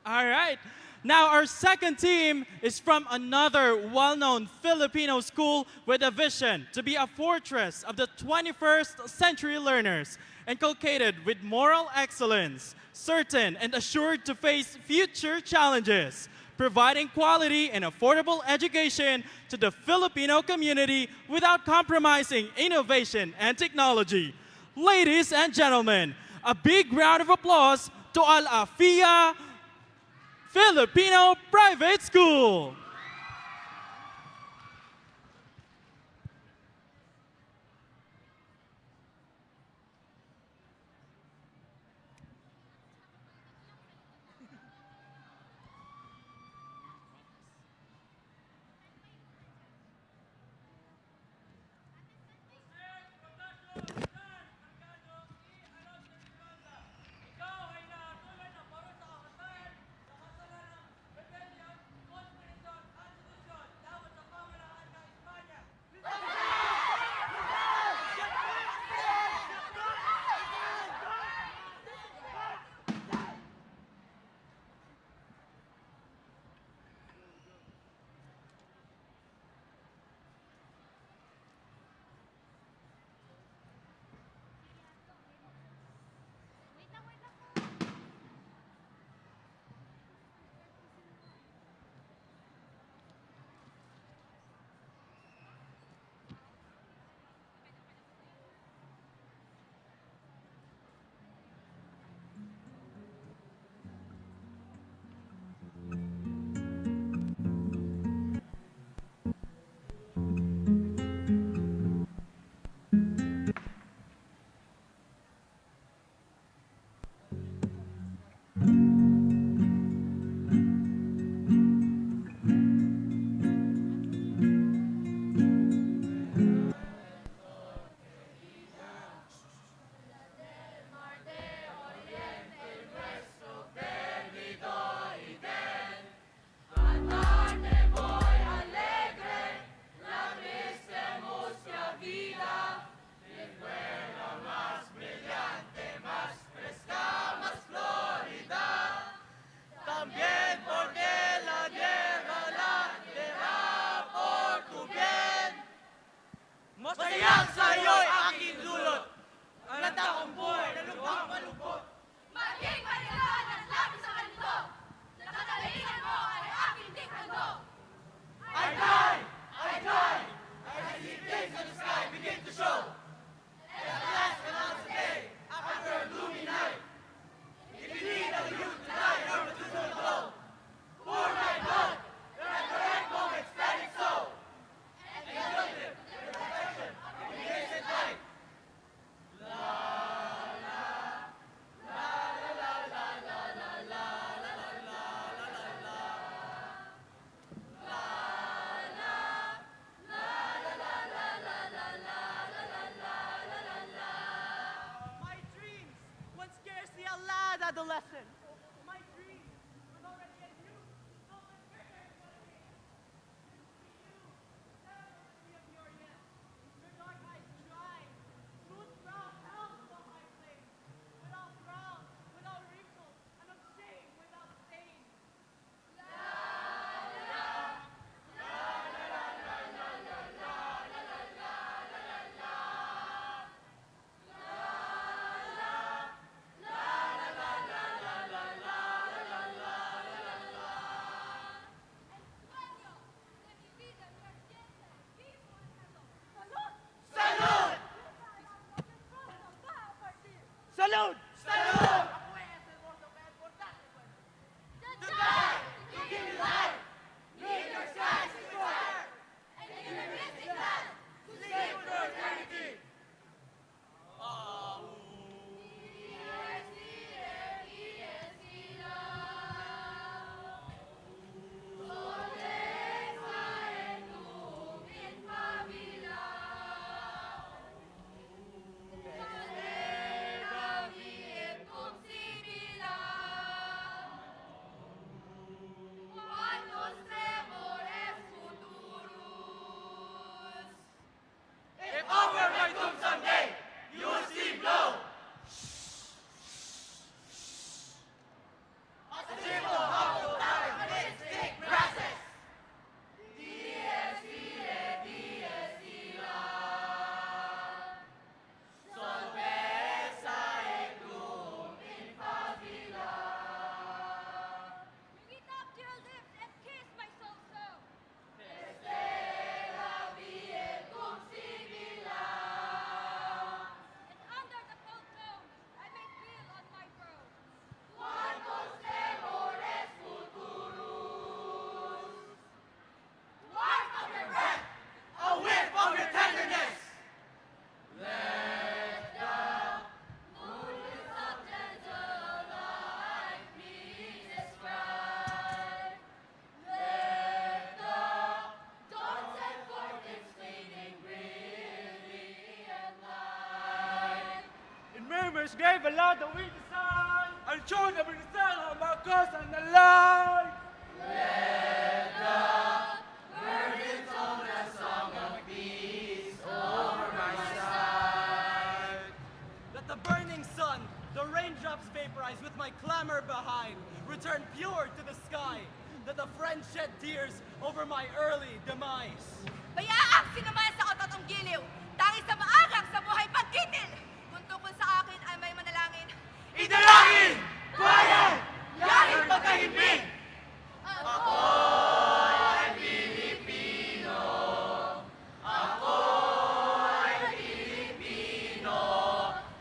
All right. Now, our second team is from another well-known Filipino school with a vision to be a fortress of the 21st century learners, inculcated with moral excellence, certain and assured to face future challenges, providing quality and affordable education to the Filipino community without compromising innovation and technology. Ladies and gentlemen, a big round of applause to Al Afia Filipino Private School. Tiyak sa'yo'y aking dulot. Ang taong buhay na lubhang malungkot. Maging marilaan at labis sa kanto. Nakatalingan mo ay aking dikando. I die! I die! As these things in the sky begin to show. And at last comes the day, after a gloomy night. If you need a youth to die or to go, pour my blood, then at the right moment spread it so. And build it to the protection of the innocent life. My dreams, when scarcely a lad adolescent. My dreams, when already a youth, no one cares what it is. You, never of your yet. Your dark eyes shine, smooth brow held above my flame. Without frown, without wrinkle, and of shame without stain. Salud! Salud! To die, to give you life, leave your skies to fire, and in the mystic land, to live for eternity. If over my tomb someday, you will see blow. A symbol of the time and its thick grasses. Dies irae, dies ira. Sol pesa et gloom in favilla. Meet up to your lips and kiss my soul so. Estela vie cum sibilla. And under the cold dome, I may feel on my brow. Quantos temores futuros. Warmth of your breath, a whiff of your tenderness. Let the moon with a gentle light me describe. Let the dawn set forth its fleeting brilliant light. In murmurs grave aloud the windy sun, and show the star of our cause and the light. Let the birds song a song of peace over my side. Let the burning sun, the raindrops vaporize with my clamor behind, return pure to the sky. Let the friends shed tears over my early demise. Bayaang sinamay sa katatong giliw, tangis sa maagang sa buhay pagkitil. Kung tungkol sa akin ay may manalangin. Idalangin! Quiet! Yaring pagkahimbing! Ako ay Pilipino. Ako ay Pilipino.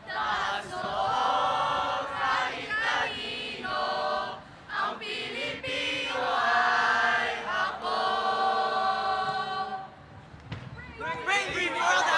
Taas-noong kahit kanino. Ang Pilipino ay ako. Bring me for the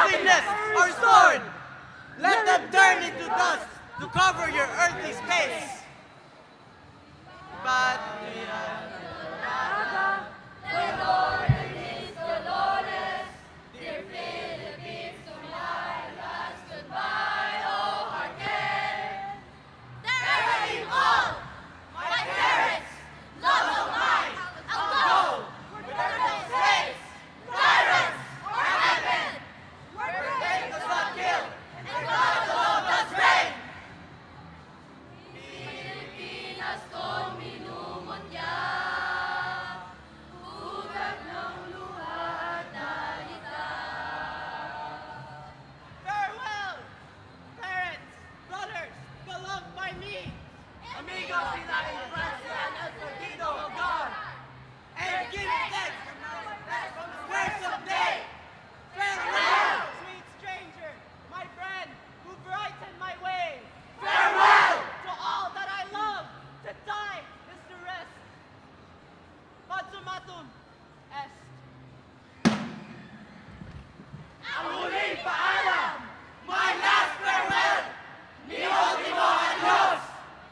happiness are stored. Let them turn into dust to cover your earthly space. But farewell, parents, brothers, beloved by me, amigos Pinay, Francia, and El Partido of God, and give thanks from the worst of day. Farewell, sweet stranger, my friend, who brightened my way. Farewell to all that I love. To die is to rest. Consumatum est. Ang huling paalam, my last farewell, mi ultimo adios,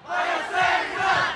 for your farewell.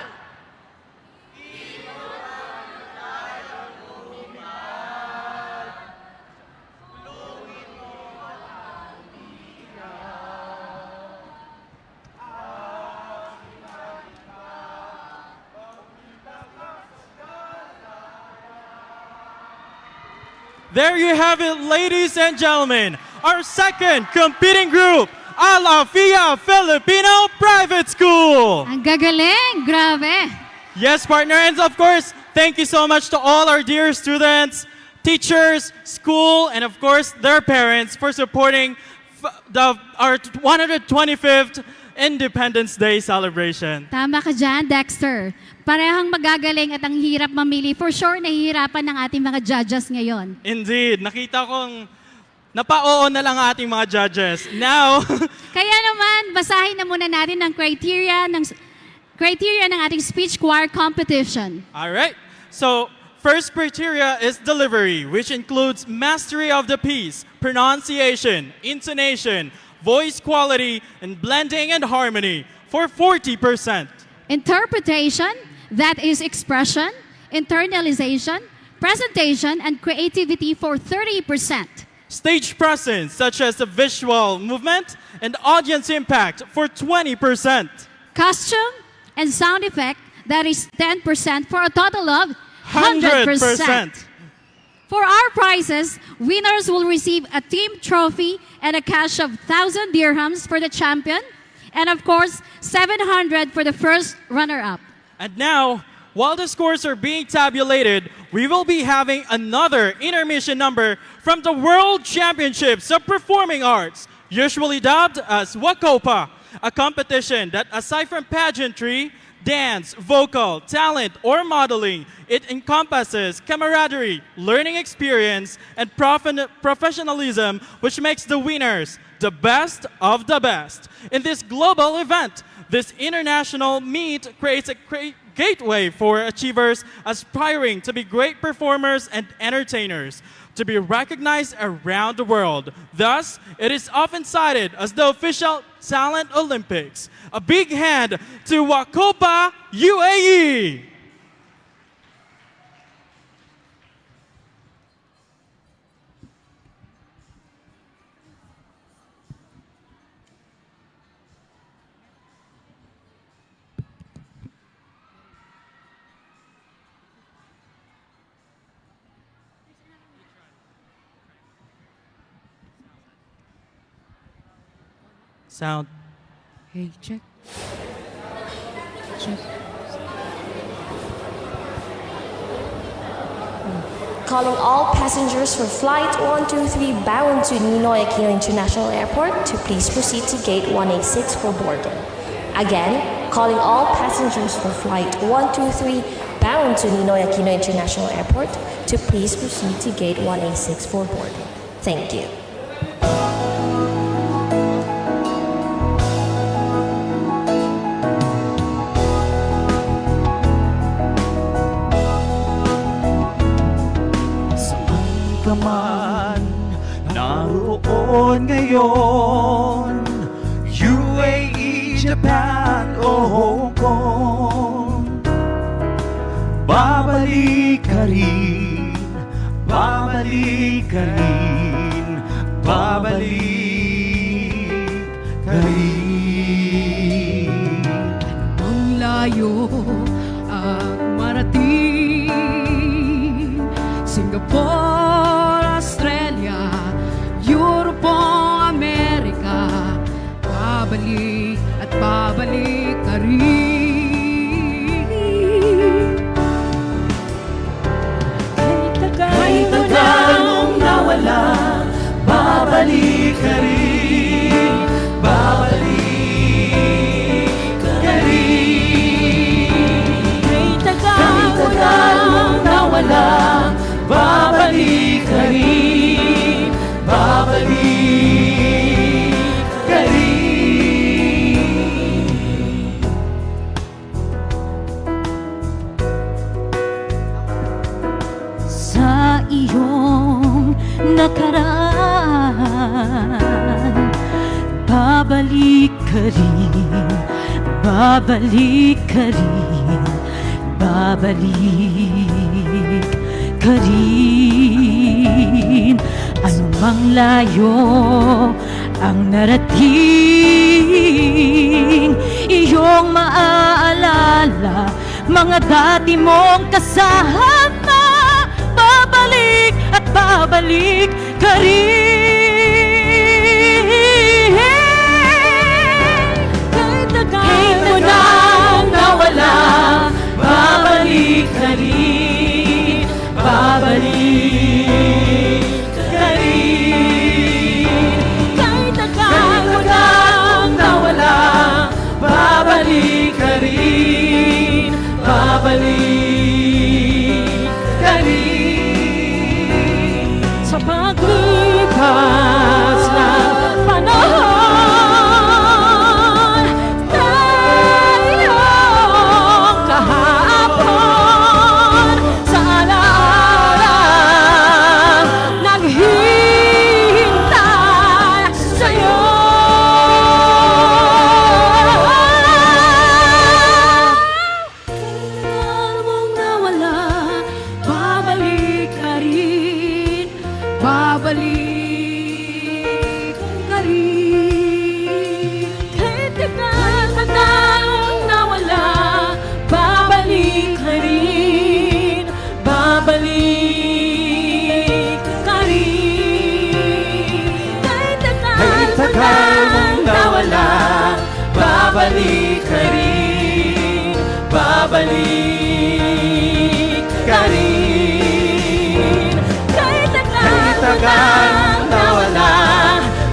There you have it, ladies and gentlemen. Our second competing group, Alafia Filipino Private School. Ang gagaling, grabe. Yes, partner. And of course, thank you so much to all our dear students, teachers, school, and of course, their parents for supporting our 125th Independence Day celebration. Tama ka dyan, Dexter. Parehang magagaling at ang hirap mamili. For sure, nahihirapan ng ating mga judges ngayon. Indeed. Nakita kong napa-oo na lang ating mga judges. Now, Kaya naman, basahin na muna natin ang criteria ng ating speech choir competition. all right. So, first criteria is delivery, which includes mastery of the piece, pronunciation, intonation, voice quality, and blending and harmony for 40%. Interpretation, that is expression, internalization, presentation, and creativity for 30%. Stage presence, such as the visual movement and audience impact for 20%. Costume and sound effect, that is 10% for a total of 100%. For our prizes, winners will receive a team trophy and a cash of 1,000 dirhams for the champion, and of course, 700 for the first runner-up. And now, while the scores are being tabulated, we will be having another intermission number from the World Championships of Performing Arts, usually dubbed as Wacopa, a competition that, aside from pageantry, dance, vocal, talent, or modeling, it encompasses camaraderie, learning experience, and professionalism, which makes the winners the best of the best. In this global event, this international meet creates a gateway for achievers aspiring to be great performers and entertainers, to be recognized around the world. Thus, it is often cited as the official Talent Olympics. A big hand to Wacopa UAE! Sound. Hey, check. Check. Calling all passengers for flight 123 bound to Ninoy Aquino International Airport to please proceed to gate 186 for boarding. Again, calling all passengers for flight 123 bound to Ninoy Aquino International Airport to please proceed to gate 186 for boarding. Thank you. man naroon London, UAE, Japan o Hong Kong. Babalik ka rin, babalik ka rin, babalik ka rin. Ang layo ang marating, Singapore, Australia, Europe, Amerika. Babalik at babalik ka rin. May tagal mong nawala, babalik ka rin, babalik ka rin. May tagal mong nawala, babalik ka rin, babalik ka rin. Sa iyong nakaraan, babalik ka rin, babalik ka rin, babalik ka rin. Anumang layo ang narating, iyong maaalala mga dati mong kasama. Babalik at babalik ka rin. Kahit tagal mo nang nawala, babalik ka rin, babalik ka rin. Kahit tagal mo nang nawala, babalik ka rin, babalik ka rin. Sa paglipas ng panahon, tayong kahapon, sa alaala naghihintay sa'yo. Kailan mong nawala, babalik ka rin, babalik ka rin. Kahit tagal mo nang nawala, babalik ka rin, babalik ka rin. Kahit tagal mong nawala, babalik ka rin, babalik ka rin. Kahit tagal mong nawala,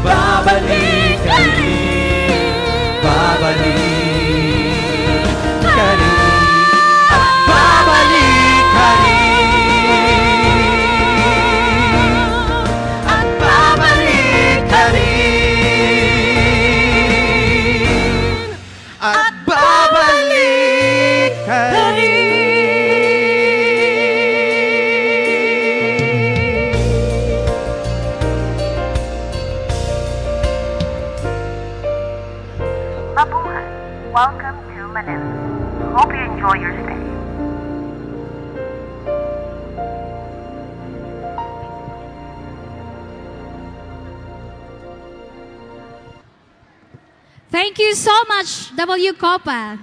babalik ka rin, babalik ka rin. At babalik ka rin, at babalik ka rin, at babalik ka rin. Mabuhay! Welcome to Manila. Hope you enjoy your stay. Thank you so much, W. Copa.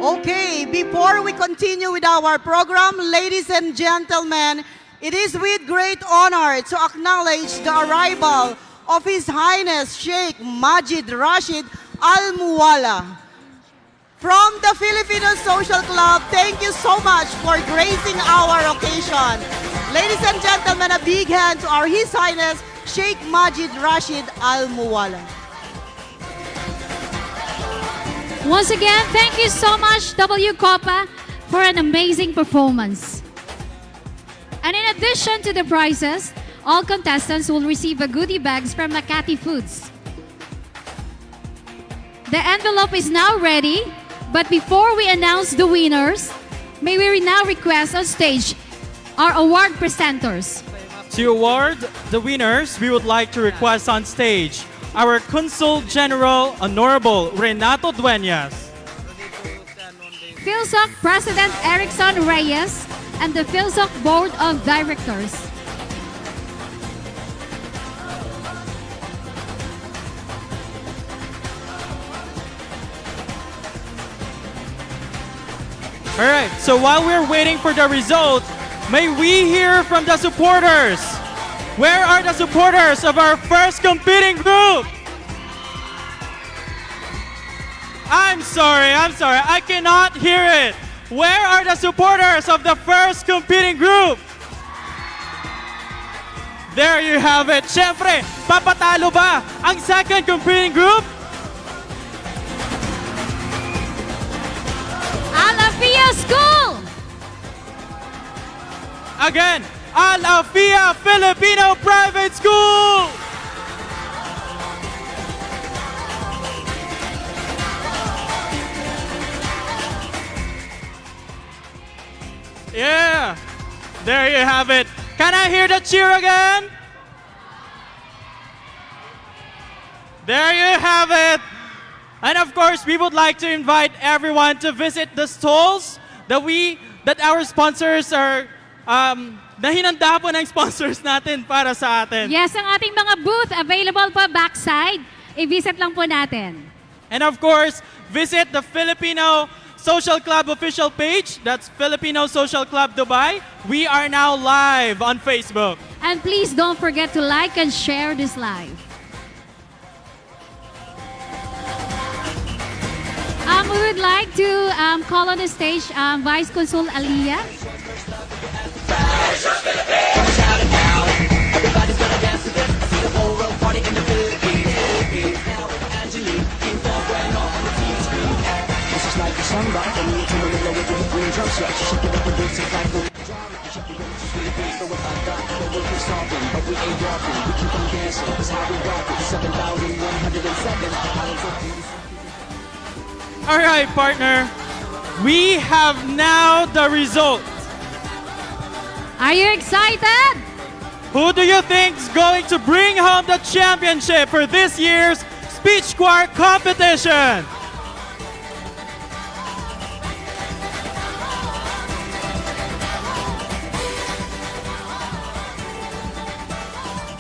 Okay, before we continue with our program, ladies and gentlemen, it is with great honor to acknowledge the arrival of His Highness Sheikh Majid Rashid Al Muwala. From the Filipino Social Club, thank you so much for gracing our occasion. Ladies and gentlemen, a big hand to our His Highness Sheikh Majid Rashid Al Muwala. Once again, thank you so much, W. Copa, for an amazing performance. And in addition to the prizes, all contestants will receive a goodie bags from Makati Foods. The envelope is now ready, but before we announce the winners, may we now request on stage our award presenters. To award the winners, we would like to request on stage our Consul General Honorable Renato Dueñas, PhilSoc President Erickson Reyes, and the PhilSoc Board of Directors. All right, so while we're waiting for the result, may we hear from the supporters? Where are the supporters of our first competing group? I'm sorry, I cannot hear it. Where are the supporters of the first competing group? There you have it. Siyempre, papatalo ba ang second competing group? Alafia School! Again, Alafia Filipino Private School! Yeah, there you have it. Can I hear the cheer again? There you have it. And of course, we would like to invite everyone to visit the stalls that our sponsors are na hinanda po ng sponsors natin para sa atin. Yes, ang ating mga booth available pa backside. I-visit lang po natin. And of course, visit the Filipino Social Club official page. That's Filipino Social Club Dubai. We are now live on Facebook. And please don't forget to like and share this live. We would like to call on the stage Vice Consul Aliyah. All right, partner. We have now the result. Are you excited? Who do you think is going to bring home the championship for this year's speech choir competition?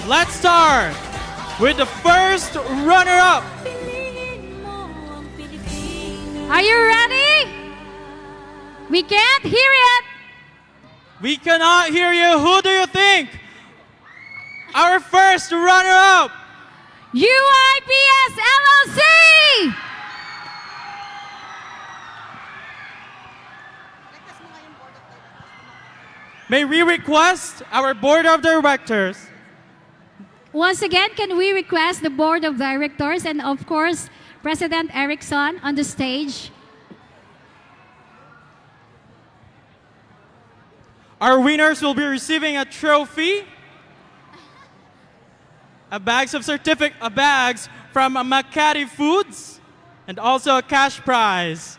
Let's start with the first runner-up. Are you ready? We can't hear it. We cannot hear you. Who do you think? Our first runner-up. UIPS LLC. May we request our board of directors? Once again, can we request the board of directors and of course, President Erickson on the stage? Our winners will be receiving a trophy, bags from Makati Foods, and also a cash prize.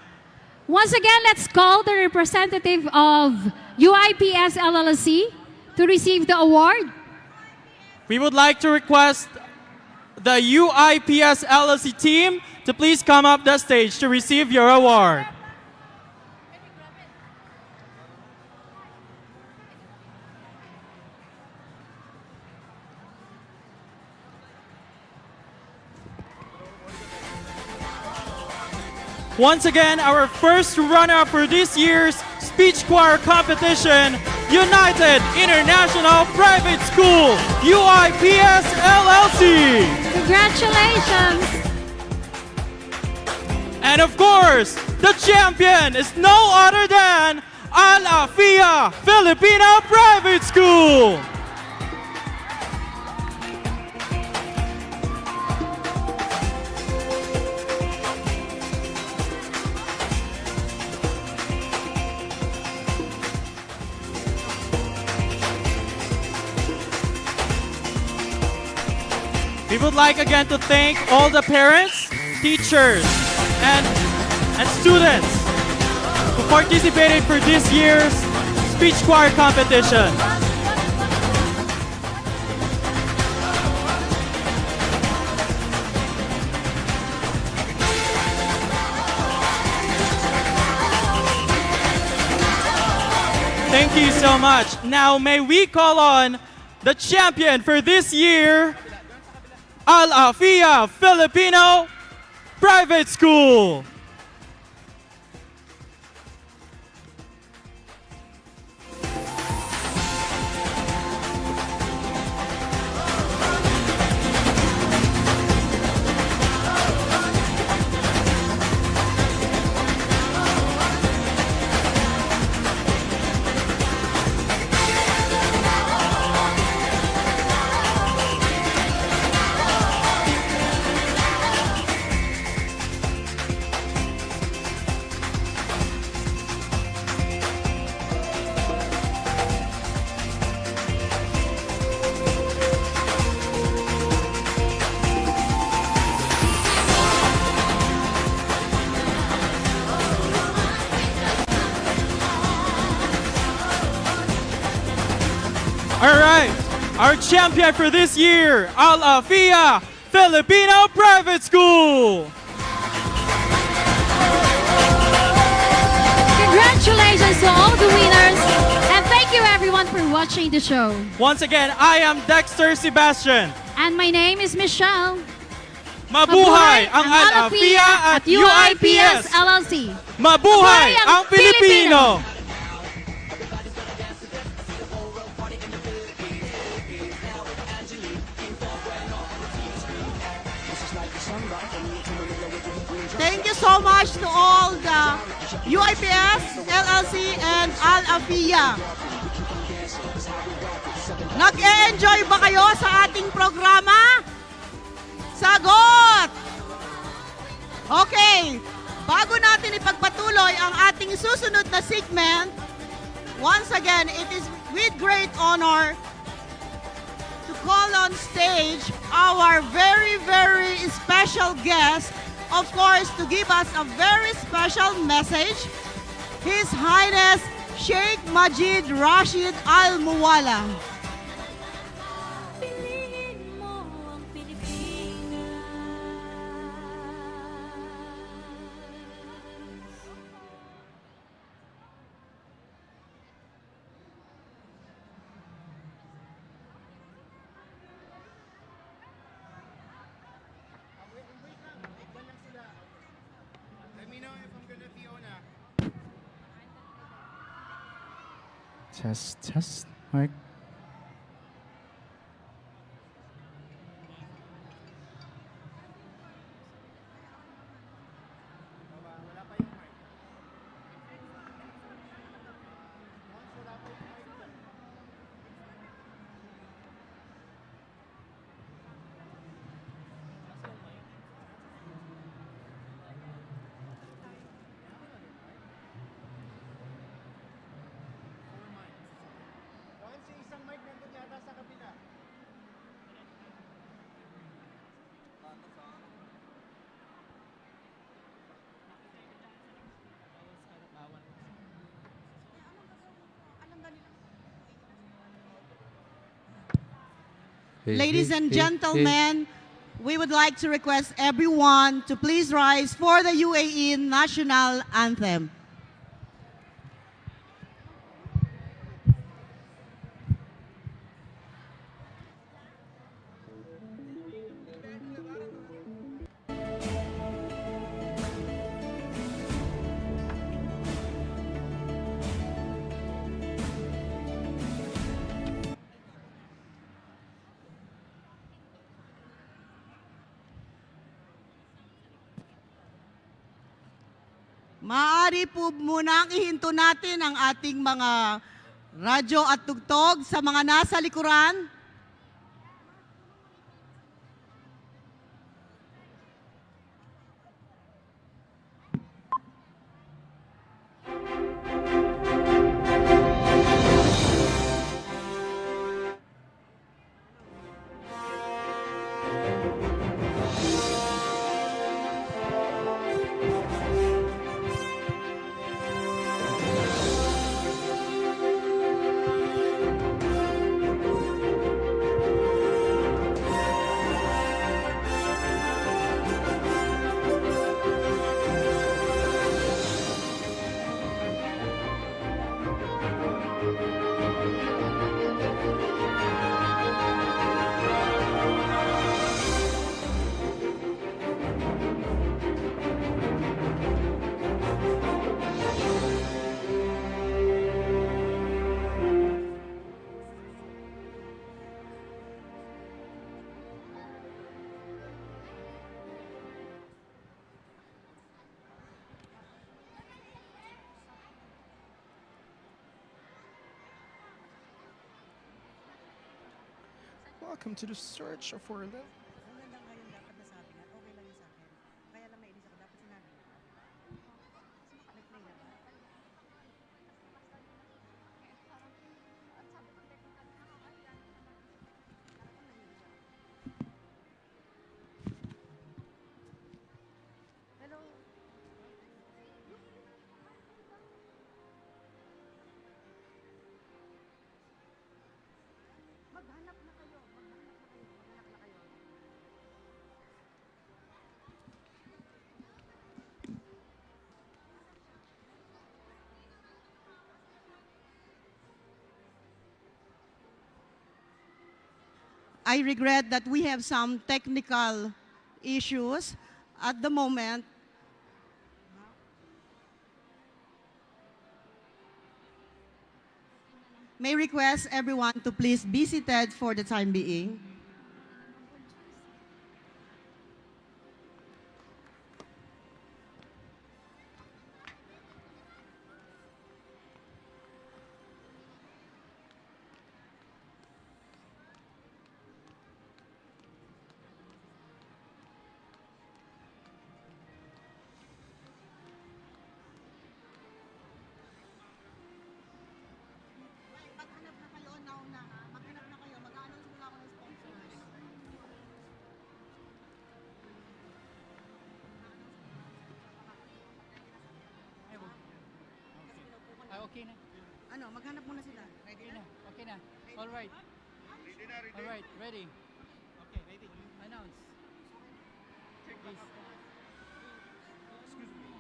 Once again, let's call the representative of UIPS LLC to receive the award. We would like to request the UIPS LLC team to please come up the stage to receive your award. Once again, our first runner-up for this year's speech choir competition, United International Private School, UIPS LLC. Congratulations. And of course, the champion is no other than Alafia Filipino Private School. We would like again to thank all the parents, teachers, and students who participated for this year's speech choir competition. Thank you so much. Now, may we call on the champion for this year, Al Afia Filipino Private School. All right, our champion for this year, Al Afia Filipino Private School. Congratulations to all the winners, and thank you everyone for watching the show. Once again, I am Dexter Sebastian. And my name is Michelle. Mabuhay ang Al Afia at UIPS LLC. Mabuhay ang Pilipino! Thank you so much to all the UIPS, LLC, and Al Afia. Nag-e-enjoy ba kayo sa ating programa? Sagot! Okay, bago natin ipagpatuloy ang ating susunod na segment, once again, it is with great honor to call on stage our very, very special guest, of course, to give us a very special message, His Highness Sheikh Majid Rashid Al Muwala. Test, mic. Ladies and gentlemen, we would like to request everyone to please rise for the UAE National Anthem. Maaari po muna ihinto natin ang ating mga radyo at tugtog sa mga nasa likuran. welcome to the search for love. I regret that we have some technical issues at the moment. May request everyone to please be seated for the time being. Okay na. Ano, maghanap muna sila. Ready na. Okay na. All right. Ready na, ready. All right, ready. Okay, ready. Announce. Please. Excuse me.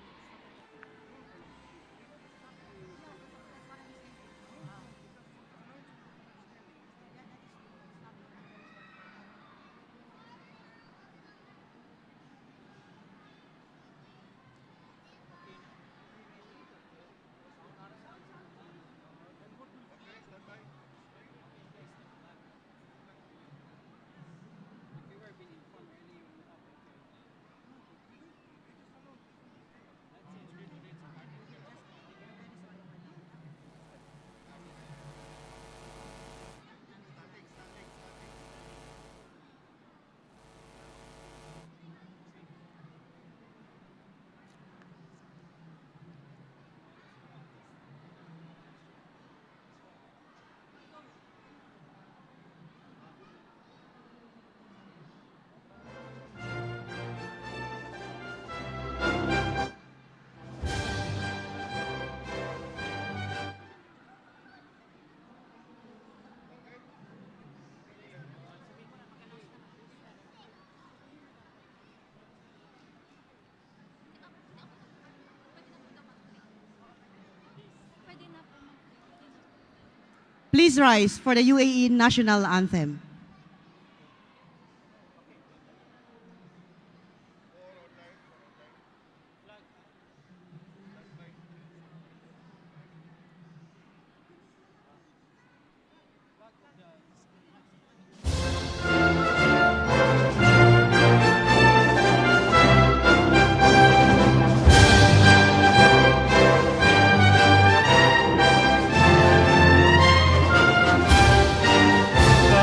Please rise for the UAE National Anthem.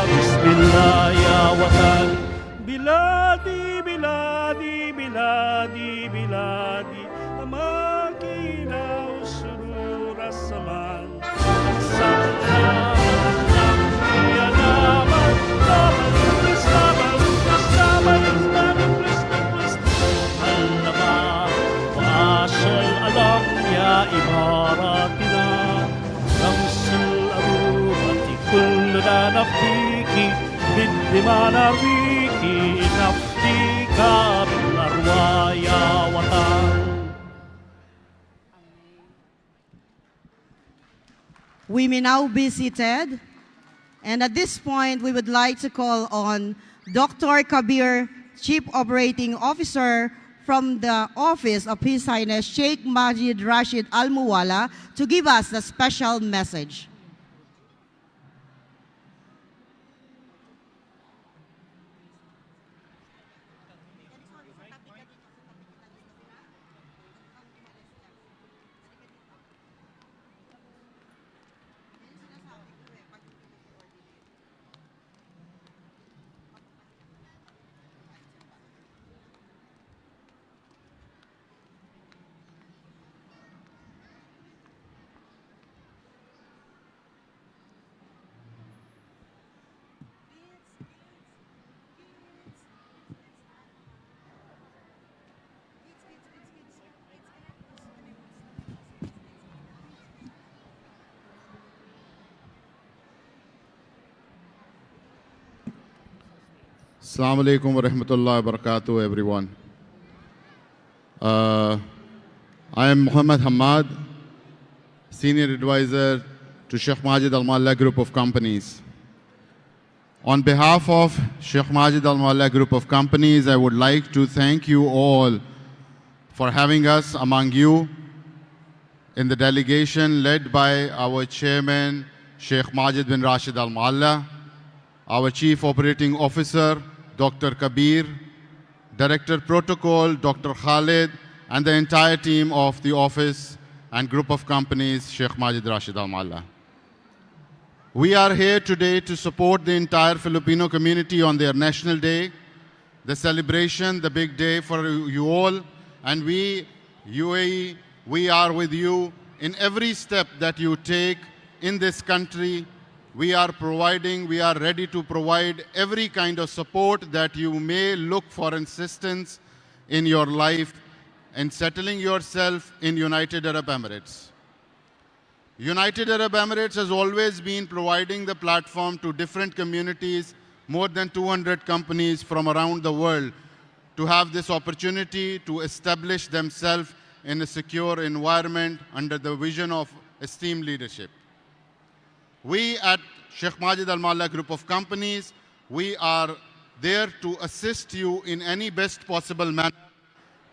Bismillah ya watan, biladi biladi biladi biladi, amakina usurur as-saman. إماراتنا رمز الأروبة كلنا نفديك بالدماء نرويك نفديك بالأرواح يا وطن. We may now be seated. And at this point, we would like to call on Dr. Kabir, Chief Operating Officer from the Office of His Highness Sheikh Majid Rashid Al Muwala, to give us the special message. Assalamu alaikum wa rahmatullahi wa barakatuh, everyone. I am Muhammad Hamad, Senior Advisor to Sheikh Majid Al Malla Group of Companies. On behalf of Sheikh Majid Al Malla Group of Companies, I would like to thank you all for having us among you in the delegation led by our chairman, Sheikh Majid bin Rashid Al Malla, our Chief Operating Officer, Dr. Kabir, Director Protocol, Dr. Khalid, and the entire team of the office and group of companies, Sheikh Majid Rashid Al Malla. We are here today to support the entire Filipino community on their National Day, the celebration, the big day for you all. And we, UAE, we are with you in every step that you take in this country. We are ready to provide every kind of support that you may look for assistance in your life and settling yourself in United Arab Emirates. United Arab Emirates has always been providing the platform to different communities, more than 200 companies from around the world, to have this opportunity to establish themselves in a secure environment under the vision of esteemed leadership. We at Sheikh Majid Al Malla Group of Companies, we are there to assist you in any best possible manner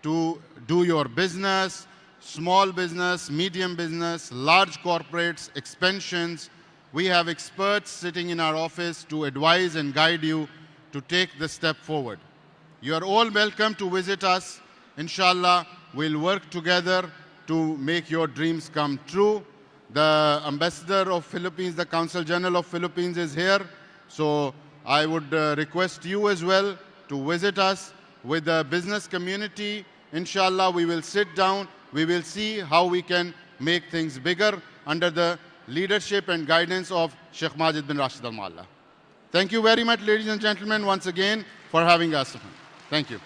to do your business, small business, medium business, large corporates, expansions. We have experts sitting in our office to advise and guide you to take the step forward. You are all welcome to visit us. Inshallah, we'll work together to make your dreams come true. The Ambassador of Philippines, the Consul General of Philippines is here. So I would request you as well to visit us with the business community. Inshallah, we will sit down. We will see how we can make things bigger under the leadership and guidance of Sheikh Majid bin Rashid Al Malla. Thank you very much, ladies and gentlemen, once again for having us. Thank you.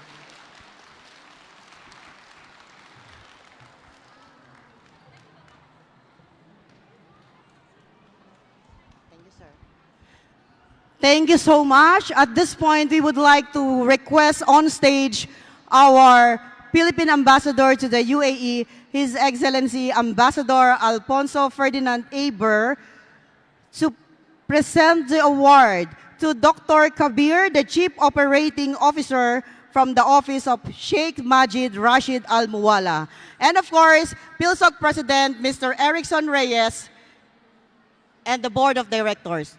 Thank you so much. At this point, we would like to request on stage our Philippine Ambassador to the UAE, His Excellency Ambassador Alfonso Ferdinand Aber, to present the award to Dr. Kabir, the Chief Operating Officer from the Office of Sheikh Majid Rashid Al Muwalla. And of course, PhilSoc President Mr. Erickson Reyes and the Board of Directors.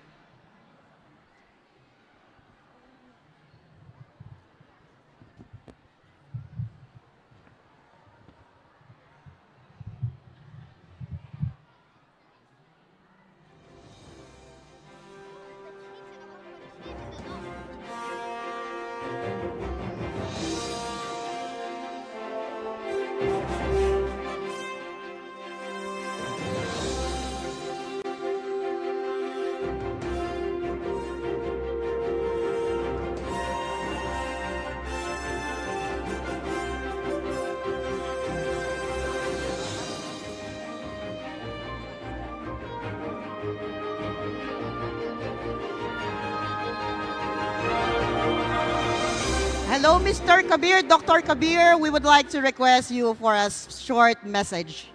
Hello, Mr. Kabir, Dr. Kabir. We would like to request you for a short message.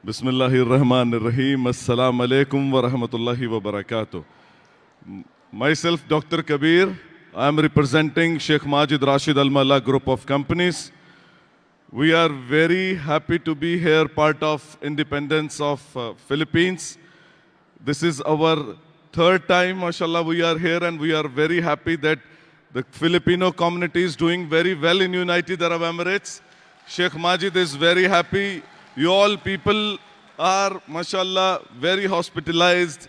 Bismillahir Rahmanir Rahim. Assalamu alaikum wa rahmatullahi wa barakatuh. Myself, Dr. Kabir, I am representing Sheikh Majid Rashid Al Malla Group of Companies. We are very happy to be here, part of independence of Philippines. This is our third time, mashallah, we are here, and we are very happy that the Filipino community is doing very well in United Arab Emirates. Sheikh Majid is very happy. You all people are, mashallah, very hospitalized,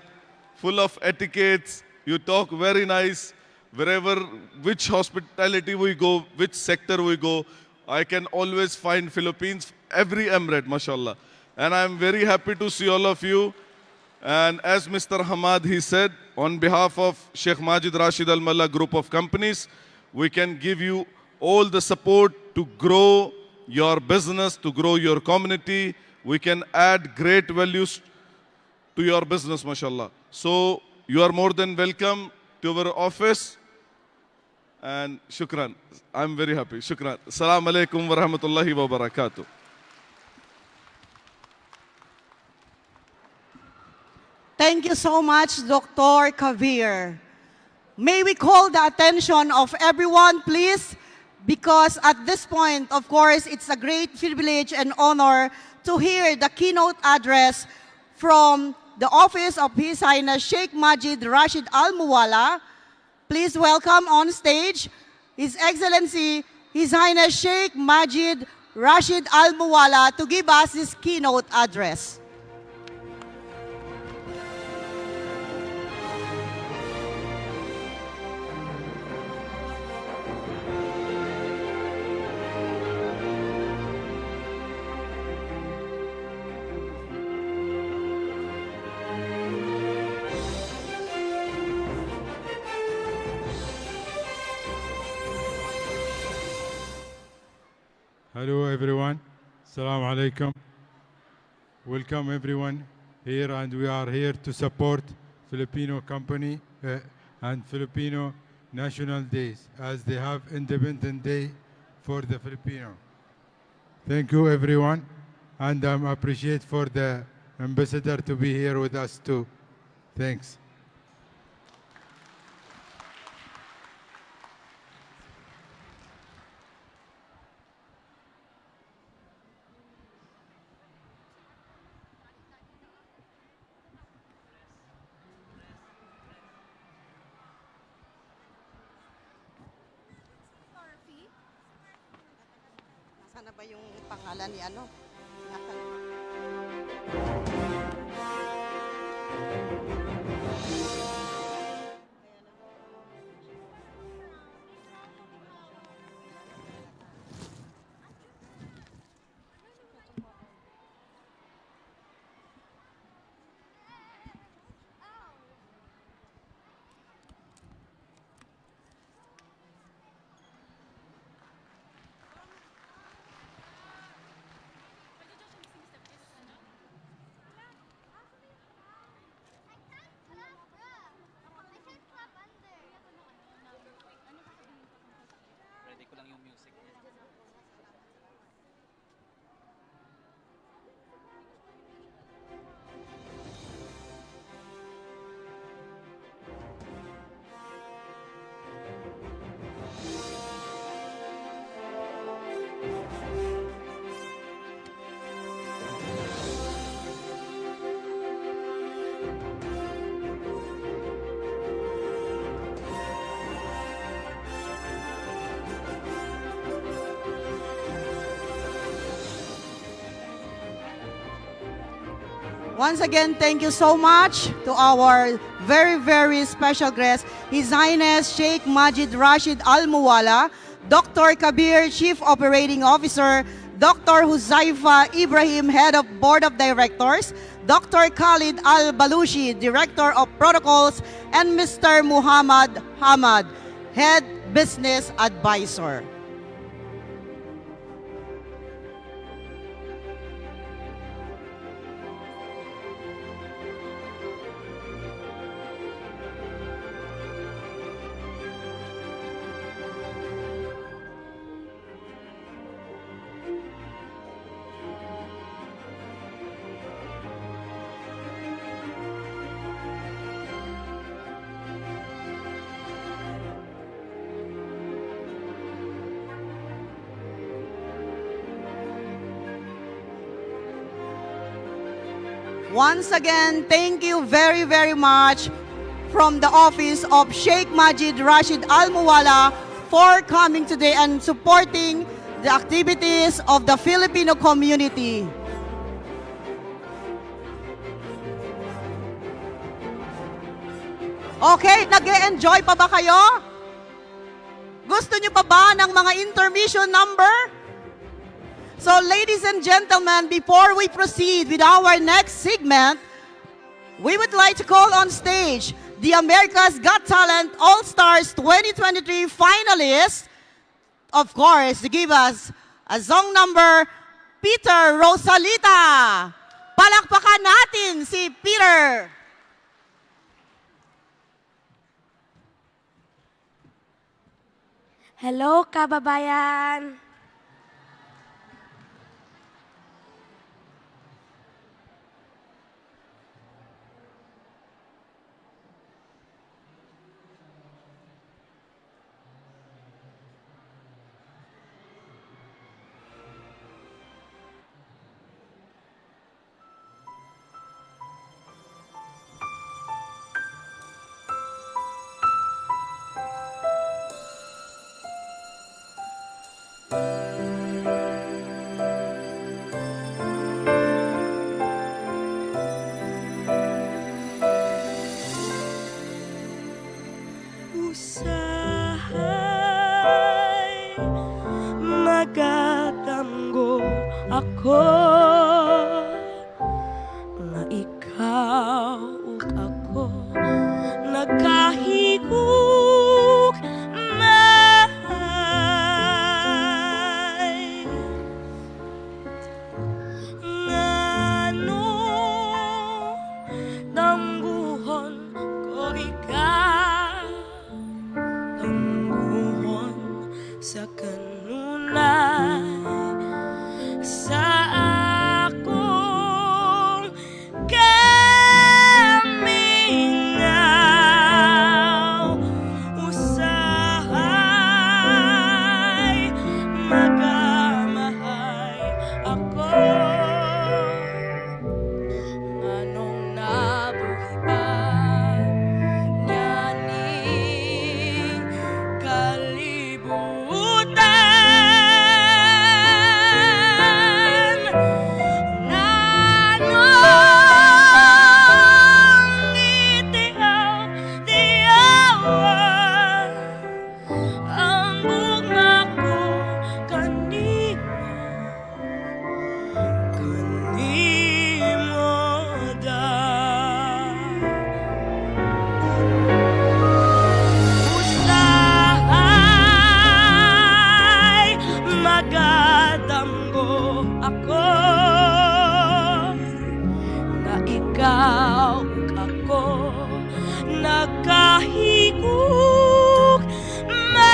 full of etiquettes. You talk very nice. Wherever, which hospitality we go, which sector we go, I can always find Philippines, every emirate, mashallah. And I'm very happy to see all of you. And as Mr. Hamad, he said, on behalf of Sheikh Majid Rashid Al Malla Group of Companies, we can give you all the support to grow your business, to grow your community. we can add great values to your business, mashallah. So you are more than welcome to our office. And shukran. I'm very happy. Shukran. Assalamu alaikum wa rahmatullahi wa barakatuh. Thank you so much, Dr. Kabir. May we call the attention of everyone, please, because at this point, of course, it's a great privilege and honor to hear the keynote address from the office of His Highness Sheikh Majid Rashid Al Muwalla. Please welcome on stage His Excellency, His Highness Sheikh Majid Rashid Al Muwalla to give us his keynote address. Hello everyone, Assalamu alaikum. Welcome everyone here, and we are here to support Filipino company and Filipino national days as they have Independent Day for the Filipino. Thank you everyone, and I appreciate for the ambassador to be here with us too. Thanks. Sana ba yung pangalan ni ano? Once again, thank you so much to our very, very special guest, His Highness Sheikh Majid Rashid Al Muwalla, Dr. Kabir, Chief Operating Officer, Dr. Huzaifa Ibrahim, Head of Board of Directors, Dr. Khalid Al Balushi, Director of Protocols, and Mr. Muhammad Hamad, Head Business Advisor. Once again, thank you very, very much from the office of Sheikh Majid Rashid Al Muwalla for coming today and supporting the activities of the Filipino community. Okay, nag-e-enjoy pa ba kayo? Gusto niyo pa ba ng mga intermission number? So ladies and gentlemen, before we proceed with our next segment, we would like to call on stage the America's Got Talent All-Stars 2023 finalists, of course, to give us a song number Peter Rosalita. Palakpakan natin si Peter. Hello, kababayan! Usahay magatanggo ako nga ikaw ug ako nagkahigug may ngano damguhon ko ikaw damguhon sa kanunay sa akong kamingaw usahay magamahay ako nganong nabuhi pa nyaning kalibutan nganong itiaw-tiawan ang bunga ko kanimo daw usahay magadamgo ako na ikaw ug ako nagkahigug may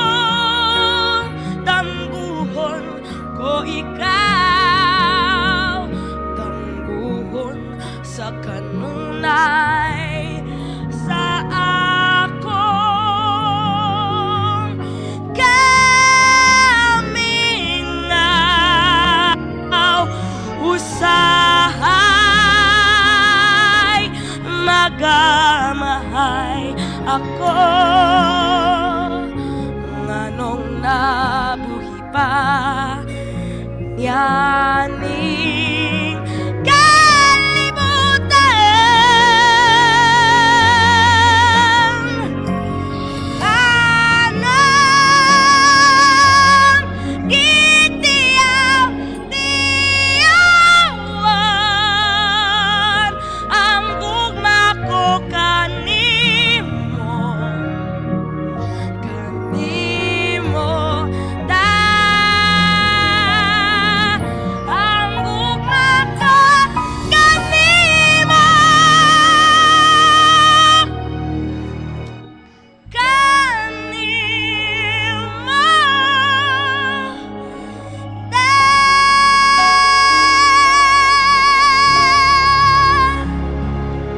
nganong damguhon ko ikaw damguhon sa kanunay sa akong kamingaw usahay magamahay ako nganong nabuhi pa yaning kalibutan anang gitiaw-tiawan ang gugma ko kanimo da ang gugma ko kanimo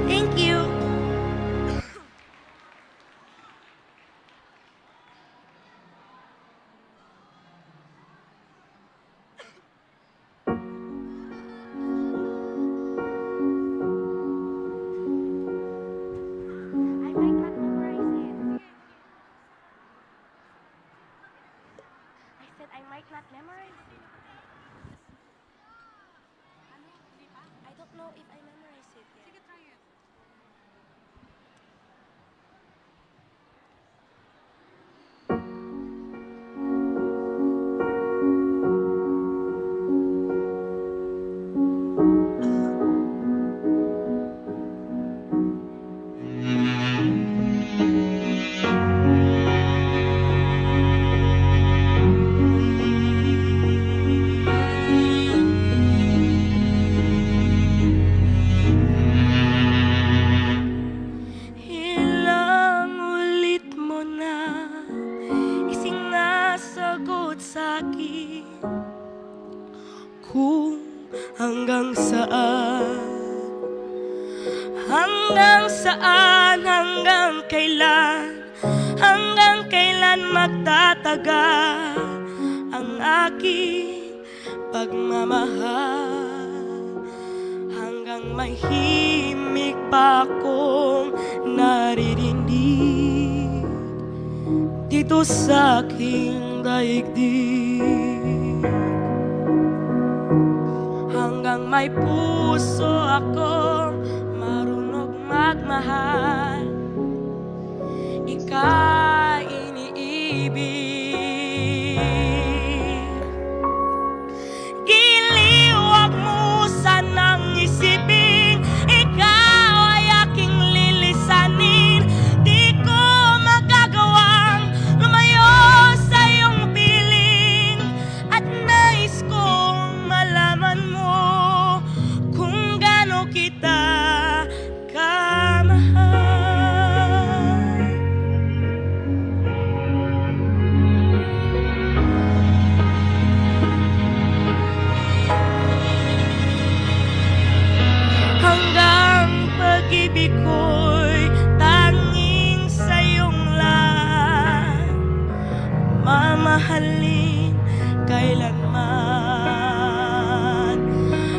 thank you. I said I might not memorize it. I don't know if I memorized it yet. Sige, try it. Hanggang saan, hanggang kailan magtatagal ang aking pagmamahal? Hanggang may himig pa akong naririnig dito sa aking daigdig. Hanggang may puso akong marunong magmahal, ika'y iniibig. Giliw, wag mo sanang isipin, ikaw ay aking lilisanin. Di ko magagawang lumayo sa iyong piling, at nais kong malaman mo kung gaano kita kamahal. Hanggang pag-ibig ko'y tanging sa iyong lang mamahalin kailanman.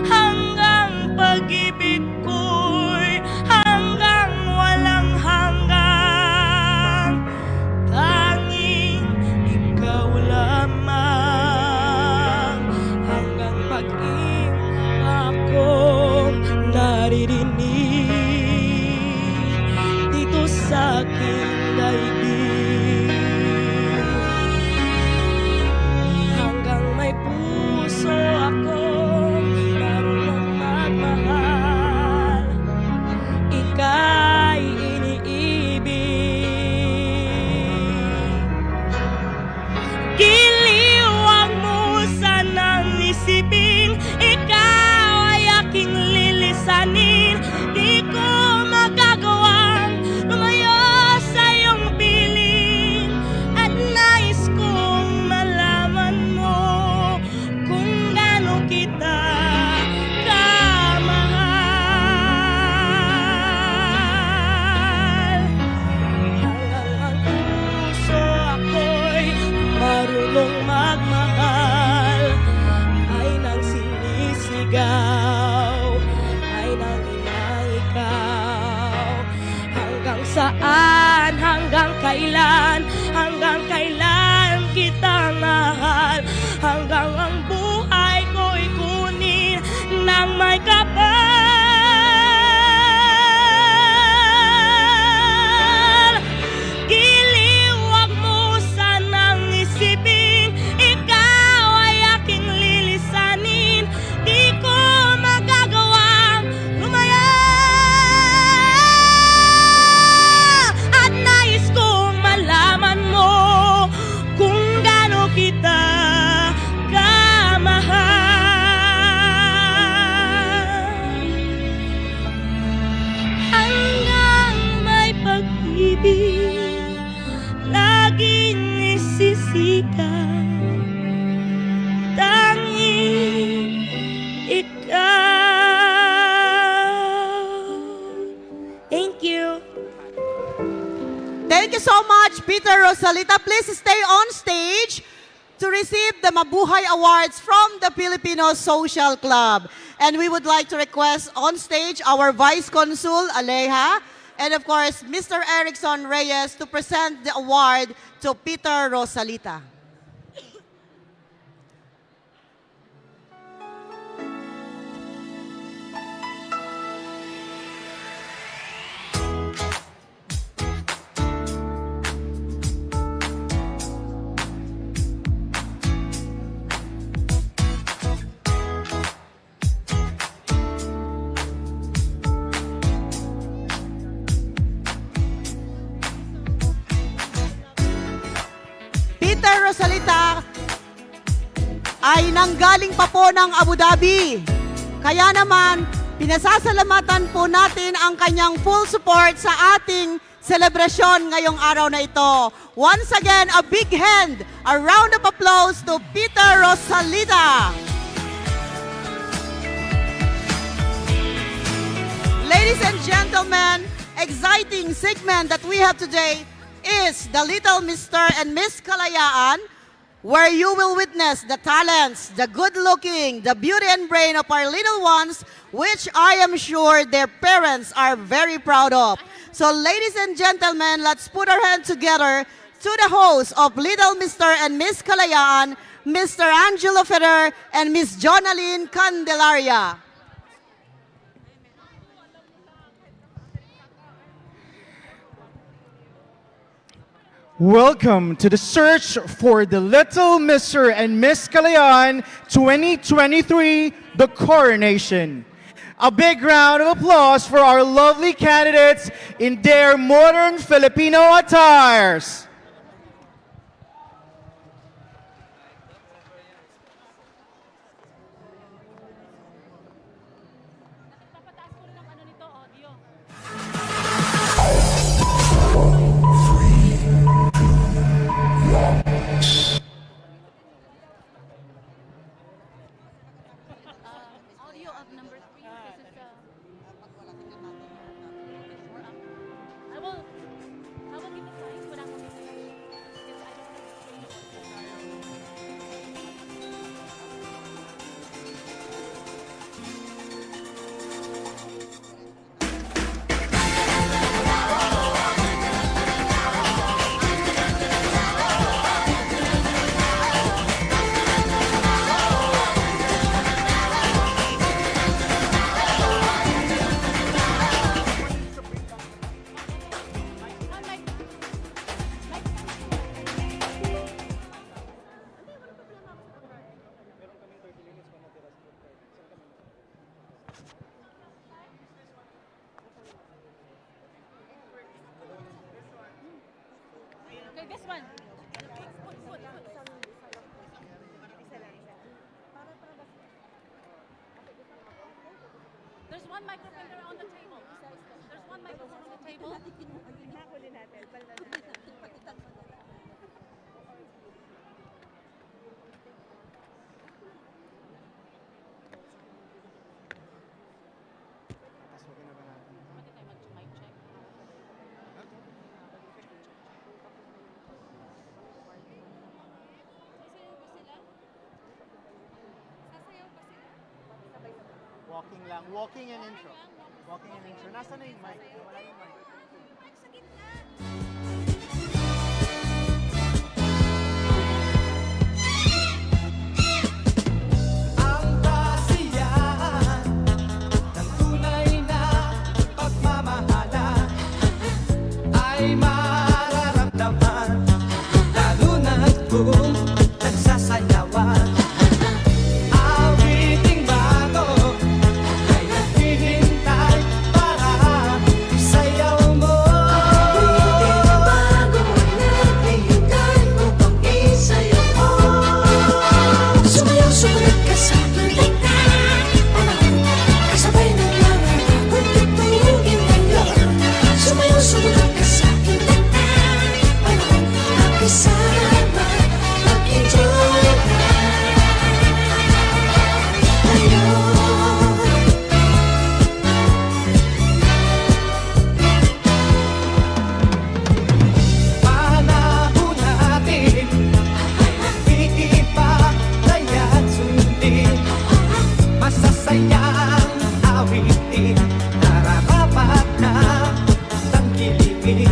Hanggang pag-ibig ko'y hanggang walang hanggang, tanging ikaw lamang. Hanggang pag-ibig akong naririnig dito sa aking daigdig. Hanggang may puso akong marunong magmahal, ika'y iniibig. Giliw, wag mo sanang isipin, ikaw ay aking lilisanin. Di ko magagawang lumayo sa iyong piling, at nais kong malaman mo kung gaano kita kamahal. Hanggang ang puso ako'y marunong magmahal, ay nang sinisigaw, ay nang inang ikaw. Hanggang saan, hanggang kailan kita mahal? Hanggang ang buhay ko'y kunin ng may kapal. Giliw, wag mo sanang isipin, ikaw ay aking lilisanin. Di ko magagawang lumaya, at nais kong malaman mo kung gaano kita kamahal. Hanggang may pag-ibig laging isisigaw, tanging ikaw. Thank you. Thank you so much, Peter Rosalita. Please stay on stage to receive the Mabuhay Awards from the Filipino Social Club. And we would like to request on stage our Vice Consul, Aleja, and of course, Mr. Erickson Reyes to present the award to Peter Rosalita. Peter Rosalita ay nanggaling pa po ng Abu Dhabi. Kaya naman, pinasasalamatan po natin ang kanyang full support sa ating selebrasyon ngayong araw na ito. Once again, a big hand, a round of applause to Peter Rosalita. Ladies and gentlemen, exciting segment that we have today is the Little Mr. and Miss Kalayaan, where you will witness the talents, the good-looking, the beauty and brain of our little ones, which I am sure their parents are very proud of. So ladies and gentlemen, let's put our hands together to the host of Little Mr. and Miss Kalayaan, Mr. Angelo Ferrer and Miss Jonaline Candelaria. Welcome to the search for the Little Mr. and Miss Kalayaan 2023, the coronation. A big round of applause for our lovely candidates in their modern Filipino attires. Okay, this one. There's one microphone there on the table. There's one microphone on the table. Walking lang. Walking and intro. Walking and intro. Nasaan na yung mic? Wala yung mic. Ang kasiyahan ng tunay na pagmamahalan ay mararamdaman lalo na't kung nagsasayawan. Awiting bago ay naghihintay para isayaw mo. Awiting bago ay naghihintay upang isayaw mo. Sumayaw, sumunod ka sa aking panahon, kasabay ng mga bagong tugtugin ngayon. Sumayaw, sumunod ka sa aking panahon, magkasama, mag-enjoy ka ngayon. Panahon natin ay iipaglaya't sundin, masasayang awitin, nararapat na tangkilikin.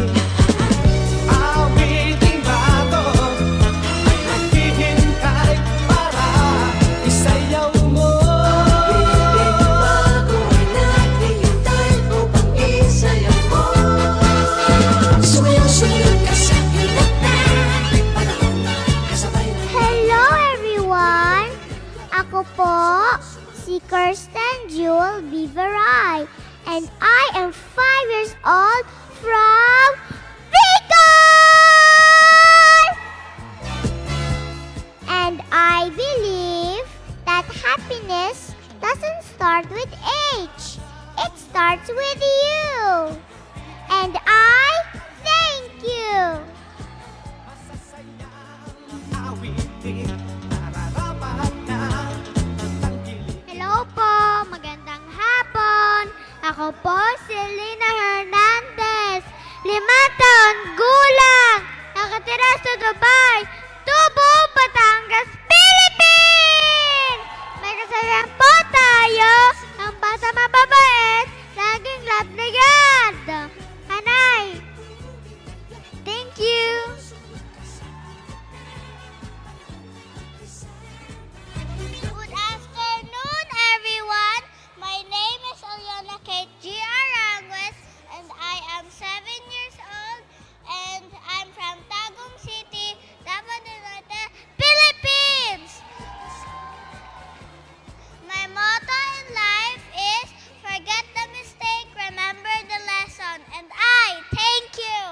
Awiting bago ay naghihintay para isayaw mo. Awiting bago ay naghihintay upang isayaw mo. Sumayaw, sumunod ka sa aking panahon, kasabay ng Hello everyone! Ako po si Kirsten Jewel Viveray and I am 5 years old from Bicol! And I believe that happiness doesn't start with age. It starts with you. And I thank you. awitin, nararapat na Hello po! Magandang hapon! Ako po si Pilipinas to Dubai, Tubo, Batangas, Philippines! May kasabihan po tayo, ang bata mababait, laging love na yan. Hanay! Thank you! Good afternoon, everyone. My name is Eliana Kate G.R. Rangues, and I am 7 years old, and I'm from Tagum City, Davao del Norte, Philippines. My motto in life is forget the mistake, remember the lesson, and I thank you.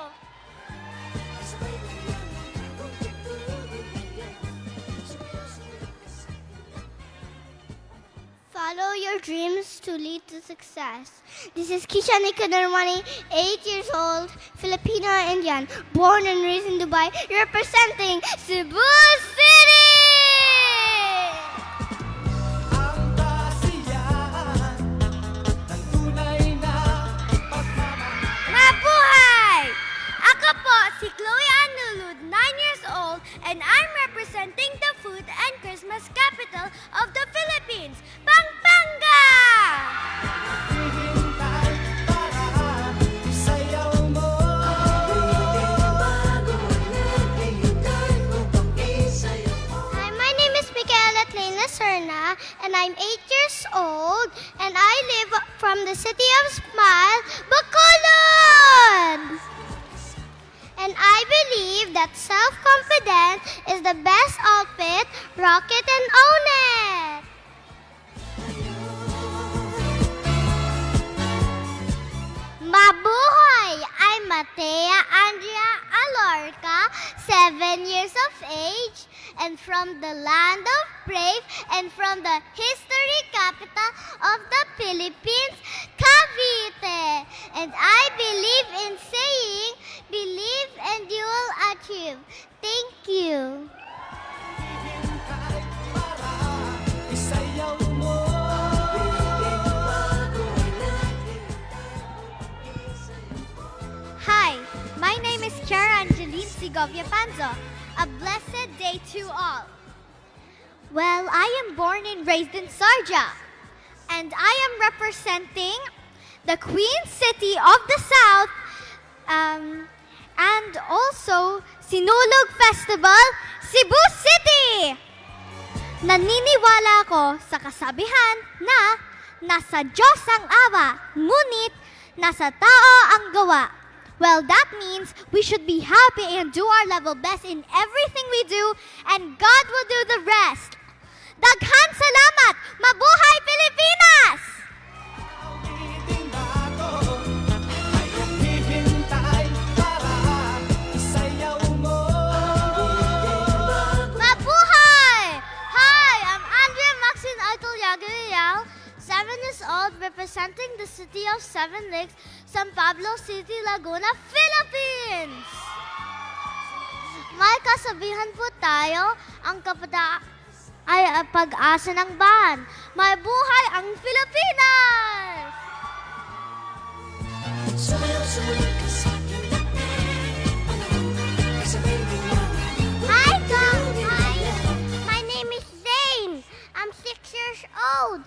Follow your dreams to lead to success. This is Kisha Nicodarmani, 8 years old, Filipino Indian, born and raised in Dubai, representing Cebu City! Mabuhay! Ako po si Chloe Anulud, 9 years old, and I'm representing the food and Christmas capital of the Philippines, Pampanga! Hi, my name is Michaela Tlena Serna, and I'm 8 years old, and I live from the city of Smile, Bacolod! And I believe that self-confidence is the best outfit. Rock it and own it! Mabuhay! I'm Matea Andrea Alorca, 7 years of age, and from the land of brave and from the history capital of the Philippines, Cavite. And I believe in saying, believe and you will achieve. Thank you. Hi, my name is Chiara Angeline Segovia Panzo. A blessed day to all. Well, I am born and raised in Sarja, and I am representing the Queen City of the South, and also Sinulog Festival, Cebu City! Naniniwala ako sa kasabihan na nasa Diyos ang awa, ngunit nasa tao ang gawa. Well, that means we should be happy and do our level best in everything we do, and God will do the rest. Daghan salamat! Mabuhay Pilipinas! Mabuhay! Hi, I'm Andrea Maxine Aitel Yagarial, 7 years old, representing the city of Seven Lakes, San Pablo City, Laguna, Philippines! May kasabihan po tayo, ang ay pag-asa ng bayan. May buhay ang Pilipinas! Hi guys! My name is Zane. I'm 6 years old.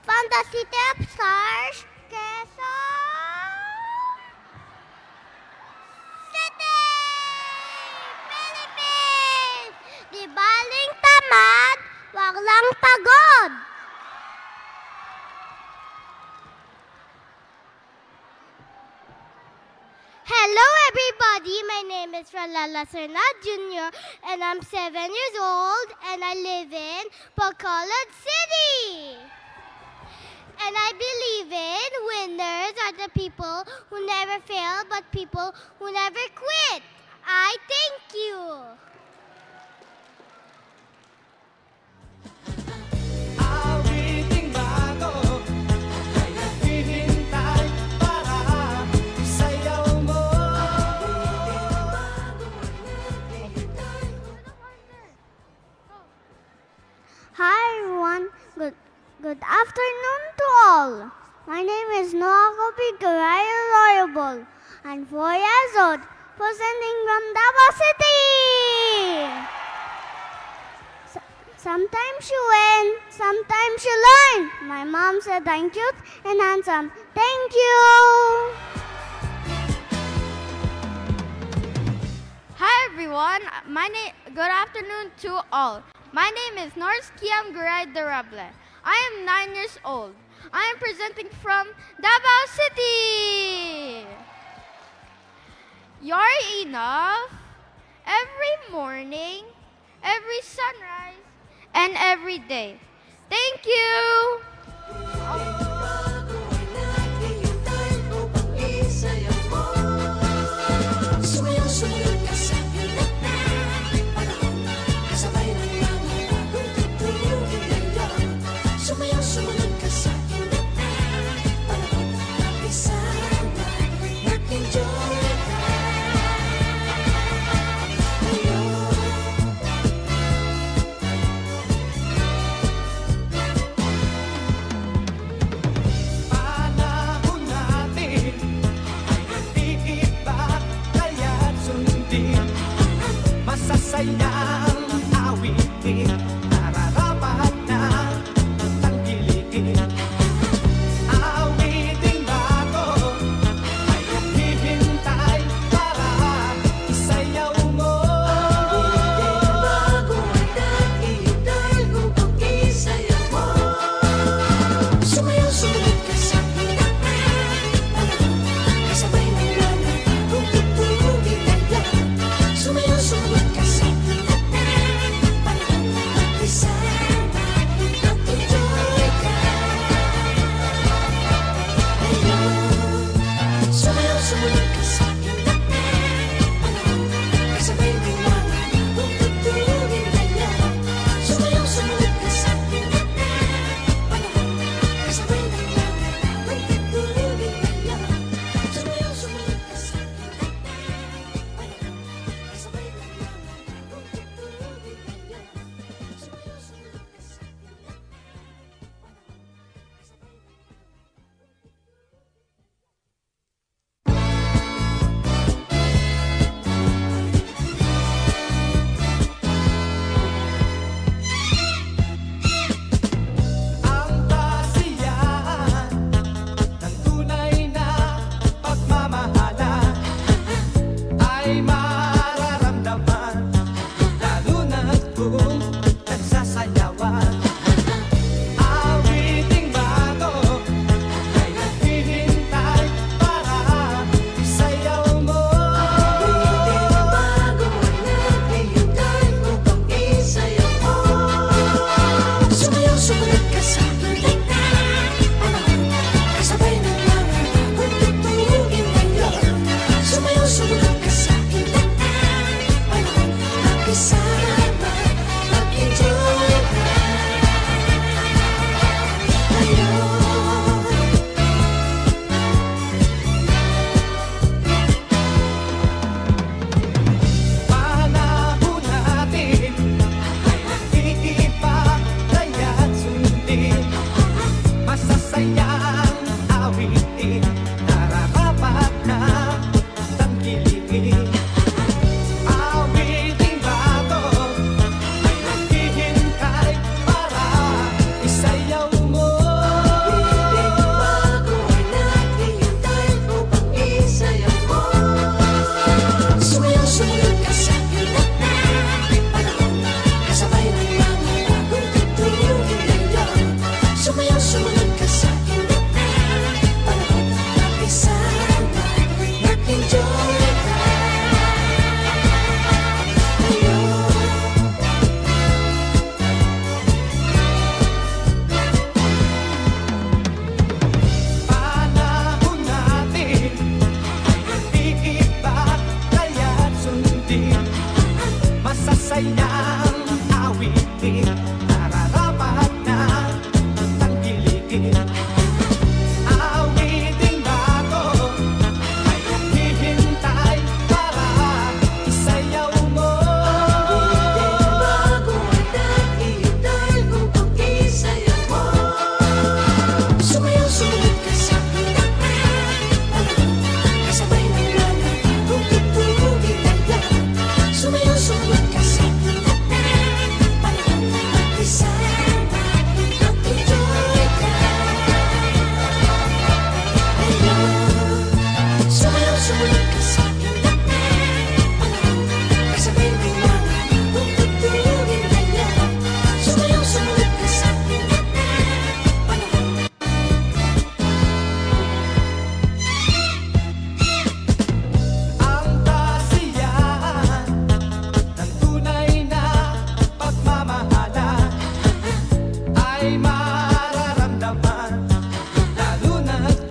From the city of stars, Quezon City! Philippines! Di baling tamad, wag lang pagod! Hello everybody, my name is Ralala Serna Jr. and I'm 7 years old and I live in Bacolod City. And I believe in winners are the people who never fail but people who never quit. I thank you. Hi everyone, good afternoon to all. My name is Noah Kopi Garaya Loyable. I'm 4 years old. presenting from Davao City. Sometimes you win, sometimes you learn. My mom said I'm cute and handsome. Thank you. Hi everyone, good afternoon to all. My name is Norris Kiam Guray Derable. I am 9 years old. I am presenting from Davao City. You're enough every morning, every sunrise, and every day. Thank you.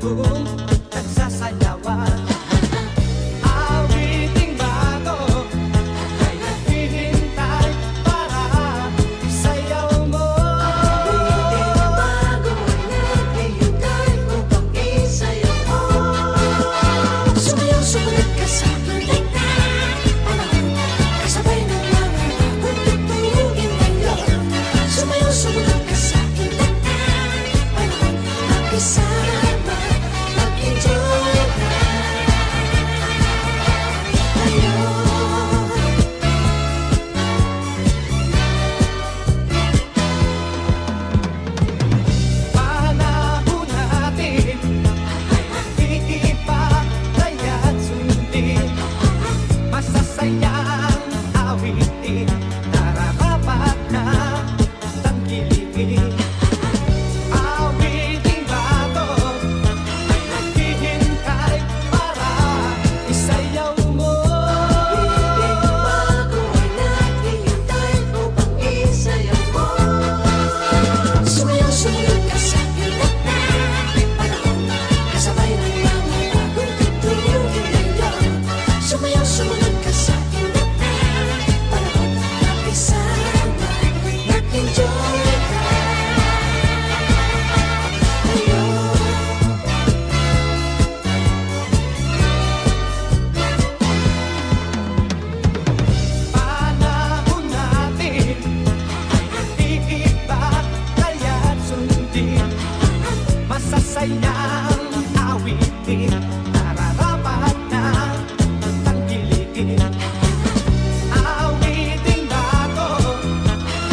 bagong nagsasayawan. Awiting bago ay naghihintay para isayaw mo. Awiting bago ay naghihintay upang isayaw mo. Sumayaw, sumunod ka sa aking panahon, kasabay ng mga bagong tutugin ngayon. Sumayaw, sumunod ka sa aking panahon, magkasama, mag-enjoy ka ngayon. Panahon natin ay iiba, kaya't sundin masasayang awitin, nararapat na tangkilikin. Awiting bago ay naghihintay para isayaw mo. Awiting bago ay naghihintay upang isayaw mo. Sumayaw, sumunod ka sa aking panahon, kasabay ng mga bagong tutugin ngayon. Sumayaw, sumunod ka sa aking panahon, magkasama, mag-enjoy ka ngayon. Panahon natin ay iiba, kaya't sundin masasayang awitin, nararapat na tangkilikin. Awiting bago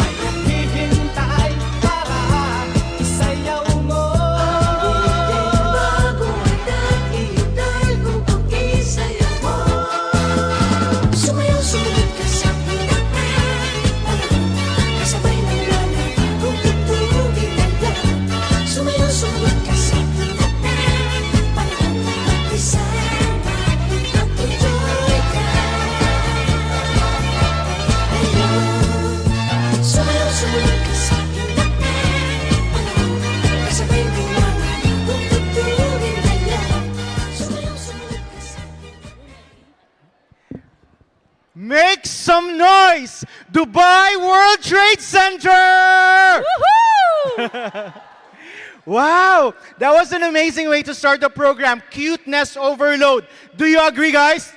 ay naghihintay para isayaw mo. Awiting bago ay naghihintay upang isayaw mo. Sumayaw, sumunod ka sa aking panahon, kasabay ng mga bagong tutugin ngayon. Sumayaw, sumunod ka sa aking panahon, magkasama, mag-enjoy ka ngayon. Sumayaw, sumunod ka sa aking panahon, kasabay ng mga bagong tutugin ngayon. Sumayaw, sumunod ka sa Make some noise! Dubai World Trade Center! Wow! That was an amazing way to start the program. Cuteness overload. Do you agree, guys?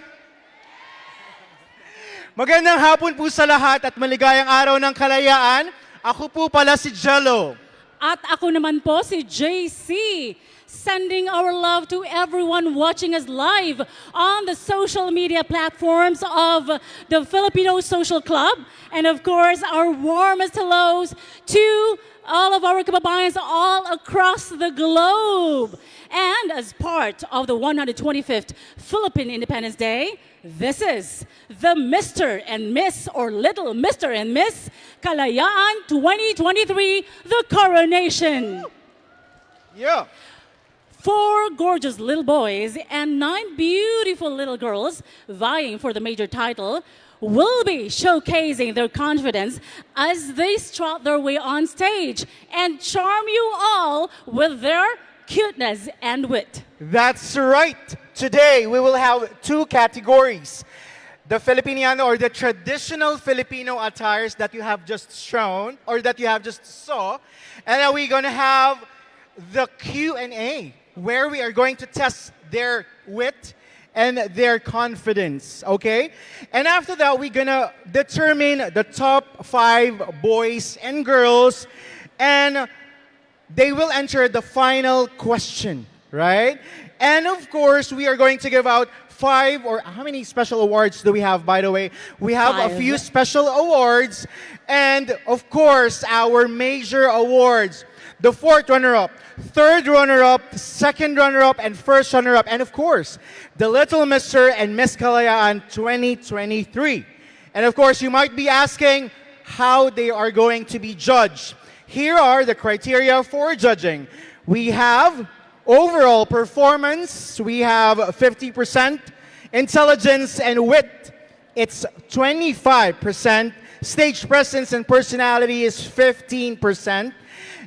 Magandang hapon po sa lahat at maligayang araw ng kalayaan. Ako po pala si Jello. At ako naman po si JC, sending our love to everyone watching us live on the social media platforms of the Filipino Social Club. And of course, our warmest hellos to all of our kababayans all across the globe. And as part of the 125th Philippine Independence Day, this is the Mr. and Miss, or Little Mr. and Miss Kalayaan 2023, the coronation. Yeah. 4 gorgeous little boys and 9 beautiful little girls vying for the major title will be showcasing their confidence as they strut their way on stage and charm you all with their cuteness and wit. That's right. Today, we will have 2 categories. The Filipiniano, or the traditional Filipino attires that you have just shown, or that you have just saw. And then we're going to have the Q&A, where we are going to test their wit and their confidence, okay? And after that, we're gonna determine the top 5 boys and girls, and they will enter the final question, right? And of course, we are going to give out 5, or how many special awards do we have, by the way? We have a 5. few special awards, and of course, our major awards. The 4th runner-up, 3rd runner-up, 2nd runner-up, and 1st runner-up. And of course, the Little Mr. and Miss Kalayaan 2023. And of course, you might be asking how they are going to be judged. Here are the criteria for judging. We have overall performance, we have 50%, intelligence and wit, it's 25%, stage presence and personality is 15%,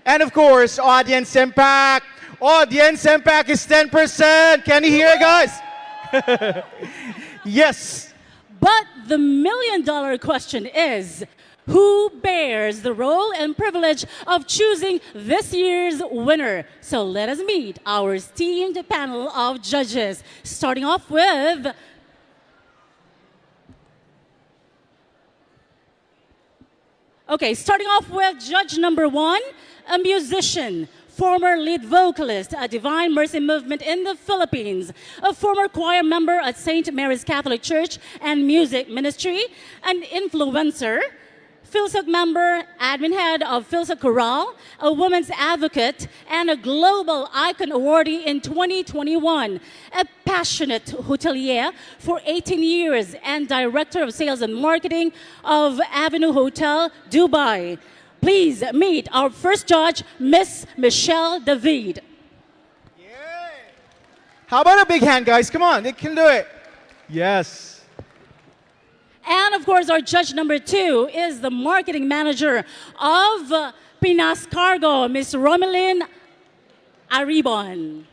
and of course, audience impact, Audience impact is 10%. Can you hear it, guys? Yes. But the million-dollar question is, who bears the role and privilege of choosing this year's winner? So let us meet our esteemed panel of judges, starting off with judge number 1, a musician, former lead vocalist at Divine Mercy Movement in the Philippines, a former choir member at St. Mary's Catholic Church and Music Ministry, an influencer, Philsuc member, admin head of Philsuc Chorale, a women's advocate, and a Global Icon awardee in 2021, a passionate hotelier for 18 years and director of sales and marketing of Avenue Hotel, Dubai. Please meet our first judge, Miss Michelle David. How about a big hand, guys? Come on, they can do it. Yes. And of course, our judge number 2 is the marketing manager of Pinas Cargo, Miss Romelyn Aribon.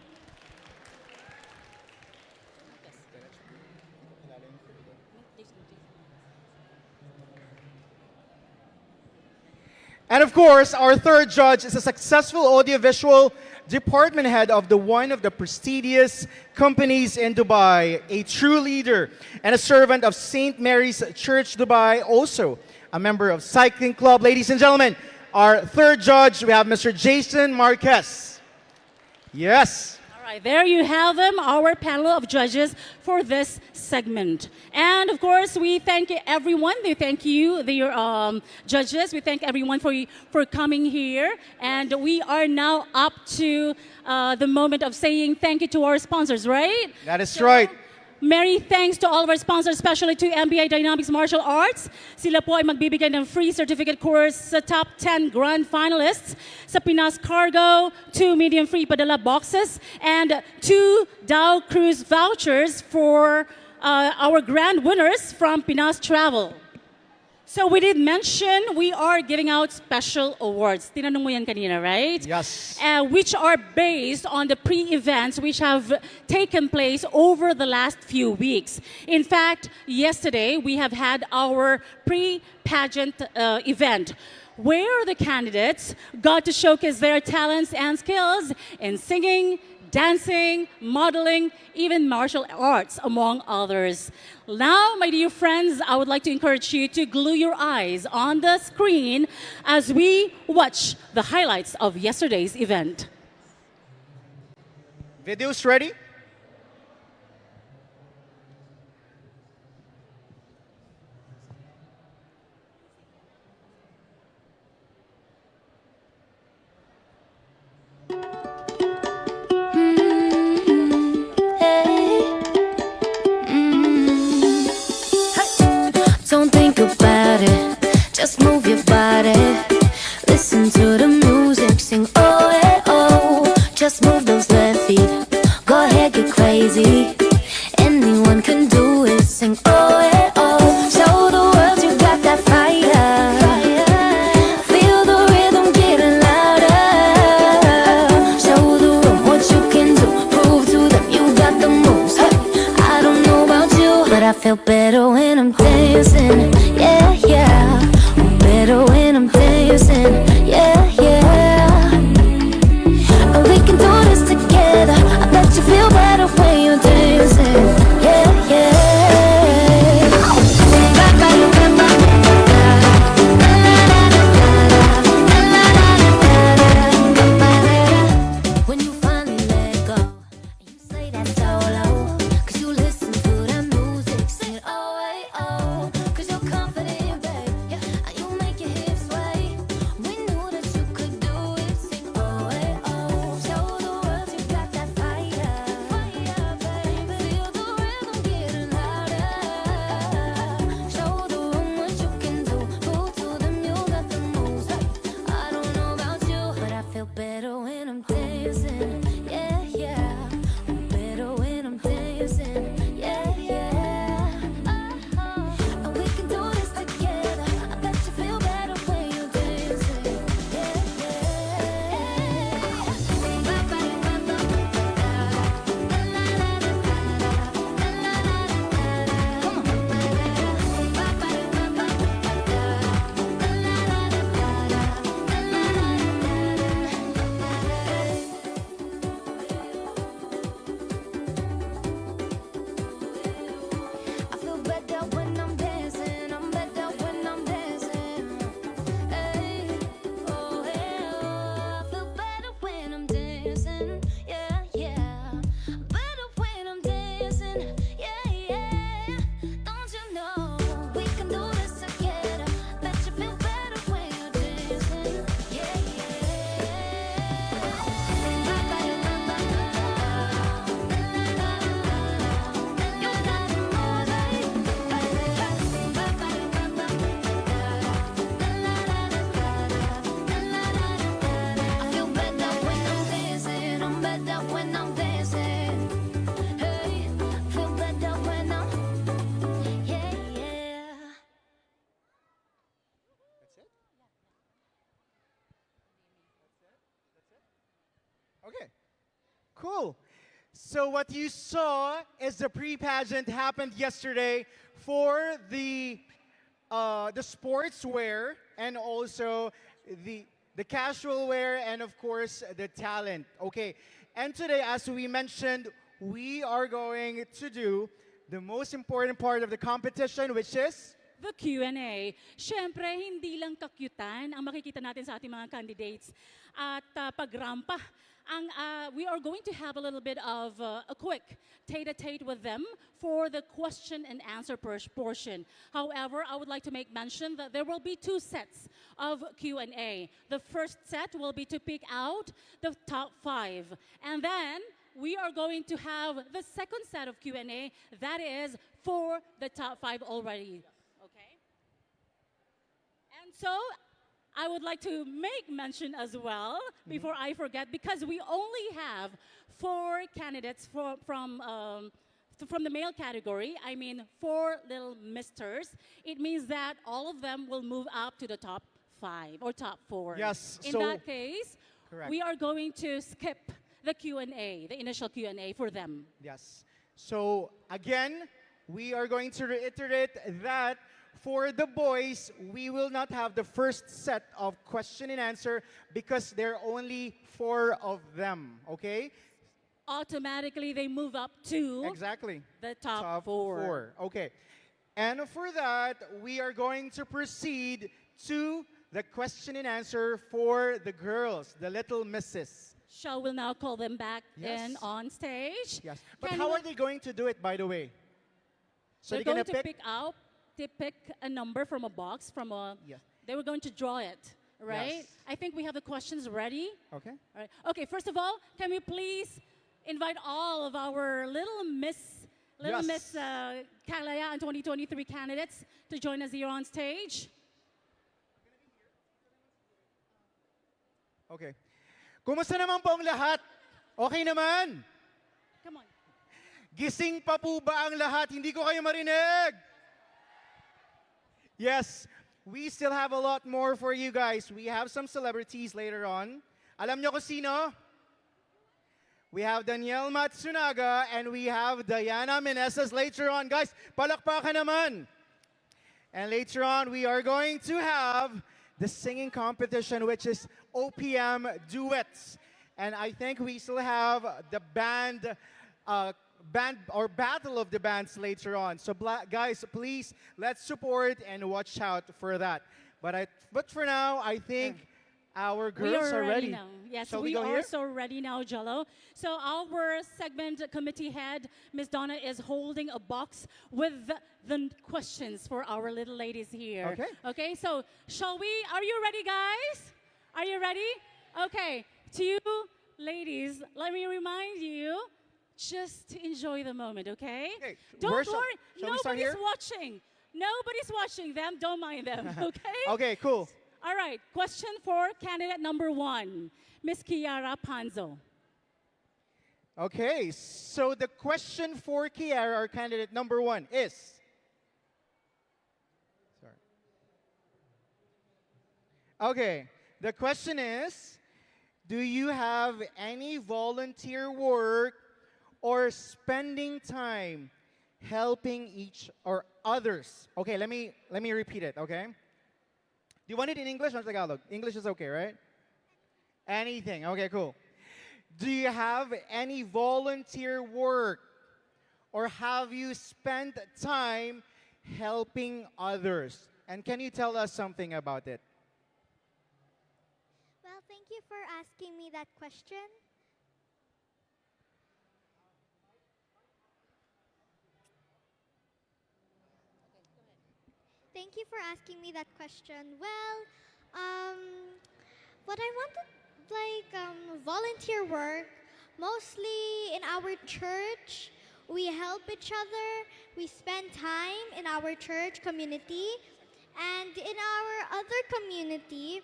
And of course, our third judge is a successful audiovisual department head of one of the prestigious companies in Dubai, a true leader and a servant of St. Mary's Church Dubai, also a member of Cycling Club. Ladies and gentlemen, our third judge, we have Mr. Jason Marquez. Yes. All right, there you have them, our panel of judges for this segment. And of course, we thank everyone. We thank you, the judges. We thank everyone for coming here. And we are now up to the moment of saying thank you to our sponsors, right? That is right. Many thanks to all of our sponsors, especially to MBI Dynamics Martial Arts. Sila po ay magbibigay ng free certificate course sa top 10 grand finalists sa Pinas Cargo, 2 medium free padala boxes, and 2 Dow Cruise vouchers for our grand winners from Pinas Travel. So we did mention we are giving out special awards. Tinanong mo yan kanina, right? Yes. Which are based on the pre-events which have taken place over the last few weeks. In fact, yesterday we have had our pre-pageant event where the candidates got to showcase their talents and skills in singing, dancing, modeling, even martial arts, among others. Now, my dear friends, I would like to encourage you to glue your eyes on the screen as we watch the highlights of yesterday's event. Videos ready? Don't think about it, just move your body. Listen to the music, sing oh, eh, oh. Just move those left feet, go ahead, get crazy. Anyone can do it, sing oh, eh, oh. Show the world you got that fire. Feel the rhythm getting louder. Show the room what you can do, prove to them you got the moves. Hey, I don't know about you, but I feel better when I'm dancing, yeah, yeah. I'm better when I'm dancing, yeah, yeah. And we can do this together. I bet you feel better when you're dancing, yeah, yeah. When you finally let go, and you say that solo, 'cause you listen to that music, sing it oh. Cool. So what you saw is the pre-pageant happened yesterday for the sportswear and also the casual wear and of course the talent. Okay. And today, as we mentioned, we are going to do the most important part of the competition, which is The Q&A. Siyempre, hindi lang kakyutan ang makikita natin sa ating mga candidates. At pagrampa, we are going to have a little bit of a quick tete-a-tete with them for the question and answer portion. However, I would like to make mention that there will be 2 sets of Q&A. The first set will be to pick out the top 5. And then, we are going to have the second set of Q&A that is for the top 5 already. Okay? And so, I would like to make mention as well, before I forget, because we only have 4 candidates from the male category. I mean, 4 little misters. It means that all of them will move up to the top 5 or top 4. Yes, In so- that case, Correct. we are going to skip the Q&A, the initial Q&A for them. Yes. So again, we are going to reiterate that for the boys, we will not have the first set of question and answer because there are only 4 of them, okay? Automatically, they move up to Exactly. the top 4. Okay. And for that, we are going to proceed to the question and answer for the girls, the little misses. Shall we now call them back Yes. in on stage? Yes. But Can how we- are they going to do it, by the way? So they're they're going gonna to pick a number from a box, Yes. they were going to draw it, right? Yes. I think we have the questions ready. Okay. All right. Okay, first of all, can we please invite all of our Little Miss Kalayaan 2023 candidates to join us here on stage? Okay. Kumusta naman po ang lahat? Okay naman? Come on. Gising pa po ba ang lahat? Hindi ko kayo marinig. Yes, we still have a lot more for you guys. We have some celebrities later on. Alam nyo ko sino? We have Danielle Matsunaga and we have Diana Meneses later on. Guys, palakpakan naman. And later on, we are going to have the singing competition, which is OPM duets. And I think we still have the band or battle of the bands later on. So guys, please, let's support and watch out for that. But for now, I think our girls are ready. Now. Yes, Shall we go are here? so ready now, Jello. So our segment committee head, Miss Donna, is holding a box with the questions for our little ladies here. Okay. Okay, so are you ready, guys? Are you ready? Okay, to you ladies, let me remind you, just enjoy the moment, okay? Don't where shall- worry, shall we start nobody's here? watching. Nobody's watching them, don't mind them, okay? Okay, cool. All right, question for candidate number 1, Miss Kiara Panzo. Okay, so the question for Kiara, our candidate number 1, is. Sorry. Okay, the question is, do you have any volunteer work or spending time helping each or others? Okay, let me repeat it, okay? Do you want it in English or Tagalog? English is okay, right? Anything. Okay, cool. Do you have any volunteer work or have you spent time helping others? And can you tell us something about it? Well, thank you for asking me that question. Thank you for asking me that question. Well, what I wanted, volunteer work, mostly in our church. We help each other. We spend time in our church community. And in our other community,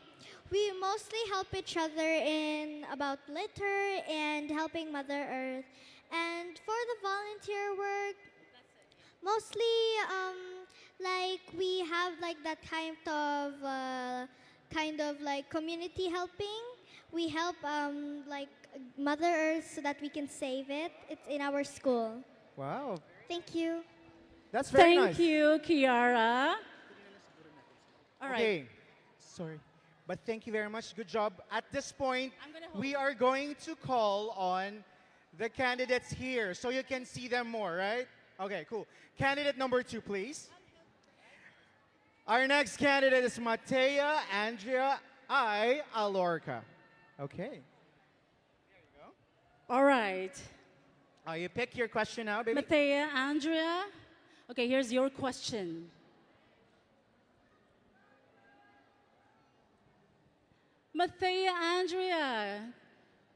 we mostly help each other in about litter and helping Mother Earth. And for the volunteer work, mostly we have that kind of community helping. we help like Mother Earth so that we can save it. It's in our school. Wow. Thank you. That's very Thank nice. you, Kiara. All right. Okay. Sorry. But thank you very much. Good job. At this point, we are going to call on the candidates here so you can see them more, right? Okay, cool. Candidate number 2, please. Our next candidate is Matea Andrea I. Alorca. Okay. All right. You pick your question now, baby. Mathea, Andrea. Okay, here's your question. Mathea, Andrea,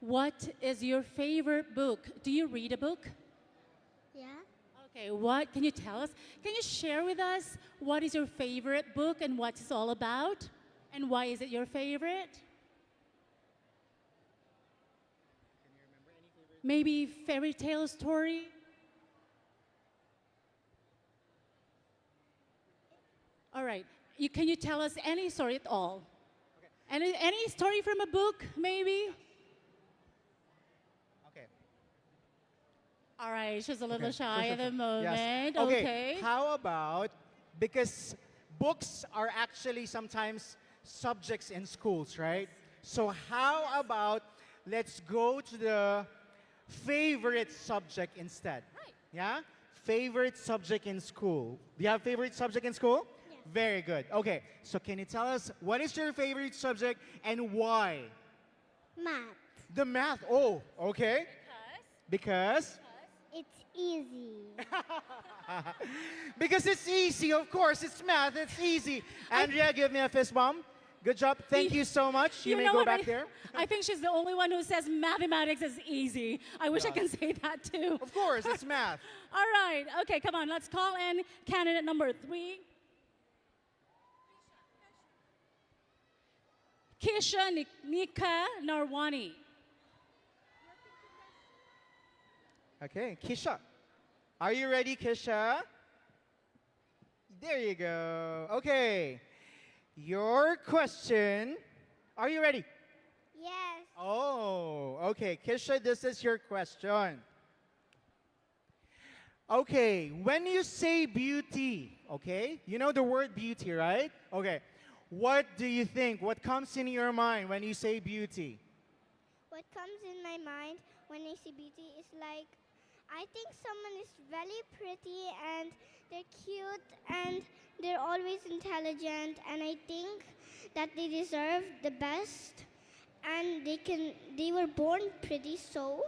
what is your favorite book? Do you read a book? Yeah. Okay, what can you tell us? Can you share with us what is your favorite book and what it's all about? And why is it your favorite? Maybe fairy tale story? All right. Can you tell us any story at all? Any story from a book, maybe? Okay. All right, she's a little Okay, shy sure, at the sure. moment. Yes. Okay. How about, because books are actually sometimes subjects in schools, right? So how about let's go to the favorite subject instead? Right. Yeah? Favorite subject in school. Do you have favorite subject in school? Yes. Very good. Okay, so can you tell us what is your favorite subject and why? Math. The math. Oh, okay. Because? It's easy. Because it's easy, of course. It's math. It's easy. Andrea, give me a fist bump. Good job. Thank you so much. You may know go what? back there. I think she's the only one who says mathematics is easy. I wish I can say that too. Of course, it's math. All right. Okay, come on. Let's call in candidate number 3. Kisha Nika Narwani. Okay, Kisha. Are you ready, Kisha? There you go. Okay. Your question. Are you ready? Yes. Oh, okay. Kisha, this is your question. Okay, when you say beauty, okay, you know the word beauty, right? Okay, what do you think? What comes in your mind when you say beauty? What comes in my mind when I see beauty is like, I think someone is very pretty and they're cute and they're always intelligent, and I think that they deserve the best and they were born pretty, so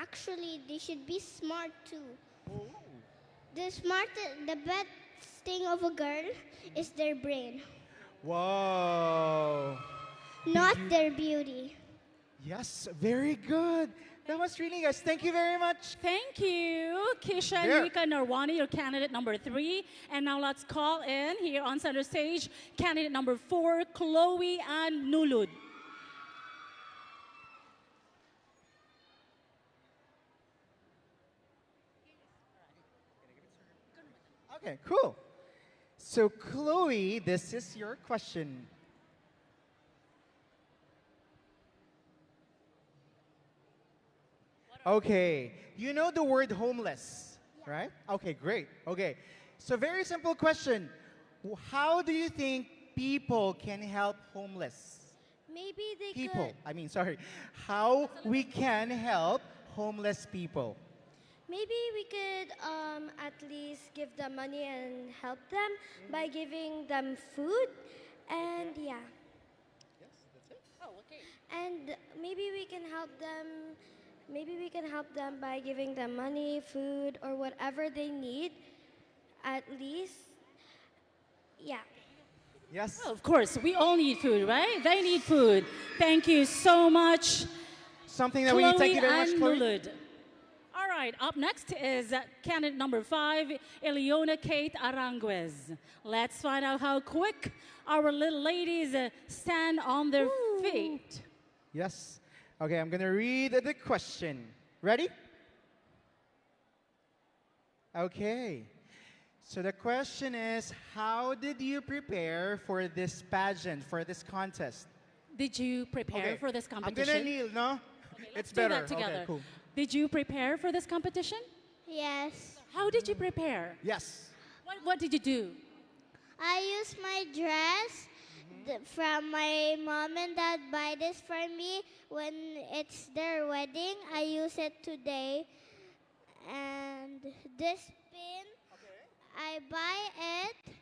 actually they should be smart too. The best thing of a girl is their brain, Whoa. not their beauty. Yes, very good. That was really nice. Thank you very much. Thank you, Kisha Here. Nika Narwani, your candidate number 3. And now let's call in here on center stage, candidate number 4, Chloe Ann Nulud. Okay, cool. So, Chloe, this is your question. Okay, you know the word homeless, right? Okay, great. Okay, so very simple question. How do you think people can help homeless? Maybe they People, could. I mean, sorry. How we can help homeless people? Maybe we could at least give them money and help them by giving them food, and yeah. Yes, that's it. Oh, okay. And maybe we can help them. Maybe we can help them by giving them money, food, or whatever they need. At least, yeah. Yes. Well, of course, we all need food, right? They need food. Thank you so much, Something that we need. Thank you very much, Ann Chloe. Nulud. All right, up next is candidate number 5, Eliona Kate Aranguez. Let's find out how quick our little ladies stand on their feet. Yes. Okay, I'm going to read the question. Ready? Okay. So the question is, how did you prepare for this pageant, for this contest? Did you prepare for this I'm competition? gonna kneel, no? Let's It's do better. that together. Okay, cool. Did you prepare for this competition? Yes. How did you prepare? Yes. What did you do? I used my dress from my mom and dad buy this for me when it's their wedding. I use it today. And this pin, I buy it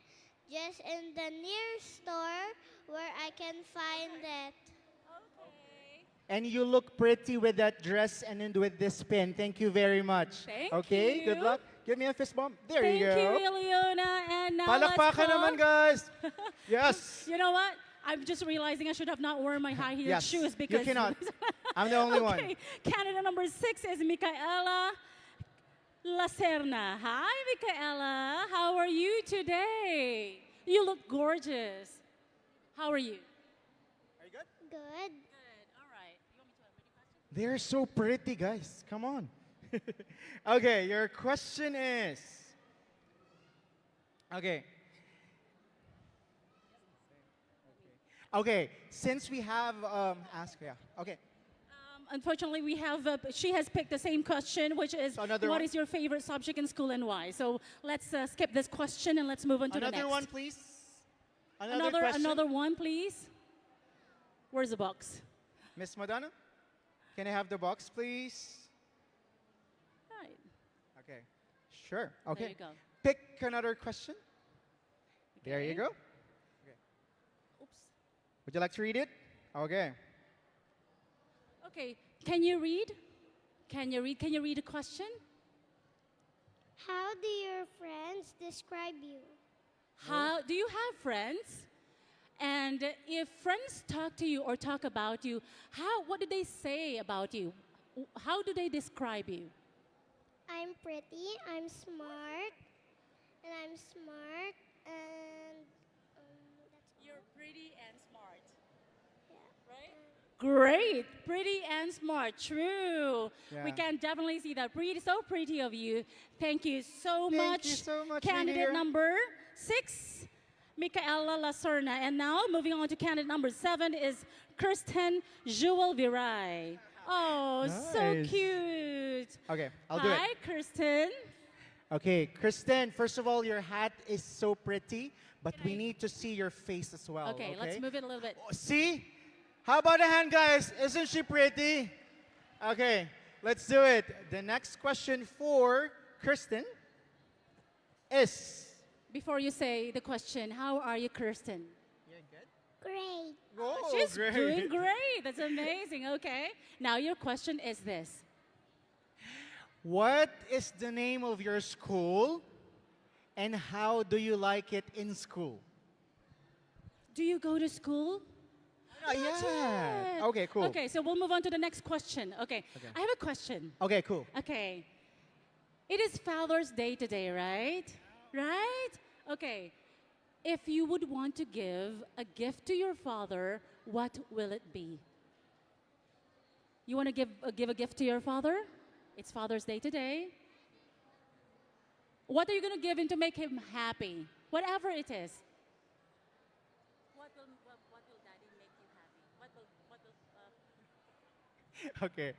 just in the near store where I can find it. And you look pretty with that dress and then with this pin. Thank you very much. Thank okay, good you. luck. Give me a fist bump. There Thank you go. you, Ileona. And now let's Palakpakan call... naman, guys. Yes. You know what? I'm just realizing I should have not worn my high-heeled Yes, shoes you because... cannot. I'm the only one. Okay, candidate number 6 is Micaela Lacerna. Hi, Micaela. How are you today? You look gorgeous. How are you? Good. They're so pretty, guys. Come on. Okay, your question is. Okay. Okay, since we have asked, yeah. Okay. Unfortunately, we have she has picked the same question, which is another what one? is your favorite subject in school and why? So let's skip this question and let's move on to the next. Another one, please. Another question. Another one, please. Where's the box? Miss Madonna, can I have the box, please? Right. Okay. Sure. Okay. There you go. Pick another question. There you go. Okay. Oops. Would you like to read it? Okay. Okay. Can you read? Can you read? Can you read the question? How do your friends describe you? How do you have friends? And if friends talk to you or talk about you, what do they say about you? How do they describe you? I'm pretty, I'm smart, and that's You're pretty and smart. Right? Great, pretty and smart. True. We Yeah. can definitely see that. Pretty, so pretty of you. Thank you so Thank much. you so much, Candidate Lydia. number 6, Micaela Lacerna. And now, moving on to candidate number 7 is Kirsten Jewel Viray. Oh, so Nice. cute. Okay, I'll do it. Hi, Kirsten. Okay, Kristen, first of all, your hat is so pretty, but we need to see your face as well. Okay, let's move it a little bit. See? How about a hand, guys? Isn't she pretty? Okay, let's do it. The next question for Kristen is... Before you say the question, how are you, Kirsten? Great. Oh, She's great. doing great. That's amazing. Okay. Now your question is this. What is the name of your school and how do you like it in school? Do you go to school? Not yet. Okay, cool. Okay, so we'll move on to the next question. Okay. Okay. I have a question. Okay, cool. Okay. It is Father's Day today, right? Right? Okay. If you would want to give a gift to your father, what will it be? You want to give a gift to your father? It's Father's Day today. What are you going to give him to make him happy? Whatever it is. What will Daddy make you happy? Okay.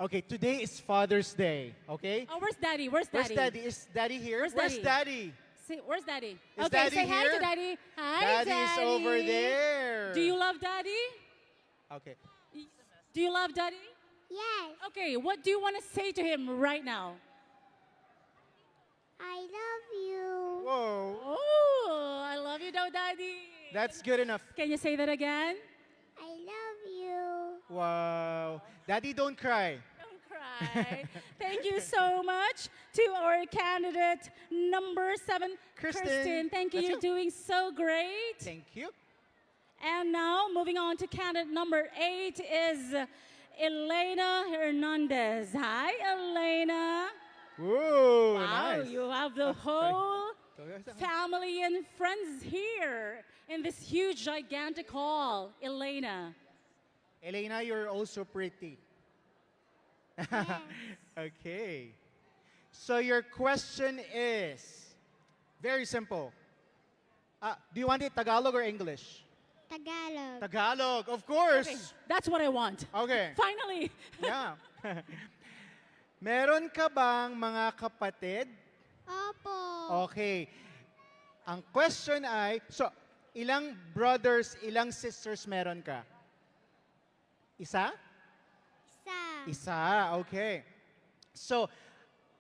Okay, today is Father's Day, okay? Oh, where's Daddy? Where's Where's Daddy? Daddy? Is Daddy here? Where's Where's Daddy? Daddy? See, where's Daddy? Is okay, Daddy say hi to here? Daddy. Hi, Daddy Daddy. is over there. Do you love Daddy? Okay. Do you love Daddy? Yes. Okay, what do you want to say to him right now? I love you. Whoa. Oh, I love you, though, Daddy. That's good enough. Can you say that again? I love you. Wow. Daddy, don't cry. Don't cry. Thank you so much to our candidate number 7, Kirsten. Thank you. Let's You're go. doing so great. Thank you. And now, moving on to candidate number 8 is Elena Hernandez. Hi, Elena. Whoa, Wow, nice. you have the whole family and friends here in this huge, gigantic hall. Elena. Elena, you're also pretty. Okay. So your question is very simple. Do you want it Tagalog or English? Tagalog. Tagalog, of course. Okay, that's what I want. Okay. Finally. Yeah. Meron ka bang mga kapatid? Opo. Okay. Ang question ay, so, ilang brothers, ilang sisters meron ka? Isa? Isa. Isa, okay. So,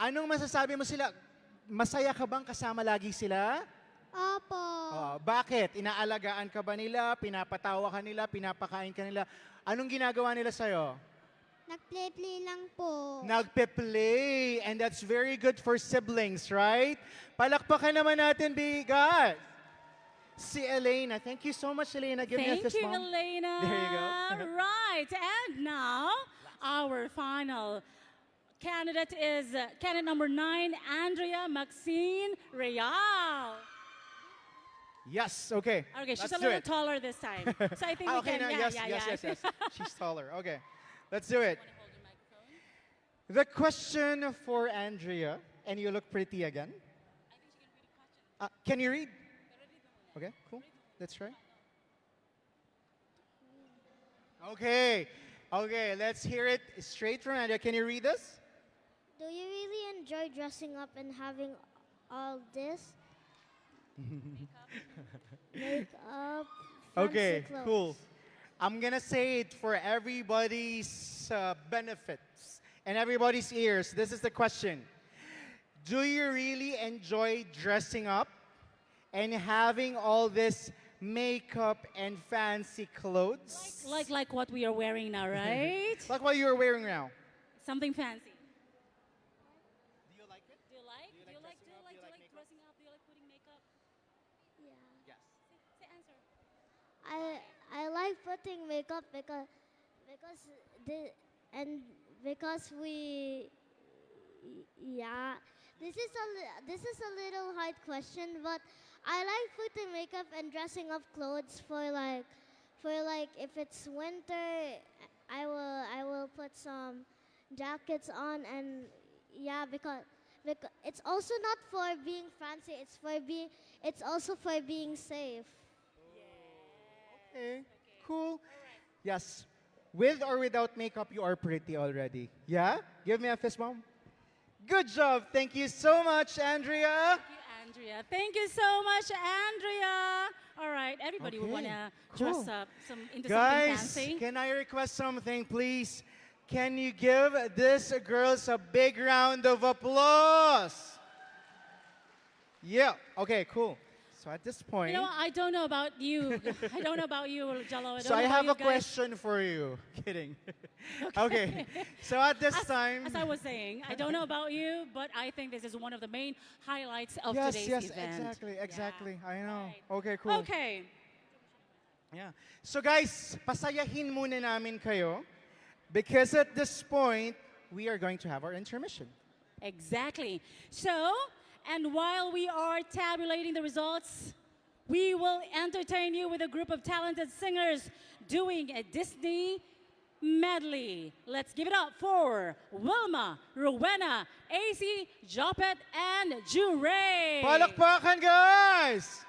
anong masasabi mo sila? Masaya ka bang kasama lagi sila? Opo. Bakit? Inaalagaan ka ba nila? Pinapatawa ka nila? Pinapakain ka nila? Anong ginagawa nila sa'yo? Nag-play-play lang po. Nagpe-play. And that's very good for siblings, right? Palakpakan naman natin, bigat. Si Elena. Thank you so much, Elena. Give me a Thank fist you, bump. Elena. There you go. Right, and now our final candidate is candidate number 9, Andrea Maxine Real. Yes, okay. Okay, she's Let's a do little it. taller this time. So I think we Okay, can, now, yeah, yes. yeah. She's taller. Okay, let's do it. The question for Andrea, and you look pretty again. Can you read? Okay, cool. Let's try. Okay, let's hear it straight from Andrea. Can you read this? Do you really enjoy dressing up and having all this? Makeup. Okay, fancy clothes. cool. I'm gonna say it for everybody's benefits and everybody's ears. This is the question. Do you really enjoy dressing up and having all this makeup and fancy clothes? Like what we are wearing now, right? Like what you're wearing now. Something fancy. Do you like it? Do you like dressing up? Do you like putting makeup? Yeah. Yes. Say answer. I like putting makeup because we yeah, this is a little hard question, but I like putting makeup and dressing up clothes for like if it's winter, I will put some jackets on, and yeah, because it's also not for being fancy, it's also for being safe. Okay, cool. Yes. With or without makeup, you are pretty already. Yeah? Give me a fist bump. Good job. Thank you so much, Andrea. Thank you, Andrea. Thank you so much, Andrea. All right, everybody would want to dress up into something Guys, fancy. can I request something, please? Can you give these girls a big round of applause? Yeah. Okay, cool. So at this point, You know, I don't know about you. I don't know about you, Jello. so I have a question. question for you. Kidding. Okay. So at this time, As I was saying, I don't know about you, but I think this is one of the main highlights of yes, today's event. exactly. I know. Okay, cool. Okay. Yeah. So guys, pasayahin muna namin kayo because at this point, we are going to have our intermission. Exactly. So, and while we are tabulating the results, we will entertain you with a group of talented singers doing a Disney medley. Let's give it up for Wilma, Rowena, AC, Jopet, and Jure. Palakpakan, guys!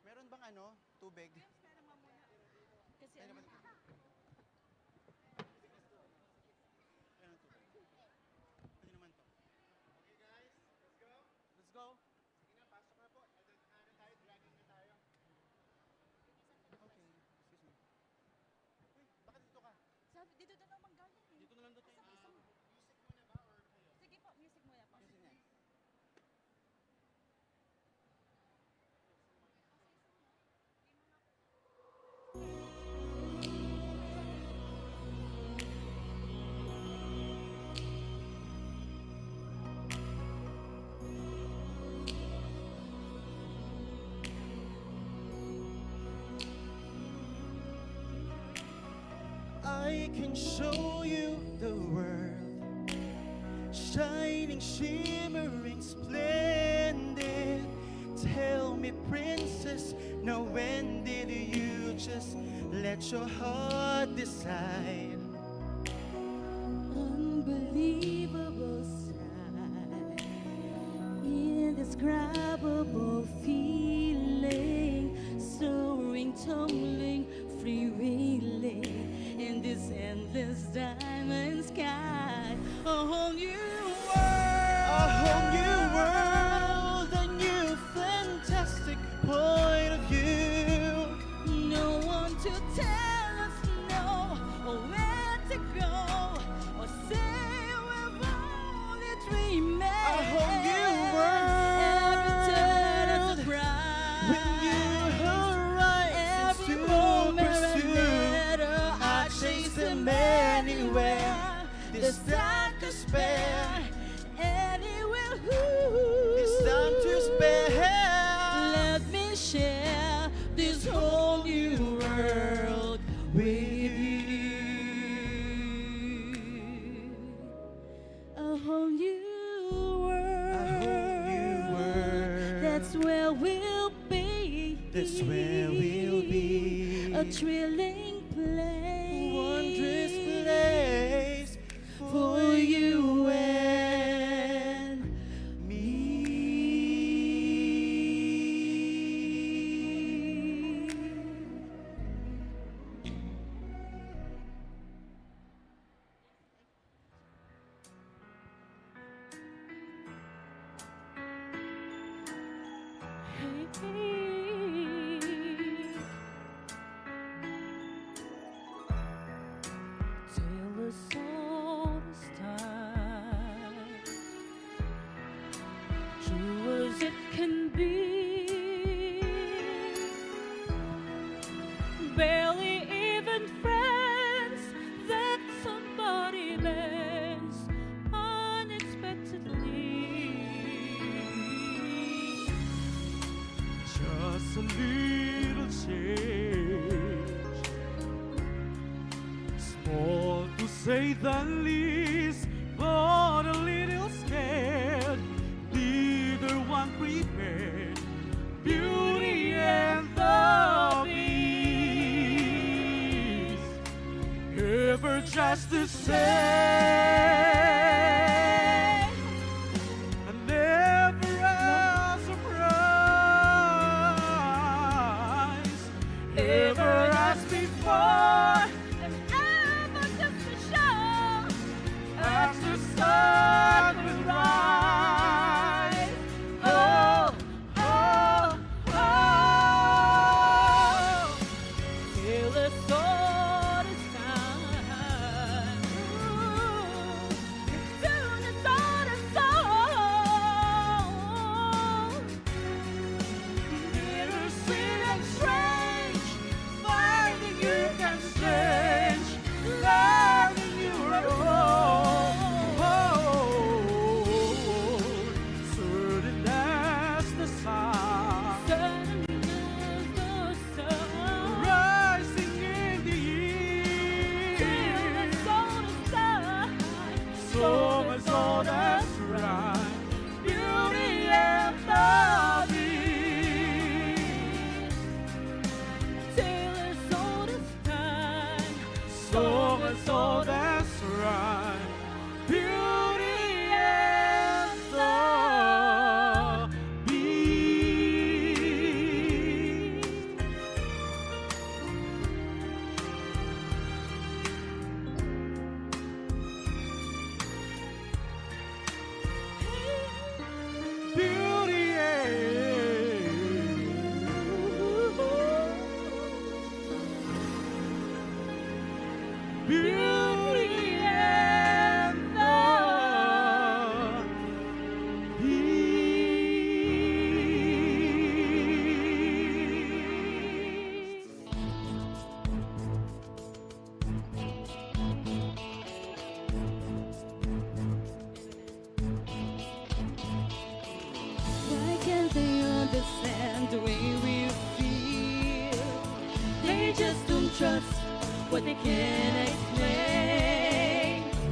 Meron bang tubig? Kasi Ay, naman. Ano naman to? Okay guys, let's go. Let's go. Sige na, pasok na po. Ano tayo, dragging na tayo. can show you the world, shining, shimmering, splendid. Tell me, princess, now when did you just let your heart decide? Unbelievable sight, indescribable feeling, soaring, tumbling, freewheeling in this endless diamond sky. A whole new world, A whole new world, a new fantastic point of view. no one to tell us no, or where to go, or say we've only dreaming. A whole new Every turn a world, surprise. when you arise Every to moment pursue, better, I chase them anywhere. This time to spare, anywhere. this time to spare. Let me share this whole new world with you. A whole new world. That's where we'll be. That's where we'll be. A thrilling place. Wondrous place for you and Tell us all this time, true as it can be. Barely even friends, that somebody bends unexpectedly. Just a little change, small to say the least, but a little scared. Neither one prepared. Beauty and the Beast, ever just the same, and never a surprise. Ever as before, And ever just to show as the sun will rise. Oh, oh, oh. till it's all this time. Soon it's all the song. Bittersweet and strange, finding you can change, learning you're alone. Certain as the sun, rising in the east. So much all that's right, beauty and the Beast. Till it's all this time. So much all that's right, beauty and the Beast. Beauty and beauty and the Beast. Why can't they understand the way we feel? They just don't trust what they can't explain.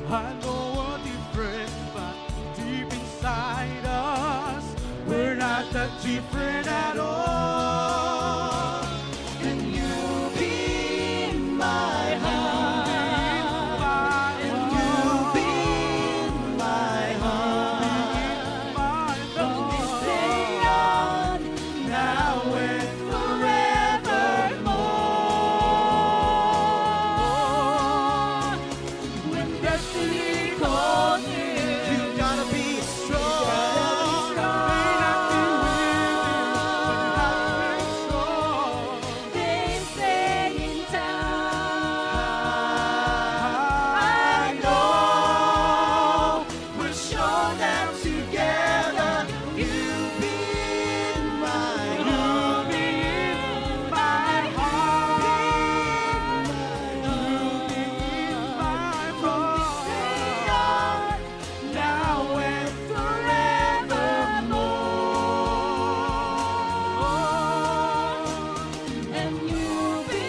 I know we're different, but deep inside us, we're not that different at all. And you'll be in my heart, and you'll be in my heart, from this day on, now and forevermore. When destiny calls you, you gotta be strong. May not be with you, but They stay in town. I know we'll show that together. You'll be in my heart. You'll be in my heart. You'll be in my heart. Now and forevermore. And you'll be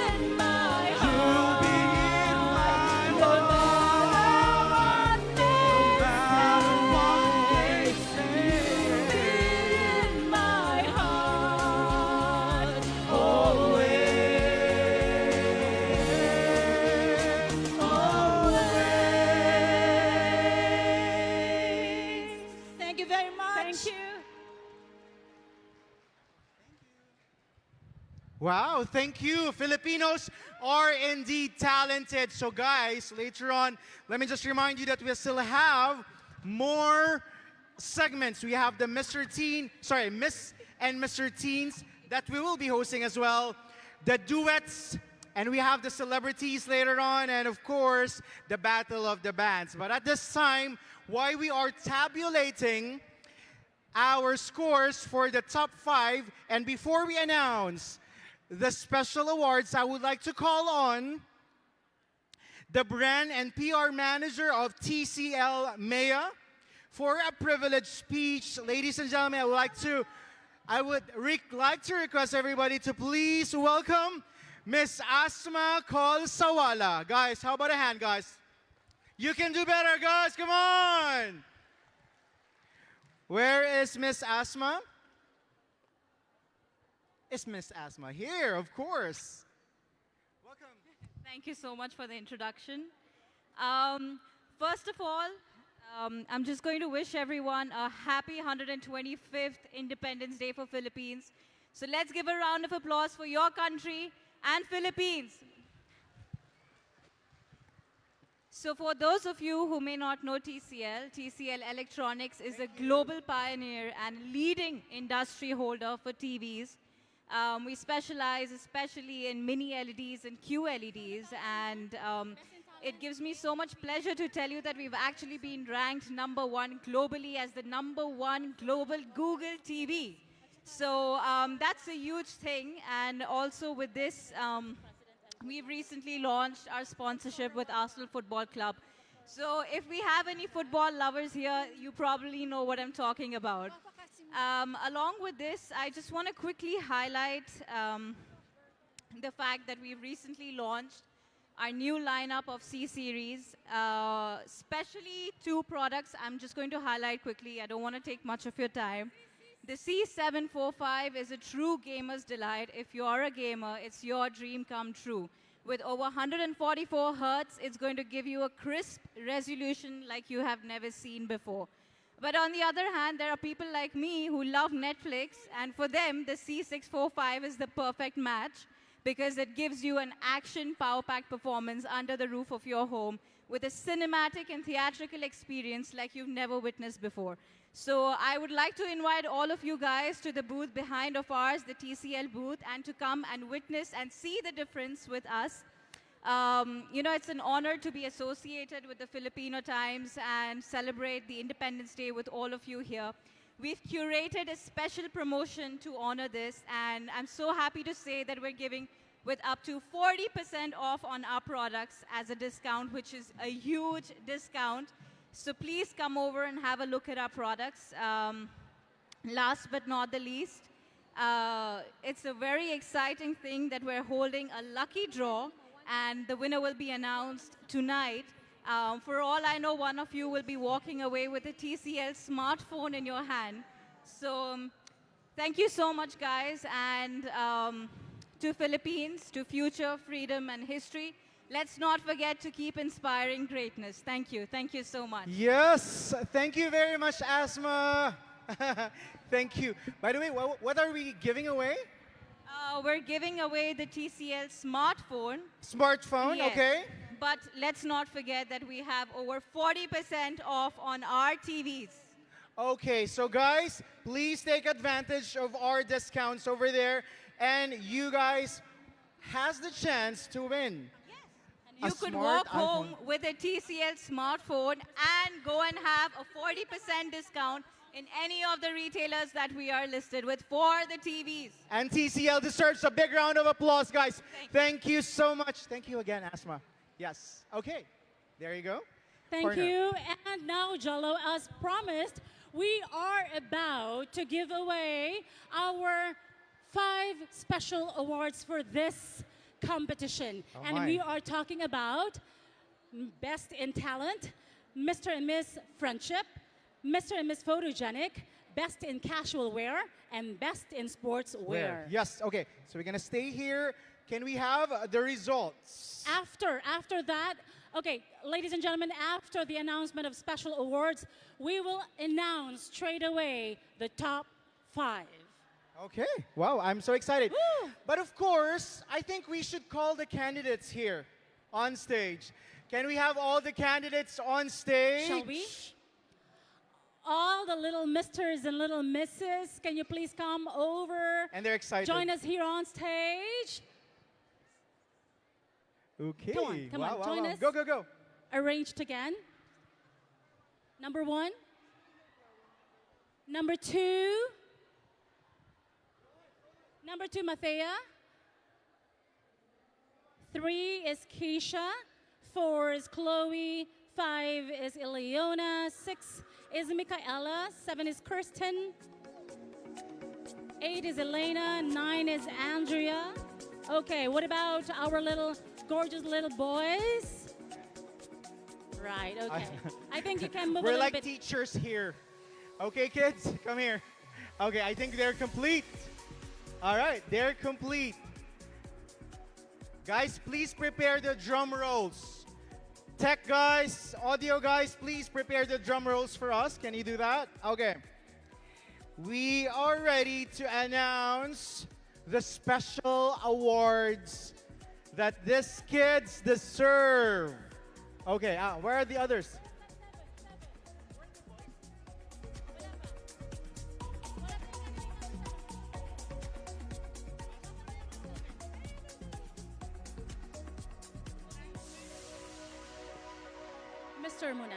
in my You'll be in my heart. heart. No matter what they say. You'll be in my heart. Thank you very much. Thank you. Wow, thank you. Filipinos are indeed talented. So guys, later on, let me just remind you that we still have more segments. We have the Miss and Mr. Teens that we will be hosting as well, the duets, and we have the celebrities later on, and of course, the Battle of the Bands. But at this time, while we are tabulating our scores for the top 5, and before we announce the special awards, I would like to call on the brand and PR manager of TCL Maya for a privileged speech. Ladies and gentlemen, I would like to request everybody to please welcome Miss Asma Kol Sawala. Guys, how about a hand, guys? You can do better, guys. Come on. Where is Miss Asma? Is Miss Asma here? Of course. Thank you so much for the introduction. First of all, I'm just going to wish everyone a happy 125th Independence Day for Philippines. So let's give a round of applause for your country and Philippines. So for those of you who may not know TCL, TCL Electronics is a global pioneer and leading industry holder for TVs. We specialize especially in mini LEDs and QLEDs, and it gives me so much pleasure to tell you that we've actually been ranked #1 globally as the #1 global Google TV. So that's a huge thing, and also with this, we've recently launched our sponsorship with Arsenal Football Club. So if we have any football lovers here, you probably know what I'm talking about. Along with this, I just want to quickly highlight the fact that we've recently launched our new lineup of C-Series, especially 2 products I'm just going to highlight quickly. I don't want to take much of your time. The C745 is a true gamer's delight. If you're a gamer, it's your dream come true. With over 144 hertz, it's going to give you a crisp resolution like you have never seen before. But on the other hand, there are people like me who love Netflix, and for them, the C645 is the perfect match because it gives you an action power-packed performance under the roof of your home with a cinematic and theatrical experience like you've never witnessed before. So I would like to invite all of you guys to the booth behind of ours, the TCL booth, and to come and witness and see the difference with us. You know, it's an honor to be associated with the Filipino Times and celebrate the Independence Day with all of you here. We've curated a special promotion to honor this, and I'm so happy to say that we're giving with up to 40% off on our products as a discount, which is a huge discount. So please come over and have a look at our products. Last but not the least, it's a very exciting thing that we're holding a lucky draw, and the winner will be announced tonight. For all I know, one of you will be walking away with a TCL smartphone in your hand. So thank you so much, guys. And to Philippines, to future, freedom, and history, let's not forget to keep inspiring greatness. Thank you. Thank you so much. Yes, thank you very much, Asma. Thank you. By the way, what are we giving away? We're giving away the TCL smartphone. Smartphone, Yes. okay. But let's not forget that we have over 40% off on our TVs. Okay, so guys, please take advantage of our discounts over there, and you guys has the chance to win. You could walk home with a TCL smartphone and go and have a 40% discount in any of the retailers that we are listed with for the TVs. And TCL deserves a big round of applause, guys. Thank you so much. Thank you again, Asma. Yes. Okay. There you go. Thank Partner. you. And now, Jello, as promised, we are about to give away our 5 special awards for this competition. Oh And my. we are talking about Best in Talent, Mr. and Miss Friendship, Mr. and Miss Photogenic, Best in Casual Wear, and Best in Sports Wear. Yes. Okay. So we're gonna stay here. Can we have the results? After that, okay, ladies and gentlemen, after the announcement of special awards, we will announce straight away the top 5. Okay. Wow, I'm so excited. But of course, I think we should call the candidates here on stage. Can we have all the candidates on stage? Shall we? All the little misters and little misses, can you please come over? And they're excited. Join us here on stage. Okay. Come on, Wow, join wow. us. Go, go, go. Arranged again. Number 1. Number 2. Number 2, Mathea. 3 is Keisha. 4 is Chloe. 5 is Ileona. 6 is Michaela. 7 is Kirsten. 8 is Elena. 9 is Andrea. Okay, what about our little gorgeous little boys? Right, okay. I think you can move a We're little like bit. teachers here. Okay, kids, come here. Okay, I think they're complete. All right, they're complete. Guys, please prepare the drum rolls. Tech guys, audio guys, please prepare the drum rolls for us. Can you do that? Okay. We are ready to announce the special awards that these kids deserve. Okay, where are the others? Mr. Muna.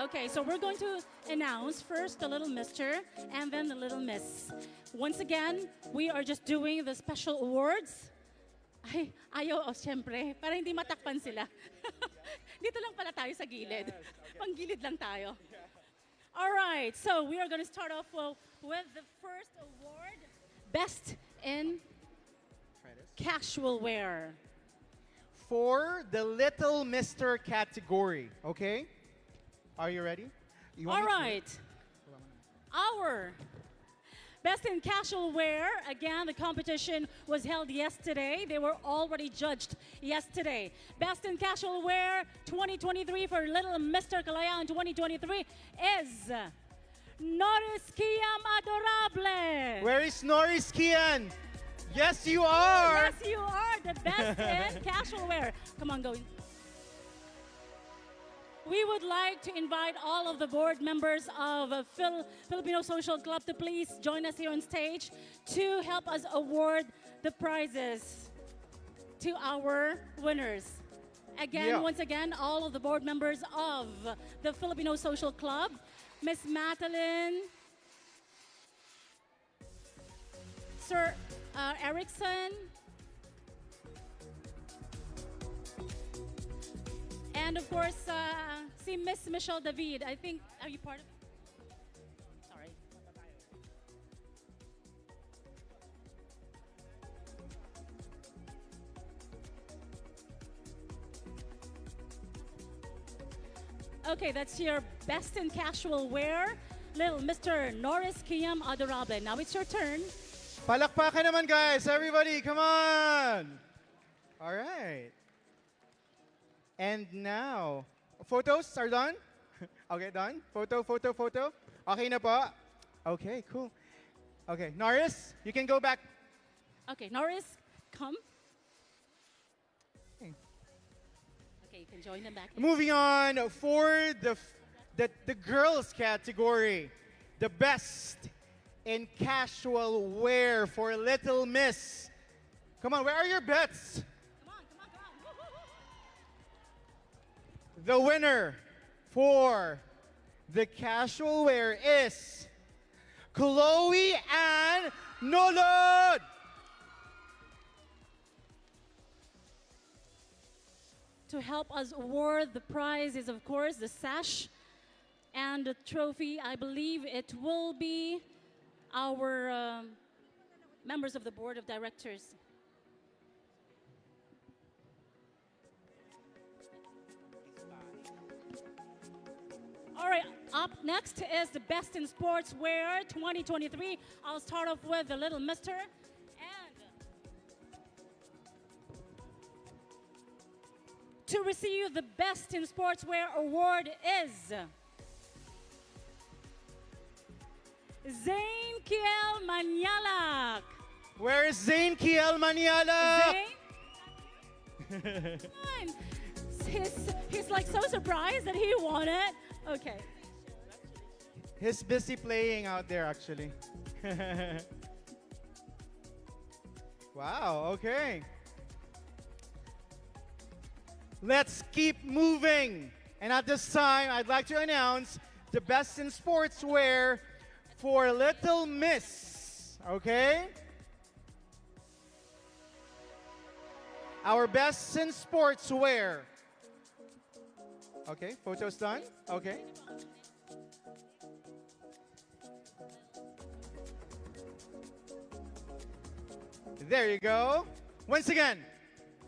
Okay, so we're going to announce first the little mister and then the little miss. Once again, we are just doing the special awards. Ay, ayaw, syempre, para hindi matakpan sila. Dito lang pala tayo sa gilid. Panggilid lang tayo. All right, so we are going to start off with the first award, Best in Casual Wear. For the Little Mister category, okay? Are you ready? You want All me to- right. Our Best in Casual Wear, again, the competition was held yesterday. They were already judged yesterday. Best in Casual Wear 2023 for Little Mr. Kalayaan 2023 is Norris Kiam Adorable. Where is Norris Kian? Yes, you are. Yes, you are the best in casual wear. Come on, go in. We would like to invite all of the board members of Filipino Social Club to please join us here on stage to help us award the prizes to our winners. Again, Yeah. once again, all of the board members of the Filipino Social Club, Miss Madeline, Sir Erickson, and of course, see Miss Michelle David. I think, are you part of? Sorry. Okay, that's your best in casual wear, little Mr. Norris Kiam Adorable. Now it's your turn. Palakpakan naman, guys. Everybody, come on. All right. And now, photos are done? Okay, done. Photo, photo, photo. Okay na po. Okay, cool. Okay, Norris, you can go back. Okay, Norris, come. Okay, you can join them back. Moving on for the girls category, the best in casual wear for Little Miss. Come on, where are your bets? The winner for the casual wear is Chloe Ann Nolod. To help us award the prize is, of course, the sash and the trophy. I believe it will be our members of the board of directors. All right, up next is the Best in Sportswear 2023. I'll start off with the little mister. To receive the Best in Sportswear award is Zain Kiel Manyalak. Where is Zain Kiel Manyalak? Zain? He's like so surprised that he won it. Okay. He's busy playing out there, actually. Wow, okay. Let's keep moving. And at this time, I'd like to announce the Best in Sportswear for Little Miss. Okay? Our Best in Sportswear. Okay, photos done. Okay. There you go. Once again,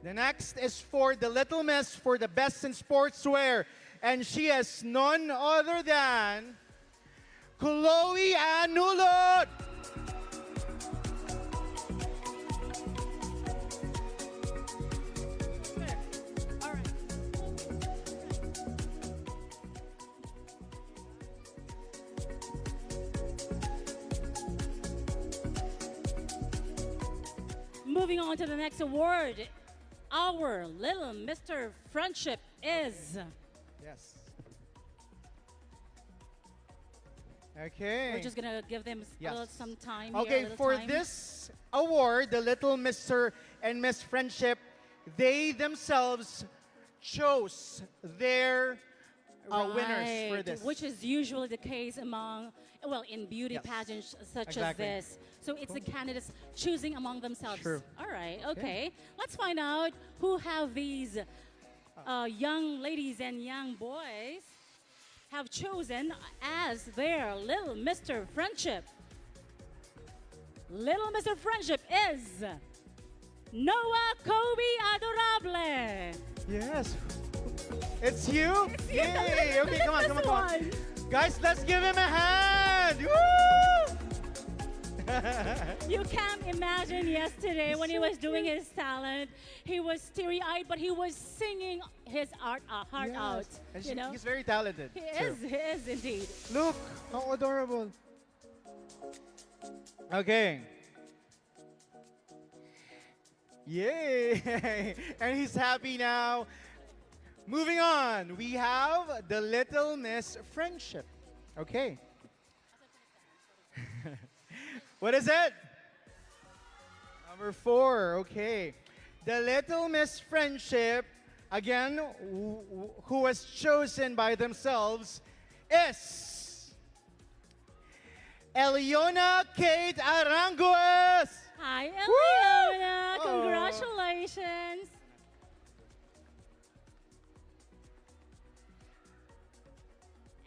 the next is for the Little Miss for the Best in Sportswear. And she is none other than Chloe Anulot. Moving on to the next award. Our little Mr. Friendship is. Yes. Okay. We're just gonna give them some time. Okay, here, for time. this award, the Little Mr. and Miss Friendship, they themselves chose their winners for this. Which is usually the case among, well, in beauty pageants such Exactly. as this. So it's the candidates choosing among themselves. True. All right, okay. Let's find out who have these young ladies and young boys have chosen as their Little Mr. Friendship. Little Mr. Friendship is Noah Kobe Adorable. Yes. It's you? It's you. Yay! Okay, come on, come on, come on. This Guys, let's give him a hand! Woo! You can't imagine yesterday when he was doing his talent. He was teary-eyed, but he was singing his heart out. And You know, he's very talented. he too. is indeed. Look, how adorable. Okay. Yay! And he's happy now. Moving on, we have the Little Miss Friendship. Okay. What is it? Number 4, okay. The Little Miss Friendship, again, who was chosen by themselves, is Eliona Kate Aranguez. Hi, Woo! Eliona. Oh. Congratulations.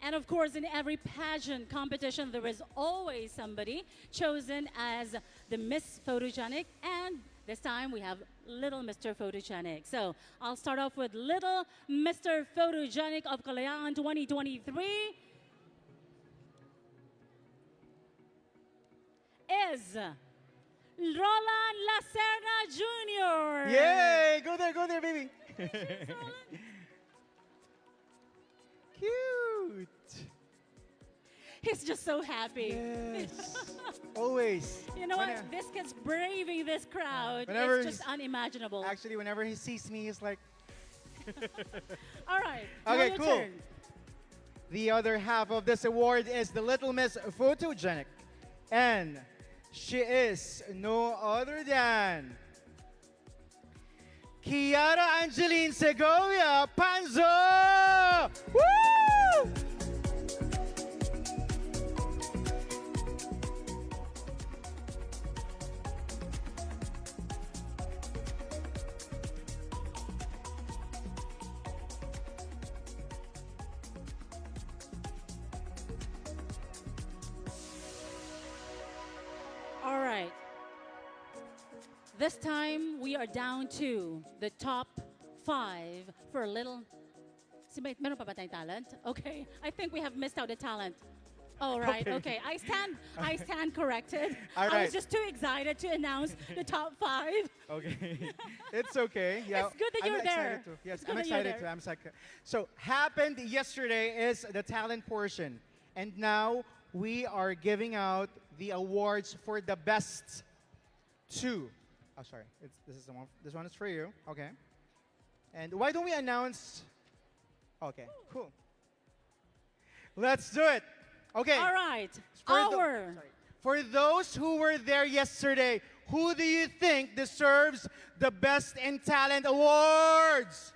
And of course, in every pageant competition, there is always somebody chosen as the Miss Photogenic. And this time we have Little Mr. Photogenic. So I'll start off with Little Mr. Photogenic of Kalayaan 2023 is Roland Lacerna Jr. Yay! Go there, baby. Cute. He's just so happy. Yes. Always. You know what? This kid's braving this crowd. Whenever It's just unimaginable. Actually, whenever he sees me, he's like. All right. now Okay, your cool. turn. The other half of this award is the Little Miss Photogenic. And she is no other than Kiara Angeline Segovia Panzo! Woo! All right. This time we are down to the top 5 for Little. Meron pa ba tayong talent? Okay. I think we have missed out the talent. All right. Okay. I stand corrected. All I right. was just too excited to announce the top 5. Okay. It's okay. Yeah. It's good that I'm you're excited there. Too. Yes, It's good I'm that you're excited there. too. I'm excited. So, happened yesterday is the talent portion. And now we are giving out the awards for the best 2. Oh, sorry. This one is for you. Okay. And why don't we announce? Okay. Cool. Let's do it. Okay. All right. For those who were there yesterday, who do you think deserves the Best in Talent awards?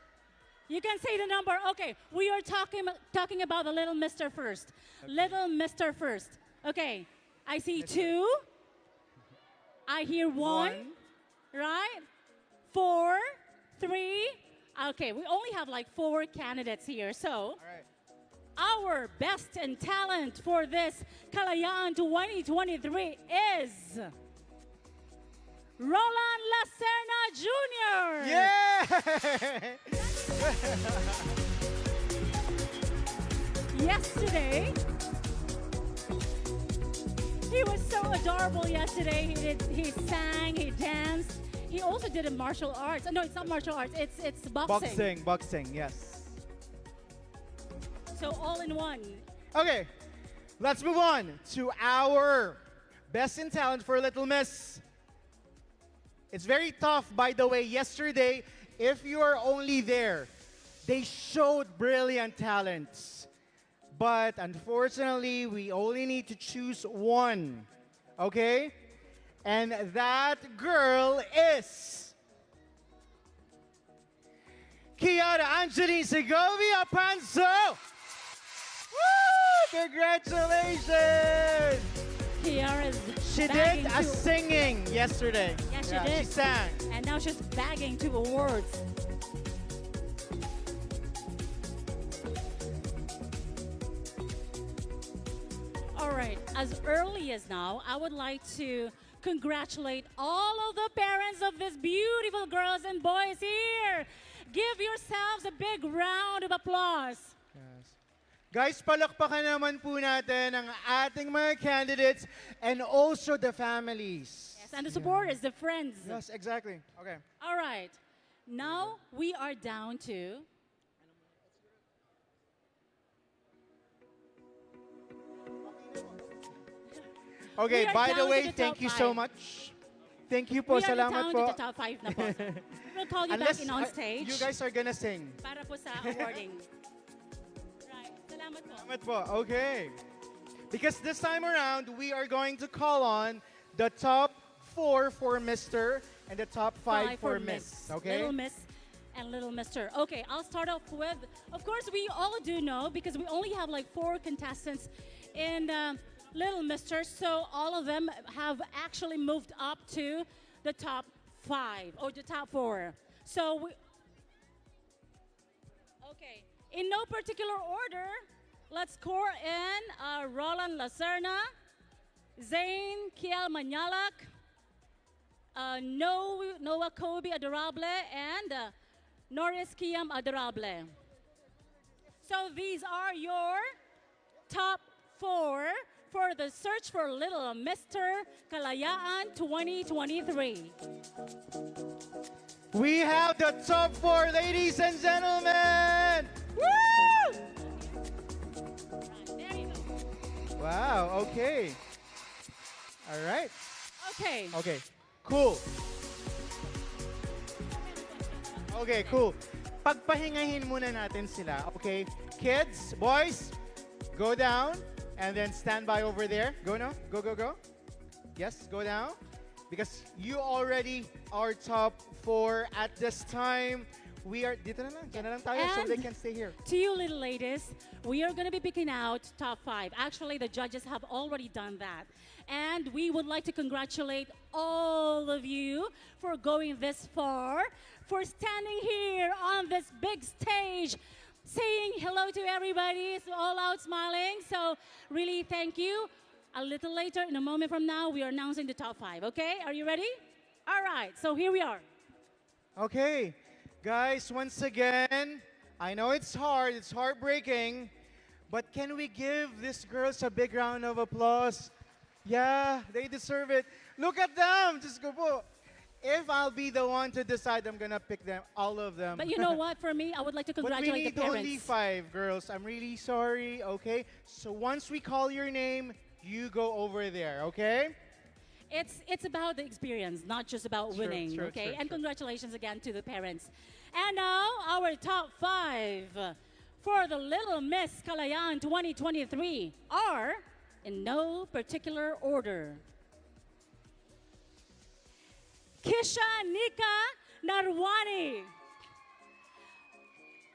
You can say the number. Okay, we are talking about the Little Mister first. Little Mister first. Okay, I see 2. I hear 1. Right? 4, 3. Okay, we only have like 4 candidates here. So, our Best in Talent for this Kalayaan 2023 is Roland Lacerna Jr. Yeah! Yesterday, he was so adorable yesterday. He sang, he danced. He also did a martial arts. No, it's not martial arts. It's boxing. Boxing, yes. So all in one. Okay, let's move on to our Best in Talent for Little Miss. It's very tough, by the way. Yesterday, if you are only there, they showed brilliant talents. But unfortunately, we only need to choose one. Okay? And that girl is Kiara Angeline Segovia Panzo. Woo! Congratulations! She did a singing yesterday. Yeah, she did. She sang. And now she's bagging 2 awards. All right, as early as now, I would like to congratulate all of the parents of these beautiful girls and boys here. Give yourselves a big round of applause. Yes. Guys, palakpakan naman po natin ang ating mga candidates and also the families. Yes, and the supporters, the friends. Yes, exactly. Okay. All right, now we are down to Okay, We are by down the to way, the thank top you so 5. much. Thank you po, we are salamat down po. to the top 5 na po. We'll call you Unless back in on stage. you guys are gonna sing. Para po sa awarding. Right, salamat po. Salamat po. Okay. Because this time around, we are going to call on the top 4 for Mr. and the top 5 for Miss. Okay? Little Miss and Little Mister. Okay, I'll start off with, of course, we all do know because we only have like 4 contestants in Little Mister, so all of them have actually moved up to the top 5 or the top 4. So, okay, in no particular order, Let's score in Roland Lacerna, Zane Kiel Manyalak, Noah Kobe Adorable, and Norris Kiam Adorable. So these are your top 4 for the search for Little Mr. Kalayaan 2023. We have the top 4, ladies and gentlemen. Woo! Wow, okay. All right. Okay. Okay, cool. Okay, cool. Pagpahingahin muna natin sila, okay? Kids, boys, go down and then stand by over there. Go now, go, go, go. Yes, go down. Because you already are top 4 at this time. We are, dito na lang, dyan na lang tayo so And they can stay here. To you little ladies, we are going to be picking out top 5. Actually, the judges have already done that. And we would like to congratulate all of you for going this far, for standing here on this big stage, saying hello to everybody, so all out smiling. So really thank you. A little later, in a moment from now, we are announcing the top 5, okay? Are you ready? All right, so here we are. Okay, guys, once again, I know it's hard, it's heartbreaking, but can we give these girls a big round of applause? Yeah, they deserve it. Look at them, just go po. If I'll be the one to decide, I'm gonna pick them, all of them. But you know what, for me, I would like to But we congratulate need the parents. only 5 girls. I'm really sorry, okay? So once we call your name, you go over there, okay? It's about the experience, not just about True, winning, true, okay? true, And true. congratulations again to the parents. And now, our top 5 for the Little Miss Kalayaan 2023 are in no particular order. Kisha Nika Narwani,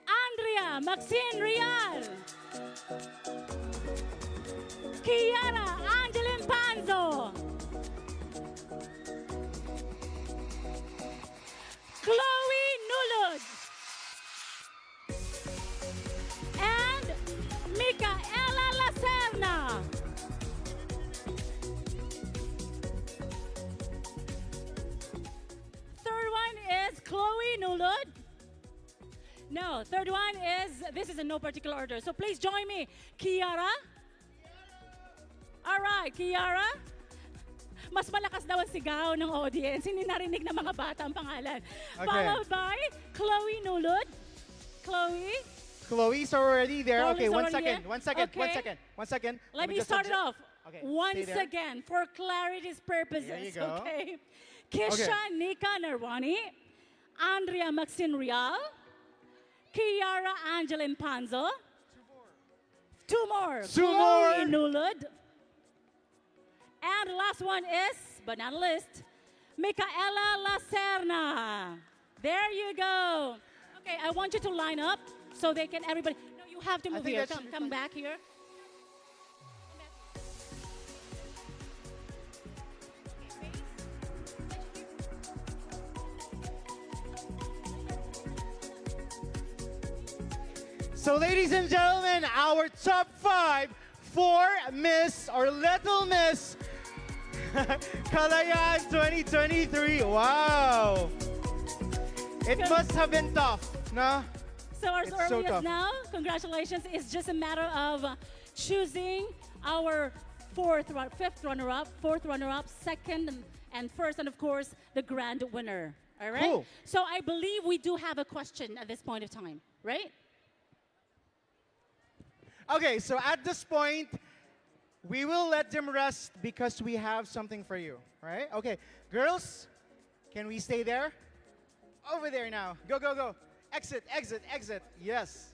Andrea Maxine Rial, Kiara Angeline Panzo, Chloe Nulud, and Micaela Lacerna. Third one is Chloe Nulud. No, third one is, this is in no particular order. So please join me. Kiara. All right, Kiara. Mas malakas daw ang sigaw ng audience. Hindi narinig ng mga bata ang pangalan. Okay. Followed by Chloe Nulud. Chloe. Chloe's already there. Chloe's Okay, already there. one second. Okay. One second. Let me just start it adjust- off. Okay, Once stay there. again, for clarity's purposes. There you go. Okay. Kisha Nika Narwani, Andrea Maxine Rial, Kiara Angeline Panzo, two more. Two Chloe more. Nulud. And the last one is, but not least, Micaela Lacerna. There you go. Okay, I want you to line up so they can, everybody. No, you have to I move think here. that should Come be fine. back here. So, ladies and gentlemen, our top 5 for Miss or Little Miss Kalayaan 2023. Wow! It must have been tough, no? So as It's early so as tough. now, congratulations. It's just a matter of choosing our fifth runner-up, fourth runner-up, second and first, and of course, the grand winner. All right? Cool. So I believe we do have a question at this point of time, right? Okay, so at this point, we will let them rest because we have something for you, right? Okay, girls, can we stay there? Over there now. Go, go, go. Exit, exit, exit. Yes.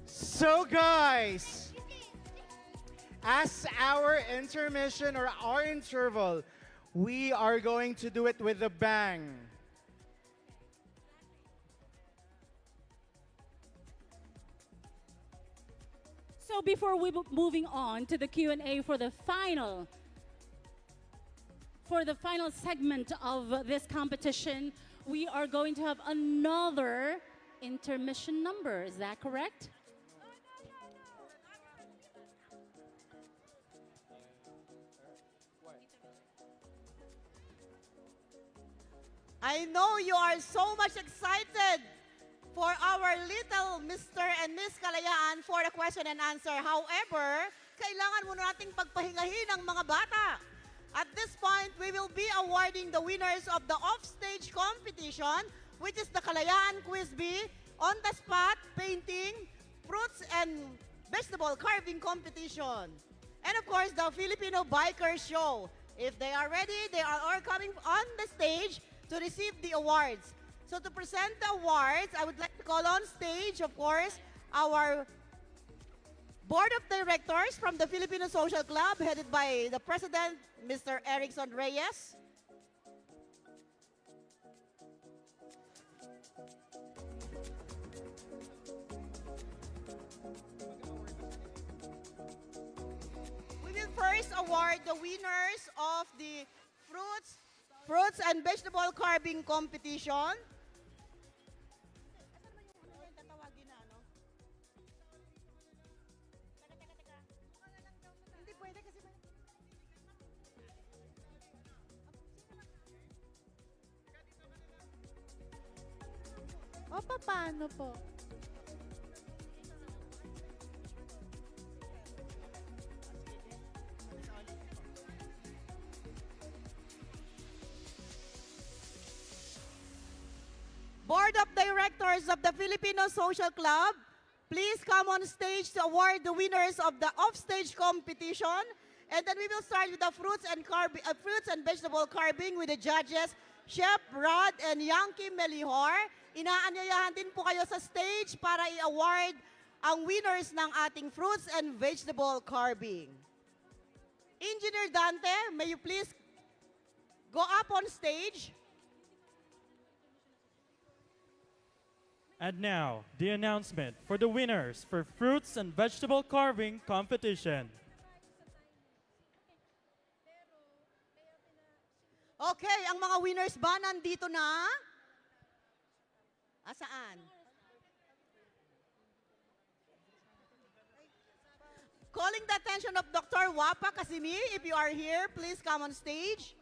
So, guys, as our intermission or our interval, we are going to do it with a bang. before we moving on to the Q&A for the final segment of this competition, we are going to have another intermission number. Is that correct? I know you are so much excited for our little Mr. and Miss Kalayaan for the question and answer. However, kailangan muna nating pagpahingahin ang mga bata. At this point, we will be awarding the winners of the offstage competition, which is the Kalayaan Quiz Bee, on-the-spot painting, fruits and vegetable carving competition. And of course, the Filipino Biker Show. If they are ready, they are all coming on the stage to receive the awards. So to present the awards, I would like to call on stage, of course, our Board of Directors from the Filipino Social Club, headed by the President, Mr. Erickson Reyes. We will first award the winners of the fruits and vegetable carving competition. O, paano po? Board of Directors of the Filipino Social Club, please come on stage to award the winners of the offstage competition. And then we will start with the fruits and vegetable carving with the judges, Chef Rod and Yankee Melihor. Inaanyayahan din po kayo sa stage para i-award ang winners ng ating fruits and vegetable carving. Engineer Dante, may you please go up on stage? And now, the announcement for the winners for fruits and vegetable carving competition. Okay, ang mga winners ba nandito na? Asaan? Calling the attention of Dr. Wapa Kasimi, if you are here, please come on stage.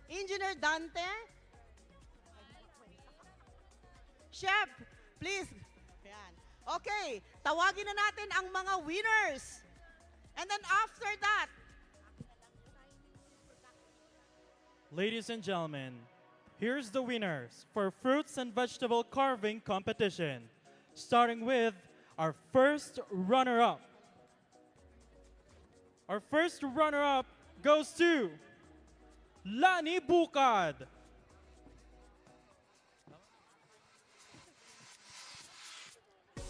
Engineer Dante. Chef, please. Ayan. Okay, tawagin na natin ang mga winners. And then after that, Ladies and gentlemen, here's the winners for fruits and vegetable carving competition. Starting with our first runner-up. Our first runner-up goes to Lani Bukad.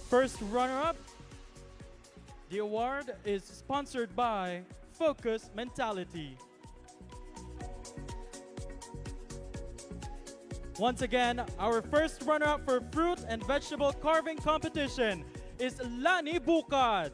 First runner-up, the award is sponsored by Focus Mentality. Once again, our first runner-up for fruit and vegetable carving competition is Lani Bukad.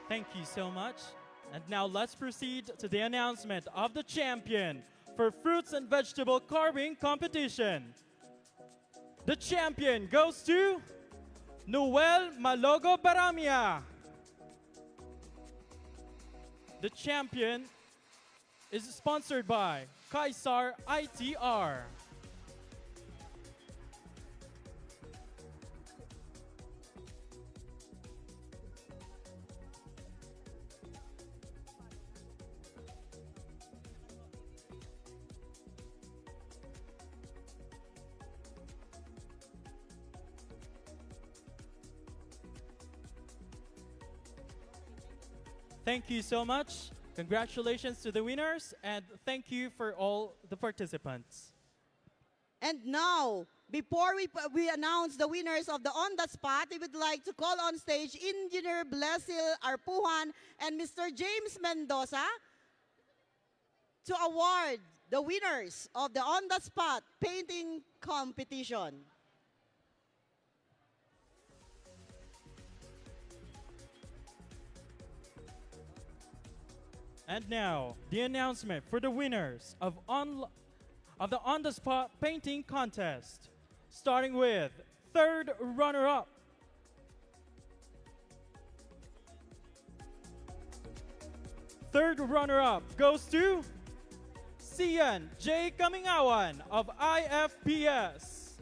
Thank you so much. And now let's proceed to the announcement of the champion for fruits and vegetable carving competition. The champion goes to Noel Malogo Baramia. The champion is sponsored by Kaisar ITR. Thank you so much. Congratulations to the winners and thank you for all the participants. And now, before we announce the winners of the On the Spot, we would like to call on stage Engineer Blesil Arpuhan and Mr. James Mendoza to award the winners of the On the Spot painting competition. And now, the announcement for the winners of the on-the-spot painting contest. Starting with third runner-up. Third runner-up goes to Sian J. Kamingawan of IFPS.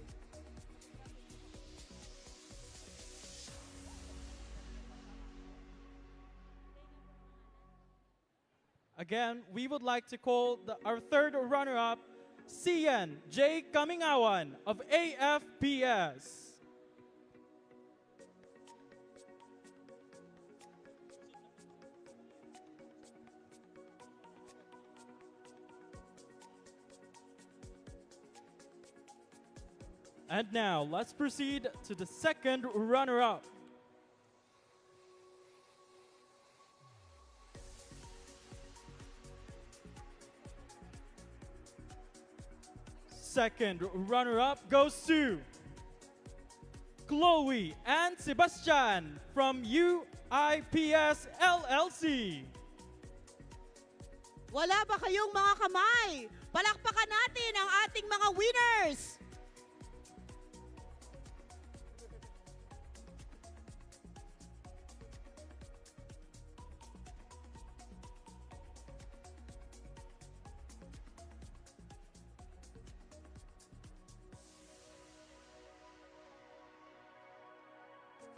Again, we would like to call our third runner-up, Sian J. Kamingawan of AFPS. And now, let's proceed to the second runner-up. Second runner-up goes to Chloe and Sebastian from UIPS LLC. Wala ba kayong mga kamay? Palakpakan natin ang ating mga winners!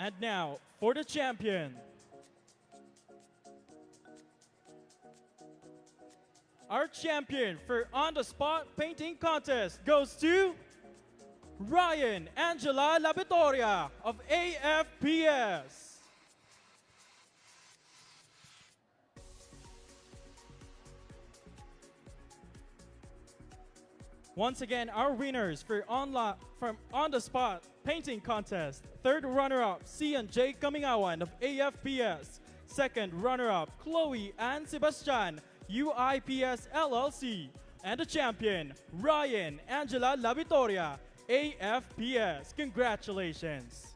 And now, for the champion. Our champion for on-the-spot painting contest goes to Ryan Angela Labitoria of AFPS. Once again, our winners for on-the-spot painting contest. Third runner-up, Sian J. Kamingawan of AFPS. Second runner-up, Chloe and Sebastian, UIPS LLC. And the champion, Ryan Angela Labitoria, AFPS. Congratulations.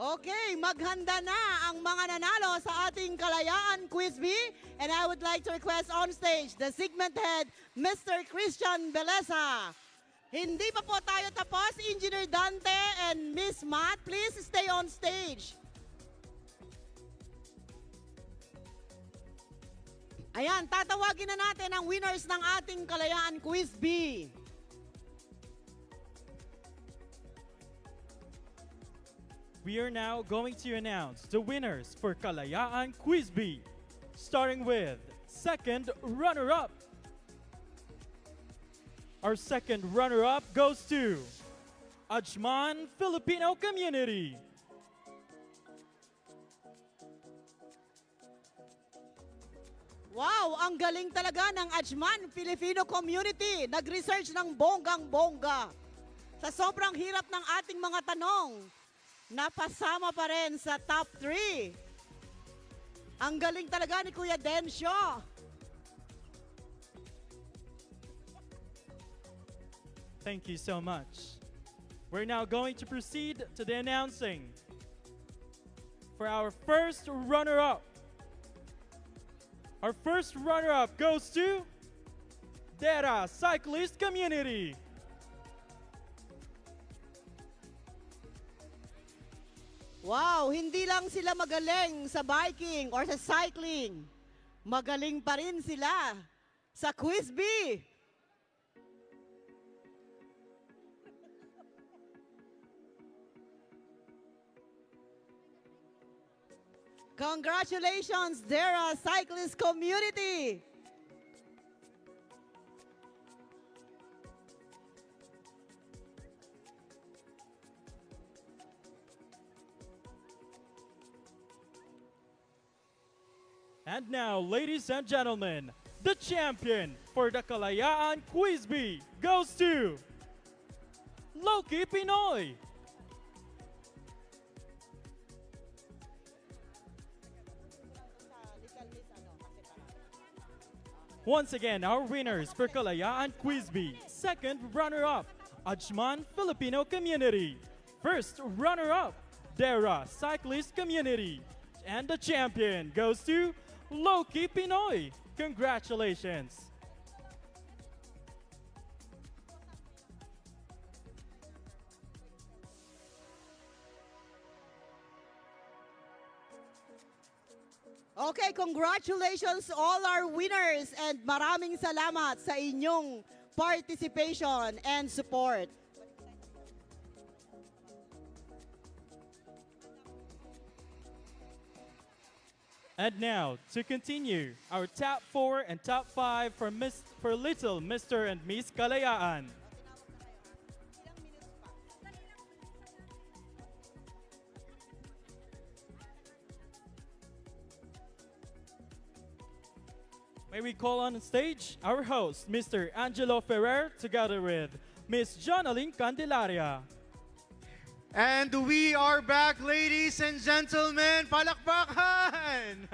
Okay, maghanda na ang mga nanalo sa ating Kalayaan Quiz Bee. And I would like to request on stage the segment head, Mr. Christian Beleza. Hindi pa po tayo tapos. Engineer Dante and Miss Matt, please stay on stage. Ayan, tatawagin na natin ang winners ng ating Kalayaan Quiz Bee. We are now going to announce the winners for Kalayaan Quiz Bee, starting with second runner-up. Our second runner-up goes to Ajman Filipino Community. Wow, ang galing talaga ng Ajman Filipino Community. Nag-research ng bonggang-bongga. Sa sobrang hirap ng ating mga tanong, napasama pa rin sa top 3. Ang galing talaga ni Kuya Densyo. Thank you so much. We're now going to proceed to the announcing for our first runner-up. Our first runner-up goes to Dera Cyclist Community. Wow, hindi lang sila magaling sa biking or sa cycling. Magaling pa rin sila sa Quiz Bee. Congratulations, Dera Cyclist Community! And now, ladies and gentlemen, the champion for the Kalayaan Quiz Bee goes to Loki Pinoy. Once again, our winners for Kalayaan Quiz Bee. Second runner-up, Ajman Filipino Community. First runner-up, Dera Cyclist Community. And the champion goes to Loki Pinoy. Congratulations. Okay, congratulations all our winners and maraming salamat sa inyong participation and support. And now, to continue, our top 4 and top 5 for Little Mr. and Miss Kalayaan. May we call on stage our host, Mr. Angelo Ferrer, together with Miss Jonaline Candelaria. And we are back, ladies and gentlemen. Palakpakan!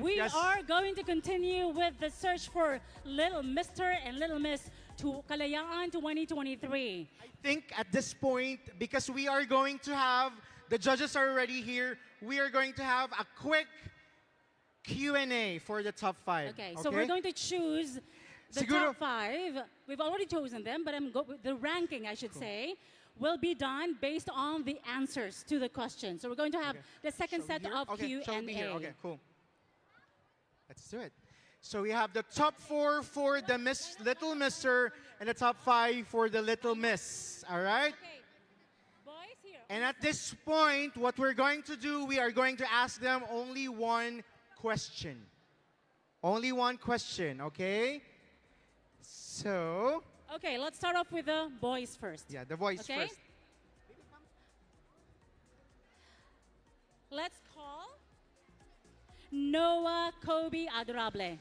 We are going to continue with the search for Little Mr. and Little Miss to Kalayaan 2023. I think at this point, because we are going to have, the judges are already here, we are going to have a quick Q&A for the top 5. Okay, so we're going to choose the top 5. We've already chosen them, but the ranking, I should say, will be done based on the answers to the questions. So we're going to have the second set of Q&A. Okay, cool. Let's do it. So we have the top 4 for the Little Mister and the top 5 for the Little Miss. All right? Okay. Boys, here. And at this point, what we're going to do, we are going to ask them only one question. Only one question, okay? So... Okay, let's start off with the boys first. Yeah, the boys first. Let's call Noah Kobe Adorable.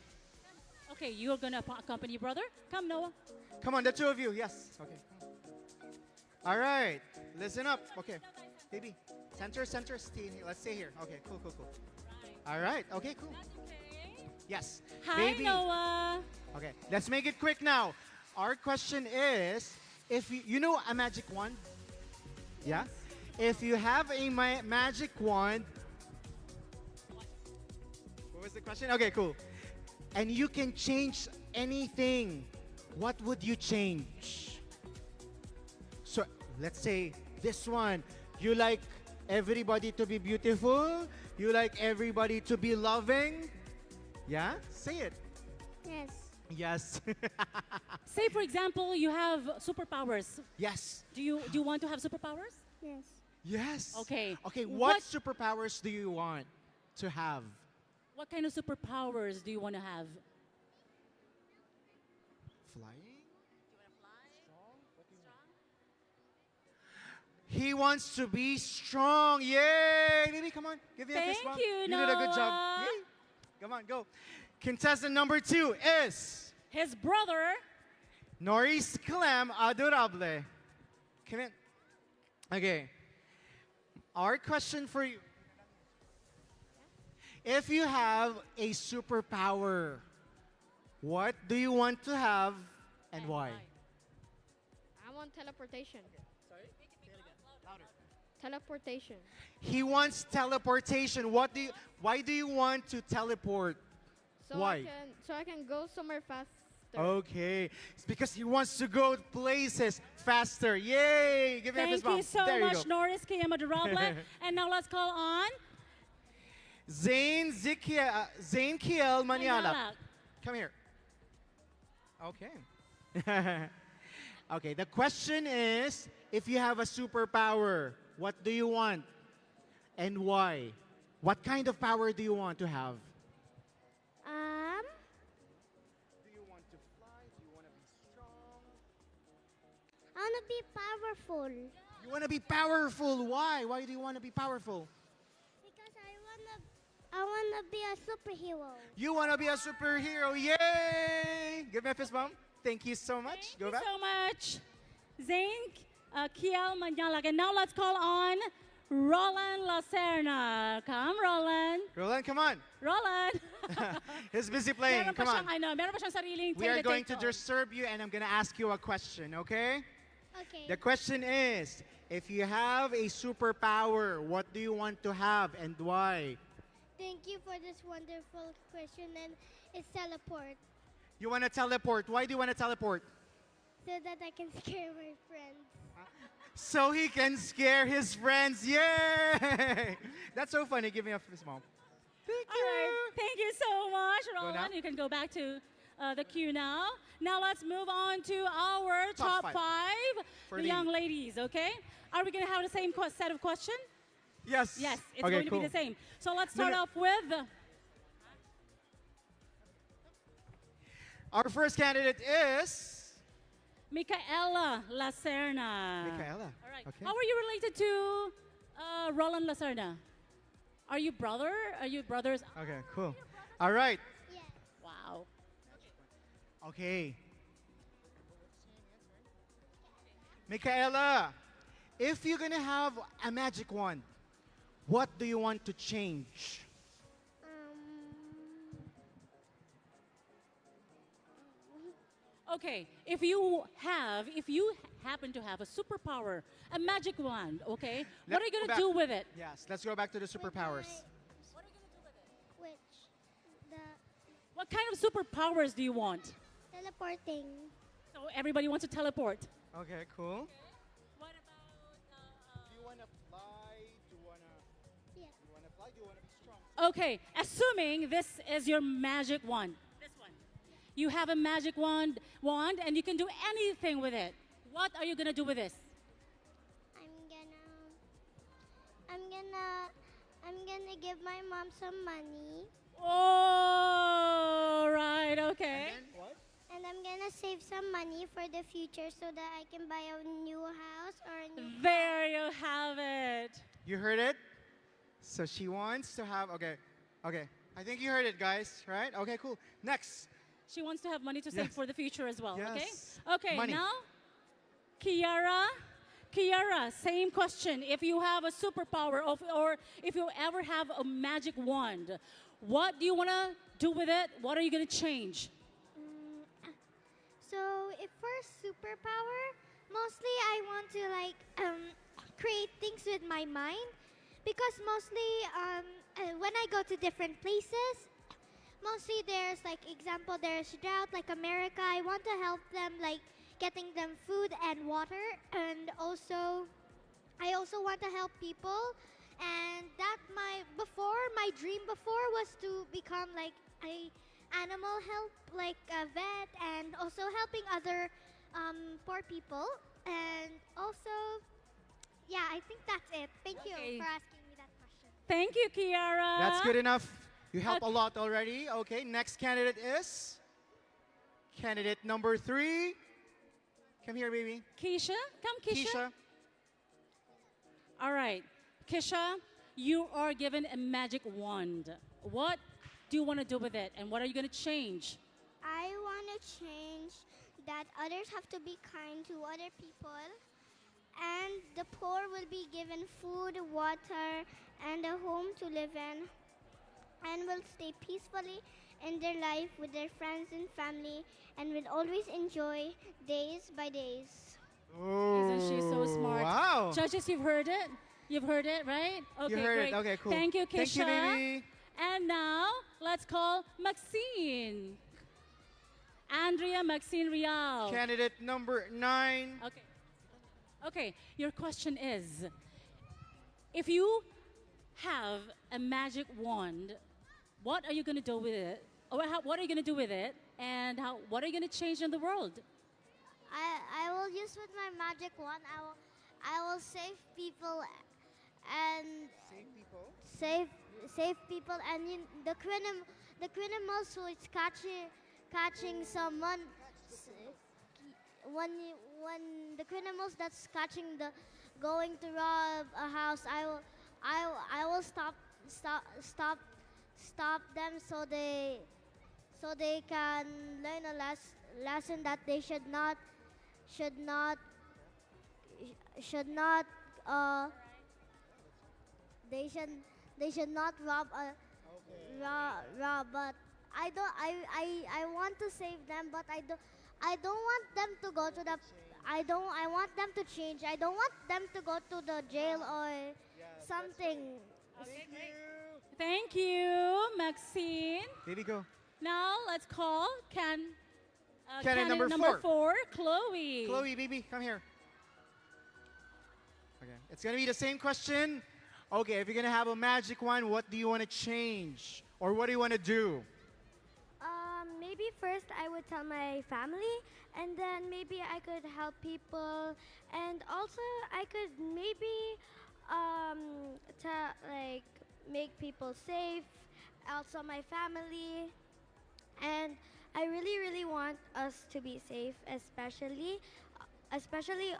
Okay, you're going to accompany your brother. Come, Noah. Come on, the two of you. Yes. Okay. All right. Listen up. Okay. Baby. Center. Stay here. Let's stay here. Okay, cool. All right. Okay, cool. Yes. Hi, Baby. Noah. Okay, let's make it quick now. Our question is, if you know a magic wand? Yeah? If you have a magic wand, what was the question? Okay, cool. And you can change anything, what would you change? So, let's say this one, you like everybody to be beautiful, you like everybody to be loving. Yeah? Say it. Yes. Yes. Say, for example, you have superpowers. Yes. Do you want to have superpowers? Yes. Yes. Okay. Okay, what superpowers do you want to have? What kind of superpowers do you want to have? Flying? He wants to be strong. Yay! Baby, come on. Give me a fist bump. Thank you, You did a good job. Noah. Yay. Come on, go. Contestant number 2 is... His brother. Norris Clem Adorable. Come in. Okay. Our question for you. If you have a superpower, what do you want to have and why? I want teleportation. Sorry? Louder. Teleportation. He wants teleportation. Why do you want to teleport? So Why? I can go somewhere faster. Okay. It's because he wants to go places faster. Yay! Give me a fist Thank bump. you so There much, go. Norris K. Adorable. And now let's call on Zane Kiel Maniala. Maniala. Come here. Okay. Okay, the question is, if you have a superpower, what do you want and why? What kind of power do you want to have? Do you want to fly? Do you want to be strong? I want to be powerful. You want to be powerful. Why? Why do you want to be powerful? Because I want to be a superhero. You want to be a superhero. Yay! Give me a fist bump. Thank you so much. Go Thank back. you so much, Zane, Kiel Manyalag. And now let's call on Roland Lacerna. Come, Roland. Roland, come on. Roland. He's busy playing. Meron pa Come siyang, on. I know, meron pa siyang sariling We are take-a-take going to doon. disturb you and I'm going to ask you a question, okay? Okay. The question is, if you have a superpower, what do you want to have and why? Thank you for this wonderful question, and it's teleport, You want to teleport. Why do you want to teleport? so that I can scare my friends. So he can scare his friends. Yay! That's so funny. Give me a fist bump. All right. Thank you so much, now. Roland. You can go back to the queue now. Now let's move on to our Top top five. five, For the the- young ladies, okay? Are we going to have the same set of questions? Yes. Yes, it's Okay, going to cool. be the same. So let's No, start no. off with Our first candidate is Micaela Lacerna. Micaela. All right. Okay. How are you related to Roland Lacerna? Are you brother? Are you brothers? Okay, cool. All right. Wow. Okay. Micaela, if you're gonna have a magic wand, what do you want to change? Okay, if you happen to have a superpower, a magic wand, okay, what are you going to do with it? Yes, let's go back to the superpowers. Which the What kind of superpowers do you want? teleporting. So everybody wants to teleport. Okay, cool. What about Do you wanna fly? Do you wanna Yeah. fly? Do you wanna be strong? Okay, assuming this is your magic wand. This one. You have a magic wand and you can do anything with it. What are you going to do with this? I'm gonna give my mom some money. Oh, right, okay. What? And I'm gonna save some money for the future so that I can buy a new house or a new There you have it. You heard it? So she wants to have, okay. I think you heard it, guys, right? Okay, cool. Next. She wants to have money to save Yes. for the future as well, Yes. okay? Okay, Money. now, Kiara, same question. If you have a superpower or if you ever have a magic wand, what do you want to do with it? What are you going to change? So if for superpower, mostly I want to create things with my mind, because mostly when I go to different places, mostly there's there's drought like America. I want to help them getting them food and water, and I also want to help people, and my dream before was to become a animal help, like a vet, and also helping other poor people, and also I think that's it. Thank you Okay. for asking me that question. Thank you, Kiara. That's good enough. You help a lot already. Okay, next candidate is candidate number 3. Come here, baby. Keisha, come Keisha. Keisha. All right, Keisha, you are given a magic wand. What do you want to do with it, and what are you going to change? I want to change that others have to be kind to other people, and the poor will be given food, water, and a home to live in, and will stay peacefully in their life with their friends and family, and will always enjoy days by days. Isn't she so smart? Wow. Judges, you've heard it? You've heard it, right? Okay, heard it. great. Okay, cool. Thank you, Keisha. Thank you, baby. And now, let's call Maxine. Andrea Maxine Rial. Candidate number 9. Okay. Okay, your question is, if you have a magic wand, what are you going to do with it? Or what are you going to do with it? And what are you going to change in the world? I will use with my magic wand. I will save people and Save people. save save people, and the criminals who is catching someone, when the criminals that's catching the going to rob a house, I will stop them, so they can learn a lesson that they should not they should not rob but I want to save them, but I don't want them to go to the I want them to change. I don't want them to go to the jail or something. Thank you, Maxine. Baby, go. Now let's call Candidate candidate number four, Chloe. Chloe, baby, come here. Okay, it's gonna be the same question. Okay, if you're gonna have a magic wand, what do you want to change, or what do you want to do? Maybe first I would tell my family, and then maybe I could help people, and also I could maybe make people safe, also my family, and I really want us to be safe, especially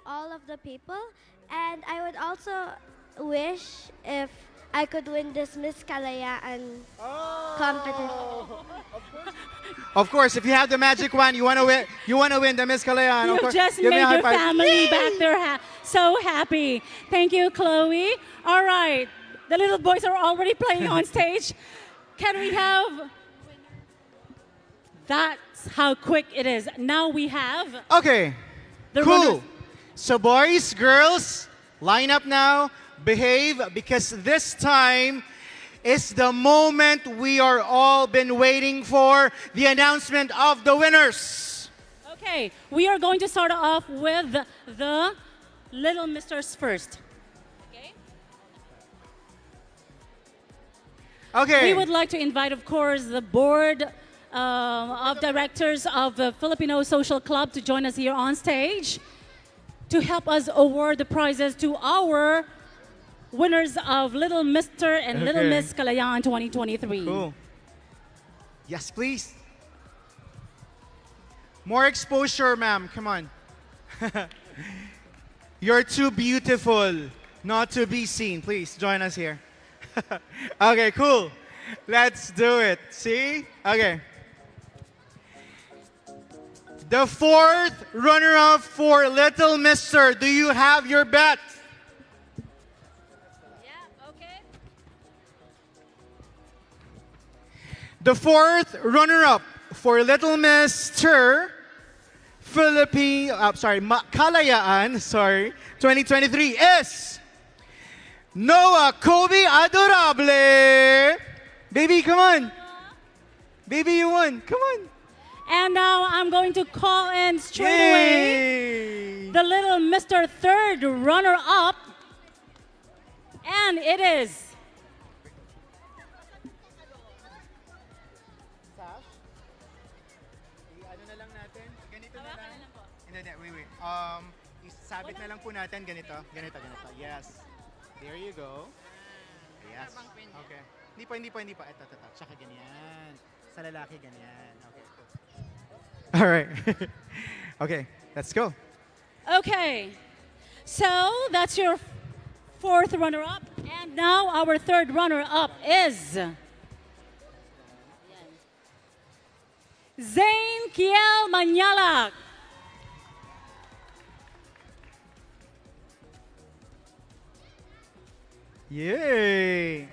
all of the people, and I would also wish if I could win this Miss Kalayaan competition. Of course, if you have the magic wand, you wanna win. You wanna win the Miss Kalayaan. You of course. just Give me made a high your five. family back there so happy. Thank you, Chloe. All right, the little boys are already playing on stage. Can we have? That's how quick it is. Now we have. Okay. The cool. runners. So boys, girls, line up now. Behave, because this time is the moment we are all been waiting for, the announcement of the winners. Okay, we are going to start off with the Little Misters first. Okay. We would like to invite, of course, the board of directors of the Filipino Social Club to join us here on stage to help us award the prizes to our winners of Little Mr. and Little Okay. Miss Kalayaan 2023. Cool. Yes, please. More exposure, ma'am. Come on. You're too beautiful not to be seen. Please join us here. Okay, cool. Let's do it. See? Okay. The fourth runner-up for Little Mister. Do you have your bet? The fourth runner-up for Little Mr. Kalayaan, 2023 is Noah Kobe Adorable. Baby, come on. Baby, you won. Come on. And now I'm going to call in straight away the Little Mr. Third runner-up. And it is Wait. Isabit na lang po natin ganito. Yes. There you go. Yes. Okay. Hindi pa. Ito. Tsaka ganyan. Sa lalaki ganyan. Okay. All right. Okay. Let's go. okay. So that's your fourth runner-up. And now our third runner-up is Zane Kiel Manyalak. Yay!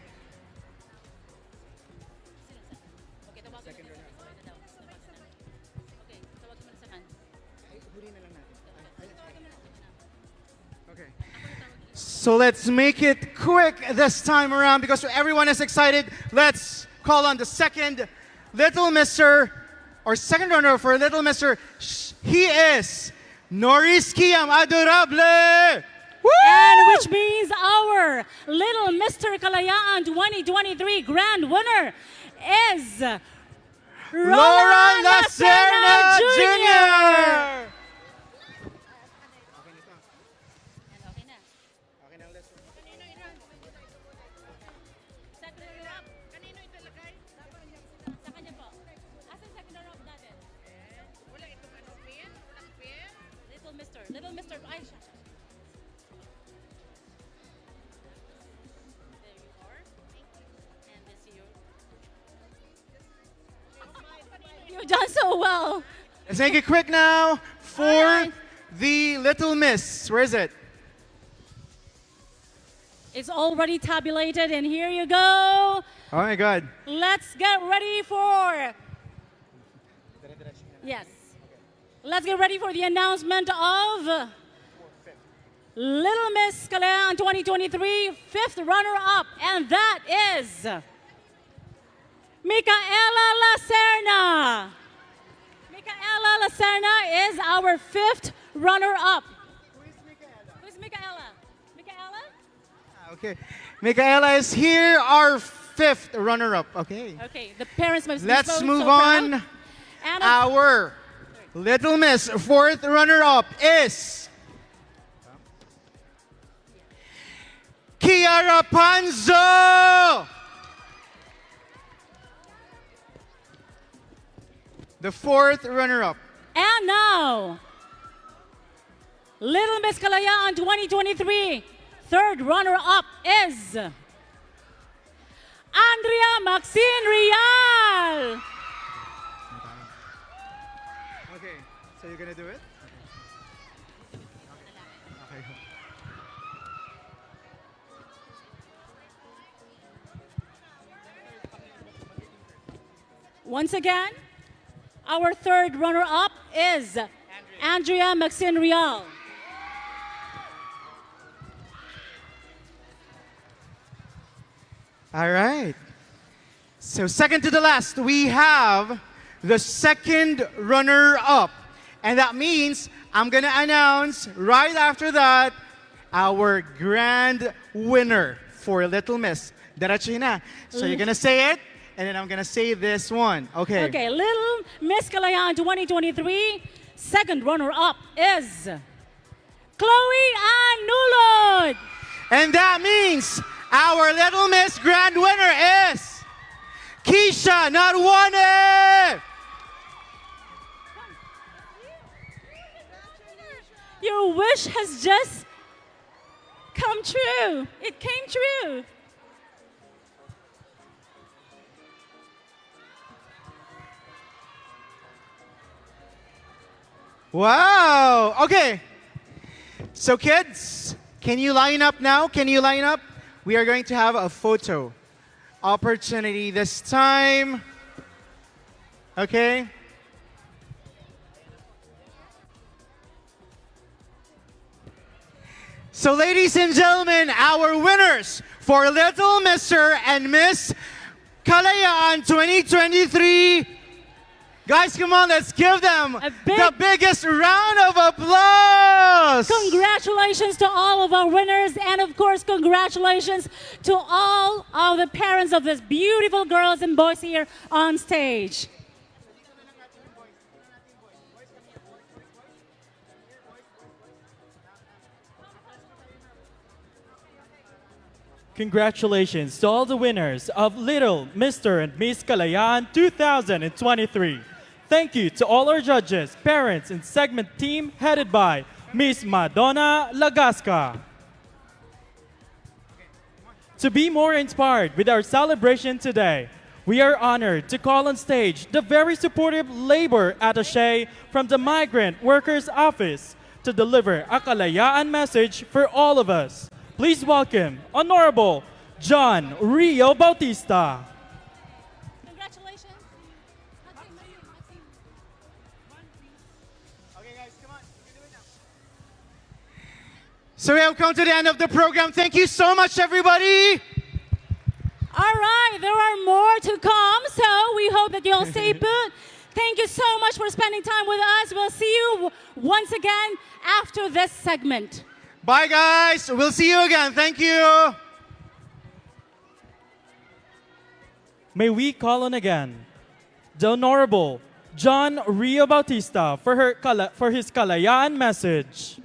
So let's make it quick this time around because everyone is excited. Let's call on the second Little Mister, or second runner for Little Mister. He is Norris Kiam Adorable. And which means our Little Mr. Kalayaan 2023 grand winner is Laura Lacerna Jr. done so well. Let's make it quick now for the Little Miss. Where is it? It's already tabulated, and here you go. Oh my God. Let's get ready for. Yes. Let's get ready for the announcement of Little Miss Kalayaan 2023 fifth runner-up, and that is Micaela Lacerna. Micaela Lacerna is our fifth runner-up. Who's Micaela? Micaela? Okay. Micaela is here, our fifth runner-up. Okay. Okay, the parents must be Let's so move proud. on. And Our Little Miss fourth runner-up is Kiara Panzo. The fourth runner-up. And now, Little Miss Kalayaan 2023 third runner-up is Andrea Maxine Rial. Okay, so you're gonna do it? Okay. Once again, our third runner-up is Andrea Maxine Rial. All right. So second to the last, we have the second runner-up. And that means I'm going to announce right after that our grand winner for Little Miss. Diretso na. So you're going to say it, and then I'm going to say this one. Okay. Okay, Little Miss Kalayaan 2023 second runner-up is Chloe Ann Nulod. And that means our Little Miss grand winner is Keisha Narwane. Your wish has just come true. It came true. Wow. Okay. So kids, can you line up now? Can you line up? We are going to have a photo opportunity this time. Okay. So ladies and gentlemen, our winners for Little Mr. and Miss Kalayaan 2023. Guys, come on, let's give them the biggest round of applause. Congratulations to all of our winners, and of course, congratulations to all of the parents of these beautiful girls and boys here on stage. Congratulations to all the winners of Little Mr. and Miss Kalayaan 2023. Thank you to all our judges, parents, and segment team headed by Miss Madonna Lagasca. To be more inspired with our celebration today, we are honored to call on stage the very supportive labor attaché from the Migrant Workers Office to deliver a Kalayaan message for all of us. Please welcome Honorable John Rio Bautista. Congratulations. So we have come to the end of the program. Thank you so much, everybody. All right, there are more to come, so we hope that you'll stay put. Thank you so much for spending time with us. We'll see you once again after this segment. Bye, guys. We'll see you again. Thank you. May we call on again the Honorable John Rio Bautista for his Kalayaan message.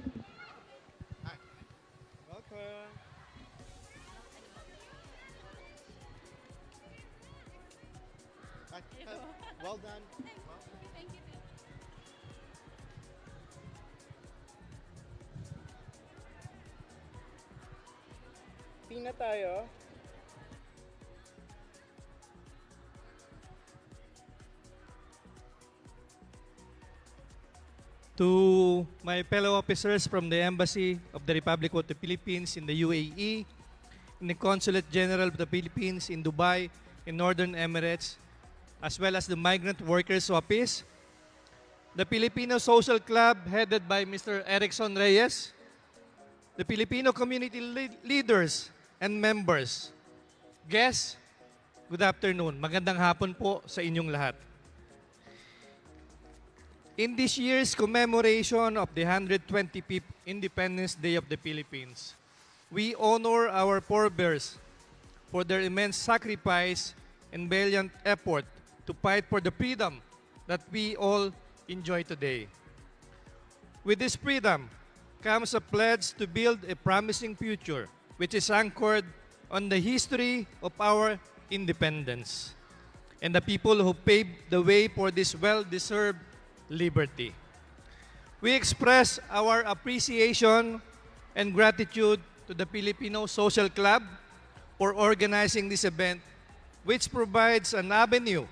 Well done. Tina tayo. to my fellow officers from the Embassy of the Republic of the Philippines in the UAE, in the Consulate General of the Philippines in Dubai, in Northern Emirates, as well as the Migrant Workers Office, the Filipino Social Club headed by Mr. Erickson Reyes, the Filipino community leaders and members, guests, good afternoon. Magandang hapon po sa inyong lahat. In this year's commemoration of the 125th Independence Day of the Philippines, we honor our forebears for their immense sacrifice and valiant effort to fight for the freedom that we all enjoy today. With this freedom comes a pledge to build a promising future which is anchored on the history of our independence and the people who paved the way for this well-deserved liberty. We express our appreciation and gratitude to the Filipino Social Club for organizing this event, which provides an avenue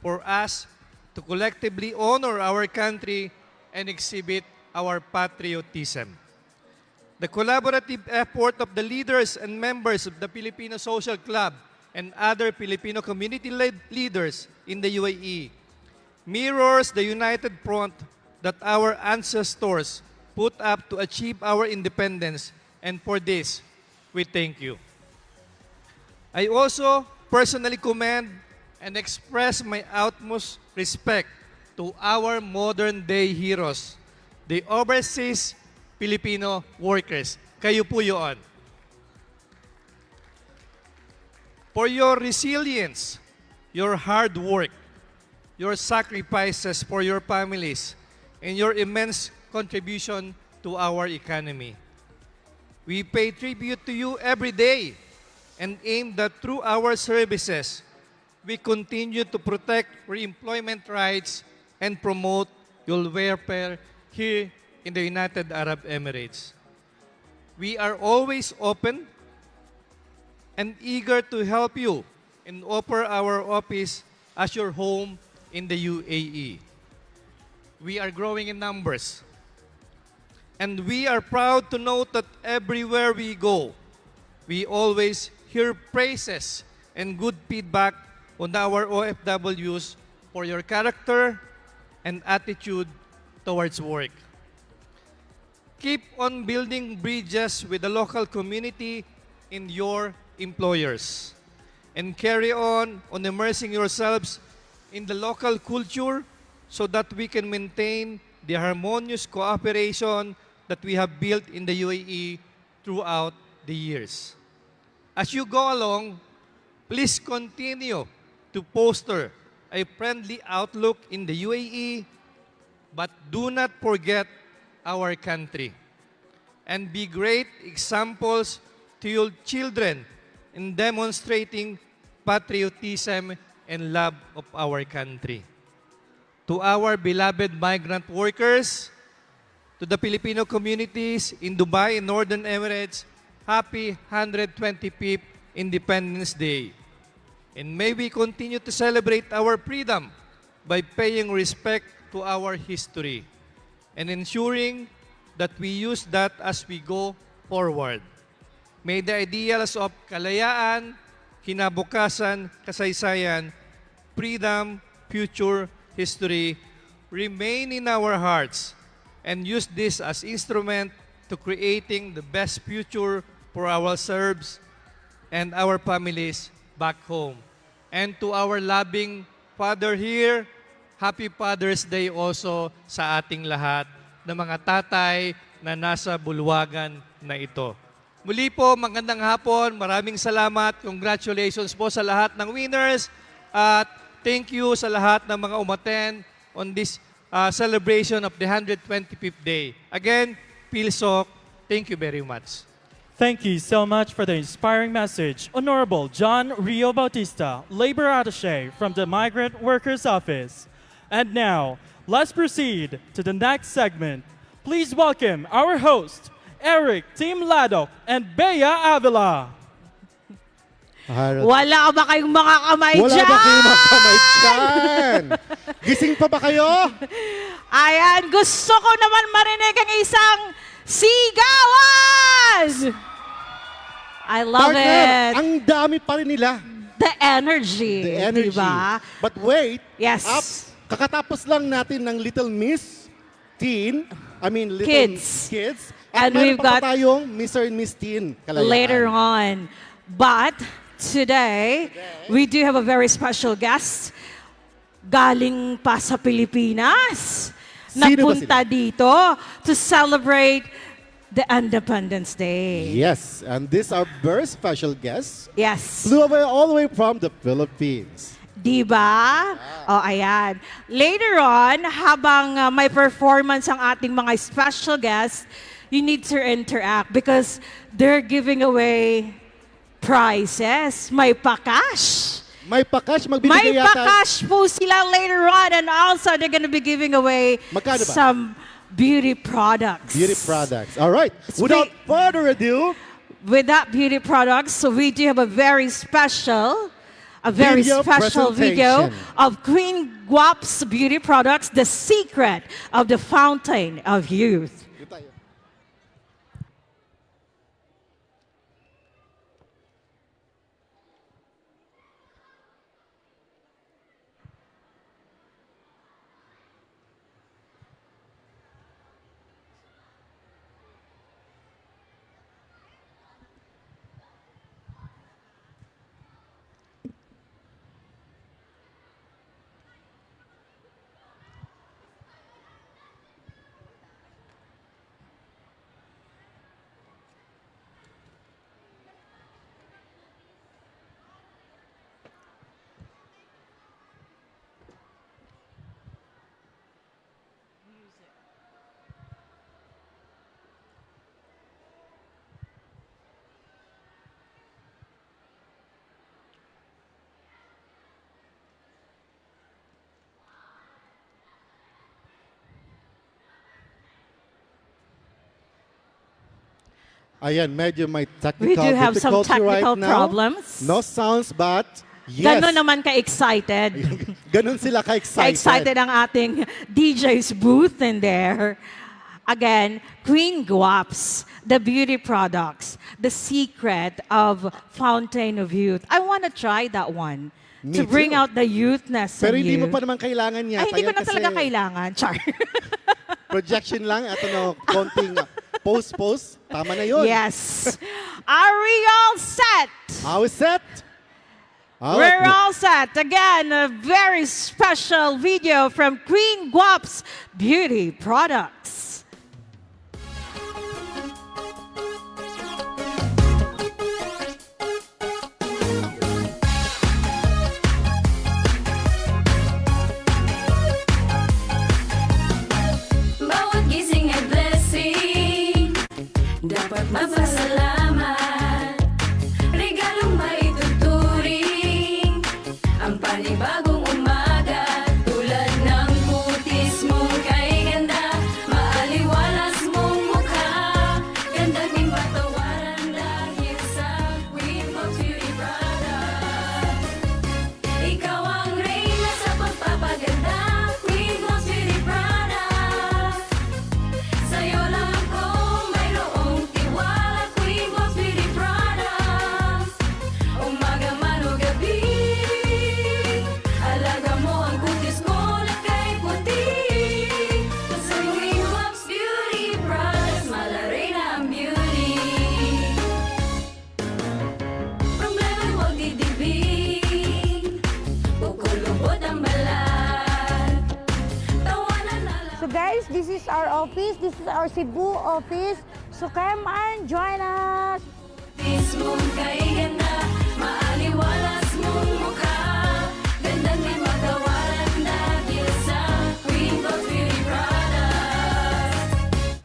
for us to collectively honor our country and exhibit our patriotism. The collaborative effort of the leaders and members of the Filipino Social Club and other Filipino community leaders in the UAE mirrors the united front that our ancestors put up to achieve our independence, and for this, we thank you. I also personally commend and express my utmost respect to our modern-day heroes, the overseas Filipino workers. Kayo po yun. For your resilience, your hard work, your sacrifices for your families, and your immense contribution to our economy. We pay tribute to you every day and aim that through our services, we continue to protect your employment rights and promote your welfare here in the United Arab Emirates. We are always open and eager to help you and offer our office as your home in the UAE. We are growing in numbers. And we are proud to note that everywhere we go, we always hear praises and good feedback on our OFWs for your character and attitude towards work. Keep on building bridges with the local community and your employers. And carry on immersing yourselves in the local culture so that we can maintain the harmonious cooperation that we have built in the UAE throughout the years. As you go along, please continue to foster a friendly outlook in the UAE, but do not forget our country. And be great examples to your children in demonstrating patriotism and love of our country. To our beloved migrant workers, to the Filipino communities in Dubai and Northern Emirates, happy 125th Independence Day. And may we continue to celebrate our freedom by paying respect to our history and ensuring that we use that as we go forward. May the ideals of kalayaan, kinabukasan, kasaysayan, freedom, future, history remain in our hearts and use this as instrument to creating the best future for ourselves and our families back home. And to our loving Father here, Happy Father's Day also sa ating lahat ng mga tatay na nasa bulwagan na ito. Muli po, magandang hapon. Maraming salamat. Congratulations po sa lahat ng winners. At thank you sa lahat ng mga umattend on this celebration of the 125th day. Again, PhilSoc, thank you very much. Thank you so much for the inspiring message, Honorable John Rio Bautista, Labor Attaché from the Migrant Workers Office. And now, let's proceed to the next segment. Please welcome our host, Eric Team Ladok and Bea Avila. Wala ba kayong mga kamay Wala dyan? ba kayong mga kamay dyan? Gising pa ba kayo? Ayan, gusto ko naman marinig ang isang sigawan! I love Partner, it. ang dami pa rin nila. The energy. The energy. Diba? But wait, Yes. kakatapos lang natin ng Little Miss Teen, Little Kids. At And meron we've pa got tayong Mr. and Miss Teen Kalayaan. later on. But today, we do have a very special guest. Galing pa sa Pilipinas. Sino ba Napunta dito to celebrate the Independence Day. Yes, and this our very special guest. Yes. Flew over all the way from the Philippines. Diba? Oh, ayan. Later on, habang may performance ang ating mga special guests, you need to interact because they're giving away prizes. May pa-cash. May pa-cash, magbibigay May yata. pa-cash po sila later on and also they're gonna be giving away Magkano ba? some beauty products. Beauty products. All right. Without further ado, With that beauty products, so we do have a very special Video video presentation. of Queen Guap's beauty products, the secret of the fountain of youth. ayan, medyo may technical We do have some difficulty right technical now. problems. No sounds, but yes. Ganon naman ka-excited. Ganon sila ka-excited. Excited ang ating DJ's booth in there. Again, Queen Guaps, the beauty products, the secret of Fountain of Youth. I want to try that one. Me to bring too. out the youthness Pero in hindi you. mo pa naman kailangan yata. Ay, hindi ko yan na talaga kasi kailangan. Char. Projection lang at konting post. Tama na yun. Yes. Are we all set? Are we set? We're all set. Again, a very special video from Queen Guap's beauty products. Bawat gising ay blessing, dapat mapasalamat. Regalong maituturing, ang panibagong umaga. Tulad ng kutis mong kay ganda, maaliwalas mong mukha. Ganda din patawaran dahil sa Queen Guap's Beauty Products. Ikaw ang reyna sa pagpapaganda, Queen Guap's Beauty Products. Sa'yo lang ako mayroong tiwala, Queen Guap's Beauty Products. Umaga man o gabi, alaga mo ang kutis ko na kay puti. Sa Queen Guap's Beauty Products, malaray na ang beauty. Problema'y huwag didibig, kukulubot ang balat. Tawanan na lang. So guys, this is our office. This is our Cebu office. So come and join us. Kutis mong kay ganda, maaliwalas mong mukha. Ganda din patawaran dahil sa Queen Guap's Beauty Products.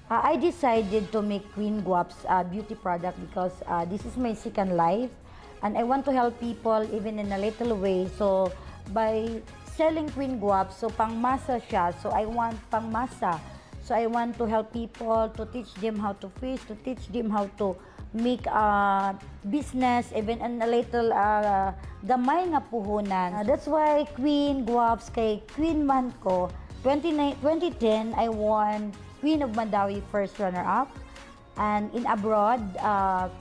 I decided to make Queen Guap's beauty product because this is my second life and I want to help people even in a little way. So by selling Queen Guap's, so pangmasa siya. So I want pangmasa. So I want to help people, to teach them how to fish, to teach them how to make a business, even in a little gamay nga puhunan. That's why Queen Guap's kay Queen man ko, 2010, I won Queen of Mandawi first runner-up. And in abroad,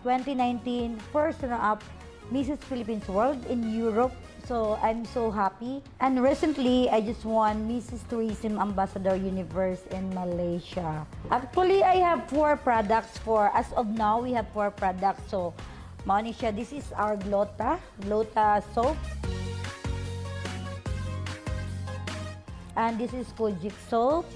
2019, first runner-up Mrs. Philippines World in Europe. So I'm so happy. And recently, I just won Mrs. Tourism Ambassador Universe in Malaysia. Actually, I have 4 products as of now, we have 4 products. So, Monisha, this is our Glota soap. And this is Kojic soap.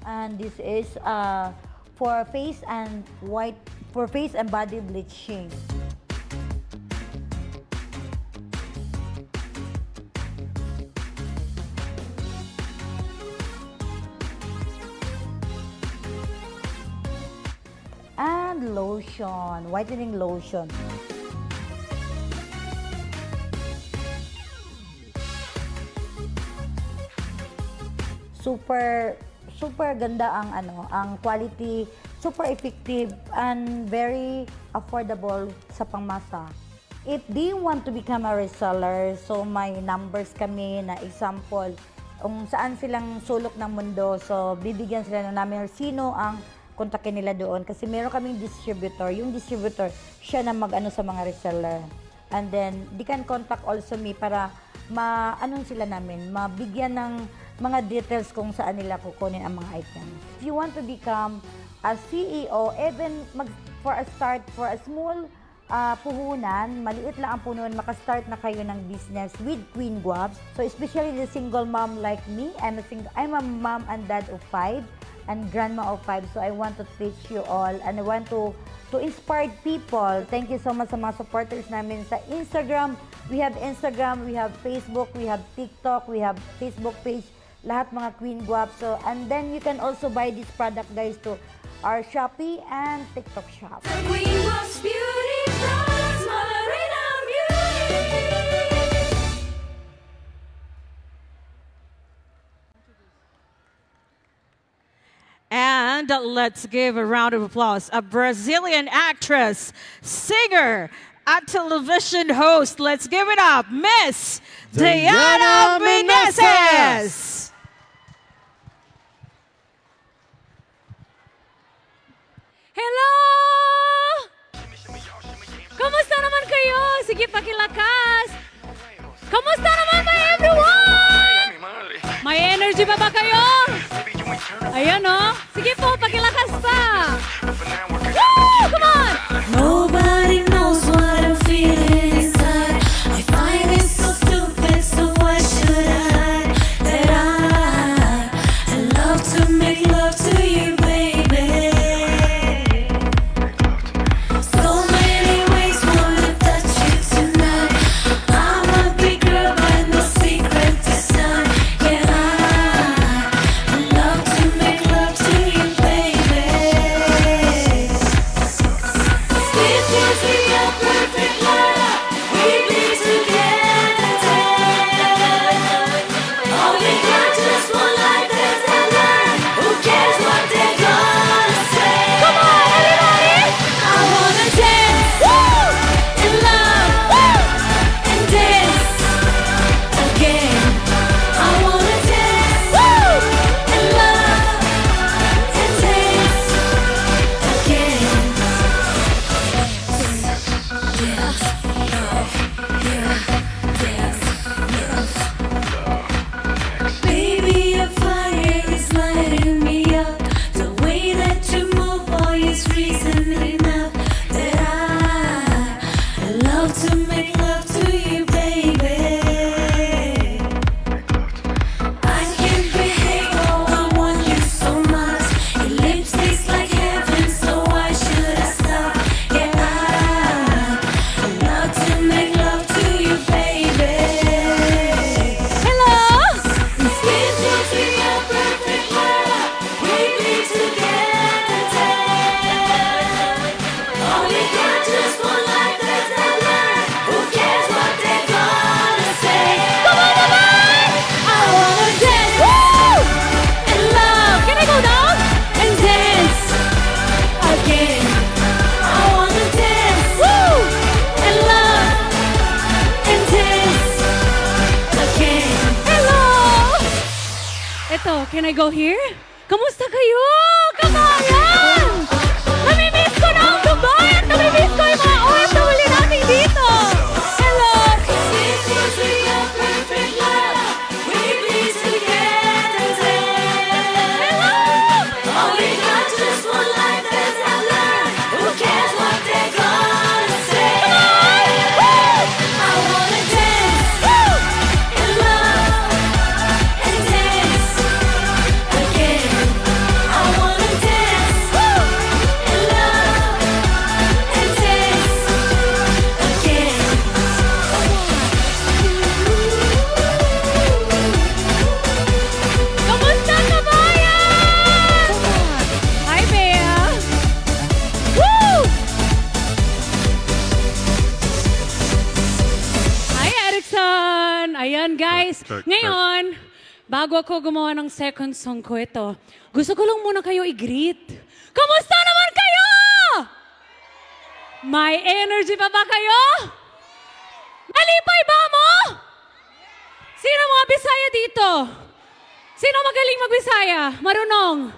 And this is for face and body bleaching. And lotion, whitening lotion. Super ganda ang quality, super effective and very affordable sa pangmasa. If they want to become a reseller, so may numbers kami na example kung saan silang sulok ng mundo, so bibigyan sila na namin sino ang kontakin nila doon kasi meron kaming distributor. Yung distributor, siya na mag-ano sa mga reseller. And then, they can contact also me para sila namin, mabigyan ng mga details kung saan nila kukunin ang mga items. If you want to become a CEO, even for a small puhunan, maliit lang ang puhunan, makastart na kayo ng business with Queen Guaps. So especially the single mom like me, I'm a mom and dad of 5 and grandma of 5. So I want to teach you all and I want to inspire people. Thank you so much sa mga supporters namin sa Instagram. We have Instagram, we have Facebook, we have TikTok, we have Facebook page. Lahat mga Queen Guaps. So, and then you can also buy this product guys to our Shopee and TikTok shop. Queen Guaps Beauty Products, Malarina Beauty. And let's give a round of applause. A Brazilian actress, singer, a television host. Let's give it up, Miss Diana Meneses. Hello! Kamusta naman kayo? Sige, pakilakas. Kamusta naman ba everyone? May energy ba kayo? Ayan o. Sige po, pakilakas pa. Woo! Come on! Nobody knows what I'm feeling inside. I find it so stupid, so why should I? That I love to make love to you, baby. So many ways wanna touch you tonight. I'm a big girl, but no secret this time. Yeah, I love to make love to you, baby. Can I go here? Kamusta kayo? Kabayan! Namimiss ko na ang kabayan! Namimiss ko yung mga OFW natin dito! Hello! This was real perfect love. We bleed together. Hello! Oh, we got just one life as I learn. Who cares what they're gonna say? I wanna dance and love and dance again. I wanna dance and love and dance again. Kamusta kabayan? Hi, Bea! Woo! Hi, Erickson! Ayan, guys. Ngayon, bago ako gumawa ng second song ko ito, gusto ko lang muna kayo i-greet. Kamusta naman kayo? May energy pa ba kayo? Malipay ba mo? Sino mga Bisaya dito? Sino magaling magbisaya? Marunong?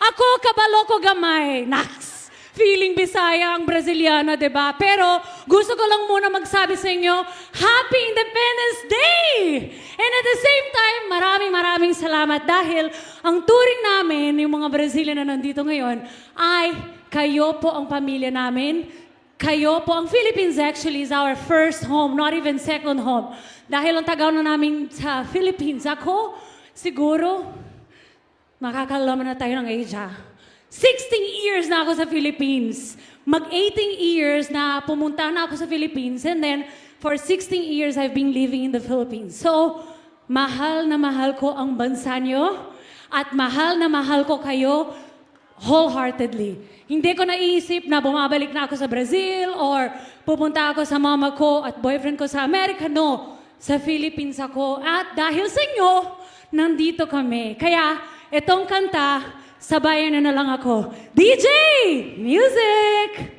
Ako, kabalo ko gamay. Naks! Feeling Bisaya ang Braziliana, di ba? Pero gusto ko lang muna magsabi sa inyo, Happy Independence Day! And at the same time, maraming salamat dahil ang turing namin, yung mga Brazilian na nandito ngayon, ay kayo po ang pamilya namin. Kayo po, ang Philippines actually is our first home, not even second home. Dahil ang tagaw na namin sa Philippines, ako, siguro, makakalaman na tayo ng age ha. 16 years na ako sa Philippines. Mag-18 years na pumunta na ako sa Philippines. And then, for 16 years, I've been living in the Philippines. So, mahal na mahal ko ang bansa nyo. At mahal na mahal ko kayo wholeheartedly. Hindi ko naiisip na bumabalik na ako sa Brazil or pupunta ako sa mama ko at boyfriend ko sa Amerika. No, sa Philippines ako. At dahil sa inyo, nandito kami. Kaya, itong kanta, sabayan na lang ako. DJ! Music!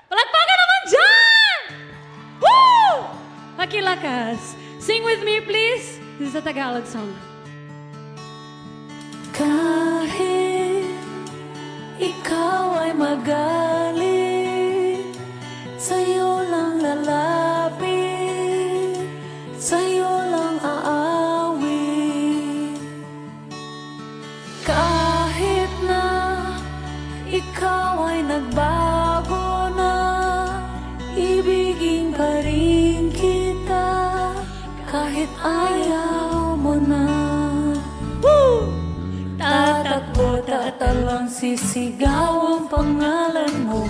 Palagpagan naman dyan! Woo! Pakilakas. Sing with me, please. This is a Tagalog song. Kahit ikaw ay magalit, sa'yo lang lalapit, sa'yo lang aawit. Kahit na ikaw ay nagbago na, ibigin pa rin kita, kahit ayaw mo na. Woo! Tatakbo, tatalang sisigaw ang pangalan mo.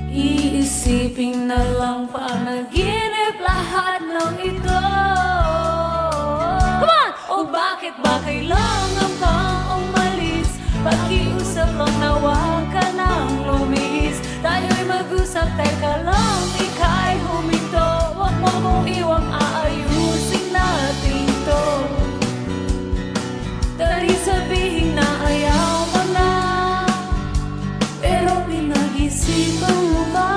Iisipin na lang panaginip lahat ng ito. Come on! O bakit ba kailangan pang umalis? Pakiusap lang na huwag ka nang lumis. Tayo'y mag-usap, teka lang, ika'y huminto. Huwag mo kong iwang aayusin natin to. Dahil sabihin na ayaw mo na, pero pinag-isipan mo ba?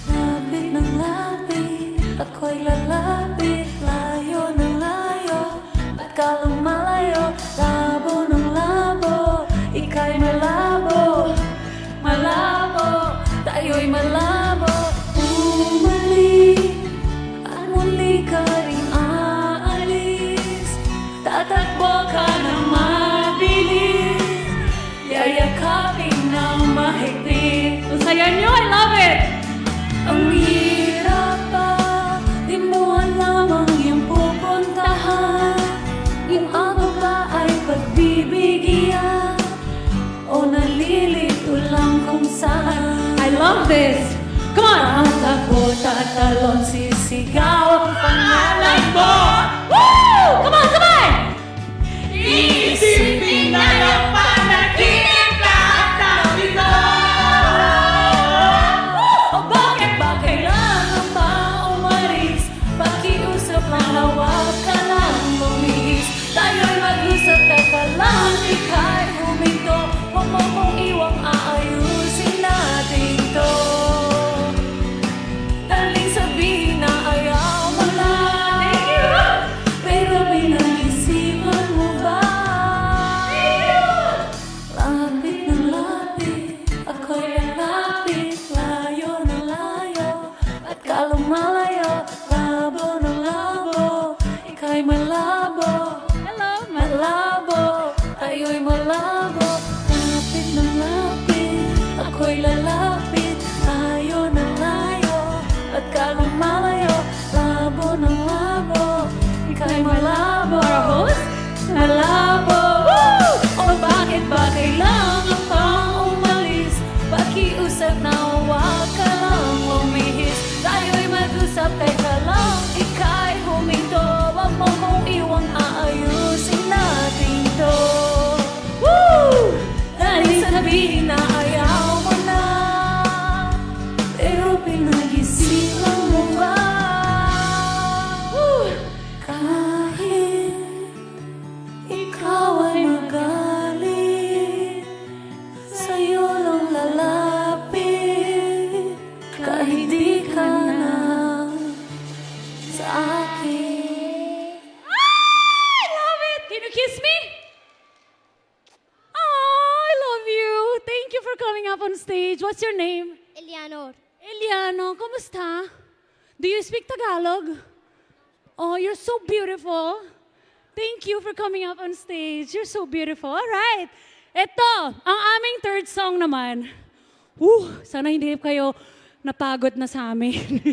Lapit ng lapit, ako'y lalapit, layo ng layo, ba't ka lang malayo? Labo ng labo, ika'y malabo, malabo, tayo'y malabo. Bumalik at muli ka rin aalis, tatakbo ka ng mabilis, yayakapin ng mahigpit. Ang saya nyo, I love it! Ang hirap pa, di mo alam ang iyong pupuntahan. Yung ako ba ay pagbibigyan, o nalilito lang kung saan. I love this! Come on! Ang takbo, tatalon, sisigaw ang pangalan mo. Woo! Come on, sabay! Iisipin na lang panaginip lahat ng ito. O bakit ba kailangan pa umalis? Pakiusap lang na huwag ka lang lumis. Tayo'y mag-usap, teka lang, ika'y huminto. Huwag mo kong iwang aayusin natin to. Daling sabihin na ayaw mo na, sabihin na ayaw mo na, pero pinag-isipan mo ba? Kahit ikaw ay magalit, sa'yo lang lalapit, kahit di ka na sa akin. I love it! Can you kiss me? Oh, I love you. Thank you for coming up on stage. What's your name? Elianor. Eliano, kumusta? Do you speak Tagalog? Oh, you're so beautiful. Thank you for coming up on stage. You're so beautiful. All right. Ito, ang aming third song naman. Sana hindi kayo napagod na sa amin.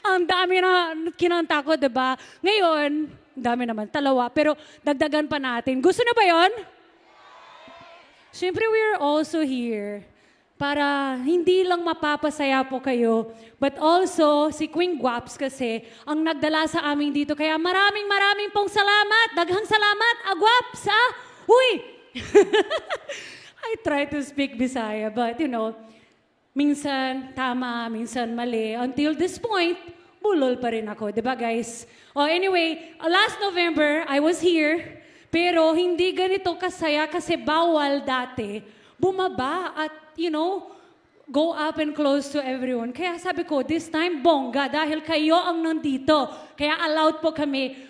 Ang dami na kinanta ko, diba? Ngayon, dami naman, talawa. Pero dagdagan pa natin. Gusto na ba yon? Siyempre, we're also here para hindi lang mapapasaya po kayo, but also si Queen Guaps kasi ang nagdala sa amin dito. Kaya maraming pong salamat. Daghang salamat, Guaps, ha? Uy! I try to speak Bisaya, but you know, minsan tama, minsan mali. Until this point, bulol pa rin ako. Diba, guys? Oh, anyway, last November, I was here, pero hindi ganito kasaya kasi bawal dati bumaba at, you know, go up and close to everyone. Kaya sabi ko, this time, bongga, dahil kayo ang nandito. Kaya allowed po kami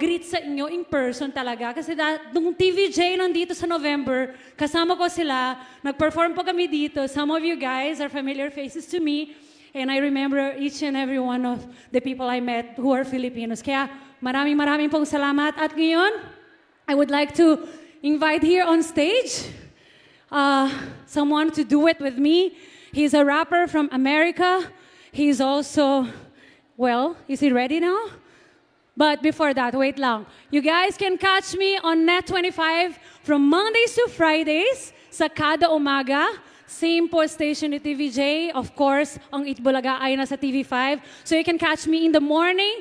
greet sa inyo in person talaga. Kasi nung TVJ nandito sa November, kasama ko sila, nag-perform po kami dito. Some of you guys are familiar faces to me. And I remember each and every one of the people I met who are Filipinos. Kaya maraming pong salamat. At ngayon, I would like to invite here on stage someone to do it with me. He's a rapper from America. He's also, well, is he ready now? But before that, wait lang. You guys can catch me on Net25 from Mondays to Fridays sa kada umaga. Same po station ni TVJ. Of course, ang Itbulaga ay nasa TV5. So you can catch me in the morning,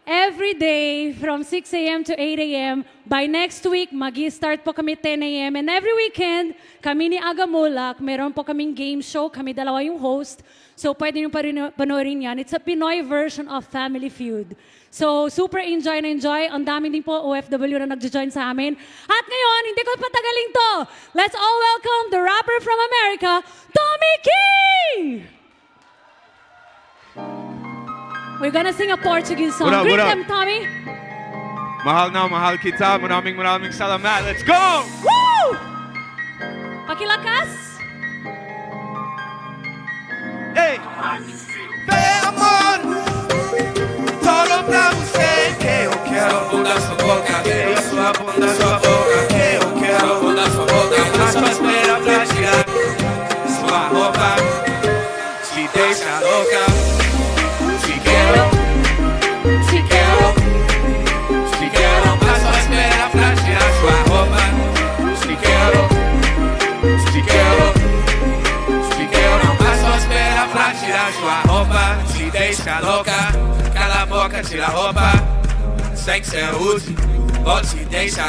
every day from 6 a.m. to 8 a.m. By next week, mag-start po kami 10 a.m. And every weekend, kami ni Agamulak, meron po kaming game show. Kami dalawa yung host. So pwede nyo panoorin yan. It's a Pinoy version of Family Feud. So super enjoy na enjoy. Ang dami din po OFW na nag-join sa amin. At ngayon, hindi ko patagaling to. Let's all welcome the rapper from America, Tommy King! We're gonna sing a Portuguese song. Greet them, Tommy. Mahal na mahal kita. Maraming salamat. Let's go! Woo! Pakilakas. Hey! Ven, amor, todo pra você que eu quero bunda sua boca, quero sua bunda sua boca, que eu quero bunda sua boca, mas só espera pra tirar sua roupa, te deixa louca. Te quero, mas só espera pra tirar sua roupa. Te quero, mas só espera pra tirar sua roupa. Te deixa louca, cala a boca, tira a roupa. Sem que você use, ou te deixa